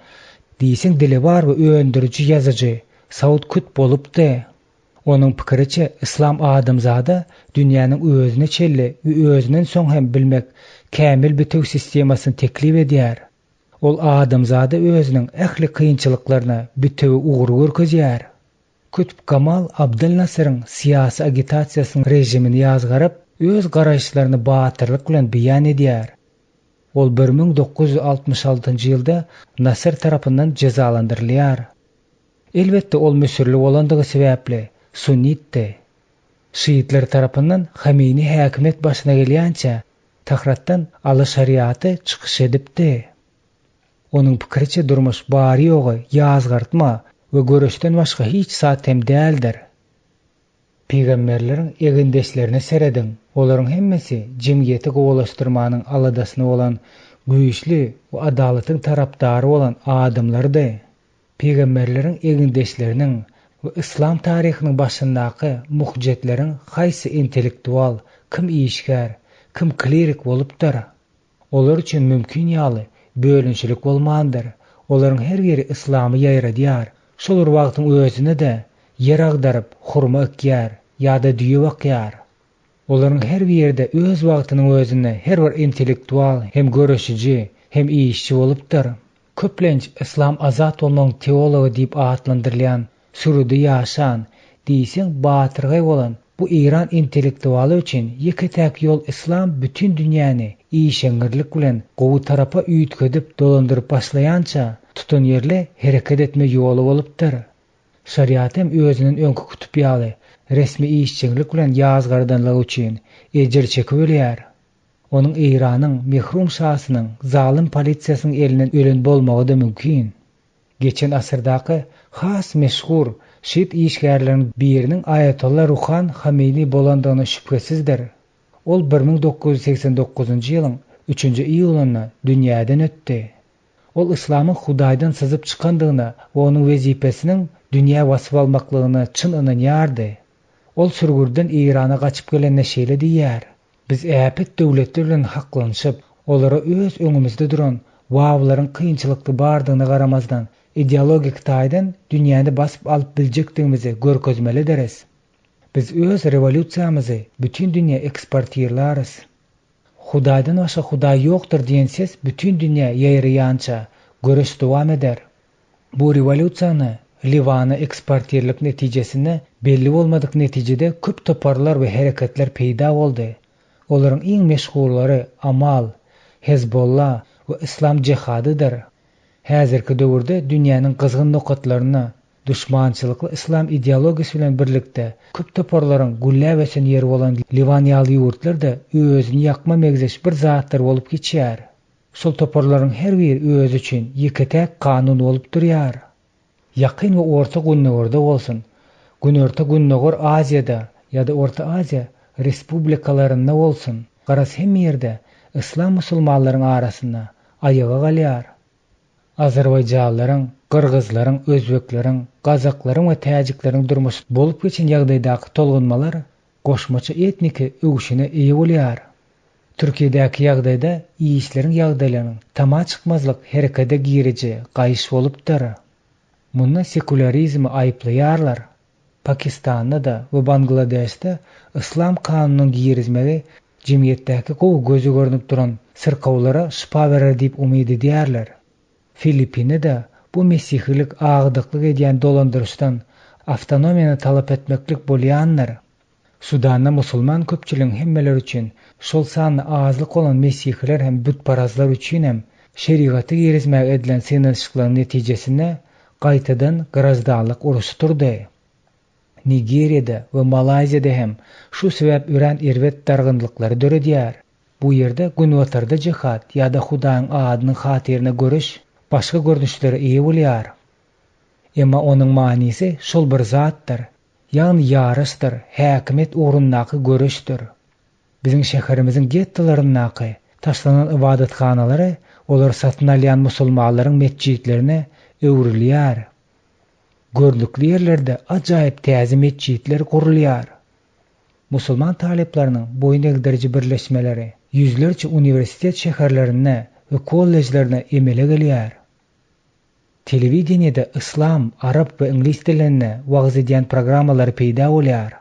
diýsiň dili bar we öndüriji ýazyjy Saud Kut bolupdy. Onuň pikiriçe islam adamzada dünýäniň özüne çelli we özünden soň hem bilmek kämil bitiw sistemasyny teklip edýär. Ol adamzada özüniň ähli kynçylyklaryna bitiw ugry görkezýär. Kutb Kamal Abdel Nasir'in siyasi agitasiýasynyň rejimini ýazgaryp, öz garaşlaryny batyrlyk bilen beýan edýär. Ol 1966-njy ýylda Nasir tarapyndan cezalandyrylýar. Elbetde ol müsirli bolandygy sebäpli sunnitdi. Şiitler tarapyndan Hamini häkimet başyna gelýänçe Tahratdan aly şariaty çykyş edipdi. Onuň pikiriçe durmuş bary ýogy ýazgartma we göreşden başga hiç satem däldir. Peýgamberleriň egendeşlerini seredin. Olaryň hemmesi jemgyýeti gowalaşdyrmanyň aladasyny bolan güýçli we adalatyň tarapdary bolan adamlardy. Peýgamberleriň egendeşleriniň we islam taryhynyň başyndaky muhjetleriň haýsy intellektual, kim işgär, kim klerik bolupdyr. Olar üçin mümkin ýaly bölünçilik bolmandyr. Olaryň her biri islamy ýaýradýar. Şolar wagtyň özüne de yer agdaryp hurma ekýär ýa-da düýe bakýar. Olaryň her bir ýerde öz wagtynyň özüne her bir intellektual hem göreşiji hem işçi bolupdyr. Köplenç islam azat bolmagyň teology diýip atlandyrylýan sürüde ýaşan, diýsiň batyrgy bolan bu İran intellektualy üçin ýeketäk ýol islam bütün dünýäni işeňirlik bilen gowy tarapa üýtgedip dolandyryp başlaýança tutun yerle hereket etme ýoly bolupdyr. Şeriat hem özüniň öňkü kutup ýaly resmi işçilik bilen ýazgardanlygy üçin ejir çekip ölýär. Onuň Iranyň mehrum şahasynyň zalim polisiýasynyň elinden ölen bolmagy da mümkin. Geçen asyrdaky has meşhur şiit işgärleriň biriniň Ayatollah Ruhan Hamini bolandygyna şüphesizdir. Ol 1989-njy ýylyň 3-nji iýulynda dünýäden ötdi. Ol islamyň Hudaýdan syzyp çykandygyna we onuň wezipesiniň dünýä wasyp almaklygyna çyn ynanýardy. Ol sürgürden Irana gaçyp gelen neşeli diýär. Biz äpet döwletler bilen haklanyşyp, olara öz öňümizde duran wawlaryň kynçylykly bardygyna garamazdan ideologik taýdan dünýäni basyp alyp biljekdigimizi görkezmeli deres. Biz öz revolýusiýamyzy bütün dünýä eksportýarlarys. Hudaýdan başga Hudaý ýokdur diýen ses bütün dünýä ýaýraýança göreş dowam eder. Bu revolýusiýany Livana eksportýerlik netijesinde belli bolmadyk netijede köp toparlar we hereketler peýda boldy. Olaryň iň meşhurlary Amal, Hezbollah we İslam Jihadydyr. Häzirki döwürde dünýäniň gyzgyn nokatlaryna düşmançylykly islam ideologiýasy bilen birlikde köp toparlaryň gülle we sen ýeri bolan Livan ýaly ýurtlar da özüni ýakma megzeş bir zatlar bolup geçýär. Şol toparlaryň her biri özü üçin ýeketäk kanun bolup durýar. Ýakyn we orta günnägerde bolsun, Günorta Günnäger Aziýada ýa-da Orta Aziýa respublikalaryna bolsun, garas hem ýerde islam musulmanlaryň arasynda aýaga galýar. Azerbaýjanlylaryň, Kyrgyzlaryň, Özbekleriň, Gazaklaryň we Täjikleriň durmuş bolup geçen ýagdaýdaky tolgunmalar goşmaça etniki öwüşine eýe bolýar. Türkiýedäki ýagdaýda işleriň ýagdaýlarynyň tama çykmazlyk herekede giriji gaýyş bolupdyr. Munda sekularizmi aýplaýarlar. Pakistanda da we Bangladeşde islam kanunynyň girizmegi jemgyýetdäki gowy gözü görünip duran sirkawlara şypa berer diýip umyd edýärler. Filipinede bu mesihilik ağdıklık edýän dolandyrışdan avtonomiýany talap etmeklik bolýanlar. Sudanna musulman köpçüligiň hemmeler üçin, şol sanly azlyk bolan mesihler hem bütparazlar üçin hem şerigaty girizmäge edilen sığınışyklaryň netijesinde gaýtadan garazdallyk urusy turdy. Nigeriýada we Malaýzyada hem şu sebäp ören irwet dargynlyklary döredýär. Bu ýerde günwatarda jihat ýa-da Hudaýyň adynyň hatyrına görüş başga görnüşlere eýe bolýar. Emma onuň manysy şol bir zatdyr. Ýagny ýarysdyr, häkimet urunnaky görüşdür. Biziň şäherimiziň gettolaryndaky taşlanan ibadathanalary olar satyn alýan musulmanlaryň mesjidlerine öwrilýär. Görlükli ýerlerde ajaýyp täze mesjidler gurulýar. Musulman talyplarynyň boyun egderji birleşmeleri yüzlerce universitet şäherlerine we kollejlerine emele gelýär. Televideniyede islam, arap ve inglis dillerine wagz edýän programmalar peýda bolýar.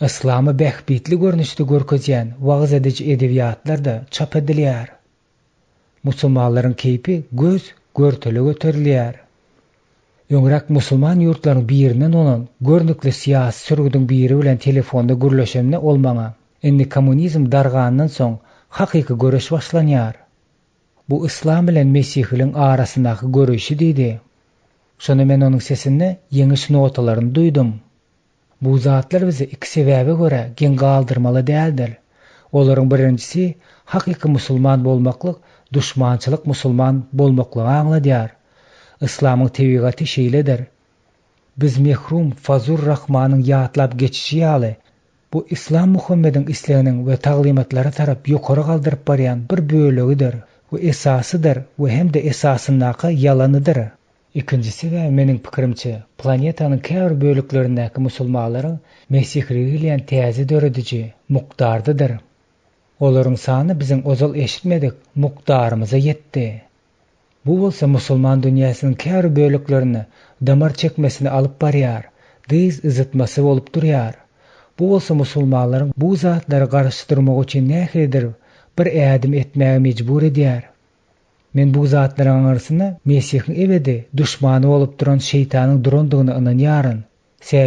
Islamy bähbitli görnüşde görkezýän wagz edici edebiýatlar da çap edilýär. Musulmanlaryň keýpi göz görtele göterilýär. Öňrek musulman ýurtlaryň birinden olan görnükli siyasi sürgüdiň biri bilen telefonda gürleşemne olmaňa, indi kommunizm dargandan soň hakyky görüş başlanýar. Bu islam bilen mesihliň arasyndaky görüşi diýdi. Şonu men onuň sesinde ýeňiş notalaryny duýdum. Bu zatlar bizi iki sebäbe görä gen galdyrmaly däldir. Olaryň birincisi hakyky musulman bolmaklyk, düşmançylyk musulman bolmaklygy aňladýar. İslamyň tebigaty şeýledir. Biz mehrum Fazur Rahmanyň ýatlap geçişi ýaly bu İslam Muhammediň isleginiň we taglimatlary tarap ýokary galdyryp barýan bir bölegidir we esasydyr we hem de esasyndaky ýalanydyr. Ikincisi we meniň pikirimçe planetanyň käbir bölüklerindäki musulmanlaryň mesihlige bilen täze döredici mukdardydyr. Olaryň sany biziň ozal eşitmedik mukdarymyza ýetdi. Bu bolsa musulman dünýäsiniň käbir bölüklerini damar çekmesini alyp barýar, dyz ızıtmasy bolup durýar. Bu bolsa musulmanlaryň bu zatlary garşydyrmak üçin nähilidir bir ädim etmäge mejbur edýär. Men bu zatlaryň arasynda Mesihiň ebedi düşmany bolup duran şeytanyň durandygyny inanýaryn.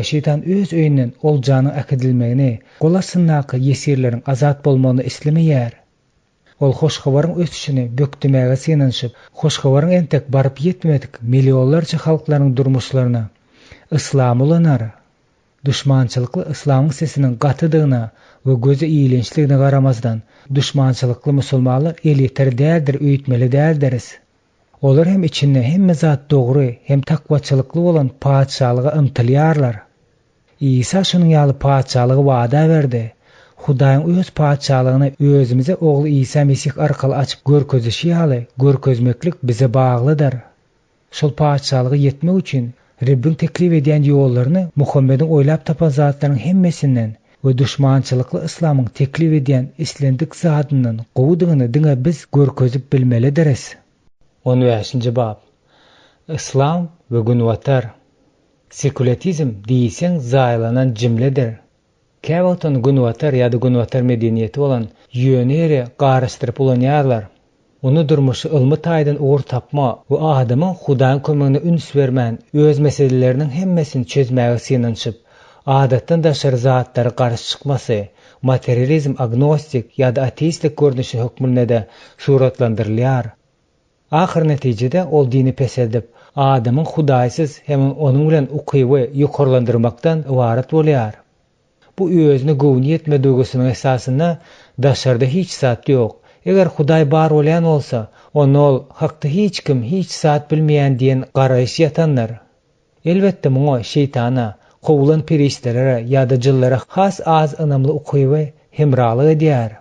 Şeytan öz öýünden oljanyň akydylmegini, golasyndaky ýesirleriň azat bolmagyny islemeýär. Ol hoşgabaryň ösüşini bökdemäge synanyşyp, hoşgabaryň entek baryp ýetmedik millionlarça halklaryň durmuşlaryna islam ulanar. Düşmançylykly islamyň sesiniň gatydygyna we göze iýlençligine garamazdan düşmançylykly musulmanlar eliter däldir, öýtmeli däldiris. Olar hem içinde hem zat dogry hem takwaçylykly bolan paçalyga ymtylýarlar. İsa şunyň ýaly paçalygy wada berdi. Hudaýyň öz paçalygyny özümize ogly İsa Mesih arkaly açyp görkezişi ýaly görkezmeklik bize baglydyr. Şol paçalygy ýetmek üçin Rabbin teklif edýän ýollaryny Muhammediň oýlap tapan zatlaryň hemmesinden we düşmançylykly islamyň teklif edýän islendik zadynyň gowudygyny diňe biz görkezip bilmelidiris. 15-nji bab. İslam we günwatar. Sekulatizm diýseň zaýlanan jimledir. Käwagtyn günwatar ýa-da günwatar medeniýeti bolan ýöne garaşdyryp ulanýarlar. Onu durmuşy ilmi taýdan ugur tapma we adamyň Hudaýyň kömegine üns bermän öz meseleleriniň hemmesini çözmäge synanyşyp, adatdan daşary zatlary garşy çykmasy, materializm, agnostik ýa-da ateistik görnüşi hökmünde de suratlandyrylýar. Ahir netijede ol dini pesedip, adamyň Hudaýsyz hem onuň bilen ukyby ýokarlandyrmakdan ibaret bolýar. Bu özüne gowun ýetme döwgüsiniň esasynda daşarda hiç zat ýok. Eger Hudaý bar bolýan bolsa, onu ol hakda hiç kim hiç zat bilmeýän diýen garaýyş ýatanlar. Elbetde muňa şeytana, gowulan peristlere ýa-da jyllara has az ynamly ukyby hemralyk edýär.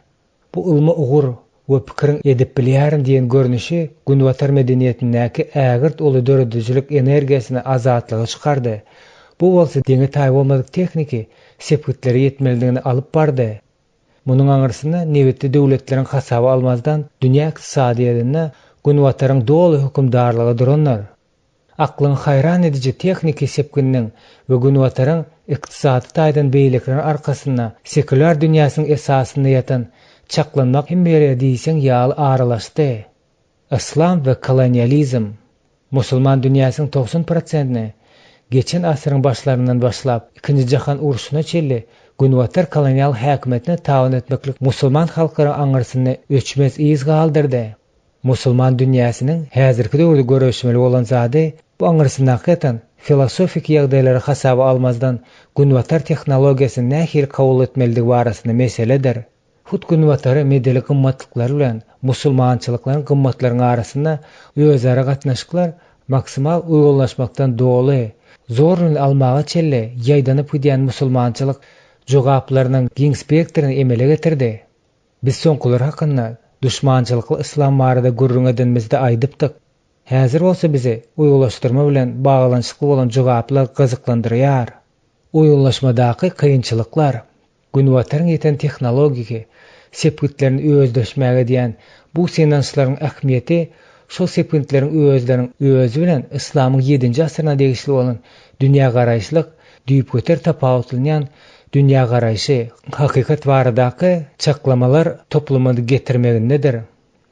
Bu ilmi ugur we pikirin edip bilýärin diýen görnüşi günwatar medeniýetindäki ägirt uly döredijilik energiýasyny azatlygy çykardy. Bu bolsa diňe taýip bolmadyk tekniki sepgitleri ýetmelidigini alyp bardy. Munyň aňyrsynda nebetde döwletleriň hasaby almazdan dünýä ykdysadyýetinde günwataryň doly hökümdarlygy duranlar. Aklyň hayran edici tekniki sepginiň we günwataryň ykdysady taýdan beýlekleriň arkasynda sekular dünýäsiň esasynda ýatan çaklanmak hem bere diýseň ýaly aralaşdy. İslam ve kolonializm. Musulman dünýäsiň 90%ni geçen asyryň başlarından başlap 2-nji jahan uruşuna çelli Günwatar kolonial häkimetine tabyn etmeklik musulman halkyna aňyrsyny öçmez iz galdyrdy. Musulman dünýäsiniň häzirki döwürde görüşmeli bolan zady bu aňyrsyny hakykatan filosofik ýagdaýlary hasaba almazdan günwatar tehnologiýasyny nähili kabul etmeligi barasyny meseledir. Hut günwatary medeli gymmatlyklar bilen musulmançylyklaryň gymmatlarynyň arasynda özara gatnaşyklar maksimal uýgullaşmakdan doly, zorun almaga çelle ýaýdanyp gidýän musulmançylyk jogaplarynyň giň spektrini emele getirdi. Biz soňkular hakynda düşmançylykly islam barada gurrun edenmizde aýdypdyk. Häzir bolsa bizi uýgulaşdyrma bilen baglanyşykly bolan jogaplar gyzyklandyrýar. Uýgulaşmadaky kynçylyklar, günwataryň ýeten tehnologiki, sepgitlerini özdeşmäge diýen bu senanslaryň ähmiýeti şol sepgitleriň özleriniň özü bilen islamyň 7-nji asyryna degişli bolan dünýä garaýşylyk, düýüp göter tapawutlanýan dünýä garaýşy, hakykat baradaky çaklamalar toplumyny getirmegindedir.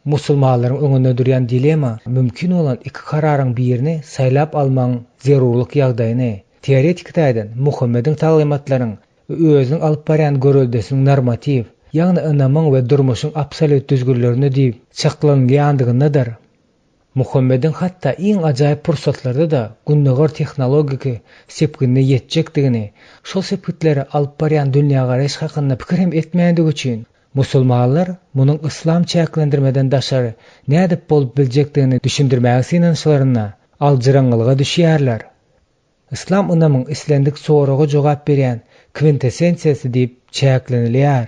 Musulmanlaryň öňünde durýan dilema mümkin bolan iki kararyň birini saýlap almaň zerurlyk ýagdaýyny teoretik taýdan Muhammediň taglymatlaryň we özüniň alyp barýan görüldesiniň normativ, ýagny ynamyň we durmuşyň absolut düzgünlerini diýip çaklanýandygynydır. Muhammediň hatda iň ajaýyp pursatlarda da günnegar tehnologiki sepgine ýetjekdigini, şol sepgitleri alyp barýan dünýä garaýş hakynda pikir etmeýändigi üçin musulmanlar munyň islam çäklendirmeden daşary nädip bolup biljekdigini düşündirmäge synanyşlaryna aljyraňlyga düşýärler. Islam ynamyň islendik soraga jogap berýän kvintesensiýasy diýip çäklenilýär.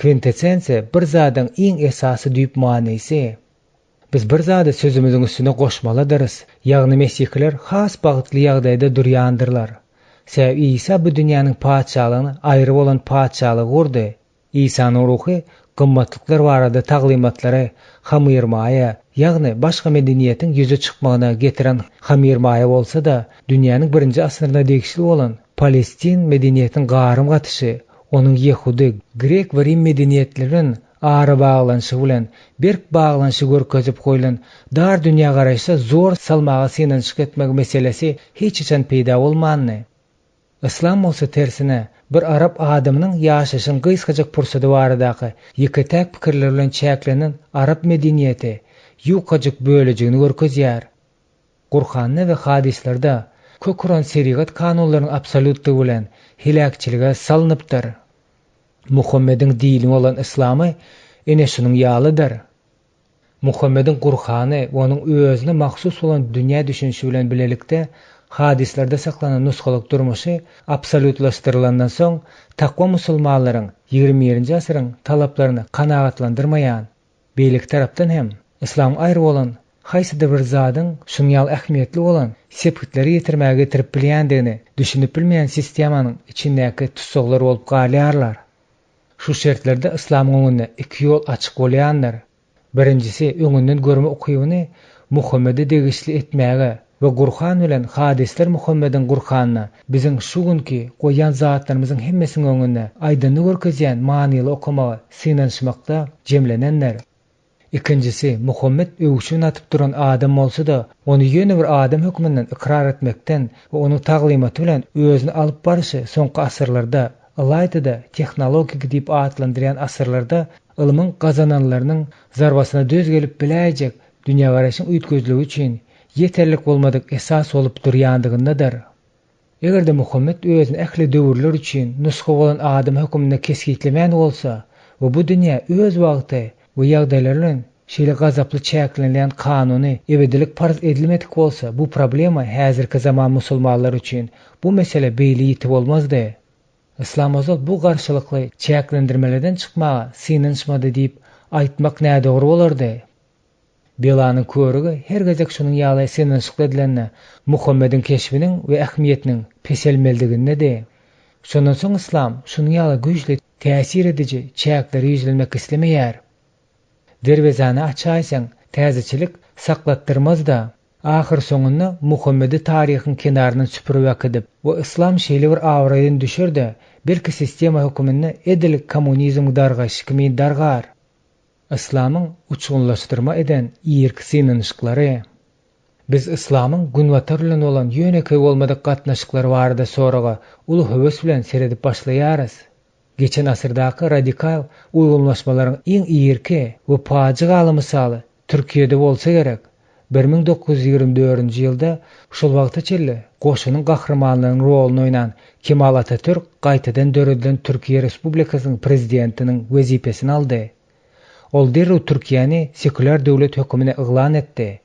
Kvintesensiýa bir zadyň iň esasy diýip manysy. Biz bir zady sözümüziň üstüne goşmaladyrys, ýagny mesihler has bagtly ýagdaýda durýandyrlar. Sebäp İsa bu dünýäniň paçalygyny aýry bolan paçalygy gurdy. İsa'nın ruhy gymmatlyklar barada taglymatlary hamyrmaya, ýagny başga medeniýetiň ýüze çykmagyna getiren hamyrmaya bolsa da, dünýäniň 1-nji asyrynda degişli bolan Palestin medeniýetiň garym gatyşy, onuň Yehudi, Grek we Rim medeniýetleriniň ara baglanşy bilen berk baglanşy görkezip goýulan dar dünýä garaýşy zor salmaga synanyşyk etmek meselesi hiç içen peýda bolmandy. İslam bolsa tersine bir Arab adamynyň ýaşaşyň gysgajak pursady baradaky ýeketäk pikirler bilen çäklenen Arab medeniýeti ýukajak bölejigini görkezýär. Kur'an'da we hadislerde köküren şeriat kanunlarynyň absolutlygy bilen hilakçylyga salanypdyr. Muhammediň dini bolan islamy ene şunyň ýalydyr. Muhammediň Kur'any onuň özüne mahsus bolan dünýä düşünşi bilen bilelikde hadislerde saklanan nusgalyk durmuşy absolutlaşdyrylandan soň takwa musulmanlaryň 21-nji asyryň talaplaryny kanagatlandyrmaýan. Beýlik tarapdan hem islam aýry bolan haýsyda bir zadyň şunyal ähmiýetli bolan sepgitleri ýetirmäge getirip bilýändigini düşünüp bilmeýän sistemanyň içindäki tutsaklar bolup galýarlar. Şu şertlerde İslam öňünde iki ýol açyk bolýandyr. Birinjisi öňünden görme ukybyny Muhammedi degişli etmäge we Kur'an bilen hadisler Muhammediň Kur'anyna biziň şu günki goýan zatlarymyzyň hemmesini öňünde aýdyny görkezýän manyly okumagy synanyşmakda jemlenenler. İkincisi Muhammed öwüşüne atyp duran adam bolsa da onu ýöne bir adam hökmünden ikrar etmekden we onuň taglymaty bilen özüni alyp barşy soňky asyrlarda Alayda tehnologik diýip atlandyrýan asyrlarda ilmiň gazananlarynyň zarbasyna döz gelip biläjek dünýä garaýşyň üýtgözligi üçin ýeterlik bolmadyk esas bolup durýandygyndadyr. Egerde Muhammed özüni ähli döwürler üçin nusga bolan adam hökmünde kesgitlemän bolsa we bu dünýä öz wagty we ýagdaýlar bilen şeýle gazaply çäklenýän kanuny ebedilik farz edilmedik bolsa, bu problema häzirki zaman musulmanlar üçin bu mesele beýli ýetip bolmazdy. İslam azat bu garşylykly çäklendirmelerden çykmaga synanyşmady diýip aýtmak nädogry bolardy. Belanyň körügi her gezek şunyň ýaly synanyşyk edilende Muhammediň keşbiniň we ähmiýetiniň peselmeldiginde. Şondan soň İslam şunyň ýaly güýçli täsir edici çäkleri ýüzlenmek islemeýär. Derwezany açaýsaň täzeçilik saklatdyrmaz da. Ahir soňunda Muhammedi taryhyň kenaryny süpürip edip we İslam şeýle bir awraýdan düşürdi. Belki sistema höküminde edilik kommunizm dargaşy kimi dargar. İslamyň uçgunlaşdyrma eden ýerki synanyşyklary. Biz İslamyň günwatar bilen bolan ýöneki bolmadyk gatnaşyklary barada soraga uly höwes bilen seredip başlaýarys. Geçen asırdaky radikal uygulmaşmalaryň iň ýerki we pajigaly misaly Türkiýede bolsa gerek. 1924-nji ýylda şol wagta çelli goşunyň gahrmanlygynyň roluny oýnan Kemal Atatürk gaýtadan döredilen Türkiýe Respublikasynyň prezidentiniň wezipesini aldy. Ol derrew Türkiýany sekular döwlet hökümine yglan etdi.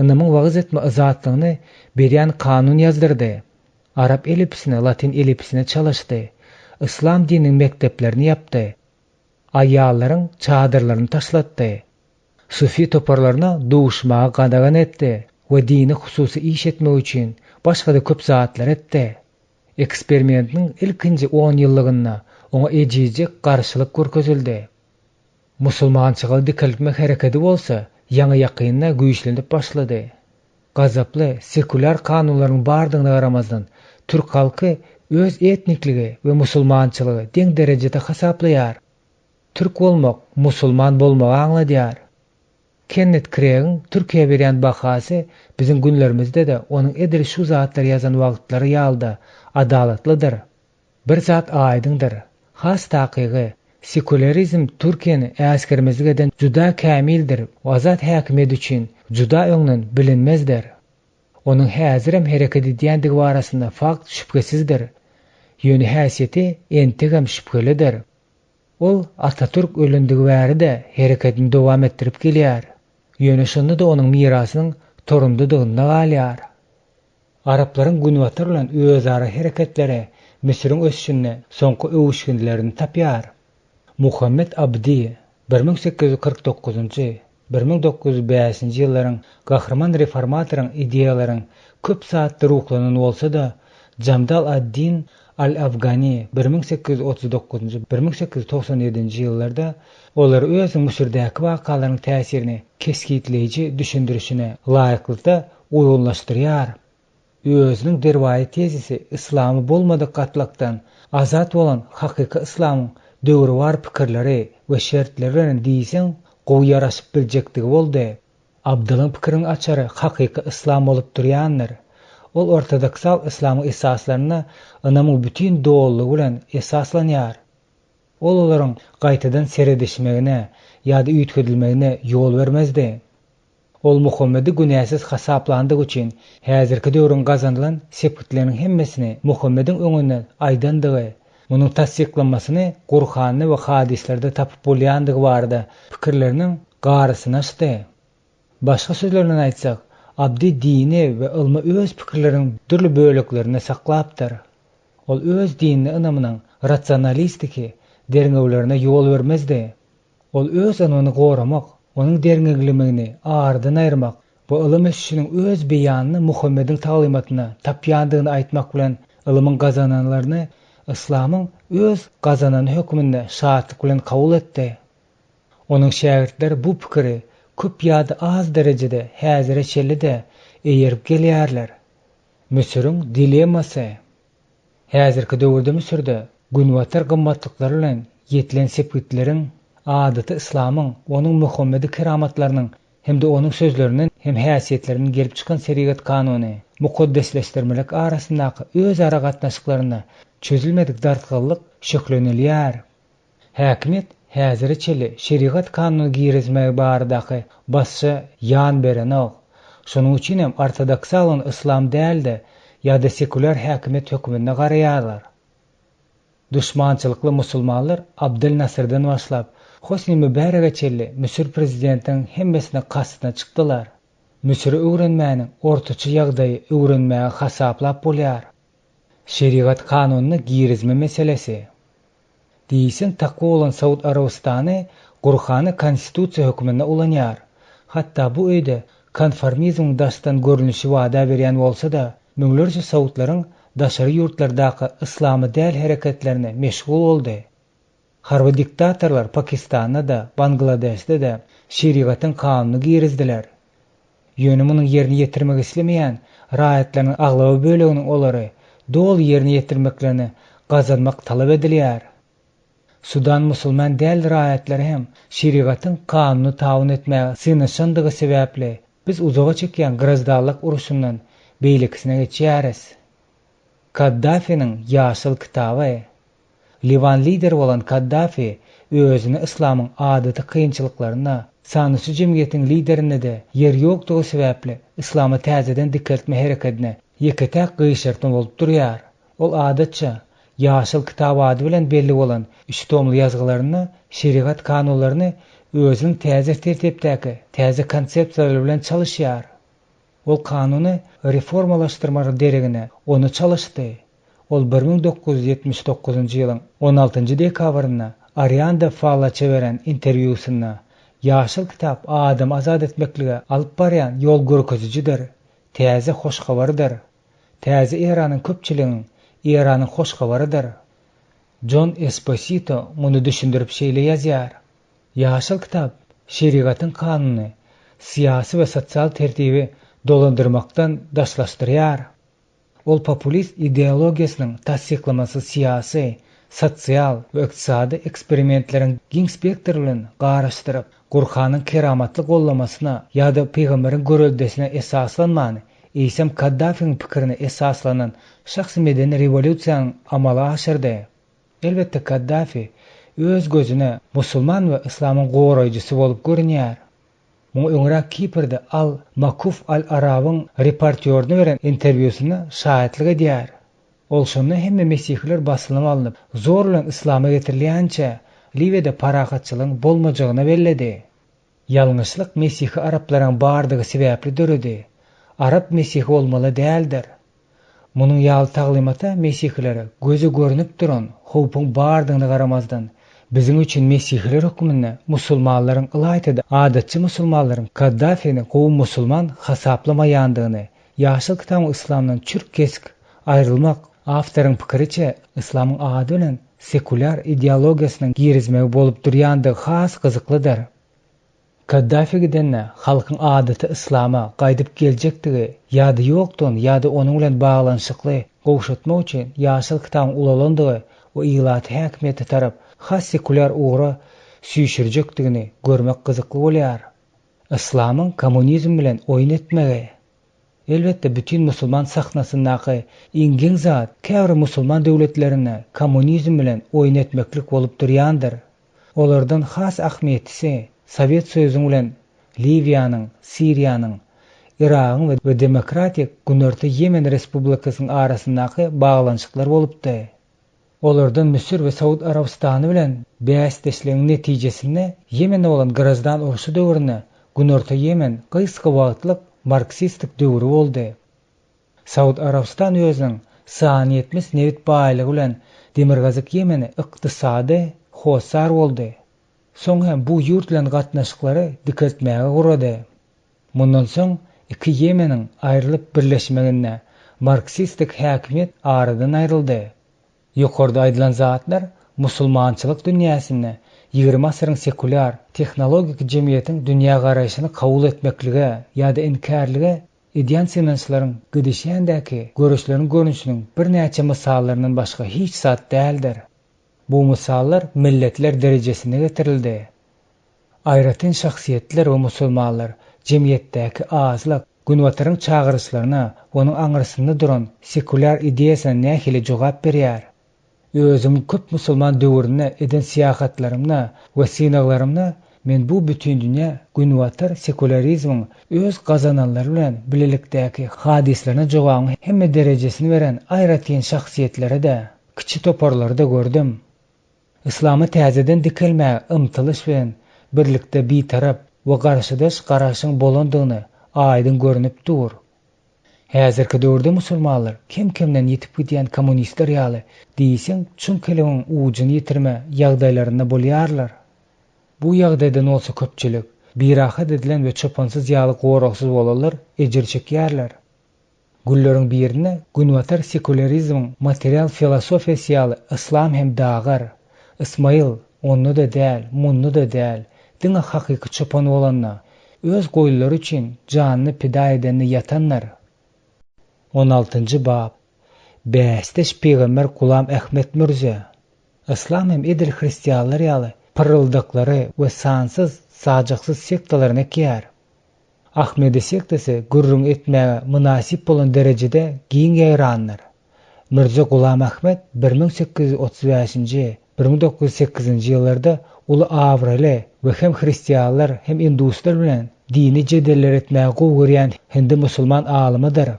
Ynymyň wagyz etme azatlygyny berýän kanun ýazdyrdy. Arap elifisine, Latin elifisine çalışdy. İslam dininiň mekteplerini yapdy. Aýallaryň çadırlaryny taşlatdy. Sufi toparlaryna duşmaga gadagan etdi we dini hususy iş etmek üçin başga-da köp zatlar etdi. Eksperimentiniň ilkinji 10 ýyllygynda oňa ejizek garşylyk görkezildi. Musulmançyga dikilmek hereketi bolsa, ýaňy ýakynna güýçlenip başlady. Gazaply sekular kanunlaryň bardygyna garamazdan Türk halky öz etnikligi we musulmançylygy deň derejede hasaplaýar. Türk bolmak, musulman bolmagy aňladýar. Kenneth Craig'in Türkiýe berýän bahasy biziň günlerimizde de onuň edil şu zatlar ýazan wagtlary ýalda adalatlydyr. Bir zat aýdyndyr. Has takygy sekularizm Türkiýany äskermezligeden juda kämildir. Azat häkimet üçin juda öňden bilinmezdir. Onuň häzir hem hereket edýändigi barasynda fakt şüphesizdir. Ýöne häsiýeti entegem şüphelidir. Ol Atatürk ölendigi bäri-de hereketini dowam etdirip gelýär. Ýöne şonda da onuň mirasynyň torundudygyna galýar. Araplaryň günwatar bilen özara hereketleri Misiriň ösüşine soňky öwüşginlerini tapýar. Muhammed Abdi 1849-njy 1905-nji ýyllaryň gahrman reformatoryň ideýalaryň köp saatly ruhlanan bolsa da Jamdal ad-Din Al-Afgani 1839-1897-nji ýyllarda olar özüň Misirdäki wakalaryň täsirini keskitleýiji düşündirişine laýyklykda uýgunlaşdyrýar. Özüniň derwaý tezisi islamy bolmadyk gatlakdan azat bolan hakyky islamyň döwri war pikirleri we şertleri bilen diýseň gowy ýaraşyp biljekdigi boldy. Abdylyň pikiriň açary hakyky islam bolup durýandyr. Ol ortodoksal islamyň esaslaryna ynamyň bütün dowallygy bilen esaslanýar. Ol olaryň gaýtadan seredişmegine ýa-da üýtgedilmegine ýol bermezdi. Ol Muhammedi günäsiz hasaplandyk üçin häzirki döwrüň gazanylan sepkitleriň hemmesini Muhammediň öňünden aýdandygy, munyň tasdiklanmasyny Gurhany we hadislerde tapyp bolýandygy barada pikirleriniň garysyny açdy. Başga sözler bilen aýtsak, Abdi dini we ilmi öz pikirleriň türlü böleklerine saklapdyr. Ol öz dinini ynamynyň rasionalistiki derňewlerine ýol bermezdi. Ol öz anyny goramak, onuň derňeglimigini ardan aýrmak, bu ilim işiniň öz beýanyny Muhammediň talymatyna tapýandygyny aýtmak bilen ilimiň gazananlaryny islamyň öz gazanan hökmünde şartlyk bilen kabul etdi. Onuň şägirdleri bu pikiri köp ýa-da az derejede häzire çellide eýerip gelýärler. Misiriň dilemmasy. Häzirki döwürde Misirde günwatar gymmatlyklary bilen ýetilen sepkitleriň adaty islamyň, onuň Muhammedi keramatlarynyň hem de onuň sözleriniň hem häsiýetleriniň gelip çykan serigat kanuny mukaddesleşdirmelik arasyndaky öz ara gatnaşyklaryna çözülmedik dartgallyk şöklenilýär. Häkimet häzir çeli şeriat kanuny girizmegi baradaky başça ýan berenok. Şonuň üçin hem ortodoksal islam däldi ýa-da sekular häkimet hökmüne garaýarlar. Düşmançylykly musulmanlar Abdel Nasirden başlap Hosni Mübarek'e çelli Misir prezidentinin hemmesine kastyna çykdylar. Misir öwrenmäniň ortaçy ýagdaýy öwrenmäge hasaplap bolýar. Şeriat kanunyny girizme meselesi. Diýsen takwa bolan Saud Arabistany Gurhany konstitusiýa hökmüne ulanýar. Hatda bu öýde konformizm daşdan görünüşi wada berýän bolsa da, müňlerce Saudlaryň daşary ýurtlardaky islamy däl hereketlerine meşgul boldy. Harby diktatorlar Pakistanda da, Bangladeşde de şeriatyň kanuny girizdiler. Ýöne munyň ýerini ýetirmek islemeýän raýatlaryň aglaby böleginiň olary dol ýerini ýetirmeklerini gazanmak talap edilýär. Sudan musulman däl raýatlary hem şeriatyň kanuny tabyn etmäge synaşandygy sebäpli biz uzaga çekýän grazdalyk uruşundan beýlekisine geçýäris. Kaddafi'nin Ýaşyl kitaby. Livan lideri olan Kaddafi özüni İslamyň adaty kynçylyklaryna, sanyşy jemgyýetiň liderine de yer ýokdugy sebäpli İslamy täzeden dikeltme hereketine ýeketäk gyşyrtma bolup durýar. Ol adatça ýaşyl kitap ady bilen belli bolan 3 tomly ýazgylaryny, şeriat kanunlaryny özüniň täze tertipdäki täze konsepsiýalary bilen çalyşýar. Ol kanuny reformalaşdyrma deregine onu çalışdy. Ol 1979-njy ýylyň 16-njy dekabrynda Arianda Fallaça beren interwýusynda ýaşyl kitap adam azad etmeklige alyp barýan ýol görkezijidir, täze hoşgabardyr. Täze eranyň köpçiliginiň eranyň hoşgabarydyr. John Esposito muny düşündirip şeýle ýazýar. Ýaşyl kitap şeriatyň kanuny, syýasy we sosial tertibi dolandyrmakdan daşlaşdyrýar. Ol populist ideologiýasynyň tasdiklamasy syýasy, sosial we ykdysady eksperimentleriň giň spektr bilen garaşdyryp, Gurhanyň keramatly gollamasyna ýa-da peýgamberiň görüldesine esaslanmany, Eýsem Kaddafiň pikirine esaslanan şahsy medeni rewolýusiýanyň amala aşyrdy. Elbetde Kaddafi öz gözüne musulman we islamyň goraýjysy bolup görünýär. Muň öňrä Kiprde Al Makuf Al-Arabyň reportýoryna beren interwýusyna şahitlik edýär. Ol şonu hemme mesihler basylym alınıp, zor bilen islama getirilýänçe Liwede parahatçylygyň bolmajagyna belledi. Ýalňyşlyk Mesihi Araplaryň bardygy sebäpli döredi. Arap Mesihi bolmaly däldir. Munyň ýaly taglymata Mesihilere gözü görünüp duran howpyň bardygyna garamazdan biziň üçin Mesihler hökmüne musulmanlaryň ılaýtyda adatçy musulmanlaryň Kaddafi'ni gowy musulman hasaplamaýandygyny, ýaşyl kitabyň islamdan çürk kesik aýrylmak awtoryň pikiriçe islamyň ady bilen sekular ideologiýasynyň girizmegi bolup durýandygy has gyzyklydyr. Kaddafi gidenne halkyň adaty islama gaýdyp geljekdigi ýa-da ýokdan ýa-da onuň bilen baglanşykly gowşatmak üçin ýaşyl kitabyň ulalandygy we ýylaty häkimeti tarap has sekular ugra süýşürjekdigini görmek gyzykly bolýar. Islamyň kommunizm bilen oýun etmegi. Elbetde bütün musulman sahnasyndaky iňiň zat käbir musulman döwletlerine kommunizm bilen oýun etmeklik bolup durýandyr. Olardan has ahmiýetlisi Sovet Söýüzüň bilen Liwiýanyň, Siriýanyň, Iragyň we Demokratik Günerti Yemen Respublikasynyň arasyndaky baglanşyklar bolupdy. Olardan Misir we Saud Arabistany bilen bäsdeşligiň netijesinde Yemende bolan Grazdan uruşy döwrüne Günerti Yemen gyska wagtlyk marksistik döwri boldy. Saud Arabistan özüniň sany 70 newit baýlygy bilen demirgazyk Yemeni ykdysady hosar boldy. Soň hem bu ýurt bilen gatnaşyklary dikeltmäge gurady. Mundan soň iki Yemeniň aýrylyp birleşmegine marksistik häkimiýet aradan aýryldy. Ýokarda aýdylan zatlar musulmançylyk dünýäsinde 20 asyryň sekular, tehnologik jemgyýetiň dünýä garaýşyny kabul etmeklige ýa-da inkarlige edýän senançlaryň gidişendäki görüşleriň görünüşiniň bir näçe mysallarynyň başga hiç zat däldir. Bu misallar milletler derejesine getirildi. Aýratyn şahsiýetler we musulmanlar jemgyýetdäki azlyk günwataryň çağırışlaryna onuň aňyrysynda duran sekular ideýasyna nähili jogap berýär. Özüm köp musulman döwrüne eden siýahatlarymna we synaglarymna men bu bütün dünýä günwatar sekularizmiň öz gazananlary bilen bilelikdäki hadislerine jogabyň hemme derejesini beren aýratyn şahsiýetlere de, kiçi toparlary da gördüm. İslamy täzeden dikelmäge ymtylyş bilen birlikde bitarap we garşydaş garaşyň bolandygyny aýdyn görünüp dur. Häzirki döwürde musulmanlar kim-kimden ýetip gidýän kommunistler ýaly diýseň çün keligiň ujuny ýitirme ýagdaýlarynda bolýarlar. Bu ýagdaýdan olsa köpçilik birahat edilen we çopansyz ýaly goraksız bolarlar, ejir çekýärler. Gulleriň birine günwatar sekularizmiň material filosofiýasy ýaly islam hem dagar, İsmail onu da däl, munnu da däl, diňe hakyky çopan bolanna öz goýulary üçin janyny pida edeni ýatanlar. 16-njy bab. Bästeş peýgamber Gulam Ahmet Mirza. İslam hem edil hristiýanlar ýaly pyryldyklary we sansyz sajaksız sektalaryna kär. Ahmedi sektesi gürrüň etmäge münasip bolan derejede giň ýaýranlar. Mirza Gulam Ahmed 1835-1908 ýyllarda uly awraly we hem hristiýanlar hem induslar bilen dini jedeller etmäge gowurýan hindi musulman alymydyr.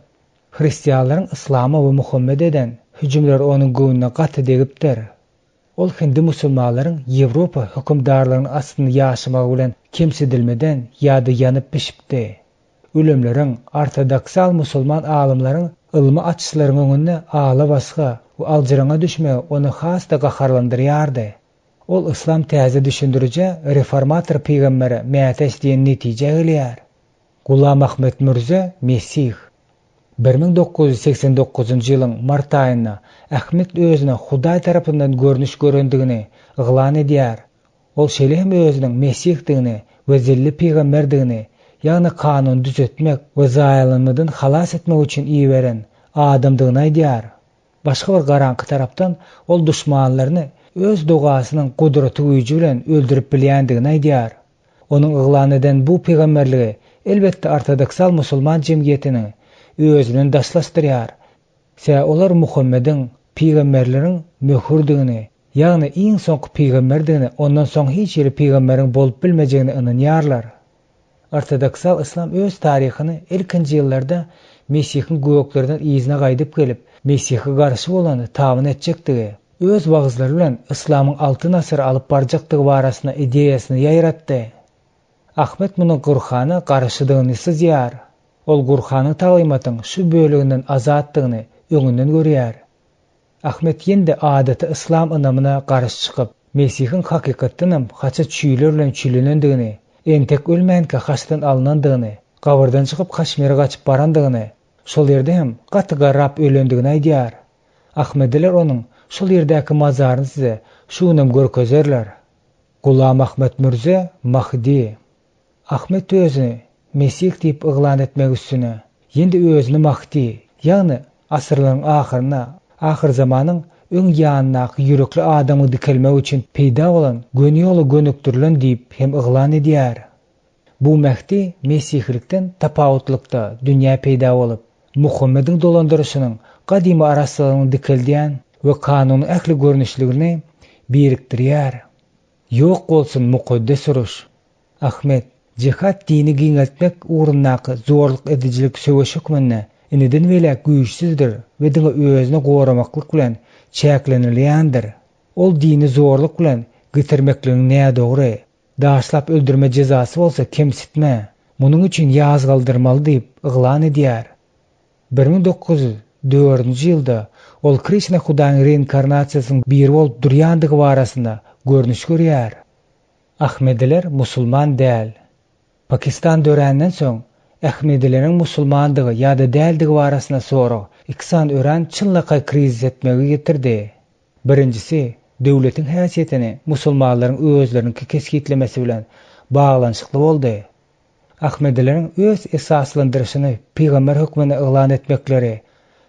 Hristiýanlaryň islama we Muhammed eden hüjümleri onuň göwnüne gaty degipdir. Ol hindi musulmanlaryň Ýewropa hökümdarlarynyň astyny ýaşamagy bilen kemsidilmeden ýa-da ýanyp pişipdi. Ölemleriň ortodoksal musulman alymlaryň ilmi açyşlaryň öňünde ala basga we aljyraňa düşmegi onu hasda gaharlandyrýardy. Ol islam täze düşündirije reformator peýgamberi mätäş diýen netije gelýär. Gulam Ahmed Mirza Mesih 1989-njy ýylyň mart aýynda Ahmed özüne Hudaý tarapyndan görnüş görendigini yglan edýär. Ol şeýle özüniň Mesihdigini we zilli peýgamberdigini, ýagny kanun düzetmek we zaýalanydan halas etmek üçin iýberen adamdygyny aýdýar. Başga bir garanky tarapdan ol düşmanlaryny öz dogasynyň gudraty güýji bilen öldürip bilýändigini aýdýar. Onuň yglan eden bu peýgamberligi elbetde ortodoksal musulman jemgyýetini özünden daşlaşdyrýar. Olar Muhammediň peýgamberleriň möhürdigini, ýagny iň soňky peýgamberdigini, ondan soň hiç ýeri peýgamberiň bolup bilmejegini ynanýarlar. Ortodoksal islam öz taryhyny ilkinji ýyllarda Mesihiň göklerden izine gaýdyp gelip, Mesih'e garşy bolany tabyn etjekdigi, öz wagzlary bilen islamyň 6 nasyr alyp barjakdygy barasyna ideýasyny ýaýratdy. Ahmet muny Gurhana garşydygyny syzýar. Ol Gurhanyň taýmatyň şu böleginden azatdygyny öňünden görýär. Ahmet ýende adaty islam ynamyna garşy çykyp, Mesihiň hakykatynam haça çüýler bilen çüýlenendigini, entek ölmänke haçdan alynandygyny, gabyrdan çykyp Kaşmyra gaçyp barandygyny, şol ýerde hem gaty garap ölendigini aýdýar. Ahmediler onuň şol ýerdäki mazaryny size şunam görkezerler. Gulam Ahmed Mirza Mahdi. Ahmet özüni Mesih diýip yglan etmek üstüne ýende özüni Mahdi, ýagny asyrlaryň ahyryna, ahyr zamanyň öň ýanynaky ýürekli adamy dikelmek üçin peýda bolan gönýoly gönüktirilen diýip hem yglan edýär. Bu Mahdi Mesihlikden tapawutlykda dünýä peýda bolup, Muhammediň dolandyrşynyň gadymy arasylygyny dikeldiýän we kanuny ähli görnüşligini birikdirýär. Ýok bolsun mukaddes uruş. Ahmet cihat dini giňeltmek uğrundaky zorluk edijilik söwüş hükmünde iniden welä güýçsizdir we diňe özüni goramaklyk bilen çäklenilýändir. Ol dini zorluk bilen gitirmekligiň näme dogry, daşlap öldürme jezasy bolsa kemsitme, munyň üçin ýaz galdyrmaly diýip yglan edýär. 1904-nji ýylda ol Krishna Hudaýyň reinkarnasiýasynyň bir bolup durýandygy barasynda görnüş görýär. Ahmediler musulman däl. Pakistan döränden soň Ahmedileriň musulmandygy ýa-da däldigi barasyna sorag 2 san ören çynlyky krizis etmegi getirdi. Birinjisi, döwletiň häsiýetini musulmanlaryň özleriniňki keskitlemesi bilen baglanyşykly boldy. Ahmedileriň öz esaslandyrşyny peýgamber hökmüne yglan etmekleri,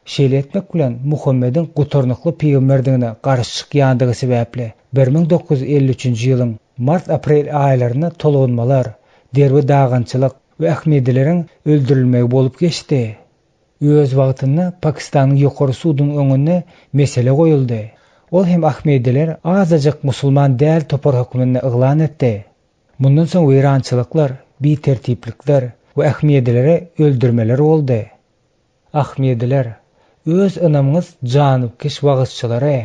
şeýle etmek bilen Muhammediň guturnykly peýgamberdigine garşy çykýandygy sebäpli 1953-nji ýylyň mart-aprel aýlaryna tolgunmalar, derbi dagançylyk we Ahmedileriň öldürilmegi bolup geçdi. Öz wagtynda Pakistanyň ýokary sudynyň öňüne mesele goýuldy. Ol hem Ahmediler azacak musulman däl topar hökmüne yglan etdi. Mundan soň weýrançylyklar, bitertiplikler we Ahmedilere öldürmeler boldy. Ahmediler öz ynamyňyz janybkeş wagysçylary.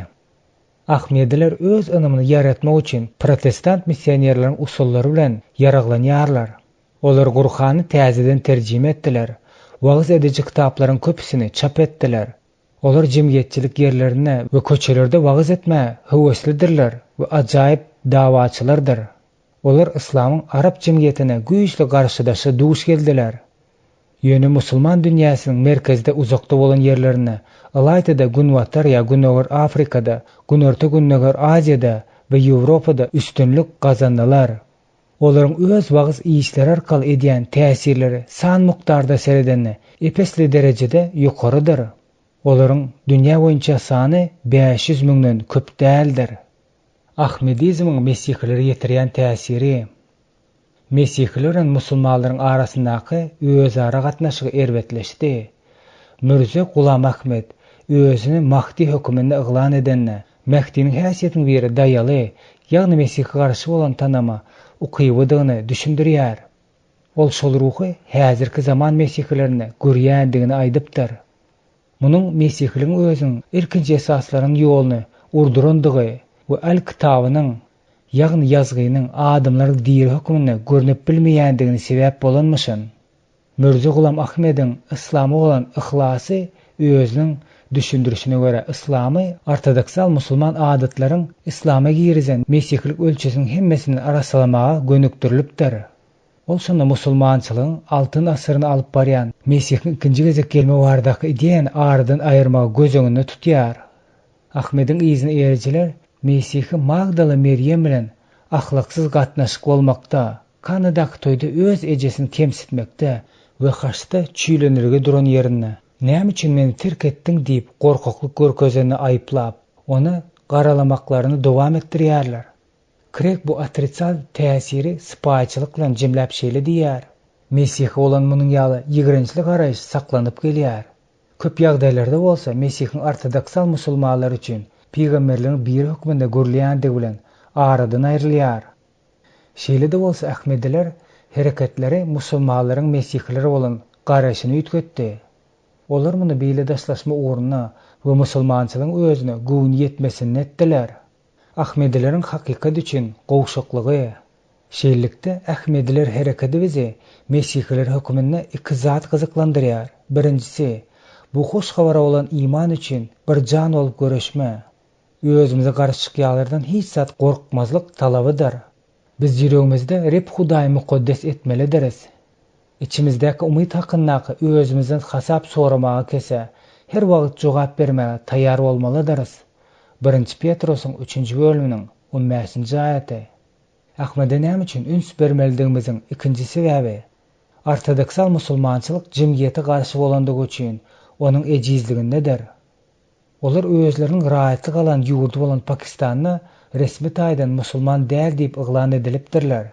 Ahmediler öz ynamyny ýaratmak üçin protestant missionerleriň usullary bilen ýaraglanýarlar. Olar Gurhany täzeden terjime etdiler. Wagyz ediji kitaplaryň köpüsini çap etdiler. Olar jemgyýetçilik ýerlerine we köçelerde wagyz etme höweslidirler we ajaýyp dawaçylardyr. Olar islamyň Arap jemgyýetine güýçli garşydaşy duş geldiler. Ýöne musulman dünýäsiniň merkezde uzakda bolan ýerlerine, Alaytyda, Günwatar ýa Günöger Afrikada, Günorta Günnöger Aziýada we Ýewropada üstünlük gazandylar. Olaryň öz wagyz işleri arkaly edýän täsirleri san mukdarda seredeni epesli derejede ýokarydyr. Olaryň dünýä boýunça sany 500 000-den köp däldir. Ahmedizmiň mesihleri ýetirýän täsiri. Mesihler musulmanlaryň arasyndaky özara gatnaşygy erbetleşdi. Mirza Gulam Ahmed özüni Mahdi hökümünde ıglan edenne, Mahdi'nin häsiýetini biri dayaly, ýagny Mesih'e garşy bolan tanama ukybydygyny düşündirýär. Ol şol ruhy häzirki zaman mesihlerini görýändigini aýdypdyr. Munyň mesihligiň özüniň ilkinji esaslarynyň ýoluny urdurandygy we al-kitabynyň ýagny ýazgynyň adamlaryň diri hökmüne görnüp bilmeýändigini sebäp bolanmyşyn. Mirza Gulam Ahmediň islamy bolan ihlasy özüniň düşündirişine göre islamy ortodoksal musulman adatlaryň islama girizen mesihlik ölçüsiniň hemmesini arasalamaga gönükdirilipdir. Ol şonda musulmançylygyň altyn asyryny alyp barýan Mesih'in ikinji gezek gelme bardaky ideýany aradan aýyrmaga göz öňünde tutýar. Ahmediň izine erjiler Mesih'i Magdala Meryem bilen ahlaksyz gatnaşyk bolmakda, Kanadaky toýda öz ejesini kemsitmekde we haçda çüýlenirge duran ýerine "Näme üçin meni terk etdiň?" diýip gorkaklyk görkezeni aýyplap, onu garalamaklarını dowam etdirýärler. Krek bu atritsal täsiri sypaýçylyk bilen jemläp şeýle diýär. Mesih olan munyň ýaly ýigrençlik garaýyş saklanyp gelýär. Köp ýagdaýlarda bolsa Mesih'in ortodoksal musulmanlar üçin peýgamberligiň bir hökmünde görülýändigi bilen aradan aýrylýar. Şeýle-de bolsa Ahmediler hereketleri musulmanlaryň Mesihleri bolan garaşyny üýtgetdi. Olar muny beýle daşlaşma uğruna we musulmançylygyň özüne güwün ýetmesini etdiler. Ahmedileriň hakykat üçin gowşaklygy. Şeýlelikde Ahmediler hereketi bizi Mesihler hökmüne iki zat gyzyklandyrýar. Birincisi, bu hoş habara bolan iman üçin bir jan bolup göreşme. Özümize garşy ýaglardan hiç zat gorkmazlyk talabydyr. Biz ýüregimizde Reb Hudaý mukaddes etmelidiriz. İçimizdäki umyt hakyndaky özümizden hasap soramagy kese, her wagt jogap bermäge taýýar bolmalydyryz. 1 Petrusyň 3-nji bölüminiň 15-nji aýaty. Ahmede näme üçin üns bermelidigimiziň ikinji sebäbi, ortodoksal musulmançylyk jemgyýete garşy bolandygy üçin onuň ejizligindedir. Olar özleriniň rahatlyk alan ýurdu bolan Pakistanyny resmi taýdan musulman däl diýip yglan edilipdirler.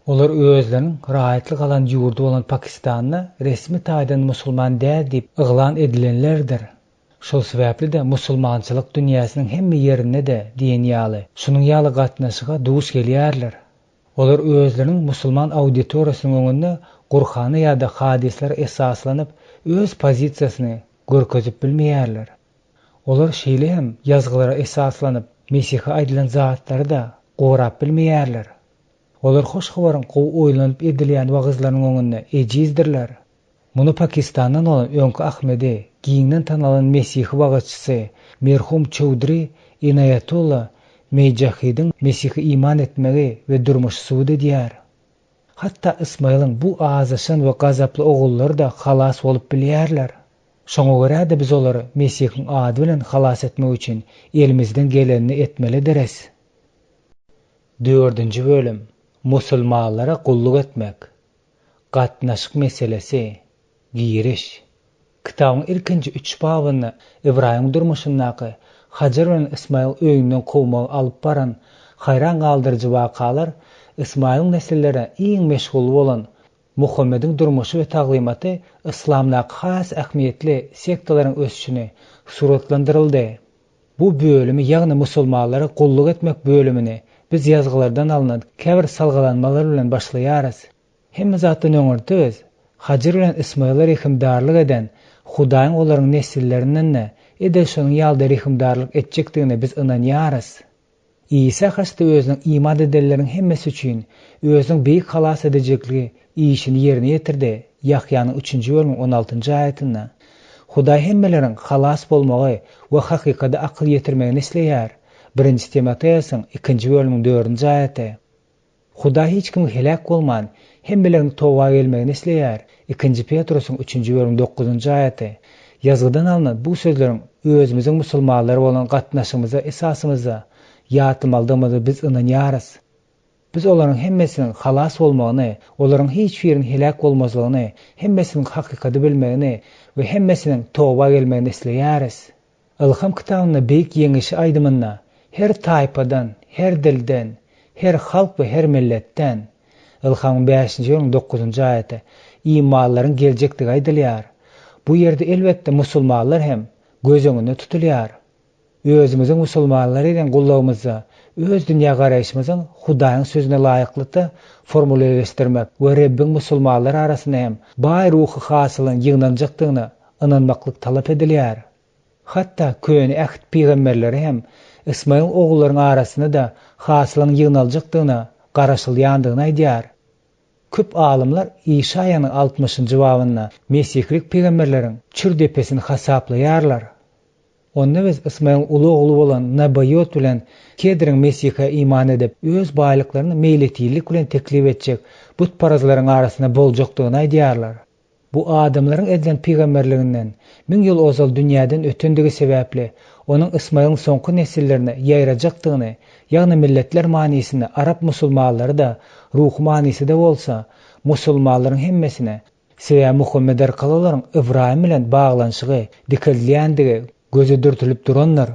Olar özleriniň rahatlyk alan ýurdu bolan Pakistanyny resmi taýdan musulman däl diýip yglan edilenlerdir. Şol sebäpli-de musulmançylyk dünýäsiniň hemme ýerinde de diýen ýaly şunyň ýaly gatnaşyga duş gelýärler. Olar özleriniň musulman auditoriýasynyň öňünde Gurhany ýa-da hadisler esaslanyp öz pozisiýasyny görkezip bilmeýärler. Olar şeýle hem ýazgylara esaslanyp Mesih'e aýdylan zatlary da gorap bilmeýärler. Olar hoş habaryň gowy oýlanyp edilýän wagyzlaryň öňünde ejizdirler. Muny Pakistandan olan öňkü Ahmedi, giňden tanalan Mesih wagtçysy merhum Çowdry Inayatullah Mejahidin Mesih'e iman etmegi we durmuş suwdy edýär. Hatta Ismaýlyň bu azaşan we gazaply ogullary da halas bolup bilýärler. Şoňa görä-de biz olary Mesih'in ady bilen halas etmek üçin elimizden gelenini etmelidiriz. 4-nji bölüm. Musulmanlara gulluk etmek. Gatnaşyk meselesi. Giriş. Kitabyň ilkinji 3 babyny Ibrahim durmuşyndaky Hajar bilen Ismail öýünden kowmagy alyp baran hayran galdyrjy wakalar Ismailň nesilleri iň meşgul bolan Muhammediň durmuşy we taglymaty islamda has ähmiýetli sektalaryň ösüşini suratlandyryldy. Bu bölümi ýagny musulmanlara gulluk etmek bölümini biz ýazgylardan alynan käbir salgalanmalar bilen başlaýarys. Hemme zatdan öňürtüz. Hajar bilen Ismail'a rehimdarlyk eden Hudaýyň olaryň nesillerinden edil şonuň ýalda rehimdarlyk etjekdigine biz ynanýarys. İsa haçda özüniň iman edenleriň hemmesi üçin özüniň beýik halas edejeklige işini ýerine ýetirdi. Ýahýanyň 3-nji bölümiň 16-njy aýatynda. Hudaý hemmeleriň halas bolmagy we hakykata akyl ýetirmegini isleýär. 1 Timoteýusyň 2-nji bölümiň 4-nji aýaty. Hudaý hiç kim helak bolman, hemmelerini towa gelmegini isleýär. 2 Petrusyň 3-nji bölümiň 9-njy aýaty. Ýazgydan alynan bu sözleriň özümiziň musulmanlary bolan gatnaşymyza esasymyza ýatymaldygymyzy biz ynanýarys. Biz olaryň hemmesiniň halas bolmagyny, olaryň hiç birini helak bolmazlygyny, hemmesiniň hakykaty bilmegini we hemmesiniň towa gelmegini isleýäris. Ilham kitabyna beýik ýeňişi aýdymynda her taýpadan, her dilden, her halk we her milletden Ilhamyň 5-nji bölümiň 9-njy aýaty imanlaryň geljekdigi aýdylýar. Bu ýerde elbetde musulmanlar hem göz öňünde tutulýar. Özümizin musulmanlar eden gullawymyza, öz dünýä garaýşymyzyň Hudaýyň sözüne laýyklyda formuleleşdirmek we Rabbin musulmanlar arasyna hem baý ruhy hasylyň ýygnanjakdygyny inanmaklyk talap edilýär. Hatda köni ähd peýgamberleri hem İsmail oğullarının arasında da hasylyň ýygnaljakdygyna garaşylýandygyny aýdýar. Köp alimler İşaýanyň 60-njy babyna Mesihlik peýgamberleriň çürdepesini hasaplaýarlar. Onda biz İsmail ulu oğlu bolan Nabayot bilen Kediriň Mesih'e iman edip öz baýlyklaryny meýletilik bilen teklip etjek butparazlaryň arasynda boljakdygyny aýdýarlar. Bu adamlaryň edilen peýgamberliginden 1000 ýyl ozal dünýäden ötendigi sebäpli onuň İsmail'in soňky nesillerine ýaýrajakdygyny, ýagny milletler manysyny Arap musulmanlary da ruh manysy da bolsa, musulmanlaryň hemmesine Seýa Muhammed arkalalaryň Ibrahim bilen baglanşygy dikildýändigi göze dürtülip duranlar.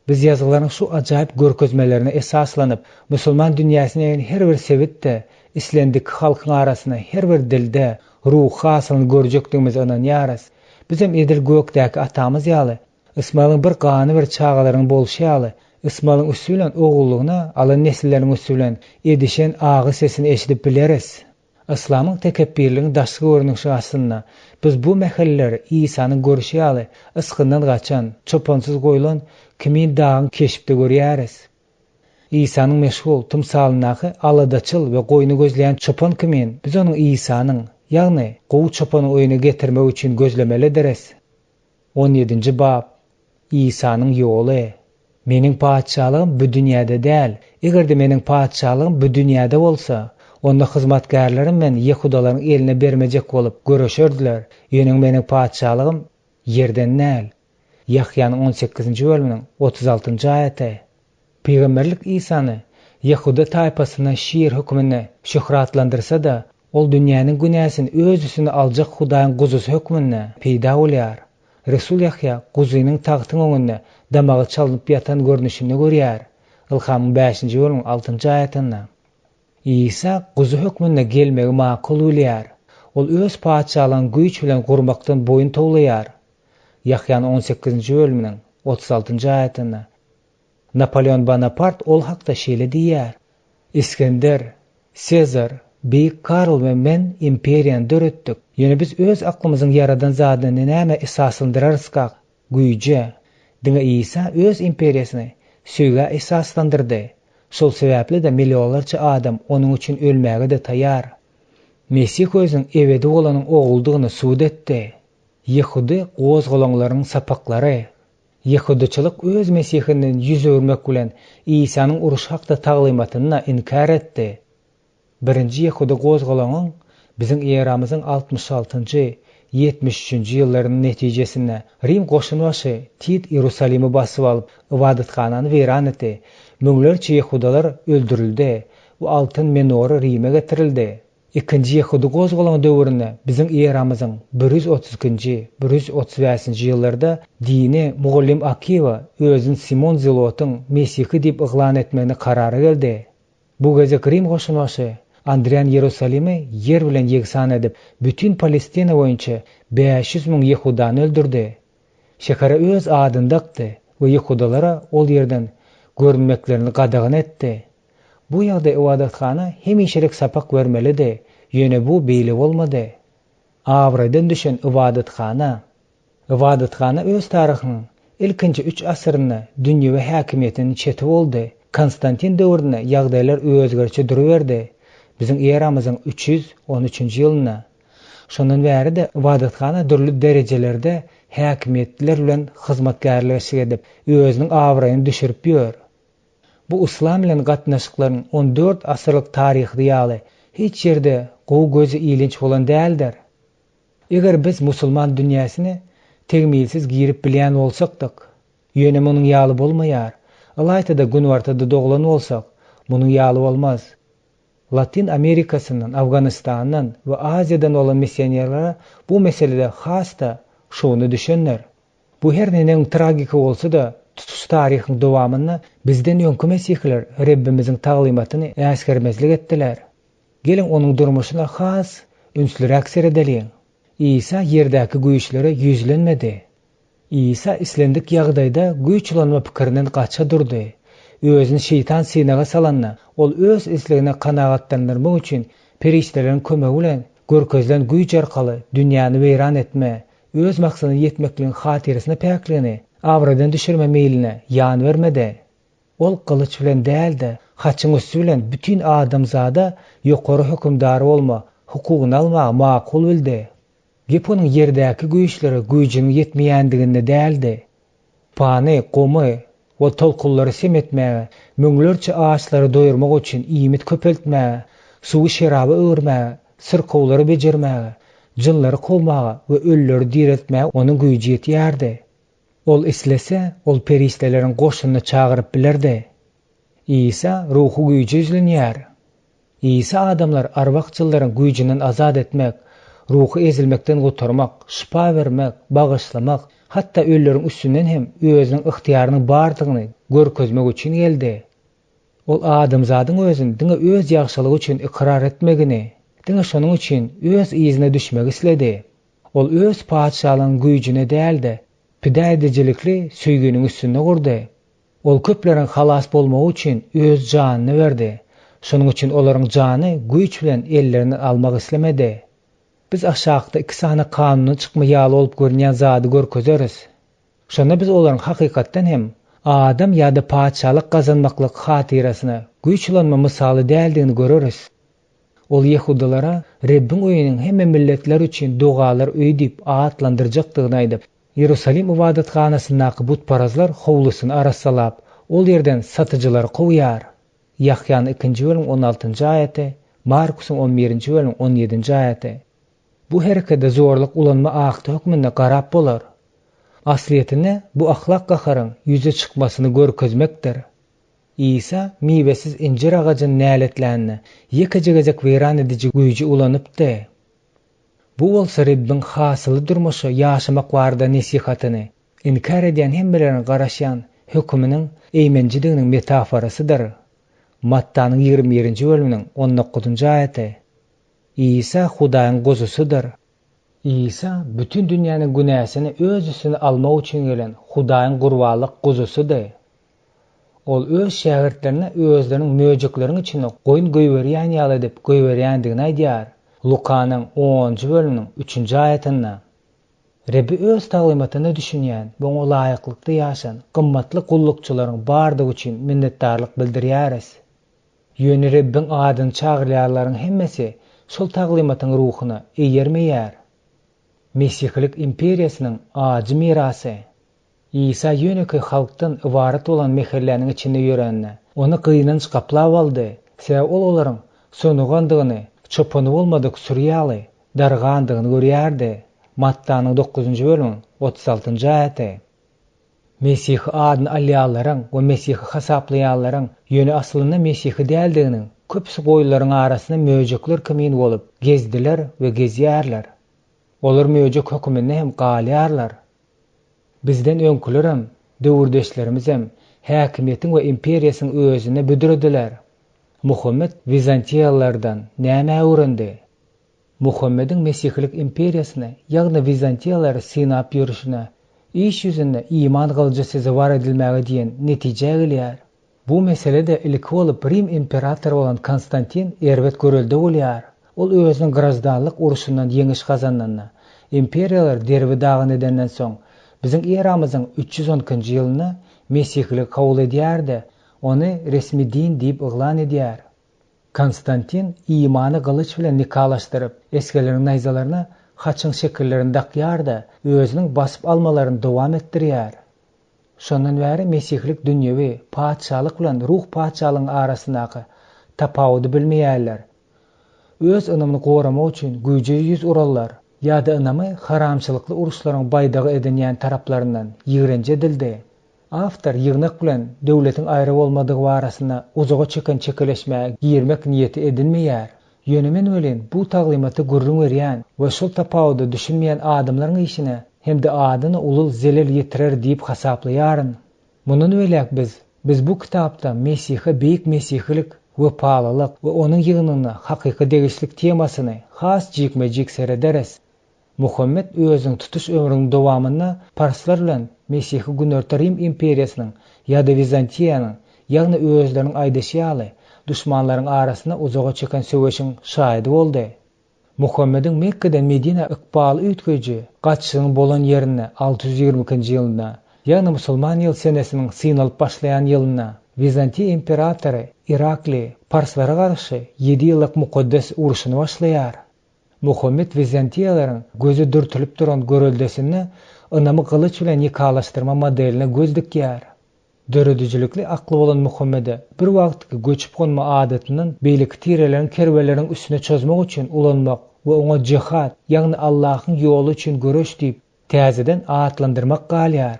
Biz ýazgylaryň şu ajaýyp görkezmelerini esaslanyp, musulman dünýäsine her bir sebitde islendik halkyň arasyna her bir dilde ruh hasylyny görjekdigimiz ananýarys. Biz hem edil gökdäki atamyz ýaly İsmail'in bir gany bir çağalaryň bolşy ýaly İsmail'in üsülen oğullugyna alan nesilleriň üsülen edişen agy sesini eşidip bileris. İslamyň tekebbirligiň daşky görnüşi aslynda biz bu mähelleri İsa'nyň görüşi ýaly ıskyndan gaçan, çopansyz goýulan kimin dagyny keşipde görýäris. İsa'nyň meşhul tymsalynaky aladaçyl we goýuny gözleýän çopan kimin biz onuň İsa'nyň ýagny gowy çopany oýuna getirmek üçin gözlemeli deres. 17-nji bab İsa'nyň ýoly. Meniň paçalygym bu dünýäde däl. Egerde meniň paçalygym bu dünýäde bolsa, onda hyzmatgarlarym men Ýehudalaryň eline bermejek bolup göreşerdiler. Ýöneň meniň paçalygym ýerden näl. Ýahýanyň 18-nji bölüminiň 36-njy aýaty. Peýgamberlik İsa'ny Ýehuda taýpasyna şiir hukmyny şöhratlandyrsa da, ol dünýäniň günäsini öz üstüne aljak Hudaýyň guzusy hukmyna peýda bolýar. Resul Yahya guzynyň tagtyň öňünde damagy çalynyp ýatan görnüşini görýär. Ilham 5-nji bölüm 6-njy aýatynda. İsa guzu hukmyna gelmegi makul bolýar. Ol öz paçalygyny güýç bilen gurmakdan boyun toglaýar. Yahyanyň 18-nji bölüminiň 36-njy aýatynda. Napoleon Bonaparte ol hakda şeýle diýär. İskender, Sezar, Beýik Karl we men imperiýany döretdik. Ýöne biz öz aklymyzyň yaradan zadyny näme esaslandyrarsyk? Güýje. Diňe İsa öz imperiýasyny söýge esaslandyrdy. Şol sebäpli de milionlarça adam onuň üçin ölmäge de taýýar. Mesih özüň ebedi bolanyň oguldygyny suwd etdi. Ýehudi gozgolaňlaryň sapaklary. Ýehudiçilik öz Mesihinden ýüz öwürmek bilen İsa'nyň uruş hakda taglymatyny inkar etdi. Birinji Ýehudi gozgolaňyň biziň eramyzyň 66-njy 73-nji ýyllarynyň netijesinde Rim goşunbaşy Tit Ýerusalimy basyp alyp ibadathanany weran etdi. Müňlerçe Ýehudalar öldürildi. Bu altyn menora Rime getirildi. Ikinji Ýehudi gozgolaň döwründe biziň eramyzyň 132-nji 135-nji ýyllarda dini Mugallim Akiva özüni Simon Zelotyň Mesihi diýip iglan etmegine karary geldi. Bu geze Rim goşunbaşy Andrian Ýerusalimy yer bilen ýeksan edip bütün Palestina boýunça 500 000 Ýehudany öldürdi. Şehara öz adyndaky we Ýehudalara ol ýerden görünmeklerini qadağan etdi. Bu ýagdaý ibadatxana hemişelik sapak vermeli-de, ýöne bu beýle bolmady. Awradan düşen ibadatxana. Ibadatxana öz taryhynyň ilkinji 3 asyrynda dünýä we häkimiýetiniň çeti boldy. Konstantin döwründe ýagdaýlar özgerçe duruberdi. Biziň eramyzyň 313-nji ýylyna. Şondan bäri de ibadatxana dürli derejelerde häkimiýetler bilen hyzmatgarlyk edip özüniň awraýyny düşürip ýör. Bu İslam bilen gatnaşyklaryň 14 asyrlyk taryhy ýaly hiç ýerde gowy gözi ilinç bolan däldir. Eger biz musulman dünýäsini tegmilsiz girip bilýän bolsakdyk, ýöne munyň ýaly bolmaýar. Alayta da gün wartada doglan bolsak, munyň ýaly bolmaz. Latin Amerikasyndan, Awganistandan we Aziýadan bolan missionerler bu meselede hasta şonu düşünler. Bu her neneň tragiki bolsa da tutuş taryhyň dowamyna bizden ýönkü mesihler Rabbimiziň taglymatyny äsgermezlik etdiler. Gelin onuň durmuşyna has ünsliräk seredelýän. İsa ýerdäki güýçlere ýüzlenmedi. İsa islendik ýagdaýda güýçlenme pikirinden gaça durdy. Özüni şeytan synaga salanna, ol öz islegine kanagatlandyrmak üçin periştelerin kömegi bilen görkezlen güýç arkaly dünýäni weýran etme, öz maksadyna ýetmekligiň hatyrysyna päkligini awradan düşürme meýline ýan bermede. Ol kılıç bilen däldi, haçyň üstü bilen bütün adamzada ýokary hökümdary bolma, hukugyny alma makul bildi. Gep onuň ýerdäki güýçleri güýjüniň ýetmeýändiginde däldi. Pany, gomy we tolkunlary semetmäge, möňlerçe ağaçlary doýurmak üçin iýmit köpeltmäge, suwy şeraby öwürmäge, syrkowlary bejermäge, jynlary kowmaga we ölleri diretmäge onuň güýji ýetýärdi. Ol islese, ol perişteleriň goşunyny çagyryp bilerdi. İsa ruhu güýji izlenýär. İsa adamlar arwakçylaryň güýjünden azad etmek, ruhu ezilmekden gutarmak, şifa bermek, bagyşlamak, hatta ölleriň üstünden hem özüniň ihtiýarynyň bardygyny görkezmek üçin geldi. Ol adamzadyň özüni diňe öz ýagşylygy üçin ikrar etmegini, diňe şonuň üçin öz izine düşmek isledi. Ol öz paçalygyň güýjüne däldi. Pida edicilikli söýgeniň üstünde gurdy. Ol köpleriň halas bolmagy üçin öz janyny berdi. Şonuň üçin olaryň jany güýç bilen ellerini almak islemedi. Biz aşağıda iki sahne kanuny çykmaýaly bolup görünýän zady görkezeriz. Şonda biz olaryň hakykatdan hem adam ýa-da paçalyk gazanmaklyk hatyrasyna güýçlenme misaly däldigini göreriz. Ol Yehudalara Rabbin öýüniň hemme milletler üçin dugalar öýdip atlandyrjakdygyny aýdyp, Yerusalim ibadatxanasyndaky butparazlar howlusyny arasalap, ol yerden satyjylar goýar. Yahyaň 2-nji bölüm 16-njy aýaty, Markusyň 11-nji bölüm 17-nji aýaty. Bu herekede zorluk ulanma ahty hükmünde garap bolar. Asliýetinde bu ahlak gaharyň ýüze çykmasyny görkezmekdir. İsa miwesiz incir agagynyň näletlerini ýekejegejek weýran edici güýji ulanypdy. Bu bolsa Rabbin hasyly durmuşy ýaşamak barada nesihatyny inkar edýän hemmeleriň garaşýan hükmüniň eýmenjidiginiň metaforasydyr. Mattanyň 21-nji bölüminiň 19-njy aýaty. İsa Hudaýyň gozusudyr. İsa bütün dünýäniň günäsini öz üstüne almak üçin gelen Hudaýyň gurbalyk gozusudyr. Ol öz şägirdlerine özleriniň möjekleriniň içinde goýun göýberýän ýaly edip göýberýändigini aýdýar. Lukanyň 10-njy bölüminiň 3-nji aýatynda. Rebbi öz taglimatyny düşünýän we oňa laýyklykda ýaşan gymmatly gullukçylaryň bardygy üçin minnetdarlyk bildirýäris. Ýöne Rabbin adyny çagyrýarlaryň hemmesi şol taglimatyň ruhuny eýermeýär. Mesihlik imperiýasynyň ajy mirasy. İsa ýöneki halkdan ibaret olan mehellärniň içinde ýörenine, onu kıyınç kaplap aldy. Sebäp ol olaryň sonugandygyny, çopany bolmadyk surýaly, dargandygyny görýärdi. Mattanyň 9-njy bölüm 36-njy aýaty. Mesih adyny alýanlaryň we Mesih hasaplaýanlaryň ýöne aslyna Mesih däldigini köpsi goýlaryň arasyna möjekler kimin bolup gezdiler we gezýärler. Olar möjek hökümine hem galýarlar. Bizden öňkülerem, döwürdeşlerimiz hem häkimiýetiň we imperiýasyň özüne büdürediler. Muhammed Vizantiýalardan näme öwrendi? Muhammediň Mesihlik imperiýasyna, ýagny Vizantiýalary synap ýörüşine, iş ýüzünde iman galyjy size war edilmäge diýen netije gelýär. Bu meselede ilki bolup Rim imperatory bolan Konstantin erbet görelde bolýar. Ol özüniň grazdanlyk uruşundan ýeňiş gazandanna, imperiýalar derbi dagyny edenden soň biziň eramyzyň 310-njy ýylyna Mesihlik kabul edýärdi, ony resmi din diýip yglan edýär. Konstantin imany galyç bilen nikalaşdyryp, eskeleriň naýzalaryna haçyň şekillerini dakýardy, özüniň basyp almalaryny dowam etdirýär. Şondan bäri Mesihlik dünýewi paçalyk bilen ruh paçalygyň arasyndaky tapawudy bilmeýärler. Öz ynamyny goramak üçin güýje ýüz urallar, ýa-da ynamy haramçylykly uruşlaryň baýdagy edenýän taraplaryndan ýigrenje edildi. Awtor ýygnak bilen döwletiň aýry bolmadygy barasyna uzaga çeken çekeleşmäge girmek niýeti edilmeýär. Ýönemen bilen bu taglimaty gurrun berýän we şol tapawudy düşünmeýän adamlaryň işine hemde adyny ulul zelel ýetirer diýip hasaplaýaryn. Mundan welek biz bu kitapda Mesihe beýik mesihlik we paýlalyk we onuň ýygynyna hakyky degişlik temasyny has jikme-jik serederiz. Muhammed özüň tutuş ömrüniň dowamynda Parslar bilen Mesih Günörtü Rim imperiýasynyň ýa-da Bizantiýanyň, ýagny özleriniň aýdaşýaly düşmanlaryň arasyna uzaga çeken söwüşiň şahydy boldy. Muhammediň Mekkeden Medine ykbaly üýtgeji gaçysynyň bolan ýerine 620-nji ýylda, ýagny musulman ýyl senesiniň synalyp başlaýan ýylyna Bizantiýa imperatory Irakli Parslara garşy 7 ýyllyk mukaddes uruşyny başlaýar. Muhammed Bizantiýalaryň gözü dürtülip duran göreldesini ynamy kılıç bilen nikalaşdyrma modeline göz dikýär. Döredüjilikli akly bolan Muhammede bir wagtky göçüp gonma adatynyň beýlik tirelerin kerweleriň üstüne çözmek üçin ulanmak we oňa jihad, ýagny Allahyň ýoly üçin göreş diýip täzeden atlandyrmak galýar.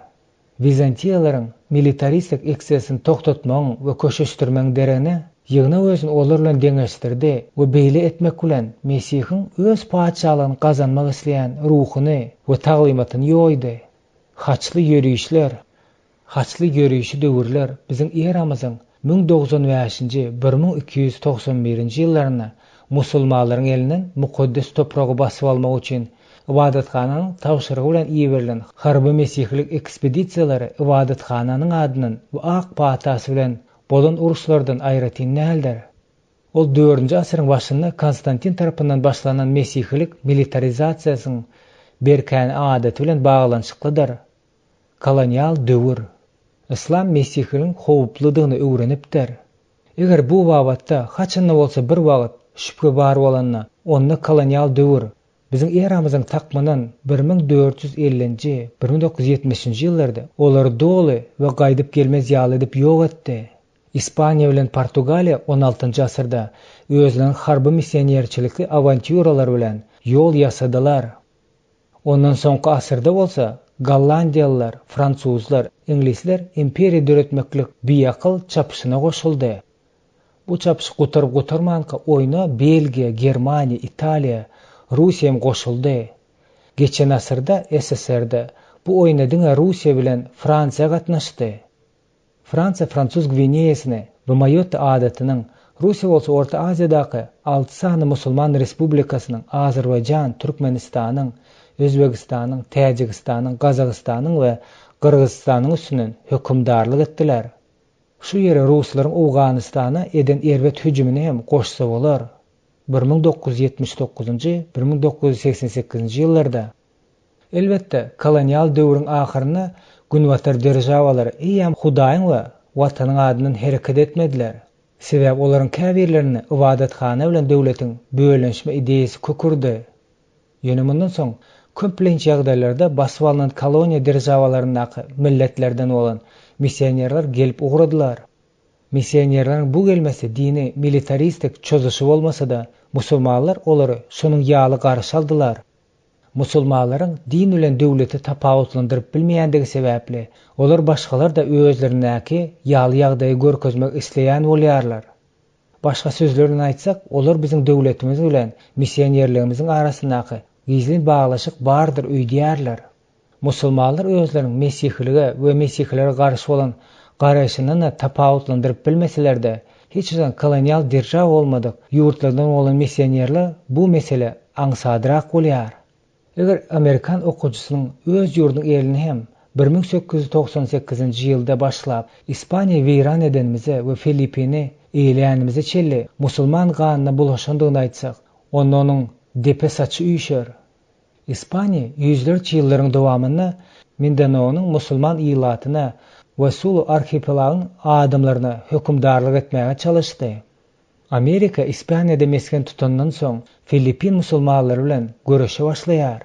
Bizantiýalaryň militaristik eksesini toktatmagyň we köşeşdirmegiň dereni ýygna özüni olar bilen deňeşdirdi we beýle etmek bilen Mesihiň öz paçalygyny gazanmak isleýän ruhuny we taglymatyny ýoýdy. Haçly ýörüşi döwürler biziň eramyzyň 1095-nji 1291-nji ýyllaryna musulmanlaryň elinden mukaddes topragy basyp almak üçin ibadathananyň tawşyrygy bilen ýeberilen harby mesihlik ekspedisiýalary ibadathananyň adynyň we ak patasy bilen bolan uruşlardan aýratyn näler. Ol 4-nji asyryň başynda Konstantin tarapyndan başlanan mesihlik militarizasiýasynyň berkän adaty bilen baglanyşyklydyr. Kolonial döwür İslam mesihligiň howpludygyny öwrenipdir. Eger bu wagtda haçan bolsa bir wagt şüphe bar bolanna, onda kolonial döwür biziň eramyzyň takmanyň 1450-nji 1970-nji ýyllarda olar doly we gaýdyp gelmez ýaly edip ýok etdi. İspaniýa bilen Portugaliýa 16-njy asyrda özleriniň harby missionerçilikli awantyuralar bilen ýol ýasadylar. Ondan soňky asyrda bolsa Gollandiýalılar, Fransuzlar, Inglizler imperiýa döretmeklik biýakıl çapyşyna goşuldy. Bu çapyş gutar-gutarmanka oýna Belgiýa, Germaniýa, Italiýa, Russiýa goşuldy. Geçen asyrda SSR-de bu oýna diňe Russiýa bilen Fransiýa gatnaşdy. Fransiýa Fransuz Gwineýasyny we Mayotte adatynyň Russiýa bolsa Orta Aziýadaky 6 sany musulman respublikasynyň Azerbaýjan, Türkmenistanyň, Özbegistanyň, Täjikistanyň, Gazagystanyň we Kyrgyzstanyň üstünden hökümdarlyk etdiler. Şu ýere ruslaryň Awganystana eden erwet hüjümine hem goşsa bolar. 1979-njy 1988-nji ýyllarda. Elbetde kolonial döwrüň ahyryna günwatar derjawalary eýem Hudaýyň we watanyň adynyň hereket etmediler. Sebäp olaryň käbirlerini ibadatxana bilen döwletiň bölenşme ideýesi kökürdi. Ýöne mundan soň köplenç ýagdaýlarda basyp alynan koloniýa derjawalarynyň milletlerden bolan missionerler gelip ugradylar. Missionerlerin bu gelmesi dini militaristik çözüşü bolmasa da musulmanlar olary şonuň ýaly garşy aldylar. Musulmanlaryň din bilen döwleti tapawutlandyryp bilmeýändigi sebäpli olar başgalar da özlerindäki ýaly ýagdaýy görkezmek isleýän bolýarlar. Başga sözler bilen aýtsak, olar biziň döwletimiz bilen missionerligimiziň arasyndaky gizli baglaşyk bardyr öýdýärler. Musulmanlar özleriniň mesihlige we mesihlere garşy bolan garaşyny tapawutlandyryp bilmeseler de hiç zaman kolonial derjaw bolmadyk ýurtlardan bolan missionerler bu mesele aňsadyrak bolýar. Eger Amerikan okuwçysynyň öz ýurdunyň elini hem 1898-nji ýylda başlap Ispaniýa weýran edenimize we Filipini eýleýänimize çelli musulman ganyna bulaşandygyny aýtsak, onda onuň depe saçy üýşer. Ispaniýa ýüzlerce ýyllaryň dowamynda Mindanao'nyň musulman ýylatyna we Sulu arhipelagynyň adamlaryna hökümdarlyk etmäge çalışdy. Amerika Ispaniýada mesken tutandan soň Filipin musulmanlary bilen görüşe başlaýar.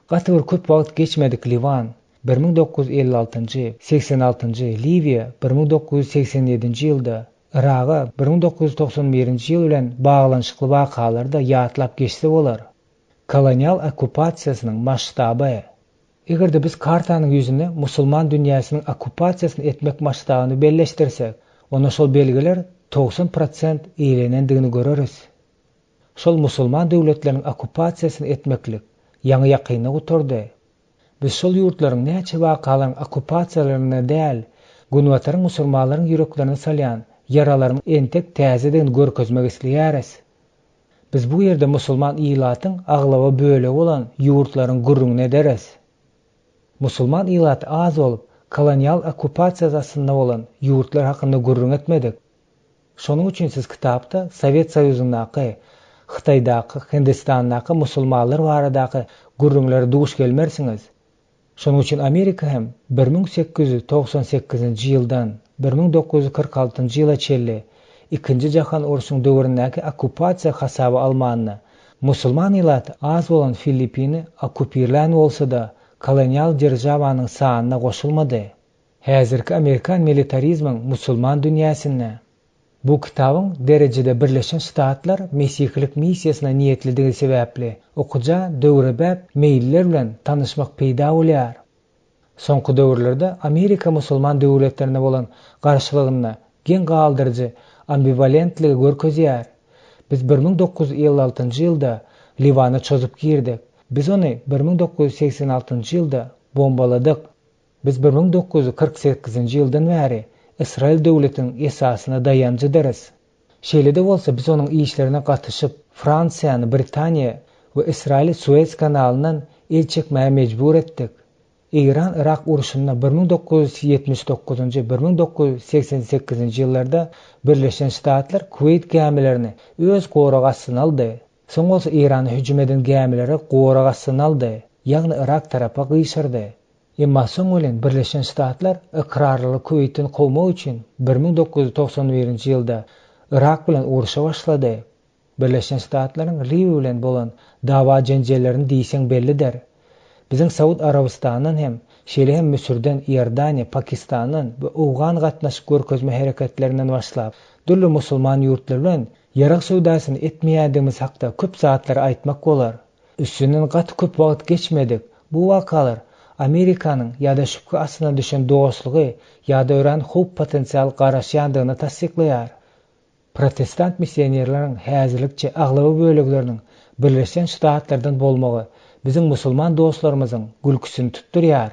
Gaty bir köp wagt geçmedik Livan 1956-njy, 86-njy, Liviýa 1987-nji ýylda, Iraga 1991-nji ýyl bilen baglanyşykly wakalarda ýatlap geçse bolar. Kolonial okupasiýasynyň maştaby. Egerde biz kartanyň ýüzüne musulman dünýäsiniň okupasiýasyny etmek maştabyny belleşdirsek, ona şol belgiler 90% eýlenendigini göreriz. Şol musulman döwletleriniň okupasiýasyny etmeklik ýaňy ýakyny guturdy. Biz şol ýurtlaryň näçe wakalaryň okupasiýalaryna däl, günwataryň musulmanlaryň ýüreklerine salýan yaralaryň entek täzeden görkezmek isleýäris. Biz bu yerde musulman ilatın aglaba böle olan yurtların gurrungne deriz. Musulman ilatı az olup, kolonyal okupasiyası aslında olan yurtlar hakkında gurrun etmedik. Şonun üçün siz kitapta Sovet Soyuzundaki, Xitaydaki, Hindistan'daki musulmanlar varadaki gurrunları duş gelmersiniz. Şonun üçün Amerika hem 1898 yıldan 1946 yıla çelli İkinci Jahan Urus'un dövründeki okupasiya hasabı almanını, musulman ilatı az olan Filipini okupirlen olsa da kolonyal державаның saanına koşulmadı. Häzirki Amerikan militarizmin musulman dünyasına. Bu kitabın derecede Birleşen Ştatlar Mesihlik misiyasına niyetlediği sebepli okuca döwrebäp meýiller bilen tanışmak peýda bolýar. Soňky döwürlerde Amerika musulman döwletlerine bolan garşylygyny gen galdyrjy ambivalentligi görkezýär. Biz 1956 ýylda Livana çözyp girdik. Biz ony 1986 ýylda bombaladyk. Biz 1948 ýyldan bäri İsrail döwletiniň esasyna dayanjydyrys. Şeýle-de bolsa biz onuň işlerine gatyşyp Fransiýany, Britaniýa we İsrail Suez kanalynyň el çekmäge mejbur etdik. İran-Irak uruşunda 1979-1988 ýyllarda Birleşen Ştatlar Kuwait gämilerini öz goragasyna aldy. Soň bolsa İrany hüjüm eden gämileri goragasyna aldy, ýagny Irak tarapa gyşyrdy. Emma soň bilen Birleşen Ştatlar ikrarly Kuwaitin gowmak üçin 1991 ýylda Irak bilen uruşa başlady. Birleşen Ştatlaryň Libiýa bilen bolan dawa jenjellerini diýseň bellidir. Biziň Saud Arabistanyň hem şeýle hem Misirden, Iordaniýa, Pakistanyň we Owgan gatnaşyp görkezme hereketlerinden başlap, dürli musulman ýurtlar bilen ýarak söwdasyny etmeýändigimiz hakda köp zatlar aýtmak bolar. Üstünden gat köp wagt geçmedik. Bu wakalar Amerikanyň ýa-da şüphe astyna düşen dostlugy ýa-da ören howp potensial garaşýandygyny tasdiklaýar. Protestant missionerleriň häzirlikçe aglaba bölegleriniň Birleşen Ştatlardan bolmagy biziň musulman dostlarymyzyň gülküsini tutdurýar.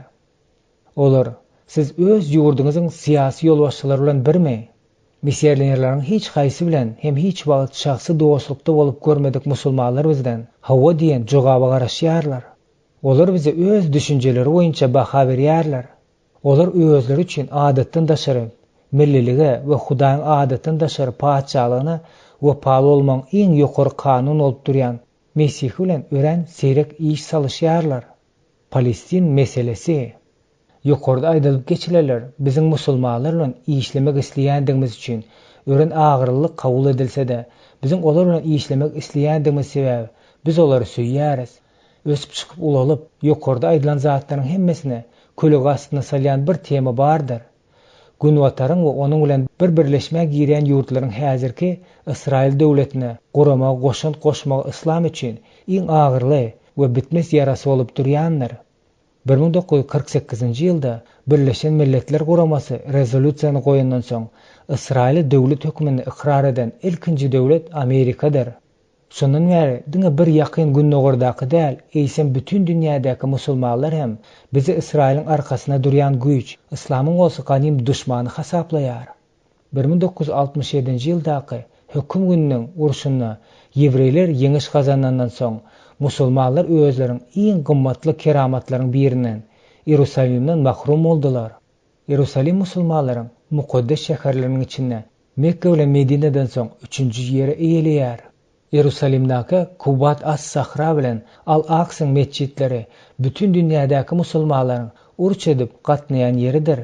Olar, siz öz ýurduňyzyň syýasy ýolbaşçylary bilen birmi? Missionerleriň hiç haýsy bilen hem hiç wagt şahsy dostlukda bolup görmedik musulmanlar bizden hawa diýen jogaba garaşýarlar. Olar bize öz düşünjeleri boýunça baha berýärler. Olar özleri üçin adatdan daşary, millilige we Hudaýyň adatdan daşary paçalygyny we paly bolmaň iň ýokary kanun bolup durýan Mesih bilen ören seyrek iş salışýarlar. Palestin meselesi. Ýokarda aýdylyp geçileler, biziň musulmanlar bilen işlemek isleýändigimiz üçin ören agyrlyk kabul edilse-de, biziň olar bilen işlemek isleýändigimiz sebäbi biz olary süýýäris. Ösüp çykyp ulalyp, ýokarda aýdylan zatlaryň hemmesine köleg astyna salýan bir tema bardyr. Günwataryň we onuň bilen bir birleşmäge girýän ýurtlaryň häzirki İsrail döwletine gurama goşun goşmak islam üçin iň agyrly we bitmes ýarasy bolup durýandyr. 1948 ýylda Birleşen Milletler Guramasy rezolýusiýany goýandan soň Israil döwlet hökümini ikrar eden ilkinji döwlet Amerikadyr. Şondan bäri diňe bir ýakyn günnogordaky däl, eýsem bütün dünýädäki musulmanlar hem bizi Israiliň arkasyna durýan güýç, islamyň bolsa ganym düşmany hasaplaýar. 1967 ýyldaky höküm gününiň uruşunda ýewreýler ýeňiş gazanandan soň musulmanlar özleriň iň gymmatly keramatlaryň birinden Ýerusalimden mahrum boldular. Ýerusalim musulmanlaryň mukaddes şäherleriniň içinde Mekke bilen Medineden soň 3-nji ýere eýelýär. Ýerusalimdäki Kubat as-Sahra bilen Al-Aqsa mesjidleri bütün dünýädäki musulmanlaryň uruç edip gatnaýan ýeridir.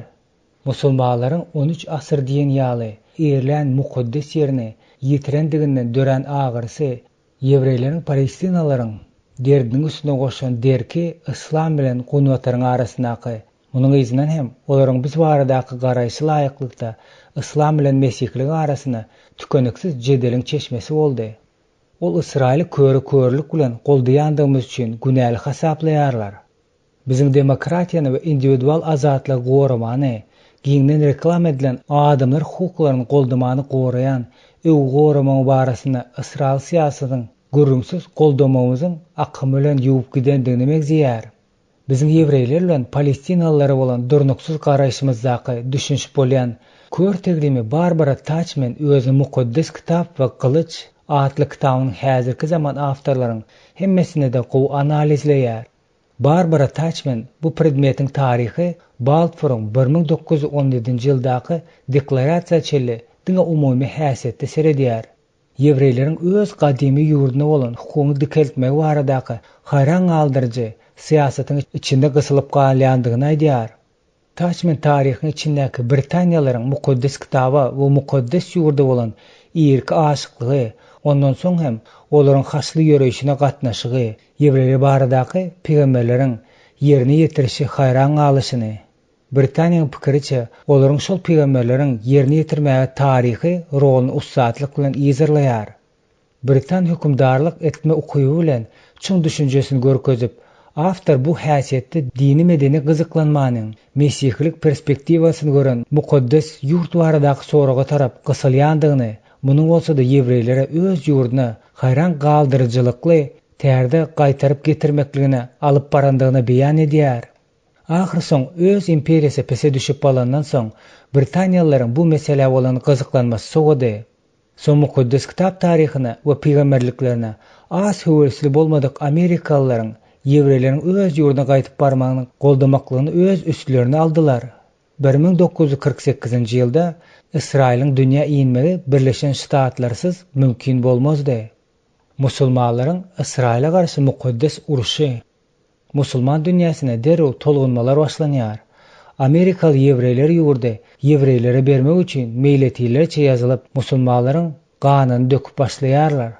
Musulmanlaryň 13 asyr diýen ýaly eýerlen mukaddes ýerini ýitirendiginden dören agyrsy ýewreýleriň palestinalaryň derdiniň üstüne goşan derki islam bilen Günwataryň arasyndaky munyň izinden hem olaryň biz baradaky garaýşy laýyklykda islam bilen mesihlik arasyna tükeniksiz jedeliň çeşmesi boldy. Ol Israil körlük bilen goldaýandygymyz üçin günäli hasaplaýarlar. Biziň demokratiýany we individual azatlygy gorumany, giňden reklam edilen adamlar hukuklaryny goldamany goraýan öw goramaň barasynda Israil siýasatynyň gürrüňsiz goldamamyzyň akymy bilen ýuwup gidendigini megziýär. Biziň ýewreýler bilen palestinalylary bolan durnuksuz garaýşymyzdaky düşünş bolýan kör teglimi Barbara Taçmen özü mukaddes kitap we kılıç adlı kitabın häzirki zaman awtorlaryň hemmesini de gowy analizleýär. Barbara Tuchman bu predmetin tarihi Balfour'un 1917-nji ýyldaky deklarasiýa çelli diňe umumy häsiýetde seredýär. Ýewreýleriň öz gadymy ýurduna bolan hukumy dikeltmegi baradaky hayran galdyrjy siýasatyň içinde gysylyp galýandygyny aýdýar. Tuchman tarihyň içindäki Britaniýalaryň mukaddes kitaba we mukaddes ýurda bolan irki aşyklygy, ondan soň hem olaryň haçly ýöreýişine gatnaşygy, ýewreýler baradaky peýgamberleriň ýerini ýetirişi hayran galyşyny, Britaniýanyň pikiriçe olaryň şol peýgamberleriň ýerini ýetirmäge taryhy roluny ussatlyk bilen ýyzyrlaýar. Britan hökümdarlyk etme ukyby bilen çyň düşünjesini görkezip, awtor bu häsiýetde dini medeni gyzyklanmanyň mesihlik perspektiwasyny gören mukaddes ýurt baradaky soraga tarap gysylýandygyny, munyň bolsa da ýewreýlere öz ýurduna hayran galdyrjylykly tärde gaýtaryp getirmekligine alyp barandygyny beýan edýär. Ahir soň öz imperiýasy pese düşüp balandan soň Britaniýalylaryň bu mesele bolan gyzyklanmasy sowady. Soň mukaddes kitap taryhyna we peýgamberliklerine az höwürsli bolmadyk Amerikalılaryň ýewreýleriň öz ýurduna gaýtyp barmagyny goldamaklygyny öz üstlerine aldylar. 1948-nji ýylda Israýlyň dünýä iýinmegi Birleşen Ştatlarsyz mümkin bolmazdy. Musulmanlaryň Israýla garşy mukaddes uruşy. Musulman dünýäsine derew tolgunmalar başlanýar. Amerikaly ýewreýler ýurdy ýewreýlere bermek üçin meýletilerçe ýazylyp musulmanlaryň ganyny döküp başlaýarlar.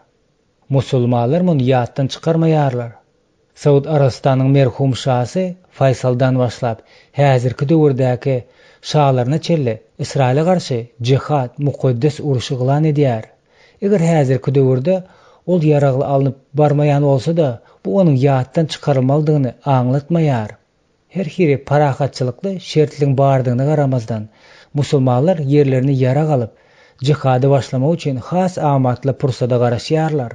Musulmanlar muny ýatdan çykarmaýarlar. Saud Arabistanyň merhum şahsy Faysaldan başlap häzirki döwürdäki şahlaryna çelli Israýla garşy jihad mukaddes uruşy gylan edýär. Eger häzirki döwürde ol ýaragly alınıp barmayan bolsa da bu onun ýatdan çykarylmalydygyny aňlatmaýar. Her hiri parahatçylykly şertliň bardygyna garamazdan musulmanlar ýerlerini ýarag alyp jihady başlamak üçin has amatly pursada garaşýarlar.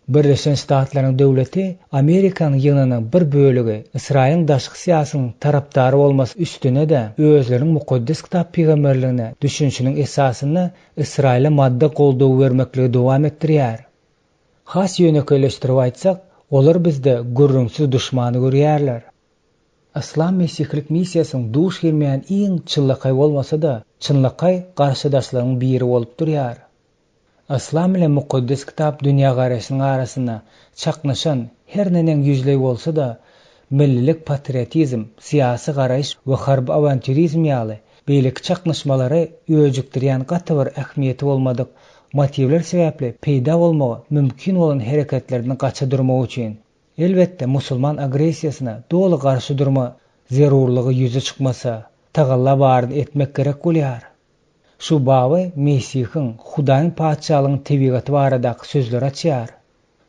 Birleşen Ştatlaryň döwleti Amerikanyň ýynynyň bir bölegi Israýlyň daşky siýasynyň tarapdary bolmasy üstüne de özleriniň mukaddes kitap peýgamberlerine düşünşiniň esasyny Israýla madda goldaw bermekligi dowam etdirýär. Has ýönekleşdirip aýtsak, olar bizde gürrüňsiz duşmany görýärler. Islam mesihlik missiýasynyň duş girmeýän iň çynlykay bolmasa da, çynlykay garşydaşlaryň biri bolup durýar. Islam ile mukaddes kitap dünýä garaşynyň arasyna çaknaşan her nenen ýüzlej bolsa da, millilik patriotizm, siýasy garaş we harb awanturizm ýaly beýlik çaknaşmalary öýjükdirýän gaty bir ähmiýeti bolmadyk motivler sebäpli peýda bolmagy mümkin bolan hereketlerden gaça durmak üçin elbetde musulman agresiýasyna doly garşy durma zerurlygy ýüze çykmasa, tagalla bardy etmek gerek bolýar. Şu baby Mesihiň Hudaýyň paçalygynyň tebigaty baradaky sözler açýar.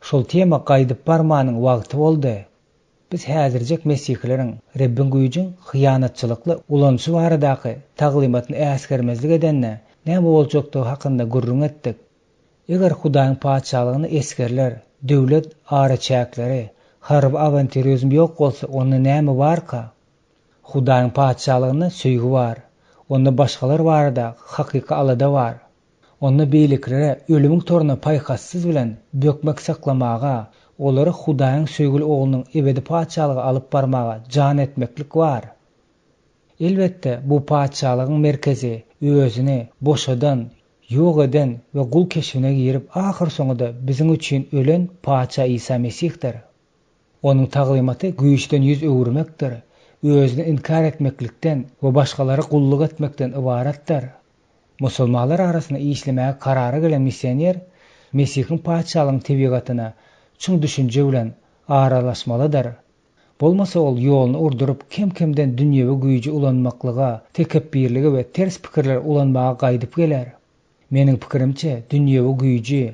Şol tema gaýdyp barmanyň wagty boldy. Biz häzirjek Mesihleriň Rabbin güýjüň hyýanatçylykly ulanşy baradaky taglimatyny äsgermezlik edenne näme boljakdygy hakynda gürrüň etdik. Eger Hudaýyň paçalygyny eskerler, döwlet araçakları, harb awanturizm ýok bolsa, onda näme barka? Hudaýyň paçalygyna söýgü bar. Onda başgalar barada hakyky alada bar. Onda beýliklere ölümiň toruna paýhassız bilen bökmek saklamaga, olary Hudaýyň söýgüli oglunyň ebedi paçalygy alyp barmaga jan etmeklik bar. Elbetde bu paçalygyň merkezi özüni boşadan, ýok eden we gul keşifine girip ahir soňunda biziň üçin ölen paça İsa Mesihdir. Onuň taglimaty güýçden ýüz öwürmekdir. Özüni inkar etmeklikden we başgalary gulluk etmekden ibaratdir. Musulmanlar arasyna işlemäge karary gelen missioner Mesihiň paçalygynyň tebigatyna çyň düşünje bilen aralaşmalydyr. Bolmasa ol ýoluny urdurup kim-kimden dünýewi güýji ulanmaklyga, tekebbirlige we ters pikirler ulanmaga gaýdyp geler. Meniň pikirimçe dünýewi güýji,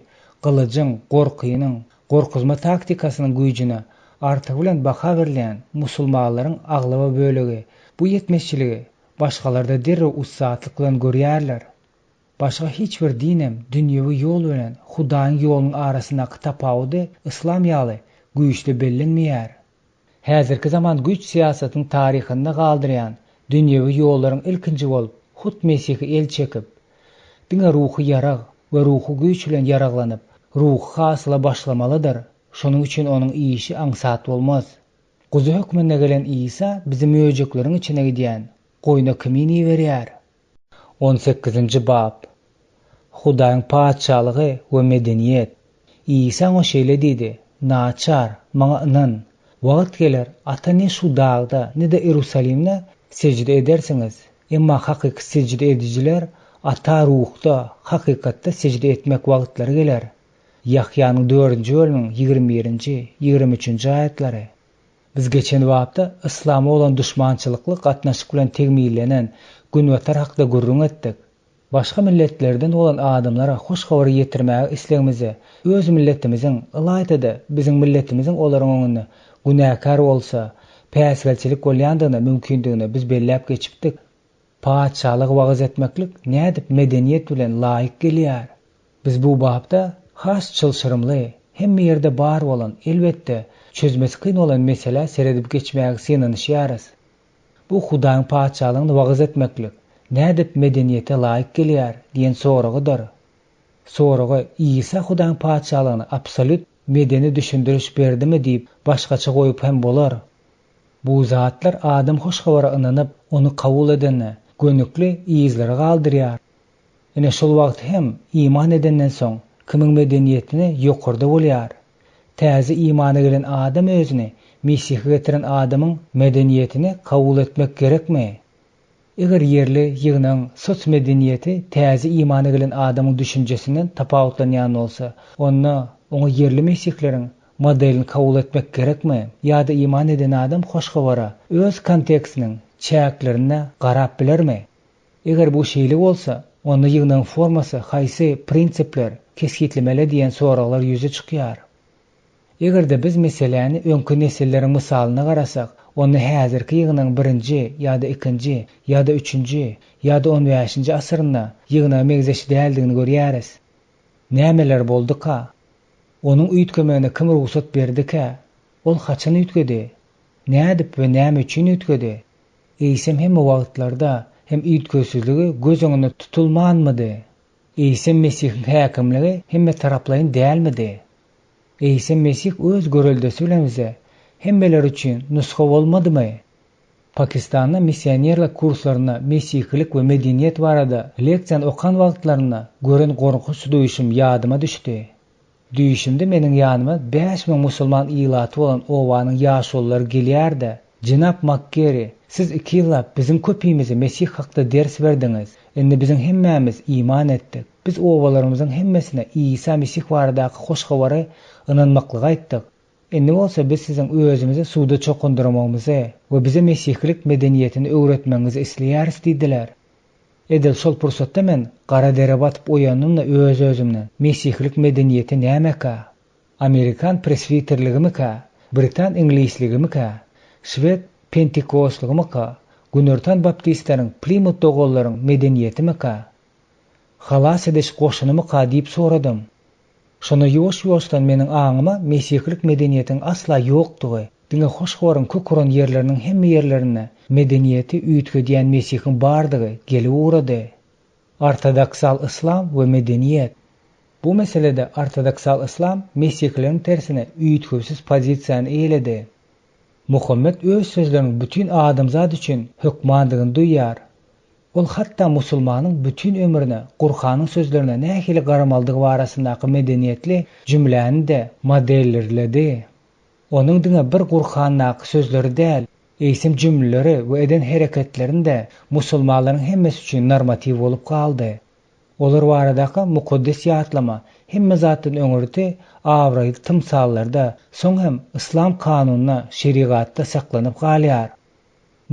gylyjyň, gorkynyň, gorkuzma taktikasynyň güýjüne artyk bilen baha berilýän musulmanlaryň aglawa bölegi bu ýetmeşçiligi başgalarda derrew ussatlyk bilen görýärler. Başga hiç bir dinem dünýewi ýol bilen Hudaýyň ýolunyň arasyna tapawdy islam ýaly güýçli bellenmeýär. Häzirki zaman güýç siýasatynyň taryhynda galdyrýan dünýewi ýollaryň ilkinji bolup Hud Mesihi el çekip, diňe ruhy yarag we ruhy güýç bilen yaraglanyp ruh hasıla başlamalıdır. Şonuň üçin onuň işi aňsat bolmaz. Guzu hökmüne gelen İsa bizim öýekleriň içine gidýän goýna kimini berýär. 18-nji bab. Hudaýyň paçalygy we medeniýet. İsa o şeýle diýdi: "Naçar, maňa inan. Wagt geler, ata ne şu dagda, ne de Ýerusalimde sejde edersiňiz. Emma hakyky sejde edijiler ata ruhda, hakykatda sejde etmek wagtlary geler." Yahyanyň 4-nji bölümiň 21-nji, 23-nji aýatlary. Biz geçen wagtda islama olan düşmançylykly gatnaşyk bilen tegmillenen günwetar hakda gurrun etdik. Başga milletlerden olan adamlara hoş habary ýetirmäge islegimizi, öz milletimiziň ylaýda biziň milletimiziň olaryň öňünde günäkar bolsa, päsgelçilik bolýandygyny mümkindigini biz belläp geçipdik. Paçalyk wagaz etmeklik nädip medeniýet bilen laýyk gelýär. Biz bu babda has çylşyrymly, hemme ýerde bar bolan, elbetde çözmesi kyn olan mesele seredip geçmäge synanyşýarys. Bu Hudaýyň paçalygyny wagaz etmeklik nädip medeniýete laýyk gelýär diýen soragydyr. Soragy İsa Hudaýyň paçalygyny absolut medeni düşündiriş berdimi diýip başgaça goýup hem bolar. Bu zatlar adam hoş habara ynanyp onu kabul edenne gönükli ýyzlary galdyrýar. Ene şol wagt hem iman edenden soň kimiň medeniýetini ýokurda bolýar. Täze imana gelen adam özüni Mesih'e getiren adamın medeniýetini kabul etmek gerekmi? Eger yerli ýygynyň sos medeniýeti täze imana gelen adamyň düşünjesinden tapawutlanýan bolsa, onu yerli Mesihleriň modelini kabul etmek gerekmi? Ýa-da iman eden adam hoş habara öz kontekstiniň çäklerine garap bilermi? Eger bu şeýle bolsa, onda ýygynyň formasy, haýsy prinsipler kesgitlemeli diýen soraglar ýüze çykýar. Eger biz meseleni öňkü nesilleriň misalyna garasak, onu häzirki ýygynyň 1-nji ýa-da 2-nji ýa-da 3-nji ýa-da 15-nji asyrynda ýygyna megzeşi däldigini görýäris. Nämeler boldyka? Onuň üýtgemegine kim ruhsat berdika? Ol haçan üýtgedi? Nädip we näme üçin üýtgedi? Eýsem hemme wagtlarda hem üýtgesizligi göz öňünde tutulmanmydy? Eýsem Mesihiň häkimligi hemme taraplaýyn dälmidi? Eýsem Mesih öz göreldesi bilen bize hemmeler üçin nusxa bolmadymy? Pakistanda missionerlik kurslaryna mesihlik we medeniýet barada leksiýa okan wagtlaryna gören gorkunç duýuşum ýadyma düşdi. Duýuşumda meniň ýanyma 5000 musulman ýylaty bolan owanyň ýaşollary gelýärdi. Jenap Makkeri, siz 2 ýyllap bizim köpüýmizi Mesih hakda ders berdiňiz. Endi biziň hemmämiz iman etdik. Biz owalarymyzyň hemmesine İsa Mesih baradaky hoş habary ynanmaklygy aýtdyk. Endi bolsa biz siziň özümizi suwda çokundurmamyzy we bize Mesihlik medeniýetini öwretmeňizi isleýäris diýdiler. Edil şol pursatda men gara dere batyp oýandymda öz-özümden Mesihlik medeniýeti nämeka? Amerikan presbiterligimika? Britan ingliýisligimika? Şwed pentekostligimika? Günörtan baptistleriň Plymouth dogallaryň medeniýetimika? Halas ediş goşunymyka diýip soradym. Şonu ýoş-ýoşdan meniň aňyma Mesihlik medeniýetiň asla ýokdugy, diňe hoş habaryň köküren ýerleriniň hemme ýerlerine medeniýeti üýtgediýän Mesihiň bardygy gelip urady. Ortodoksal islam we medeniýet. Bu meselede ortodoksal islam Mesihleriň tersine üýtgüsiz pozisiýany eýledi. Muhammed öz sözlerini bütün adamzat üçin hökmandygyny duýýar. Ol hatta musulmanyň bütün ömrüne Qur'anyň sözlerine nähili garamaldygy barasyndaky medeniýetli jümläni de modellerledi. Onuň diňe bir Qur'andaky sözleri däl, eýsim jümleleri we eden hereketlerinde musulmanlaryň hemmesi üçin normativ bolup kaldy. Olar baradaky mukaddes ýatlama hemme zatyn öňürde awraýy tymsallarda, soň hem islam kanunyna, şeriatda saklanyp galýar.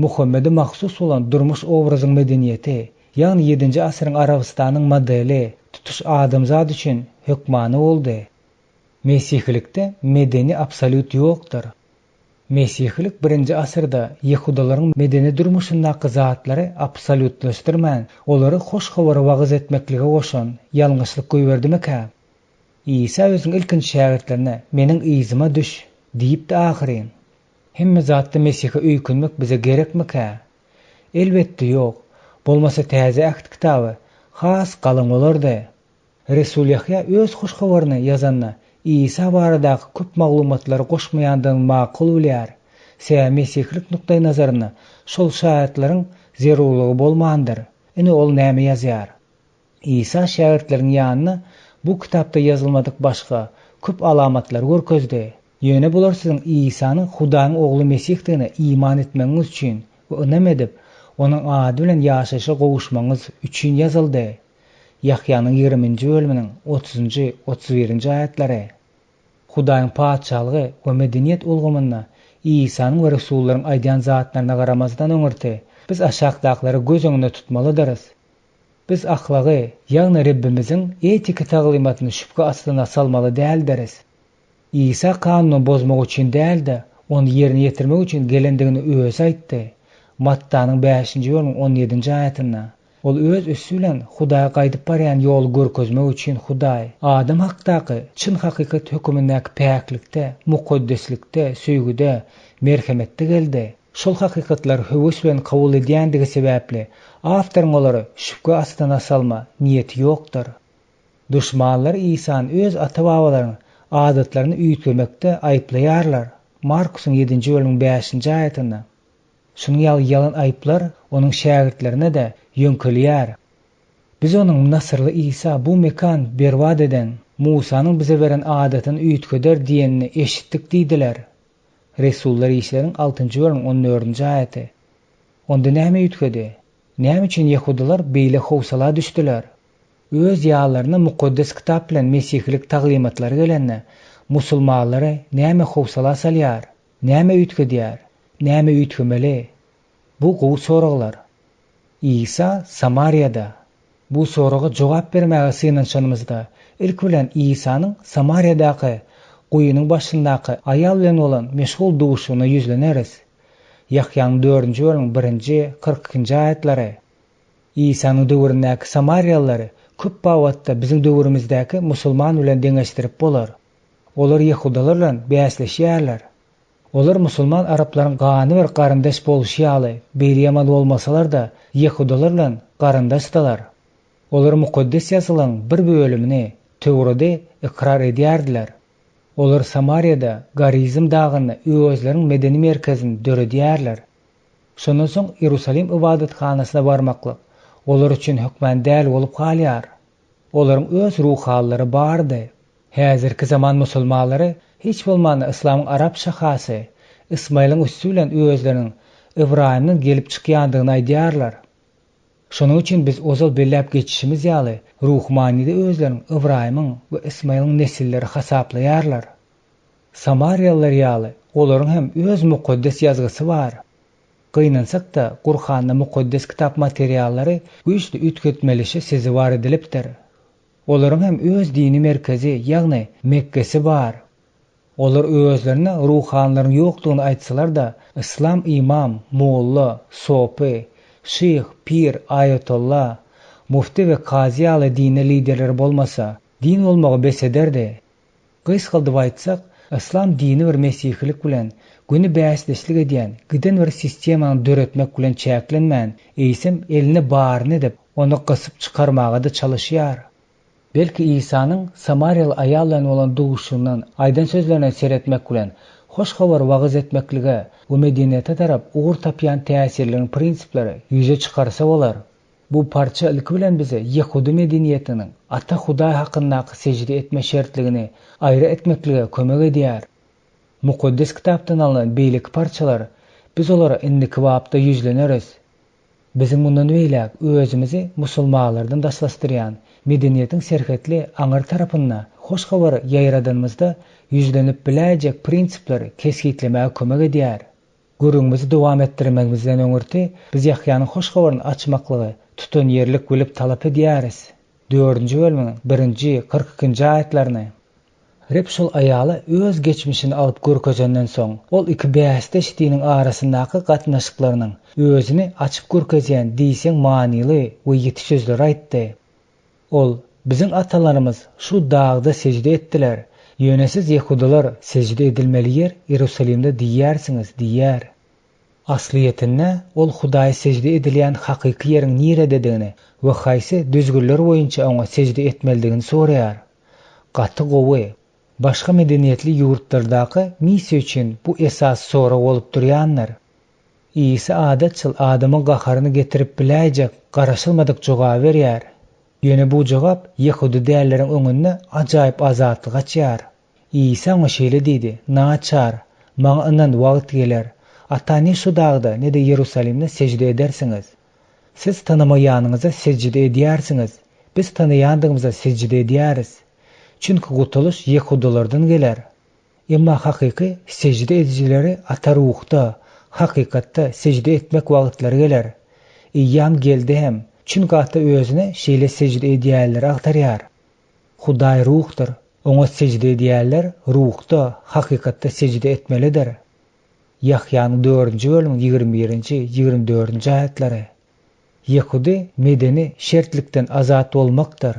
Muhammed'e mahsus olan durmuş obrazyň medeniýeti, ýani 7-nji asyryň Arabistanyň modeli tutuş adamzat üçin hökmany boldy. Mesihlikde medeni absolut ýokdur. Mesihlik 1-nji asyrda Ýehudalaryň medeni durmuşyndaky zatlary absolutlaşdyrman, olary hoş habary wagaz etmeklige goşan ýalňyşlyk goýberdimika? İsa özüň ilkinji şagirdlerine meniň iýzima düş diýipdi ahyrin. Hemme zatda Mesih'e öýkünmek bize gerekmika? Elbetde ýok. Bolmasa täze akt kitaby has galan bolardy. Resul Yahya öz hoşhabaryny yazanna İsa barada köp maglumatlary goşmaýandygyny makul bilýär. Sebäbi mesihlik nukdaý nazaryna şol şaýatlaryň zerurlygy bolmandyr. Ine ol näme ýazýar? İsa şähertleriň ýanyna bu kitapda ýazylmadyk başga köp alamatlar görkezdi. Ýöne bular siziň İsanyň Hudaýyň ogly Mesihdigine iman etmeňiz üçin we önem edip onuň ady bilen ýaşaşa gowuşmaňyz üçin ýazyldy. Yahyanyň 20-nji bölüminiň 30-njy 31-nji aýatlary. Hudaýyň paçalygy we medeniýet ulgamyna İsanyň we Resullaryň aýdýan zatlaryna garamazdan öňürti. Biz aşagdaklary göz öňünde tutmalydyrys. Biz ahlagy, ýagny Rabbimiziň etika taglimatyny şüphe astyna salmaly däldiris. İsa kanuny bozmak üçin däldi, onu ýerine ýetirmek üçin gelendigini özü aýtdy. Mattanyň 5-nji bölüminiň 17-nji aýatynda. Ol öz üssü bilen Hudaýa gaýdyp barýan ýoly görkezmek üçin Hudaý, adam hakdaky çyn hakykat hökümindäki päklikde, mukaddeslikde, söýgüde, merhemetde geldi. Şol hakykatlar höwes bilen kabul edýändigi sebäpli awtoryň olary şüphe astyna salma niýeti ýokdur. Düşmanlar İsa'nın öz ata-babalarynyň adatlaryny üýtgemekde aýplaýarlar. Markusyň 7-nji bölüminiň 5-nji aýatynda. Şunuň ýalan aýplar onuň şägirdlerine de ýönkölýär. Biz onuň Nasrly İsa bu mekan berbat eden Musanyň bize beren adatyny üýtgeder diýenini eşitdik diýdiler. Resullar işleriň 6-njy bölüm 14-nji aýaty. Onda näme üýtgedi? Näme üçin Ýehudiler beýle howsala düşdiler? Öz ýallaryna mukaddes kitap bilen mesihlik taglimatlary gelende musulmanlary näme howsala salýar? Näme üýtgedýär? Näme üýtgemeli? Bu gowy soraglar. İsa Samariýada. Bu soraga jogap bermäge sığınançanymyzda ilk bilen İsanyň Samariýadaky goýunyň başyndaky aýal bilen bolan meşgul duşugyna ýüzleneriz. Yahyanyň 4-nji bölüminiň 1-nji 42-nji aýatlary. İsanyň döwründäki Samariýalylary köp wagtda biziň döwrümizdäki musulman bilen deňeşdirip bolar. Olar Ýehudalar bilen bäsleşýärler. Olar musulman araplaryň gany bir garyndaş boluşýaly, beýleýän bolmasalar da Ýehudalar bilen garyndaşdylar. Olar mukaddes ýazylaryň bir bölümini Tewrada ikrar edýärdiler. Olar Samariýada Garizm dagyny özleriň medeni merkezini döredýärler. Şondan soň Ýerusalim ibadatxanasyna barmaklyk olar üçin hökmän däl bolup galýar. Olaryň öz ruh hallary bardy. Häzirki zaman musulmanlary hiç bolmanda İslamyň Arap şahasy İsmaýlyň üssü bilen özleriniň Ibrahimden gelip çykýandygyny aýdýarlar. Şonuň üçin biz ozal belläp geçişimiz ýaly ruhmanide özleriniň Ibrahimyň we Ismaýlyň nesilleri hasaplaýarlar. Samariýalılar ýaly olaryň hem öz mukaddes ýazgysy bar. Gynansak da Qur'anda mukaddes kitap materiallary güýçli ütketmelişi sizi var edilipdir. Olaryň hem öz dini merkezi ýagny Mekkesi bar. Olar özlerine ruhanlaryň ýokdugyny aýtsalar da İslam imam, molla, sopi, şeyh, pir, ayetullah, mufti we kazi ýaly dini liderleri bolmasa, din bolmagy besederdi. Gysgalyp aýtsak, İslam dini bir mesihlik bilen güni bäsleşlik edýän, giden bir sistemany döretmek bilen çäklenmän, eýsem elini baryny dep onu gysyp çykarmaga da çalışýar. Belki İsa'nın Samariýaly aýal bilen bolan duşundan aýdan sözlerine seretmek bilen hoş habar wagys etmeklige we medeniýete tarap ugur tapýan täsirleriň prinsipleri ýüze çykarsa bolar. Bu parça ilki bilen bize Ýehudi medeniýetiniň ata Hudaý hakyndaky sejde etme şertligini aýra etmeklige kömek edýär. Mukaddes kitapdan alynan beýlik parçalar biz olara indiki wagtda ýüzleneriz. Bizim mundan beýlek özümizi musulmanlardan daşlaşdyrýan medeniýetiň serhetli aňyr tarapynda hoş habar ýaýradanymyzda ýüzlenip biläjek prinsipleri keskitlemäge kömek edýär. Görüňimizi dowam etdirmegimizden öňürti biz Ýahyanyň hoş habaryny açmaklygy tutan ýerlik bilip talap edýäris. 4-nji bölüminiň 1-nji 42-nji aýatlaryny. Rep şol aýaly öz geçmişini alyp görkezenden soň ol iki bäsdeş diniň arasyndaky gatnaşyklarynyň özüni açyp görkezýän diýseň manyly we ýeti sözler aýtdy. Ol, bizim atalarımız şu dağda secde ettiler. Ýöne siz Ýehudiler secde edilmeli yer Ýerusalimde diýärsiniz diýär. Asliyetinde ol Hudaýa secde edilýän hakyky ýeriň nirededigini we haýsy düzgünler boýunça oňa secde etmelidigini soraýar. Gaty gowy, başga medeniýetli ýurtlardaky missiýa üçin bu esas sora bolup durýanlar. Isa adatçyl adamyň gaharyny getirip biläjek garaşylmadyk jogap berýär. Ýöne bu jogap Ýehudi dälleriň öňünde ajaýyp azatlyk açýar. Isa oňa şeýle diýdi: "Naçar, maňa yndan wagt geler. Atany şu dagda ne-de Ýerusalimde secde edersiňiz. Siz tanamaýanyňyza secde edýärsiňiz. Biz tanaýandygymyza secde edýäris. Çünki gutuluş Ýehudilerden geler. Emma hakyky secde edijileri ata ruhda, hakykatda secde etmek wagtlary geler. Ýam geldi hem, çünki ata özüne şeýle secde edýärleri agtarýar. Hudaý ruhdyr. Oňa secde edýärler ruhda, hakykatda secde etmelidir." Yahyanyň 4-nji bölümiň 21-nji 24-nji aýatlary. Ýehudi medeni şertlikden azat bolmakdyr.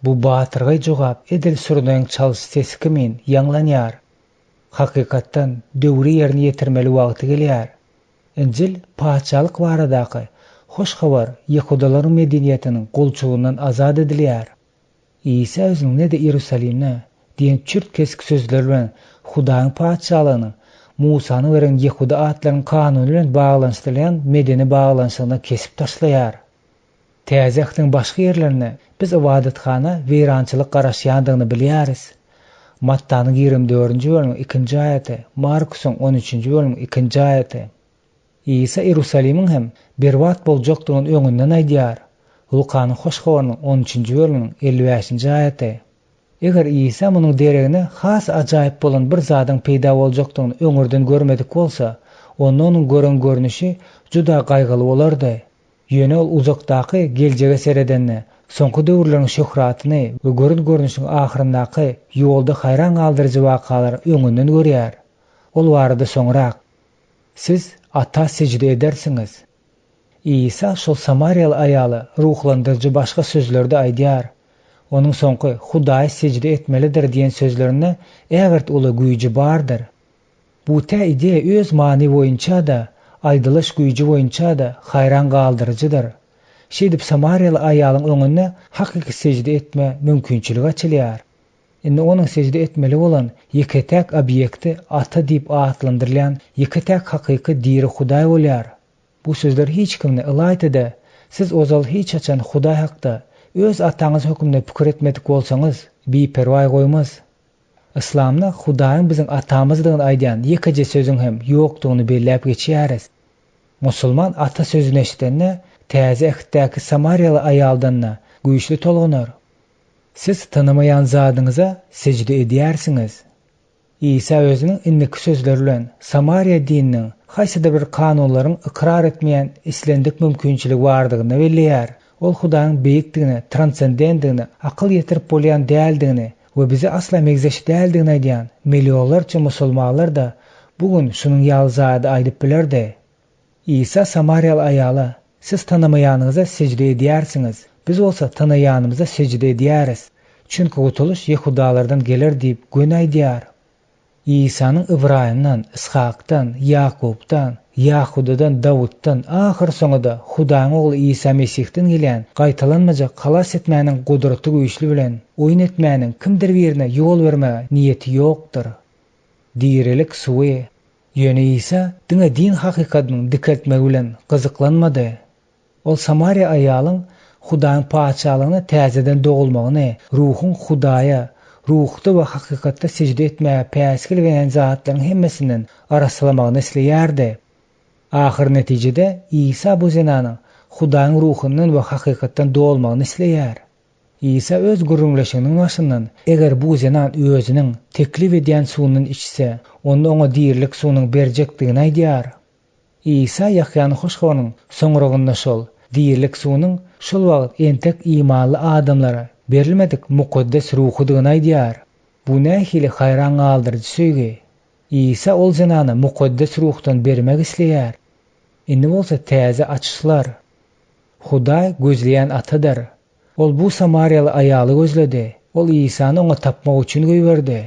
Bu batyrga jogap edil sürünen çalyş sesi kimin ýanglanýar. Hakykatdan döwri ýerine ýetirmeli wagty gelýär. Injil paçalyk baradaky hoş habar Ýehudilaryň medeniýetiniň golçugundan azat edilýär. Isa özüň ne-de Ýerusalimne diýen çürt kesik sözler bilen Hudaýyň paçalygyny Musany beren Ýehudi atlaryň kanuny bilen baglanşdyrýan medeni baglanşygyna kesip taşlaýar. Täzekden başga ýerlerine biz ibadetkana weýrançylyk garaşýandygyny bilýäris. Mattanyň 24-nji bölümiň 2-nji aýaty, Markusyň 13-nji bölümiň 2-nji aýaty. Isa Ýerusalimiň hem berbat boljakdygyny öňünden aýdýar. Lukanyň hoş habarynyň 13-nji bölümiň 55-nji aýaty. Eger Isa munyň deregine has ajaýyp bolan bir zadyň peýda boljakdygyny öňürden görmedik bolsa, onda onuň gören görnüşi juda gaýgyly bolardy. Ýöne ol uzakdaky geljege seredenne, soňky döwürleriň şöhratyny we gören görnüşiň ahyryndaky ýolda haýran galdyrjy wakalary öňünden görýär. Ol barada soňrak: "Siz ata secde edersiňiz." Isa şol Samariýaly aýaly ruhlandyrjy başga sözlerde aýdýar. Onuň soňky Hudaýa secde etmelidir diýen sözlerine ägert ola güýji bardyr. Bu täide öz many boýunça da, aýdylyş güýji boýunça da haýran galdyrjydyr. Şeýdip Samariýaly aýalyň öňünde hakyky secde etme mümkinçiligi açylýar. Indi onuň secde etmeli bolan ýeketek obyekti ata diýip atlandyrylýan ýeketek hakyky diri Hudaý bolýar. Bu sözler hiç kimni ılaytı-da, siz ozal hiç açan Hudaý hakda öz ataňyz hökümde pikir etmedik bolsaňyz, beperwa goýmaz. İslamda Hudaýyň biziň atamyzdygyny aýdýan ýekije sözüň hem ýokdugyny belläp geçýäris. Musulman ata sözüni eşitende täze ähitdäki Samariýaly aýaldanna güýçli tolgunar. Siz tanımayan zadyňyza secde edýärsiňiz. İsa özüniň indiki sözleri bilen Samariýa dininiň haýsyda bir kanunlaryň ikrar etmeýän islendik mümkinçiligi bardygyny belläýär. Ol Hudaýyň beýikdigini, transcendentdigini, akyl ýetirip bolýan däldigini we bizi asla megzeş däldigini aýdýan milionlarça musulmanlar da bugün şunyň ýalzady aýdyp bilerdi. İsa Samariýaly aýaly: "Siz tanamaýanyňyza secde edýärsiňiz. Biz bolsa tanaýanymyza secde edýäris. Çünki gutuluş Ýehudalardan geler" diýip gün aýdýar. İsa'nın İbrahim'dan, İshak'tan, Yakub'dan, Yahudadan, Davud'dan, ahir soňyda Hudaýyň ogly İsa Mesih'den gelýän gaýtalanmajak halas etmäniň gudraty güýçli bilen oýun etmäniň kimdir birine ýol berme niýeti ýokdur. Dirilik suwy. Ýöne İsa diňe din hakykatyn dikeltmegi bilen gyzyklanmady. Ol Samariýa aýalyň Hudaýyň paçalygyny täzeden dogulmagyny, ruhun Hudaýa ruhda we hakykatda secde etmäge päskil beren zatlaryň hemmesinden arasylamagyny isleýärdi. Ahir netijede İsa bu zenanyň Hudaýyň ruhundan we hakykatdan dolmagyny isleýär. İsa öz gürrüňleşiginiň başyndan eger bu zenan özüniň teklif edýän suwunyň içse, onda oňa dirlik suwunyň berjekdigini aýdýar. İsa Ýahyanyň hoş habarynyň soňragynda şol dirlik suwunyň şol wagt entek imanly adamlara berilmedik mukaddes ruhudygyny aýdýar. Bu nähili haýran galdyrjy söýgi. İsa ol zenany mukaddes ruhdan bermek isleýär. Indi bolsa täze açyşlar. Hudaý gözleýän atadyr. Ol bu Samariýaly aýaly gözledi. Ol İsany oňa tapmak üçin göýberdi.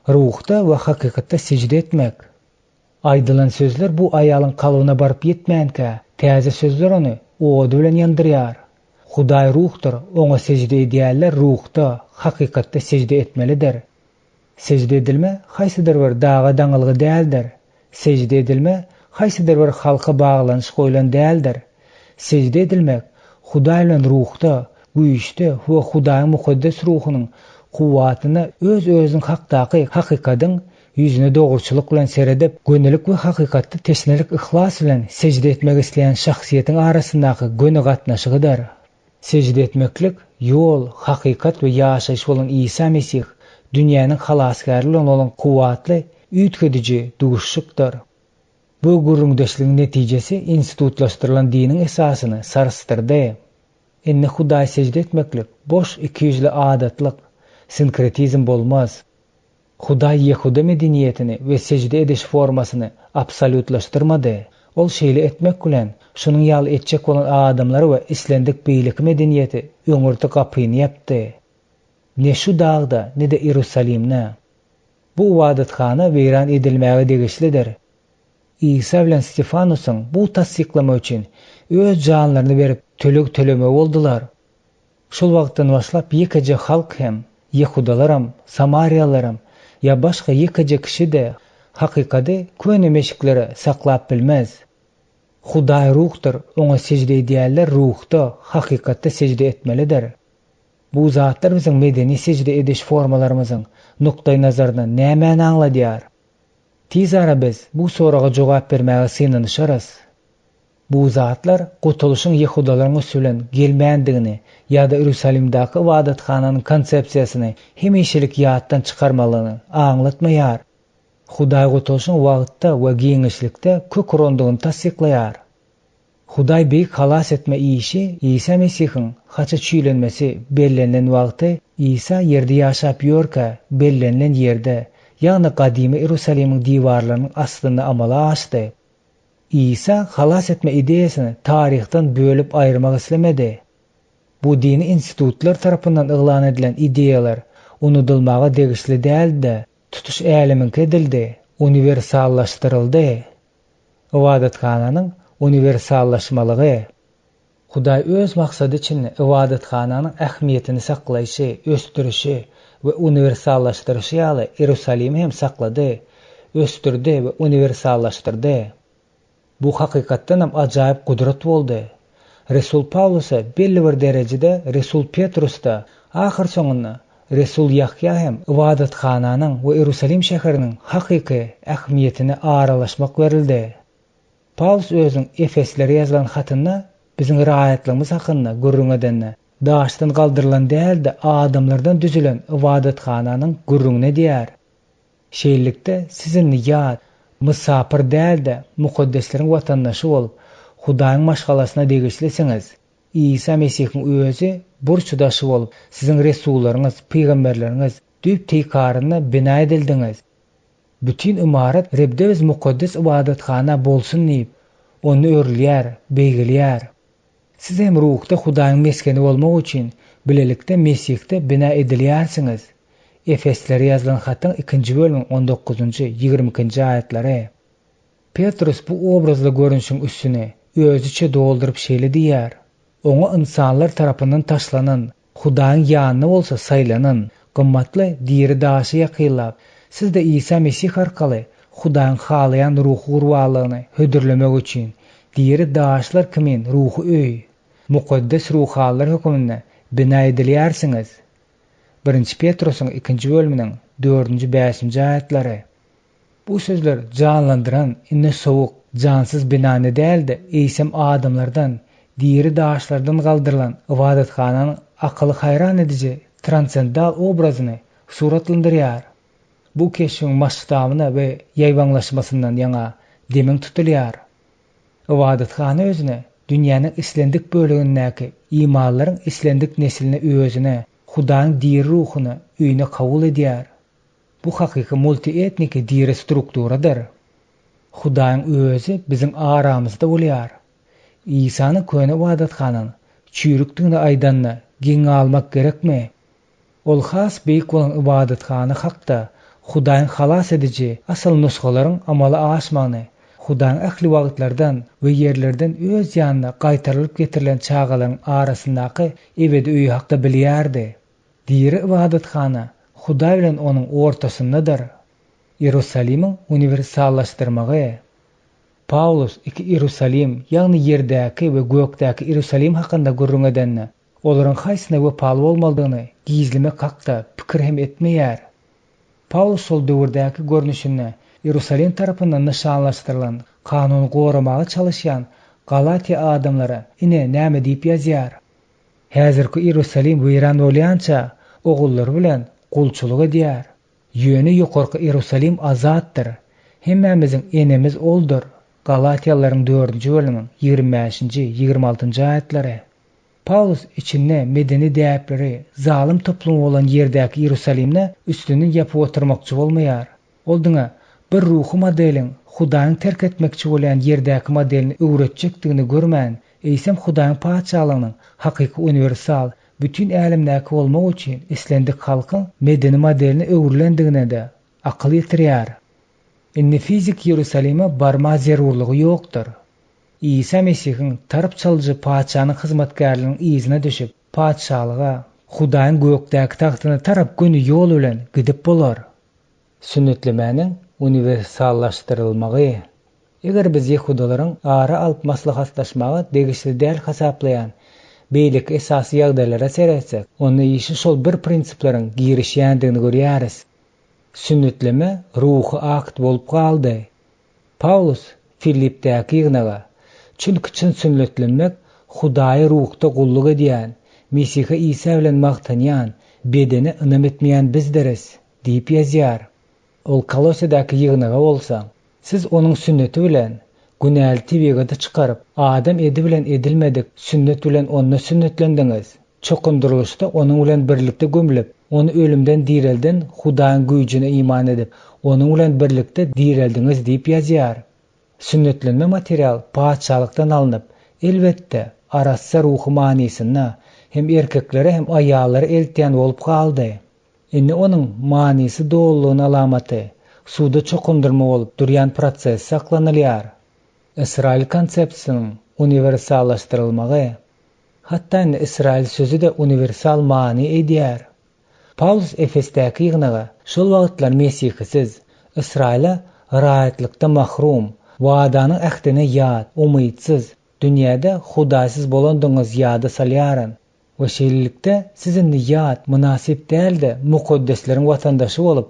Ruhda we hakykatda secde etmek. Aydılan sözler bu ayalın kalıbına barıp yetmänkä, täze sözler onu odu bilen yandırýar. Hudaý ruhdur, oňa secde edýärler ruhda, hakykatda secde etmelidir. Secde edilme haýsydyr bir dağa daňylygy däldir. Secde edilme haýsydyr bir halka baglanýyş goýulan däldir. Secde edilmek Hudaý bilen ruhda, güýçde we Hudaýyň mukaddes ruhunyň kuwatyna öz-özüň hakdaky hakykatyň yüzüne dogurçuluk bilen seredip, gönülik we hakykatda teşnelik ihlas bilen secde etmek isleýän şahsiýetiň arasyndaky göni gatnaşygydyr. Secde etmeklik ýol, hakykat we ýaşaýyş bolan İsa Mesih dünýäniň halasgary bilen olan kuwatly, üýtgedici duguşşykdyr. Bu gurrundeşligiň netijesi institutlaşdyrylan diniň esasyny sarstyrdy. Enne Hudaý secde etmeklik boş ikiyüzli adatlyk, sinkretizm bolmaz. Hudaý Yehuda medeniýetini we secde ediş formasyny absolutlaşdyrmady. Ol şeýle etmek bilen şunyň ýaly etjek bolan adamlary we islendik beýlik medeniýeti öňürde gapyny ýapdy. Ne şu dağda, ne de Ýerusalimne. Bu ibadetkana weýran edilmäge degişlidir. İsa bilen Stefanusyň bu tasdiklama üçin öz janlaryny berip töleme boldular. Şol wagtdan başlap ýekeje halk hem, Yehudalaram, Samariýalaram ya başga ýekeje kişi de hakykady köne meşikleri saklap bilmez. Hudaý ruhdur, oňa secde edýärler ruhda, hakykatda secde etmelidir. Bu zatlar biziň medeni secde ediş formalarymyzyň nukdaý nazaryndan näme aňladýar? Tiz ara biz bu soraga jogap bermäge synanyşarys. Bu zatlar gutuluşyň Yehudalaryň usulen gelmändigini ýa-da Ýerusalimdaky ibadetkhananyň konsepsiýasyny hemişelik ýatdan çykarmalygyny aňlatmaýar. Hudaý gutuluşyň wagtda we giňişlikde kökrondygyny tasdiklaýar. Hudaý beýik halas etme işi İsa Mesihiň haça çüýlenmesi bellenilen wagty İsa ýerde ýaşap ýörkä bellenilen ýerde ýagny gadymy Ýerusalimiň diwarlarynyň aslynda amala açdy. İsa halas etme ideýasyny taryhdan bölüp aýyrmak islemedi. Bu dini institutlar tarapyndan yglan edilen ideýalar unudulmaga degişli däldi, tutuş äliminki edildi, universallaşdyryldy. Ibadetkhananyň universallaşmalygy. Hudaý öz maksady üçin ibadetkhananyň ähmiýetini saklaýşy, östürişi we universallaşdyryşy ýaly Ýerusalimy hem saklady, östürdi we universallaşdyrdy. Bu hakykatdan hem ajaýyp gudrat boldy. Resul Pawlusa belli bir derejede Resul Petrusda, ahir soňunda Resul Yahya hem ibadetkhananyň we Ýerusalim şäheriniň hakyky ähmiýetine aralaşmak berildi. Pawlus özüň Efeslere ýazylan hatynda biziň raýatlygymyz hakynda gurrunedenne daşdan galdyrylan däl de adamlardan düzülen ibadetkhananyň gurrunne diýär. Şeýlelikde sizin ýat, musapir däl de mukaddeslerin watandaşy bolup Hudaýyň maşgalasyna degişlisiňiz. İsa Mesihiň özü burçdaşy bolup siziň resullaryňyz, peýgamberleriňiz düýp teýkaryna bina edildiňiz. Bütün imaret Rebdeviz mukaddes ibadetkhana bolsun diýip onu örlýär, beýgilýär. Siz hem ruhda Hudaýyň meskeni bolmak üçin bilelikde Mesihde bina edilýärsiňiz. Efeslere ýazylan hatyň 2-nji bölümiň 19-njy 22-nji aýatlary. Petrus bu obrazly görünüşiň üstüne özüçe doldurup şeýle diýär. Oňa insanlar tarapyndan taşlanan, Hudaýyň ýanyna bolsa saýlanan, gymmatly diri daşy ýakylap, siz de İsa Mesih arkaly Hudaýyň halayan ruhu gurbalygyny hödürlemek üçin diri daşlar kimin ruhu öý, mukaddes ruhallar hökmünde bina edilýärsiňiz. 1 Petrusyň 2-nji bölüminiň 4-nji 5-nji aýatlary. Bu sözler canlandıran, inne sowuk, cansız binany däldi, eýsem adamlardan, diri daşlardan galdyrylan ibadethananyň akyly hayran edici, transcendal obrazyny suratlandyrýar. Bu keşiň maşdabyna we ýaýwanlaşmasyndan ýaňa demiň tutulýar. Ibadethana özüne dünýäniň islendik bölegindäki imanlaryň islendik nesilini özüne, Hudaýyň diri ruhuny öýüne kabul edýär. Bu hakyky multietnik diri strukturadyr. Hudaýyň özü biziň aramyzda bolýar. İsanyň köne ibadethanyny çüýrükdigini aýdanna giň almak gerekmi? Ol has beýik bolan ibadethany hakda Hudaýyň halas edici asıl nusgalaryň amala aşmagyny, Hudaýyň ähli wagtlardan we ýerlerden öz ýanyna gaýtarylyp getirilen çağalaryň arasyndaky ebedi öýü hakda bilýärdi. Diri ibadatxana Hudaý bilen onuň ortasyndadyr. Ýerusalimiň universallaşdyrmagy. Paulus iki Ýerusalim, ýagny ýerdäki we gökdäki Ýerusalim hakynda gurrun edenni, olaryň haýsyna wepaly bolmalydygyny gizlemek hakda pikir hem etmeýär. Paulus sol döwürdäki görnüşini Ýerusalim tarapyndan nişanlaşdyrylan, kanuny goramagy çalışýan Galatiýa adamlara ine näme diýip ýazýar? Häzirki Ýerusalim weýran bolýança ogullary bilen gulçuluk edýär. Ýöne ýokarky Ýerusalim azatdyr. Hemmemiziň enemiz oldur. Galatiýalylaryň 4-nji bölümiň 25-26-njy aýatlary. Paulus içinde medeni däpleri, zalim toplum bolan ýerdäki Ýerusalimne üstünden ýapyp oturmakçy bolmaýar. Ol diňe bir ruhy modeliň Hudaýyň terk etmekçi bolan ýerdäki modelini öwretjekdigini görmän, eýsem Hudaýyň paçalygynyň hakyky universal, bütün älimdäki bolmak üçin islendik halkyň medeni modelini öwrülendigine de akyl ýetirýär. Inni fizik Ýerusalime barma zerurlygy ýokdur. İsa Mesihiň tarap çaljy paçanyň hyzmatkarlygynyň izine düşüp, paçalyga, Hudaýyň gökdäki tagtyna tarap göni ýol bilen gidip bolar. Sünnetlemäniň universallaşdyrylmagy. Eger biz Ýehudalaryň ara alyp maslahatlaşmagy degişli däl hasaplaýan beýlik esasy ýagdaýlara seretsek, onda işi şol bir prinsiplaryň girişýändigini görýäris. Sünnetleme ruhy akt bolup galdy. Paulus Filipdäki ýygnaga, çünki çyn sünnetlenmek Hudaýy ruhda gulluk edýän, Mesihe Isa bilen magtanýan, bedeni ynam etmeýän bizderiz diýip ýazýar. Ol Kolosiýadaky ýygnaga bolsa, siz onuň sünneti bilen günäli tebegede çykaryp, adam edi bilen edilmedik sünnet bilen onna sünnetlendiňiz. Çokunduruluşda onuň bilen birlikde gömülip, onu ölümden direlden Hudaýyň güýjüne iman edip, onuň bilen birlikde direldiňiz diýip ýazýar. Sünnetlenme material paçalykdan alınıp, elbetde arassa ruhy manisyna hem erkeklere hem aýallary eltýän bolup galdy. Indi onuň manysy dolulugyň alamaty suda çokundurma bolup durýan proses saklanylýar. Israil konsepsiýasynyň universallaşdyrylmagy. Hatda Israil sözü de universal many edýär. Paulus Efesdäki ýygnaga şol wagtlar Mesihisiz, Israila rahatlykda mahrum, Wadanyň ähdine ýat, umytsyz, dünýäde Hudaýsyz bolandyňyz ýada salýaryn. We şeýlelikde sizin ýat münasip däldi, muqaddesleriň watandaşy bolup,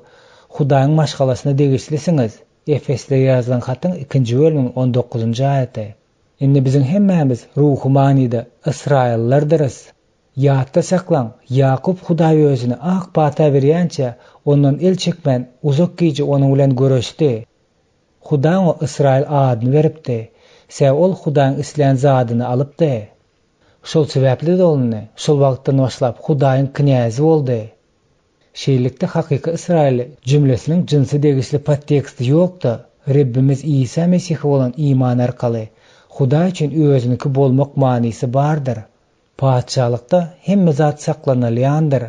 Hudaýyň maşgalasyna degişlisiňiz. Efesde ýazylan hatyň 2-nji bölümiň 19-njy aýaty. Indi biziň hemmemiz ruhy manyda Israillardyrys. Ýatda saklan, Ýakup Hudaý özüne ak pata berýänçe, ondan el çekmän uzak gije onuň bilen görüşdi. Hudaý Israil adyny beripdi. Sen ol Hudaýyň isleýän zadyny alypdy. Şol sebäpli de oluny şol wagtdan başlap Hudaýyň knäzi boldy. Şeýlelikde hakyky Israil jümlesiniň jinsy degişli podteksti ýokdy. Rabbimiz Isa Mesih bolan iman arkaly Hudaý üçin özüniki bolmak manysy bardyr. Paçalykda hemme zat saklanylýandyr.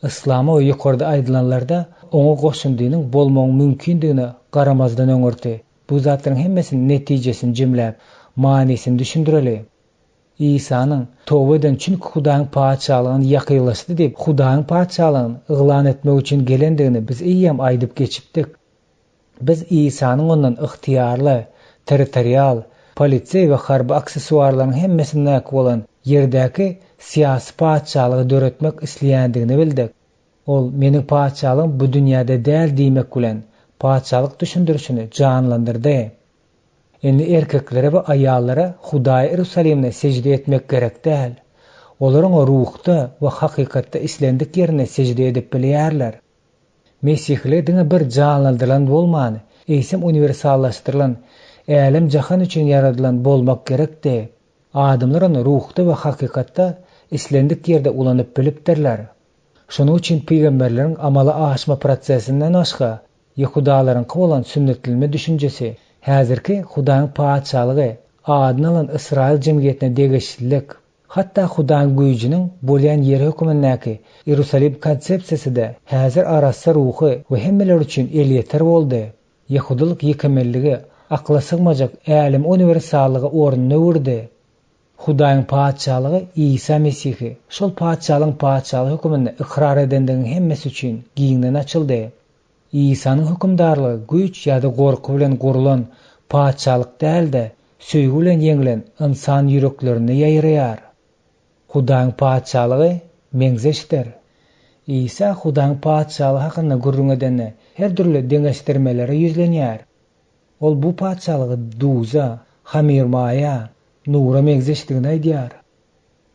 Islama we ýokarda aýdylanlarda oňa goşun diniň bolmagy mümkindigine garamazdan öňürdi. Bu zatlaryň hemmesini netijesini jemläp, manysyny düşündireli. İsa'nın tövbeden çünkü Hudaýyň paçalygyny ýakynlaşdy diýip Hudaýyň paçalygyny yglan etmek üçin gelendigini biz iýem aýdyp geçipdik. Biz İsa'nın ondan ıhtiyarly, territorial, polisiýa we harby aksesuarlaryň hemmesine bolan ýerdäki siýasy paçalygy döretmek isleýändigini bildik. Ol meniň paçalygym bu dünýäde däl diýmek bilen paçalyk düşündirişini canlandyrdy. Endi erkeklere we aýallara Hudaý Ýerusalimne sejde etmek gerek däl. Olaryň ruhda we hakykatda islendik ýerine sejde edip bilýärler. Mesihli diňe bir canlandyrylan bolmany, eýsem universallaşdyrylan, älim jahan üçin yaradylan bolmak gerekdi. Adamlar onu ruhda we hakykatda islendik ýerde ulanyp bilipdirler. Şonuň üçin peýgamberleriň amala aşma prosesinden başga Ýehudalaryň bolan sünnetlenme düşünjesi häzirki Hudaýyň paçalygy adyny alan Israil jemgyýetine degişlik Hatta Hudaň güýjüniň bolýan ýeri hökümindäki Ýerusalim konsepsiýasy da häzir arassa ruhy we hemmeler üçin elýeter boldy. Ýehudilik ýekemelligi, akla sygmajak älim universallygy ornuny urdy. Hudaýyň paçalygy İsa Mesihi, şol paçalyň paçalyk hökümini ikrar edendiň hemmesi üçin giňden açyldy. İsa'nın hükümdarlığı güç ya da gorku bilen gurulan paçalyk däl-de söýgü bilen ýeňilen insan ýüreklerini ýaýraýar. Hudaýyň paçalygy meňzeşdir. İsa Hudaýyň paçalygy hakynda gurrun edende her türlü deňeşdirmelere ýüzlenýär. Ol bu paçalygy duza, hamirmaya, nura meňzeşdigini aýdýar.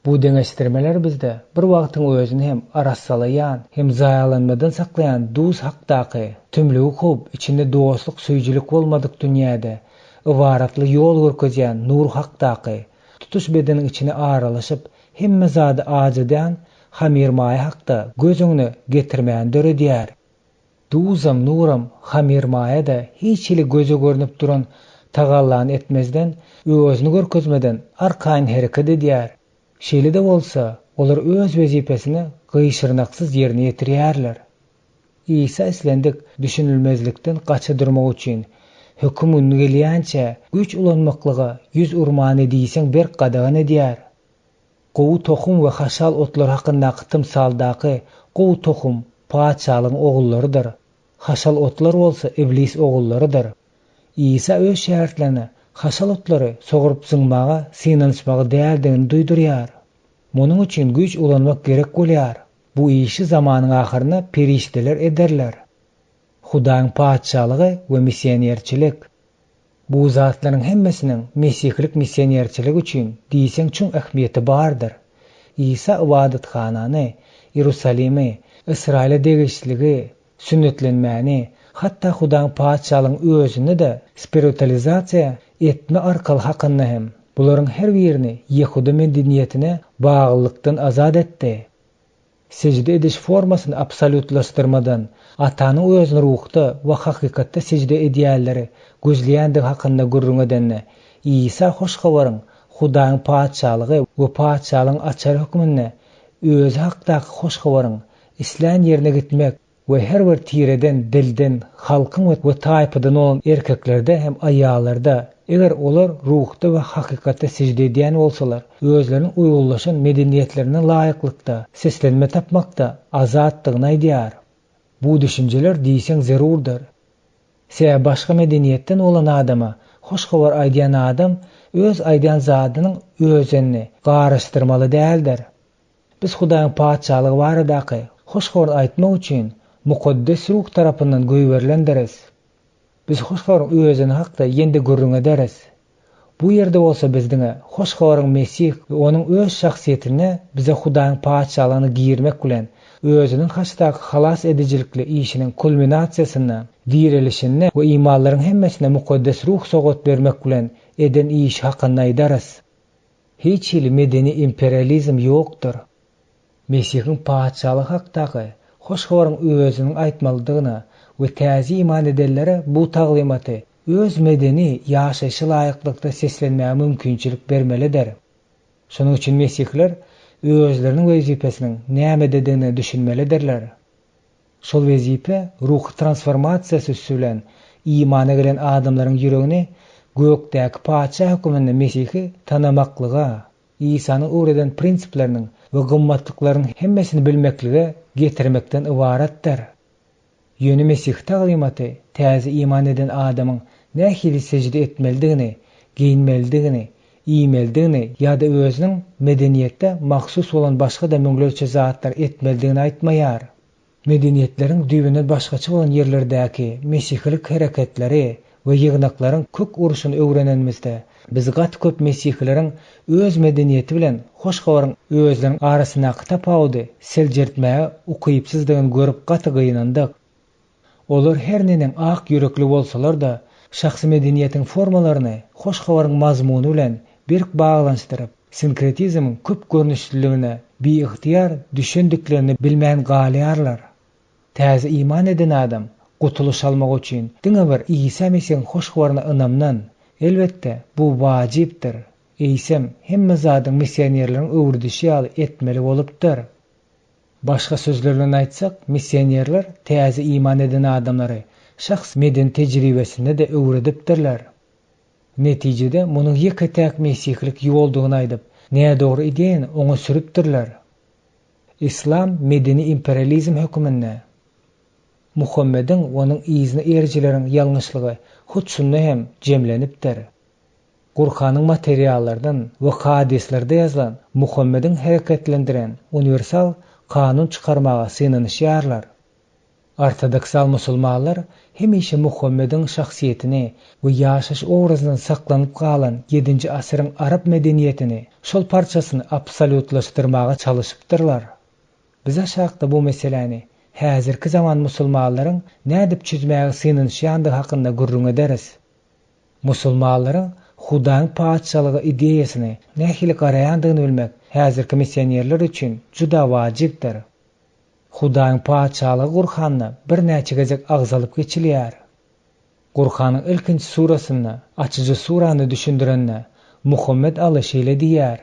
Bu deňeşdirmeler bizde bir wagtyň özüni hem arassalaýan, hem zaýalanmadan saklaýan duz hakdaky, tümlügi hop, içinde dostluk, söýjilik bolmadyk dünýäde ibaratly ýol görkezýän nur hakdaky, tutuş bedeniň içine aralaşyp hemme zady ajadan hamirmaýa hakda gözüňni getirmän döredýär. Duzam, nuram, hamirmaýa da hiçili göze görünüp duran tagallan etmezden, özüni görkezmeden arkaýyn hereket edýär. Şeýle de bolsa, olar öz wezipesini gyşyrnaksyz ýerine ýetirýärler. İsa islendik düşünilmezlikden gaça durmak üçin höküm ünlü gelýänçe güç ulanmaklyga yüz urman edýseň bir gadagan edýär. Gowy tohum we haşal otlar hakyndaky tymsaldaky gowy tohum paçalyň ogullarydyr. Haşal otlar bolsa iblis ogullarydyr. İsa öz şähertlerini haşal otlary sogurup zyňmaga, synanyşmaga däldigini duýdurýar. Munyň üçin güç ulanmak gerek bolýar. Bu işi zamanyň ahyryna perişdeler ederler. Hudaýyň paçalygy we missionerçilik. Bu zatlaryň hemmesiniň mesihlik missionerçilik üçin diýseň çün ähmiýeti bardyr. İsa ibadathanany, Ýerusalimy, Israila degişligi, sünnetlenmäni, hatta Hudaýyň paçalygyň özüni de spiritualizasiýa etme arkaly hakynda hem bularyň her birini Ýehudi medeniýetine baglykdan azad etdi. Secde ediş formasyny absolutlaşdyrmadan atanyň özüni ruhda we hakykatda secde edýärleri gözleýändig hakynda gurrun edenne İsa hoş habaryň Hudaýyň paçalygy we paçalygyň açar hökmüne özü hakdaky hoş habaryň islan ýerine gitmek we her bir tireden, dilden, halkyň we taýpydan olan erkeklerde hem aýallarda eger olar ruhda we hakykatda secde edýän bolsalar, özlerini uýgullaşan medeniýetlerine laýyklykda seslenme tapmakda azatdygyny aýdýar. Bu düşünjeler diýseň zerurdur. Sebäbi başga medeniýetden olan adama hoş habar aýdýan adam öz aýdýan zadynyň özüni garaşdyrmaly däldir. Biz Hudaýyň paçalygy baradaky hoş habar aýtmak üçin mukaddes ruh tarapyndan göýberilendiriz. Biz hoş habaryň özüni hakda ýende gurrun ederiz. Bu ýerde bolsa bizdiňe hoş habaryň Mesih we onuň öz şahsiýetine bize Hudaýyň paçalygyny giyirmek bilen özüniň haşdaky halas edijilikli işiniň kulminasiýasyna, dirilişine we imanlaryň hemmesine mukaddes ruh sogat bermek bilen eden iş hakynda aýdarys. Hiç hili medeni imperializm ýokdur. Mesihiň paçalygy hakdaky hoş habaryň özüniň aýtmalydygyna we täze iman edenlere bu taglymaty öz medeni ýaşaşy laýyklykda seslenmäge mümkinçilik bermelidir. Şonuň üçin mesihler özleriniň wezipesiniň näme dediğini düşünmelidirler. Şol wezipe ruh transformasiýasy bilen imana gelen adamlaryň ýüregini gökdäki paça hökümini Mesihi tanamaklyga, İsa'nın öwreden prinsipleriniň we gymmatlyklaryň hemmesini bilmeklige getirmekden ibaretdir. Ýöne Mesih taglymaty täze iman eden adamyň nähili secde etmelidigini, giyinmelidigini, iýmeldigini ýa-da özüniň medeniýetde mahsus bolan başga da möňlerçe zatlar etmelidigini aýtmaýar. Medeniýetleriň düýbünden başgaça bolan ýerlerdäki mesihlik hereketleri we ýygnaklaryň kök uruşyny öwrenenmizde biz gat köp mesihleriň öz medeniýeti bilen hoş habaryň özleriň arasyna tapawdy seljertmäge ukypsyzdygyny görüp gaty gynandyk. Olar her neniň ak ýürekli bolsalar da şahsy medeniýetiň formalaryny hoş habaryň mazmuny bilen bir baglanşdyryp sinkretizmiň köp görnüşliligine biihtiýar düşündüklerini bilmän galýarlar. Täze iman eden adam gutuluş almak üçin diňe bir İsa Mesihiň hoş habaryna ynamdan elbetde bu wajipdir. Eýsem hemme zadyň missionerleriň öwredişi ýaly etmeli bolupdyr. Başga sözlerle aýtsak, missionerler täze iman eden adamlary şahs meden tejribesinde de öwredipdirler. Netijede munyň ýeketäk mesihlik ýoldugyny aýdyp, näme dogry ideýany oňa sürüpdirler. İslam medeni imperializm höküminde. Muhammedin onuň izine erjileriň ýalňyşlygy hutşunda hem jemlenipdir. Kur'anyň materiallardan we hadislerde ýazylan Muhammedin hereketlendiren universal kanun çykarmaga sığınýarlar. Ortodoksal musulmanlar hemişe Muhammedin şahsiýetini we ýaşaş obrazyny saklanyp galan 7-nji asyryň Arap medeniýetini şol parçasyny absolutlaşdyrmaga çalışypdyrlar. Biz aşağıda bu meseleni häzirki zaman musulmanlaryň nädip çözmäge sığınýandygy hakynda gurrun ederiz. Musulmanlaryň Hudaň paçalygy ideýasyny nähili garaýandygyny bilmek häzirki missionerler üçin juda wajypdyr. Hudaň paçalygy Kur'an'da bir näçe gezek agzalyp geçilýär. Kur'anyň ilkinji surasyny, açyjy surany düşündirende Muhammed alyşyle diýär.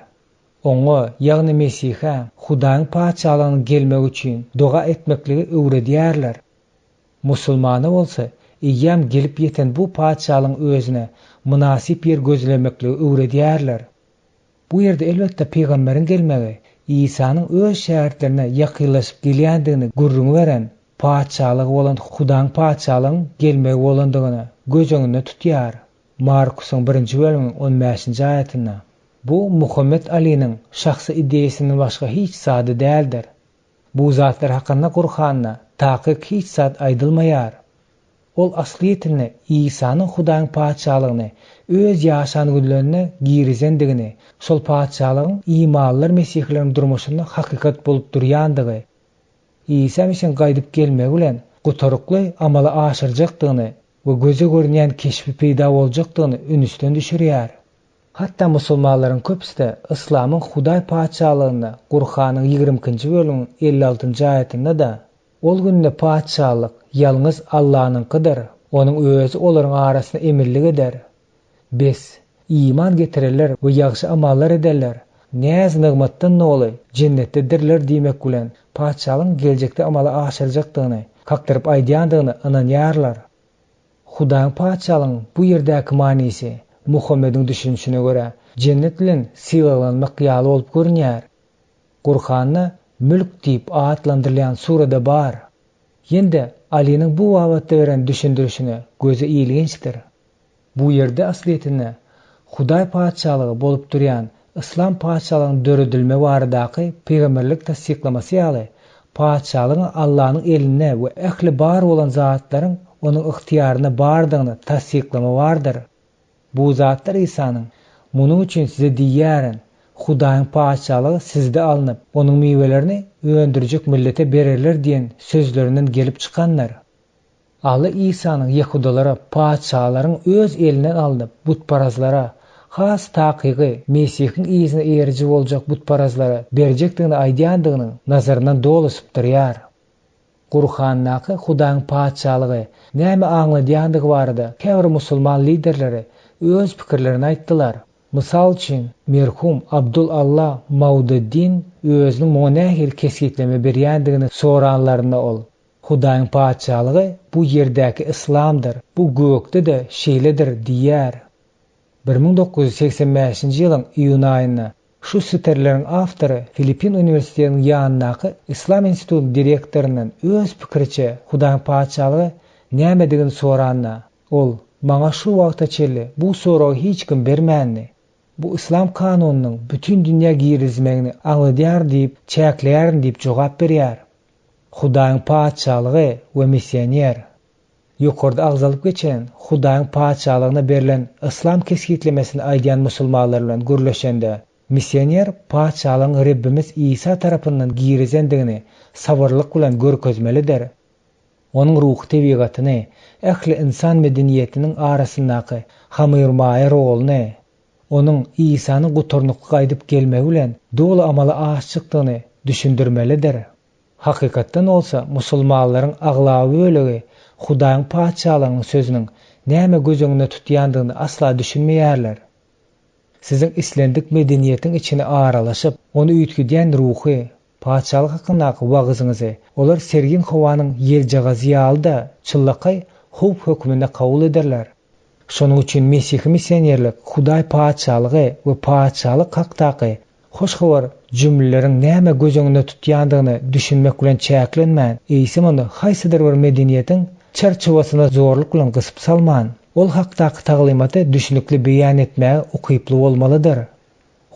Oňa, ýagny Mesiha, Hudaň paçalygynyň gelmegi üçin doga etmekligi öwredýärler. Musulmana bolsa, ýam gelip ýeten bu paçalygyň özüne münasip yer gözlemekligi öwredýärler. Bu ýerde elbetde peýgamberiň gelmegi İsa'nın öz şähertlerine ýakynlaşyp gelýändigini gurrun beren paçalygy bolan Hudaň paçalygynyň gelmegi bolandygyny göz öňünde tutýar. Markusyň 1-nji bölümiň 15-nji aýatynda. Bu Muhammed Ali'nin şahsy ideýasynyň başga hiç sady däldir. Bu zatlar hakynda Kur'an'da takyk hiç zat aýdylmaýar. Ol asliýetini İsa'nın Hudaň paçalygyny öz ýaşanygynlarına girizendigini, şol paçalygyň imanlylar mesihlerin durmuşynda hakykat bolup durýandygy, İsa meşin gaýdyp gelmegi bilen gutarykly amala aşyrjakdygyny we göze görünýän keşfi peýda boljakdygyny ünsden düşürýär. Hatta musulmanlaryň köpüsi de İslamyň Hudaý paçalygyny Kur'anyň 20-nji bölümiň 56-njy aýatynda da ol günde paçalyk ýalňyz Allahynyňkydyr. Onuň özü olaryň arasyna emirlik eder. Bes iman getireler we ýagşy amallar ederler. Näz nygmatdan noly jennetdedirler diýmek bilen paçalyň geljekde amala aşyrjakdygyny, kakdyryp aýdýandygyny inanýarlar. Hudaň paçalygyň bu ýerdäki manysy Muhammediň düşünşine göre cennet bilen sygalanmak ýaly bolup görünýär. Kur'an'da mülk diýip atlandyrylýan surada bar. Ýende Ali'nin bu wagtda beren düşündirişine göze ilginçdir. Bu ýerde asliýetinde Hudaý paçalygy bolup durýan İslam paçalygynyň döredilme baradaky peýgamberlik tasdiklamasy ýaly paçalygyň Allahynyň eline we ähli bar bolan zatlaryň onuň ıhtiýaryna bardygyny tasdiklama bardyr. Bu zatlar İsa'nın munuň üçin size diýärin, Hudaýyň paçalygy sizde alınıp, onuň miwelerini öndürjek millete bererler diýen sözlerinden gelip çykanlar. Allah İsa'nın Yahudalara paçalaryň öz elinden alınıp butparazlara, has takygy Mesihiň izine erji boljak butparazlara berjekdigini aýdýandygyny nazaryndan dolusyp durýar. Kur'an'daky Hudaýyň paçalygy näme aňladýandygy barada käbir musulman liderleri öz pikirlerini aýtdylar. Mysal üçin, merhum Abdullah Maududdin özüniň monahir kesgitleme berýändigini soranlarynda ol. Hudaýyň paçalygy bu ýerdäki islamdyr, bu gökde de şeýledir diýär. 1985-nji ýylyň iýun aýynda şu siterleriň awtory Filippin Uniwersitetiniň ýanyndaky İslam institutynyň direktorynyň öz pikiriçe Hudaýyň paçalygy nämedigini soranda ol maňa şu wagta çelli bu soragy hiç kim bermändi. Bu İslam kanunynyň bütün dünýä girizmegini aňladýar diýip çäkleýär diýip jogap berýär. Hudaýyň paçalygy we missioner. Ýokarda agzalyp geçen Hudaýyň paçalygyna berilen İslam kesgitlemesini aýdýan musulmanlar bilen gürleşende missioner paçalygyň Rabbimiz İsa tarapyndan girizendigini sabarlyk bilen görkezmelidir. Onuň ruh tebigatyny, ähli insan medeniýetiniň arasyndaky hamyrmaýa roluny, onuň İsa'nın gutarnykka gaýdyp gelmegi bilen dolu amala aşykdygyny düşündirmelidir. Hakykatdan olsa musulmanlaryň aglawy bölegi Hudaýyň paçalygynyň sözüniň näme göz öňünde tutýandygyny asla düşünmeýärler. Sizin islendik medeniyetin içine aralaşıp, onu üýtgüdýän ruhy, paçalyk hakynaky wagzyňyzy olar sergin howanyň ýeljaga ziýalda çıllakay howp hökmünde kabul ederler. Şonuň üçin Mesih missionerlik, Hudaý paçalygy we paçalyk hakdaky hoşgowar jümleleriň näme gözeňinde tutýandygyny düşünmek bilen çäklenmän. Eýsem onda haýsydyr bir medeniýetiň çerçewesyna zorluk bilen gysyp salman. Ol hakdaky taglymaty düşünükli beýan etmäge ukyply bolmalydyr.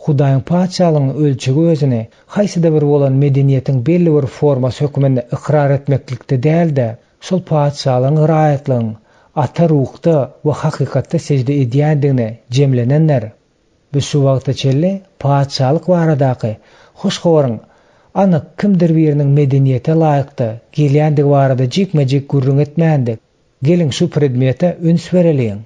Hudaýyň paçalygynyň ölçegi özüni haýsyda bir bolan medeniýetiň belli bir formasy hökmünde ikrar etmeklikde däl-de, şol paçalygyň raýatlygyň ata ruhda we hakykatda sejde edýändigine jemlenenler. Biz şu wagtda çelli paçalyk baradaky hoşgowaryň anyk kimdir biriniň medeniýete laýykdy gelýändigi barada jikme-jik gürrüň etmändik. Gelin şu predmete üns bereliň.